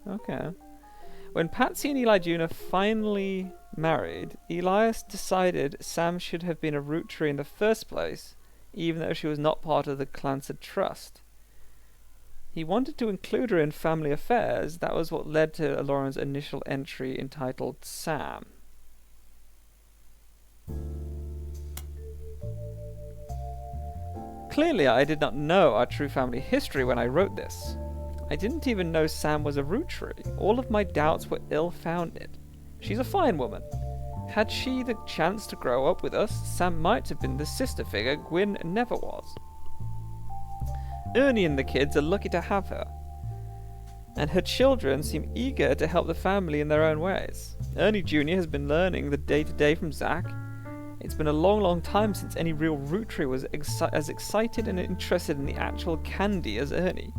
[SPEAKER 1] Okay. When Patsy and Eli Jr. finally married, Elias decided Sam should have been a Rootree in the first place, even though she was not part of the Clansed Trust. He wanted to include her in family affairs. That was what led to Lauren's initial entry entitled Sam. Clearly, I did not know our true family history when I wrote this. I didn't even know Sam was a Rootree. All of my doubts were ill-founded. She's a fine woman. Had she the chance to grow up with us, Sam might have been the sister figure Gwyn never was. Ernie and the kids are lucky to have her, and her children seem eager to help the family in their own ways. Ernie Jr. has been learning the day-to-day from Zach. It's been a long, long time since any real Rootree was as excited and interested in the actual candy as Ernie.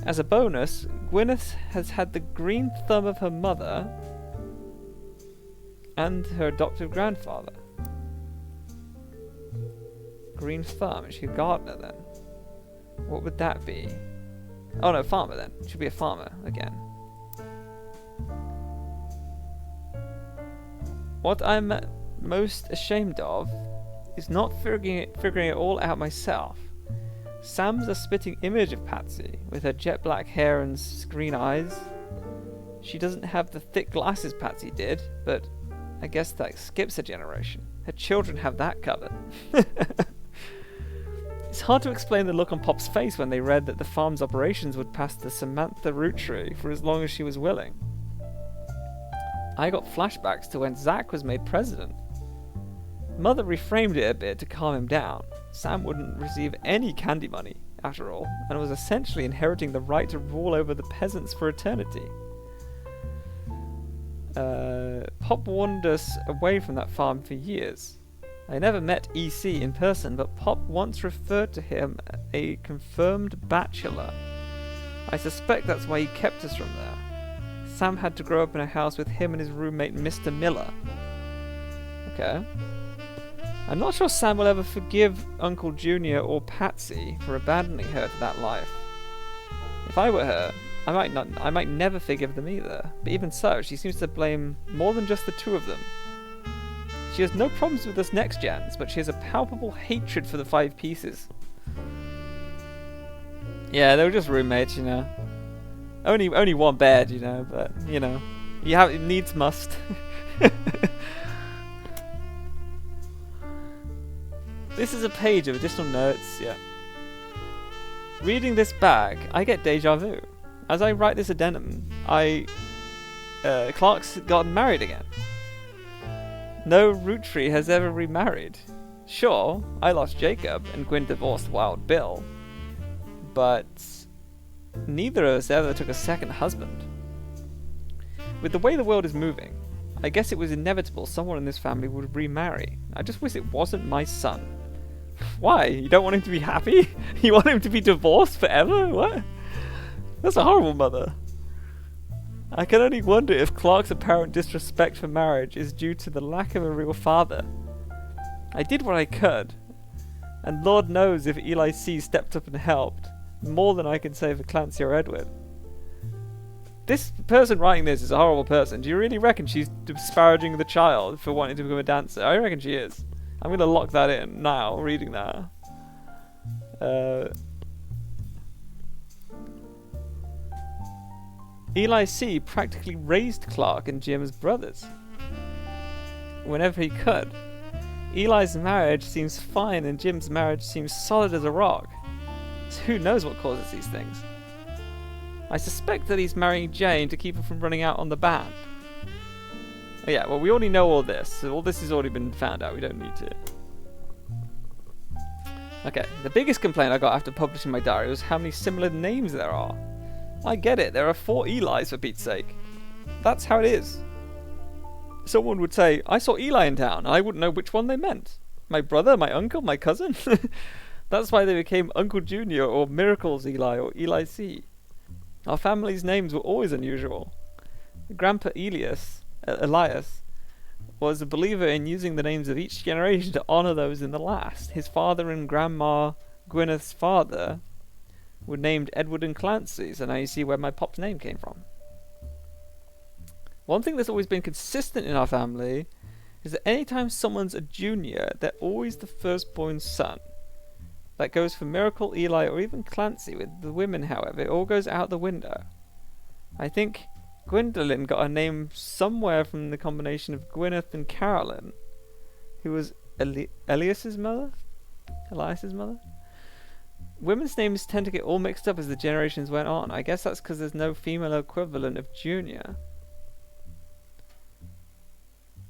[SPEAKER 1] As a bonus, Gwyneth has had the green thumb of her mother and her adoptive grandfather. Green thumb, is she a gardener then? What would that be? Oh no, farmer then. Should be a farmer again. What I'm most ashamed of is not figuring it all out myself. Sam's a spitting image of Patsy, with her jet black hair and green eyes. She doesn't have the thick glasses Patsy did, but I guess that skips a generation. Her children have that covered. It's hard to explain the look on Pop's face when they read that the farm's operations would pass to Samantha Rootree for as long as she was willing. I got flashbacks to when Zach was made president. Mother reframed it a bit to calm him down. Sam wouldn't receive any candy money, after all, and was essentially inheriting the right to rule over the peasants for eternity. Pop warned us away from that farm for years. I never met EC in person, but Pop once referred to him as a confirmed bachelor. I suspect that's why he kept us from there. Sam had to grow up in a house with him and his roommate Mr. Miller. Okay. I'm not sure Sam will ever forgive Uncle Junior or Patsy for abandoning her to that life. If I were her, I might never forgive them either. But even so, she seems to blame more than just the two of them. She has no problems with us next gens, but she has a palpable hatred for the 5 pieces. Yeah, they were just roommates, you know. Only one bed, you know, but you know, it needs must. This is a page of additional notes, yeah. Reading this back, I get deja vu. As I write this addendum, Clark's gotten married again. No Rootree has ever remarried. Sure, I lost Jacob and Gwyn divorced Wild Bill, but neither of us ever took a second husband. With the way the world is moving, I guess it was inevitable someone in this family would remarry. I just wish it wasn't my son. Why? You don't want him to be happy? You want him to be divorced forever? What? That's a horrible mother. I can only wonder if Clark's apparent disrespect for marriage is due to the lack of a real father. I did what I could, and Lord knows if Eli C. stepped up and helped, more than I can say for Clancy or Edward. This person writing this is a horrible person. Do you really reckon she's disparaging the child for wanting to become a dancer? I reckon she is. I'm going to lock that in now, reading that. Eli C. practically raised Clark and Jim as brothers whenever he could. Eli's marriage seems fine and Jim's marriage seems solid as a rock. So who knows what causes these things? I suspect that he's marrying Jane to keep her from running out on the band. Oh yeah, well we already know all this, so all this has already been found out, we don't need to. Okay, the biggest complaint I got after publishing my diary was how many similar names there are. I get it, there are 4 Elis for Pete's sake. That's how it is. Someone would say, I saw Eli in town, and I wouldn't know which one they meant. My brother, my uncle, my cousin? That's why they became Uncle Junior, or Miracles Eli, or Eli C. Our family's names were always unusual. Grandpa Elias was a believer in using the names of each generation to honour those in the last. His father and Grandma Gwyneth's father were named Edward and Clancy, so now you see where my pop's name came from. One thing that's always been consistent in our family is that anytime someone's a junior, they're always the firstborn son. That goes for Miracle, Eli, or even Clancy. With the women, however, it all goes out the window. I think Gwendolyn got her name somewhere from the combination of Gwyneth and Carolyn, who was Elias's mother? Women's names tend to get all mixed up as the generations went on. I guess that's because there's no female equivalent of junior.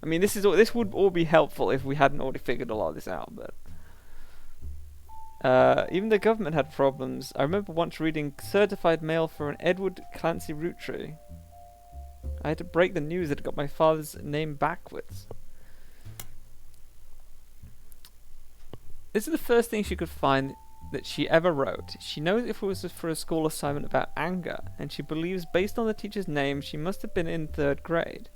[SPEAKER 1] I mean, this would all be helpful if we hadn't already figured a lot of this out, but even the government had problems. I remember once reading certified mail for an Edward Clancy Rootree. I had to break the news that it got my father's name backwards. This is the first thing she could find that she ever wrote. She knows if it was for a school assignment about anger, and she believes based on the teacher's name she must have been in 3rd grade.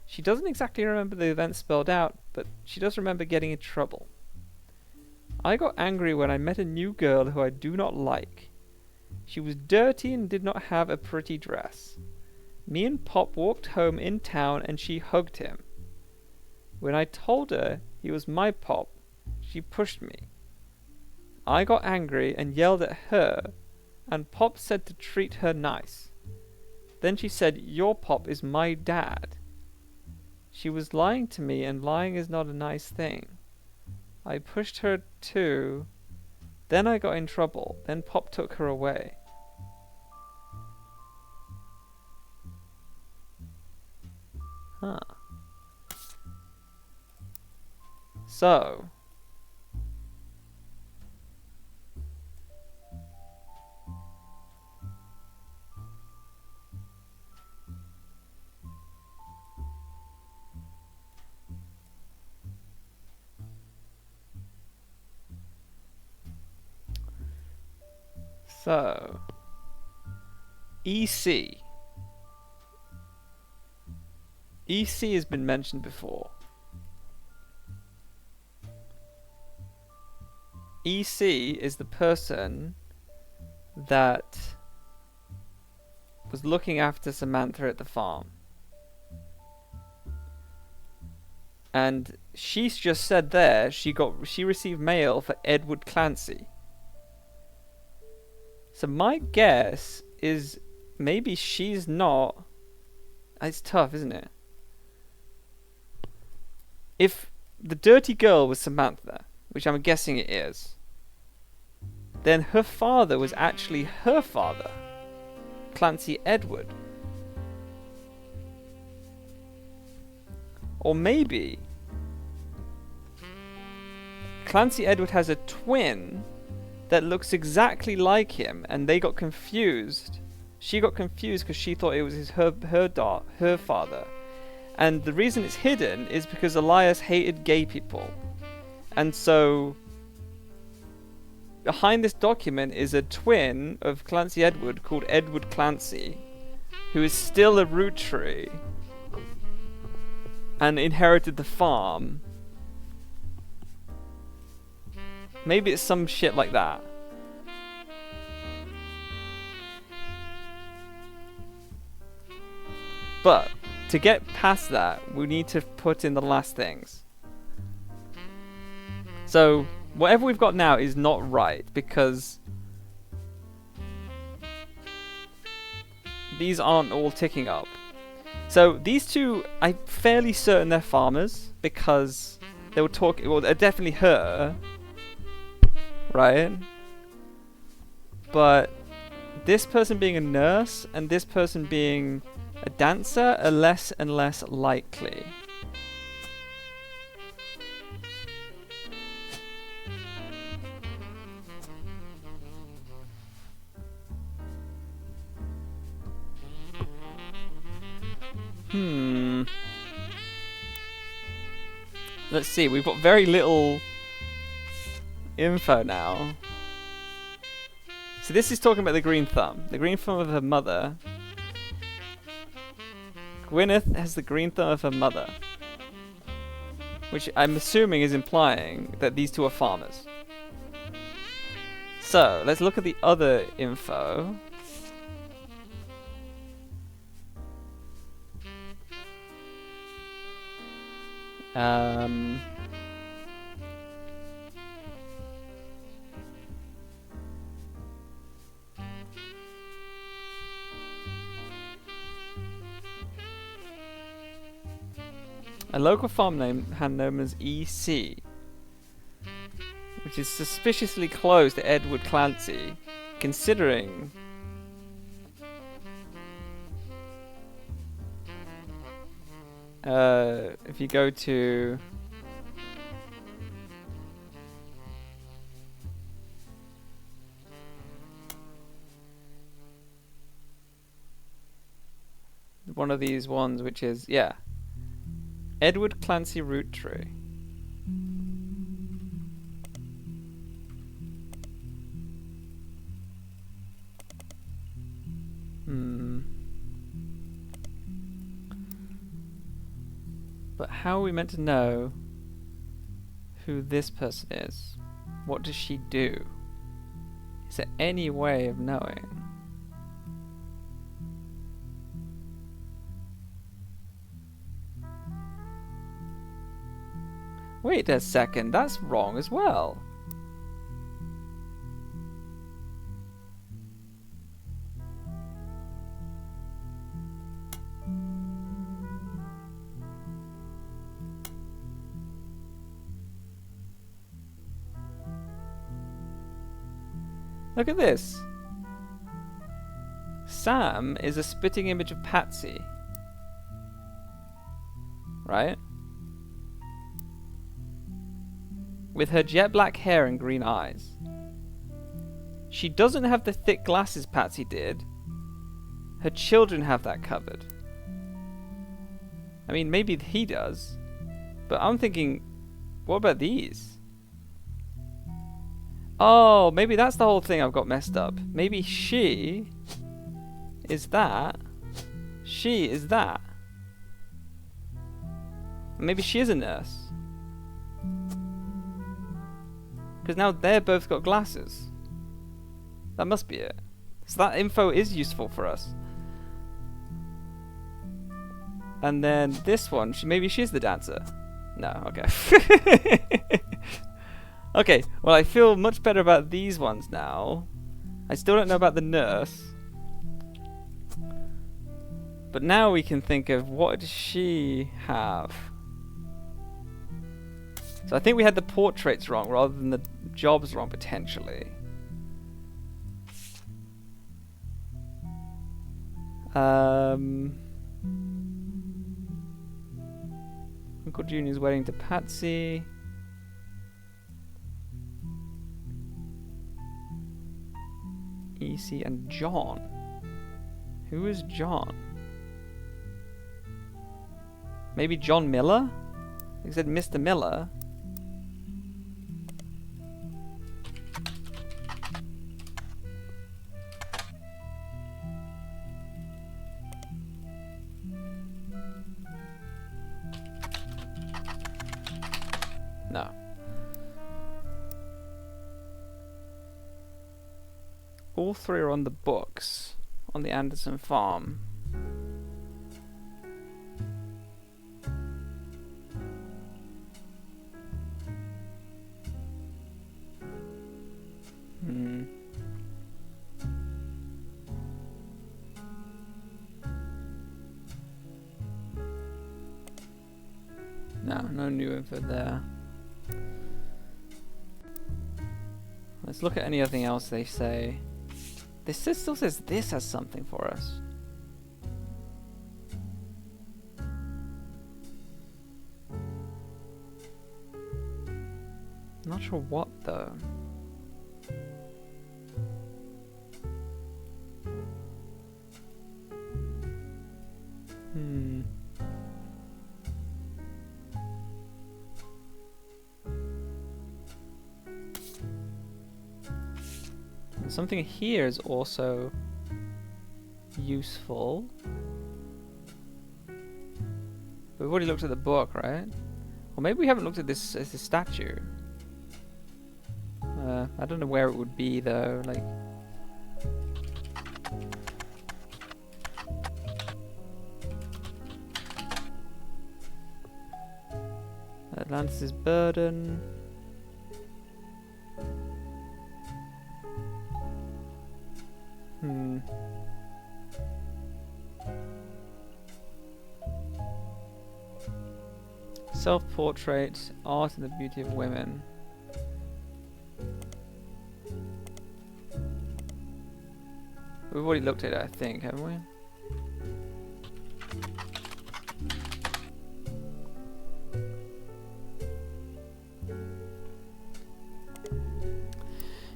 [SPEAKER 1] She doesn't exactly remember the events spelled out, but she does remember getting in trouble. I got angry when I met a new girl who I do not like. She was dirty and did not have a pretty dress. Me and Pop walked home in town and she hugged him. When I told her he was my Pop, she pushed me. I got angry and yelled at her, and Pop said to treat her nice. Then she said, your Pop is my dad. She was lying to me, and lying is not a nice thing. I pushed her too. Then I got in trouble. Then Pop took her away. Huh. So. So, EC. EC has been mentioned before. EC is the person that was looking after Samantha at the farm. And she's just said there she received mail for Edward Clancy. So my guess is maybe she's not. It's tough, isn't it? If the dirty girl was Samantha, which I'm guessing it is, then her father was actually her father, Clancy Edward. Or maybe Clancy Edward has a twin that looks exactly like him, and they got confused. She got confused because she thought it was her father. And the reason it's hidden is because Elias hated gay people. And so behind this document is a twin of Clancy Edward called Edward Clancy, who is still a Rootree and inherited the farm. Maybe it's some shit like that. But to get past that, we need to put in the last things. So whatever we've got now is not right, because these aren't all ticking up. So these two, I'm fairly certain they're farmers, because they were talking, well, they're definitely her, right? But this person being a nurse and this person being a dancer are less and less likely. Let's see, we've got very little info now. So this is talking about the green thumb. The green thumb of her mother. Gwyneth has the green thumb of her mother. Which I'm assuming is implying that these two are farmers. So, let's look at the other info. A local farm hand known as EC, which is suspiciously close to Edward Clancy, considering if you go to one of these ones, which is, yeah, Edward Clancy Rootree. But how are we meant to know who this person is? What does she do? Is there any way of knowing? Wait a second, that's wrong as well. Look at this. Sam is a spitting image of Patsy. Right? With her jet black hair and green eyes. She doesn't have the thick glasses Patsy did. Her children have that covered. I mean, maybe he does. But I'm thinking, what about these? Oh, maybe that's the whole thing I've got messed up. Maybe she is that. She is that. Maybe she is a nurse. Because now they're both got glasses. That must be it. So that info is useful for us. And then this one, maybe she's the dancer. No, okay. Okay, well I feel much better about these ones now. I still don't know about the nurse. But now we can think of what does she have. So I think we had the portraits wrong rather than the jobs wrong potentially. Uncle Junior's wedding to Patsy. EC and John. Who is John? Maybe John Miller? He said Mr. Miller. No. All three are on the books on the Anderson farm. No new info there. Let's look at anything else they say. This still says this has something for us. Not sure what though. And something here is also useful. We've already looked at the book, right? Or maybe we haven't looked at this as a statue. I don't know where it would be though, like... Atlantis' burden. Self-portrait, art and the beauty of women. We've already looked at it, I think, haven't we?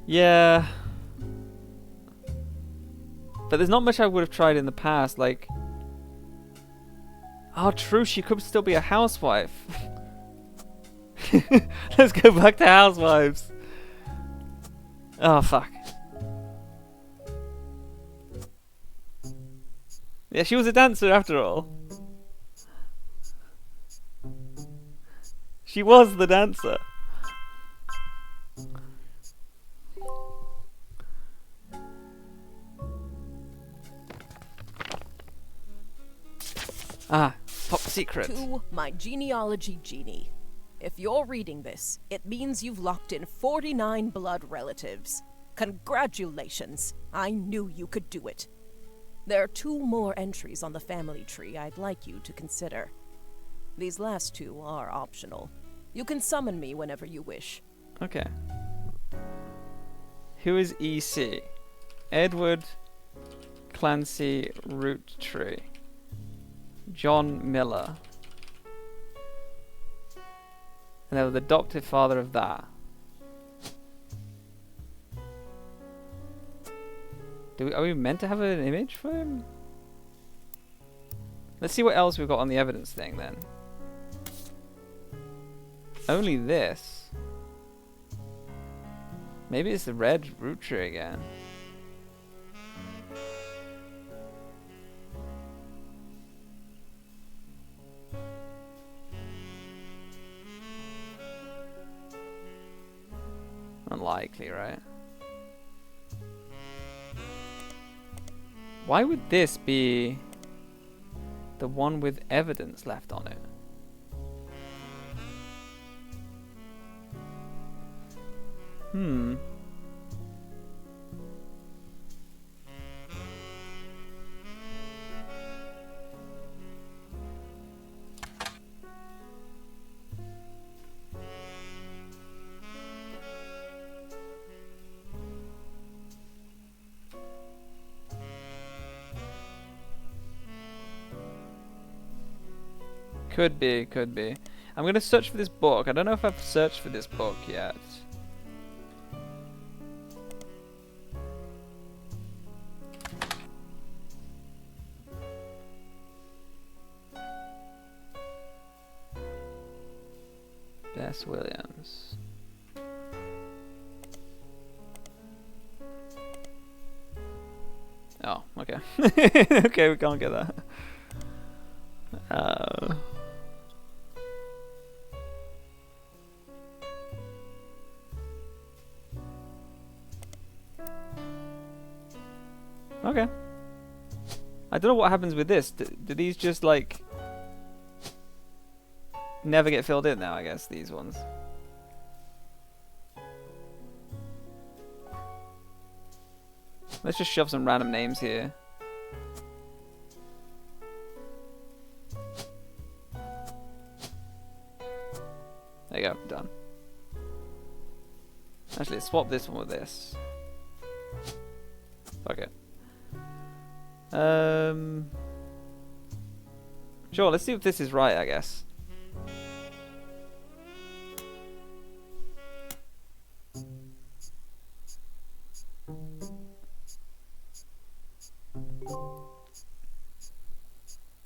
[SPEAKER 1] Yeah. But there's not much I would have tried in the past, like... Oh, true, she could still be a housewife. Let's go back to housewives. Oh, fuck. Yeah, she was a dancer after all. She was the dancer. Ah, top secret.
[SPEAKER 3] To my genealogy genie. If you're reading this, it means you've locked in 49 blood relatives. Congratulations. I knew you could do it. There are 2 more entries on the family tree I'd like you to consider. These last 2 are optional. You can summon me whenever you wish.
[SPEAKER 1] Okay. Who is EC? Edward Clancy Roottrees. John Miller. And they were the adoptive father of that. Are we meant to have an image for him? Let's see what else we've got on the evidence thing then. Only this. Maybe it's the red Roottrees again. Unlikely, right? Why would this be the one with evidence left on it? Could be, could be. I'm gonna search for this book. I don't know if I've searched for this book yet. Bess Williams. Oh, okay. Okay, we can't get that. Okay. I don't know what happens with this. Do these just like never get filled in now, I guess, these ones. Let's just shove some random names here. There you go, done. Actually, let's swap this one with this. Fuck it. Sure, let's see if this is right, I guess.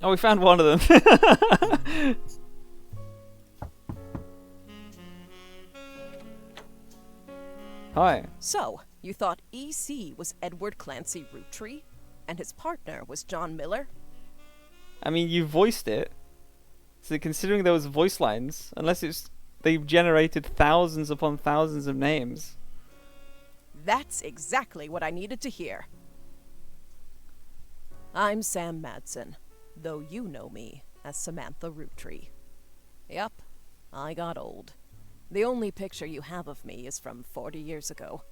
[SPEAKER 1] Oh, we found one of them. Hi.
[SPEAKER 3] So, you thought EC was Edward Clancy Roottrees, and his partner was John Miller?
[SPEAKER 1] I mean, you voiced it. So considering those voice lines, unless it's they've generated thousands upon thousands of names.
[SPEAKER 3] That's exactly what I needed to hear. I'm Sam Madsen, though you know me as Samantha Roottrees. Yup, I got old. The only picture you have of me is from 40 years ago.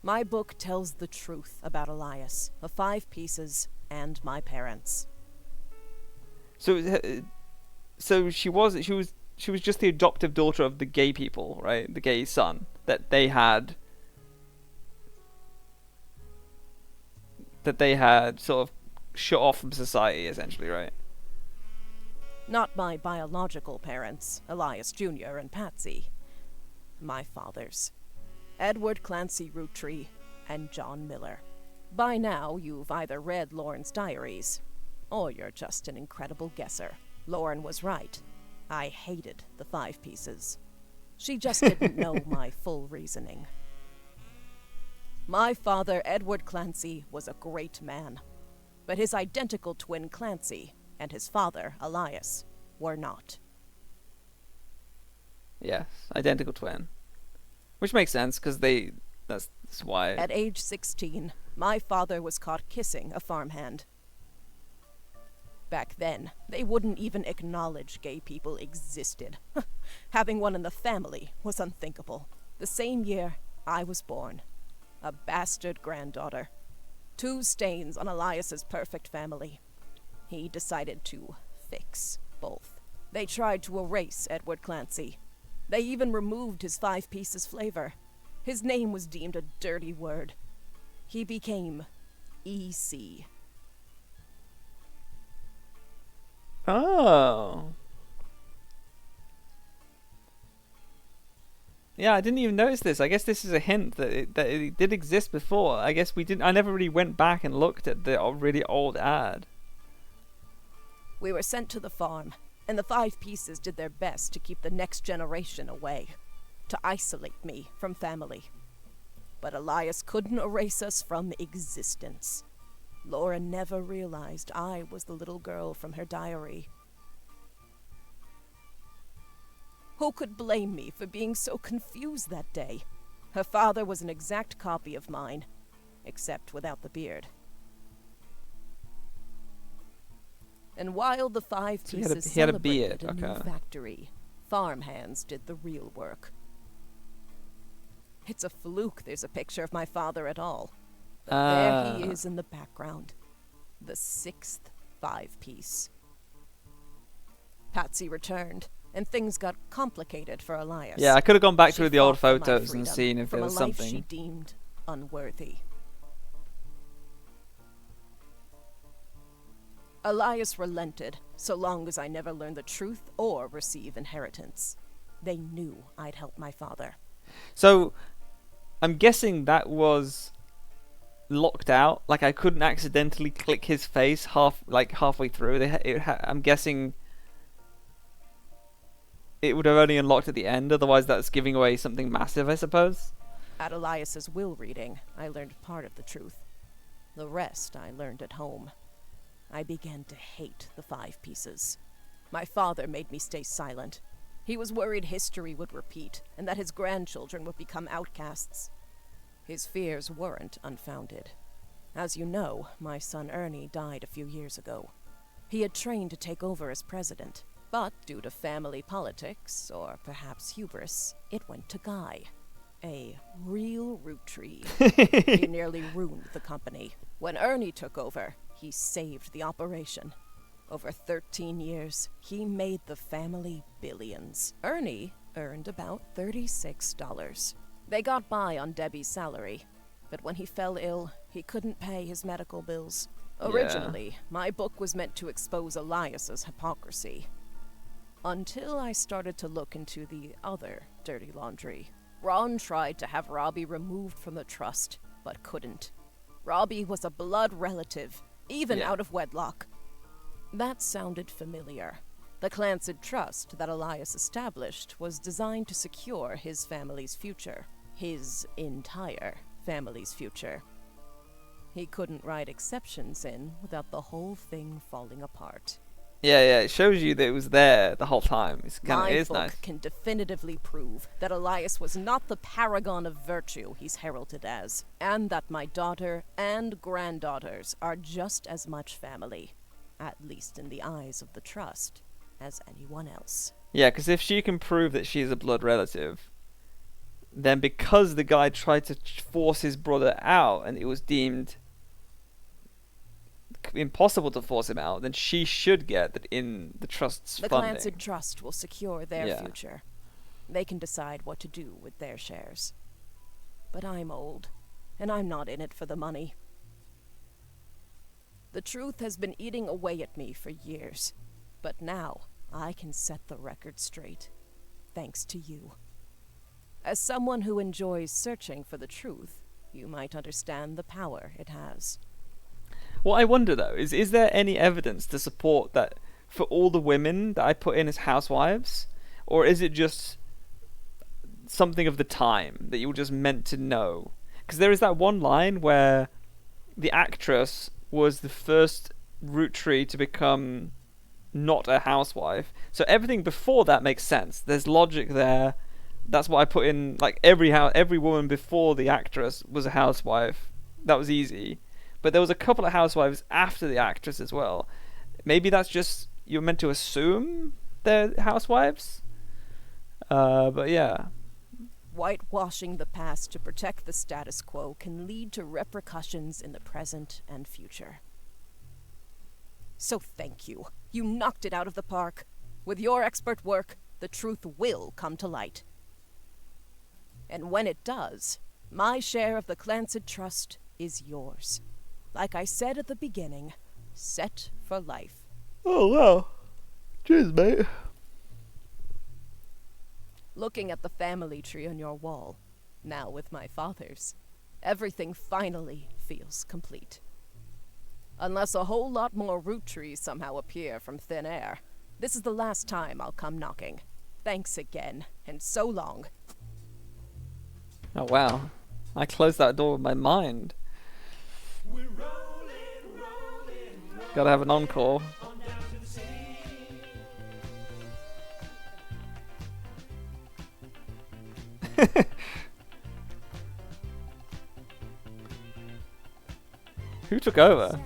[SPEAKER 3] My book tells the truth about Elias, the 5 pieces, and my parents.
[SPEAKER 1] So she was just the adoptive daughter of the gay people, right? The gay son that they had sort of shut off from society, essentially, right?
[SPEAKER 3] Not my biological parents, Elias Jr. and Patsy. My fathers, Edward Clancy Roottrees and John Miller. By now, you've either read Lauren's diaries, or you're just an incredible guesser. Lauren was right. I hated the 5 pieces. She just didn't know my full reasoning. My father, Edward Clancy, was a great man, but his identical twin Clancy and his father, Elias, were not.
[SPEAKER 1] Yes, identical twin. Which makes sense, because that's why.
[SPEAKER 3] At age 16, my father was caught kissing a farmhand. Back then, they wouldn't even acknowledge gay people existed. Having one in the family was unthinkable. The same year, I was born. A bastard granddaughter. 2 stains on Elias's perfect family. He decided to fix both. They tried to erase Edward Clancy. They even removed his 5 pieces flavor. His name was deemed a dirty word. He became EC.
[SPEAKER 1] Oh. Yeah, I didn't even notice this. I guess this is a hint that it did exist before. I guess we didn't. I never really went back and looked at the really old ad.
[SPEAKER 3] We were sent to the farm, and the 5 pieces did their best to keep the next generation away, to isolate me from family. But Elias couldn't erase us from existence. Laura never realized I was the little girl from her diary. Who could blame me for being so confused that day? Her father was an exact copy of mine, except without the beard. And while the 5
[SPEAKER 1] So
[SPEAKER 3] pieces
[SPEAKER 1] he had a
[SPEAKER 3] celebrated
[SPEAKER 1] beard,
[SPEAKER 3] a new
[SPEAKER 1] okay.
[SPEAKER 3] factory, farmhands did the real work. It's a fluke there's a picture of my father at all. But there he is in the background. The 6th 5-piece. Patsy returned, and things got complicated for Elias.
[SPEAKER 1] Yeah, I could have gone back
[SPEAKER 3] She
[SPEAKER 1] through the old
[SPEAKER 3] fought for my
[SPEAKER 1] photos and
[SPEAKER 3] freedom
[SPEAKER 1] seen if there
[SPEAKER 3] from
[SPEAKER 1] was
[SPEAKER 3] a life she
[SPEAKER 1] something.
[SPEAKER 3] deemed unworthy. Elias relented, so long as I never learned the truth or receive inheritance. They knew I'd help my father.
[SPEAKER 1] So, I'm guessing that was locked out. Like I couldn't accidentally click his face halfway through. I'm guessing it would have only unlocked at the end. Otherwise, that's giving away something massive, I suppose.
[SPEAKER 3] At Elias's will reading, I learned part of the truth. The rest I learned at home. I began to hate the 5 pieces. My father made me stay silent. He was worried history would repeat, and that his grandchildren would become outcasts. His fears weren't unfounded. As you know, my son Ernie died a few years ago. He had trained to take over as president, but due to family politics, or perhaps hubris, it went to Guy. A real Roottrees. He nearly ruined the company. When Ernie took over, he saved the operation. Over 13 years, he made the family billions. Ernie earned about $36. They got by on Debbie's salary, but when he fell ill, he couldn't pay his medical bills. Originally, my book was meant to expose Elias's hypocrisy. Until I started to look into the other dirty laundry. Ron tried to have Robbie removed from the trust, but couldn't. Robbie was a blood relative, even out of wedlock. That sounded familiar. The Clancid Trust that Elias established was designed to secure his family's future. His entire family's future. He couldn't write exceptions in without the whole thing falling apart.
[SPEAKER 1] Yeah, it shows you that it was there the whole time.
[SPEAKER 3] My
[SPEAKER 1] is
[SPEAKER 3] book
[SPEAKER 1] nice.
[SPEAKER 3] can definitively prove that Elias was not the paragon of virtue he's heralded as, and that my daughter and granddaughters are just as much family, at least in the eyes of the trust, as anyone else.
[SPEAKER 1] Yeah, because if she can prove that she is a blood relative, then because the guy tried to force his brother out and it was deemed impossible to force him out, then she should get that in the trust's funding.
[SPEAKER 3] The Clancid Trust will secure their future. They can decide what to do with their shares. But I'm old, and I'm not in it for the money. The truth has been eating away at me for years, but now I can set the record straight, thanks to you. As someone who enjoys searching for the truth, you might understand the power it has.
[SPEAKER 1] What I wonder though is there any evidence to support that for all the women that I put in as housewives, or is it just something of the time that you were just meant to know? Because there is that one line where the actress was the first Roottree to become not a housewife, so everything before that makes sense. There's logic there. That's what I put in. Like every woman before the actress was a housewife. That was easy. But there was a couple of housewives after the actress as well. Maybe that's just you're meant to assume they're housewives. But yeah.
[SPEAKER 3] Whitewashing the past to protect the status quo can lead to repercussions in the present and future. So thank you. You knocked it out of the park. With your expert work, the truth will come to light. And when it does, my share of the Clancid Trust is yours. Like I said at the beginning, set for life.
[SPEAKER 1] Oh wow. Cheers, mate.
[SPEAKER 3] Looking at the family tree on your wall, now with my father's, everything finally feels complete. Unless a whole lot more Roottrees somehow appear from thin air, this is the last time I'll come knocking. Thanks again, and so long.
[SPEAKER 1] Oh wow. I closed that door with my mind. Gotta have an encore. Who took over?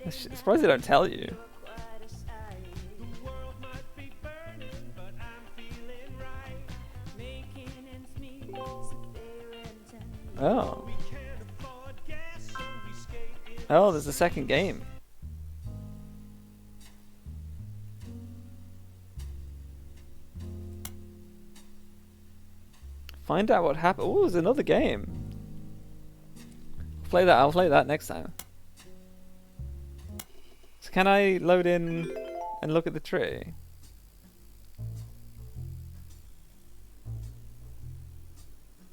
[SPEAKER 1] I'm surprised they don't tell you. Oh. Oh, there's a second game. Find out what happened. Oh, there's another game. I'll play that next time. can I load in and look at the tree?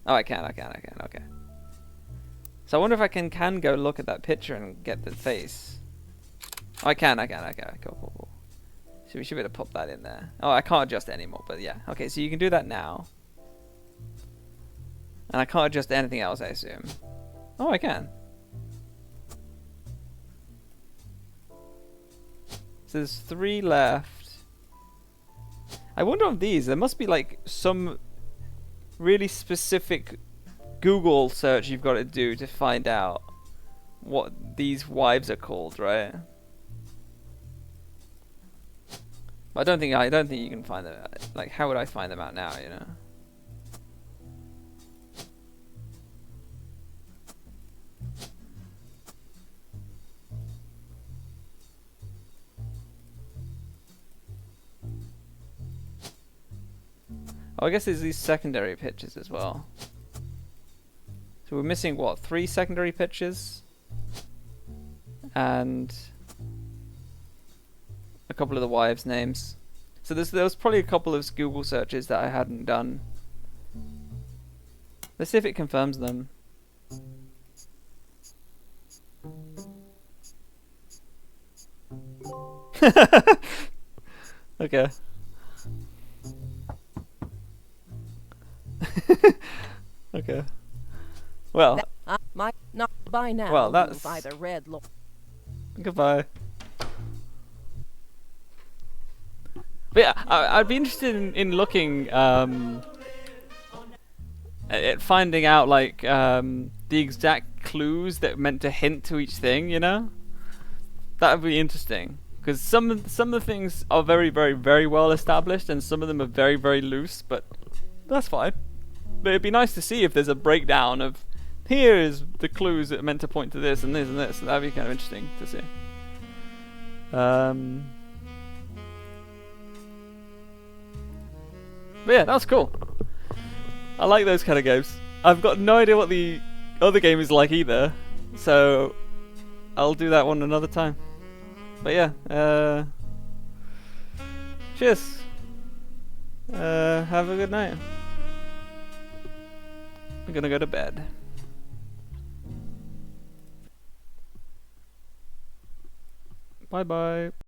[SPEAKER 1] Oh, I can, okay. So I wonder if I can go look at that picture and get the face. Oh, I can, okay, cool. So we should be able to pop that in there. Oh, I can't adjust it anymore, but yeah. Okay, so you can do that now. And I can't adjust anything else, I assume. Oh, I can. So there's 3 left. I wonder on these, there must be like some really specific Google search you've got to do to find out what these wives are called, right? I don't think you can find them. Like, how would I find them out now? You know. Oh, I guess there's these secondary pictures as well. So we're missing what? 3 secondary pictures, and a couple of the wives' names. So there was probably a couple of Google searches that I hadn't done. Let's see if it confirms them. Okay. Okay. Well.
[SPEAKER 3] Might not by now.
[SPEAKER 1] Well, that's
[SPEAKER 3] you've either read.
[SPEAKER 1] Goodbye. But yeah, I'd be interested in looking at finding out like the exact clues that meant to hint to each thing. You know, that would be interesting because some of the things are very, very, very well established, and some of them are very, very loose. But that's fine. But it'd be nice to see if there's a breakdown of here is the clues that are meant to point to this and this and this. That'd be kind of interesting to see. But yeah, that was cool. I like those kind of games. I've got no idea what the other game is like either, so I'll do that one another time. But yeah, cheers. Have a good night. I'm gonna go to bed. Bye bye.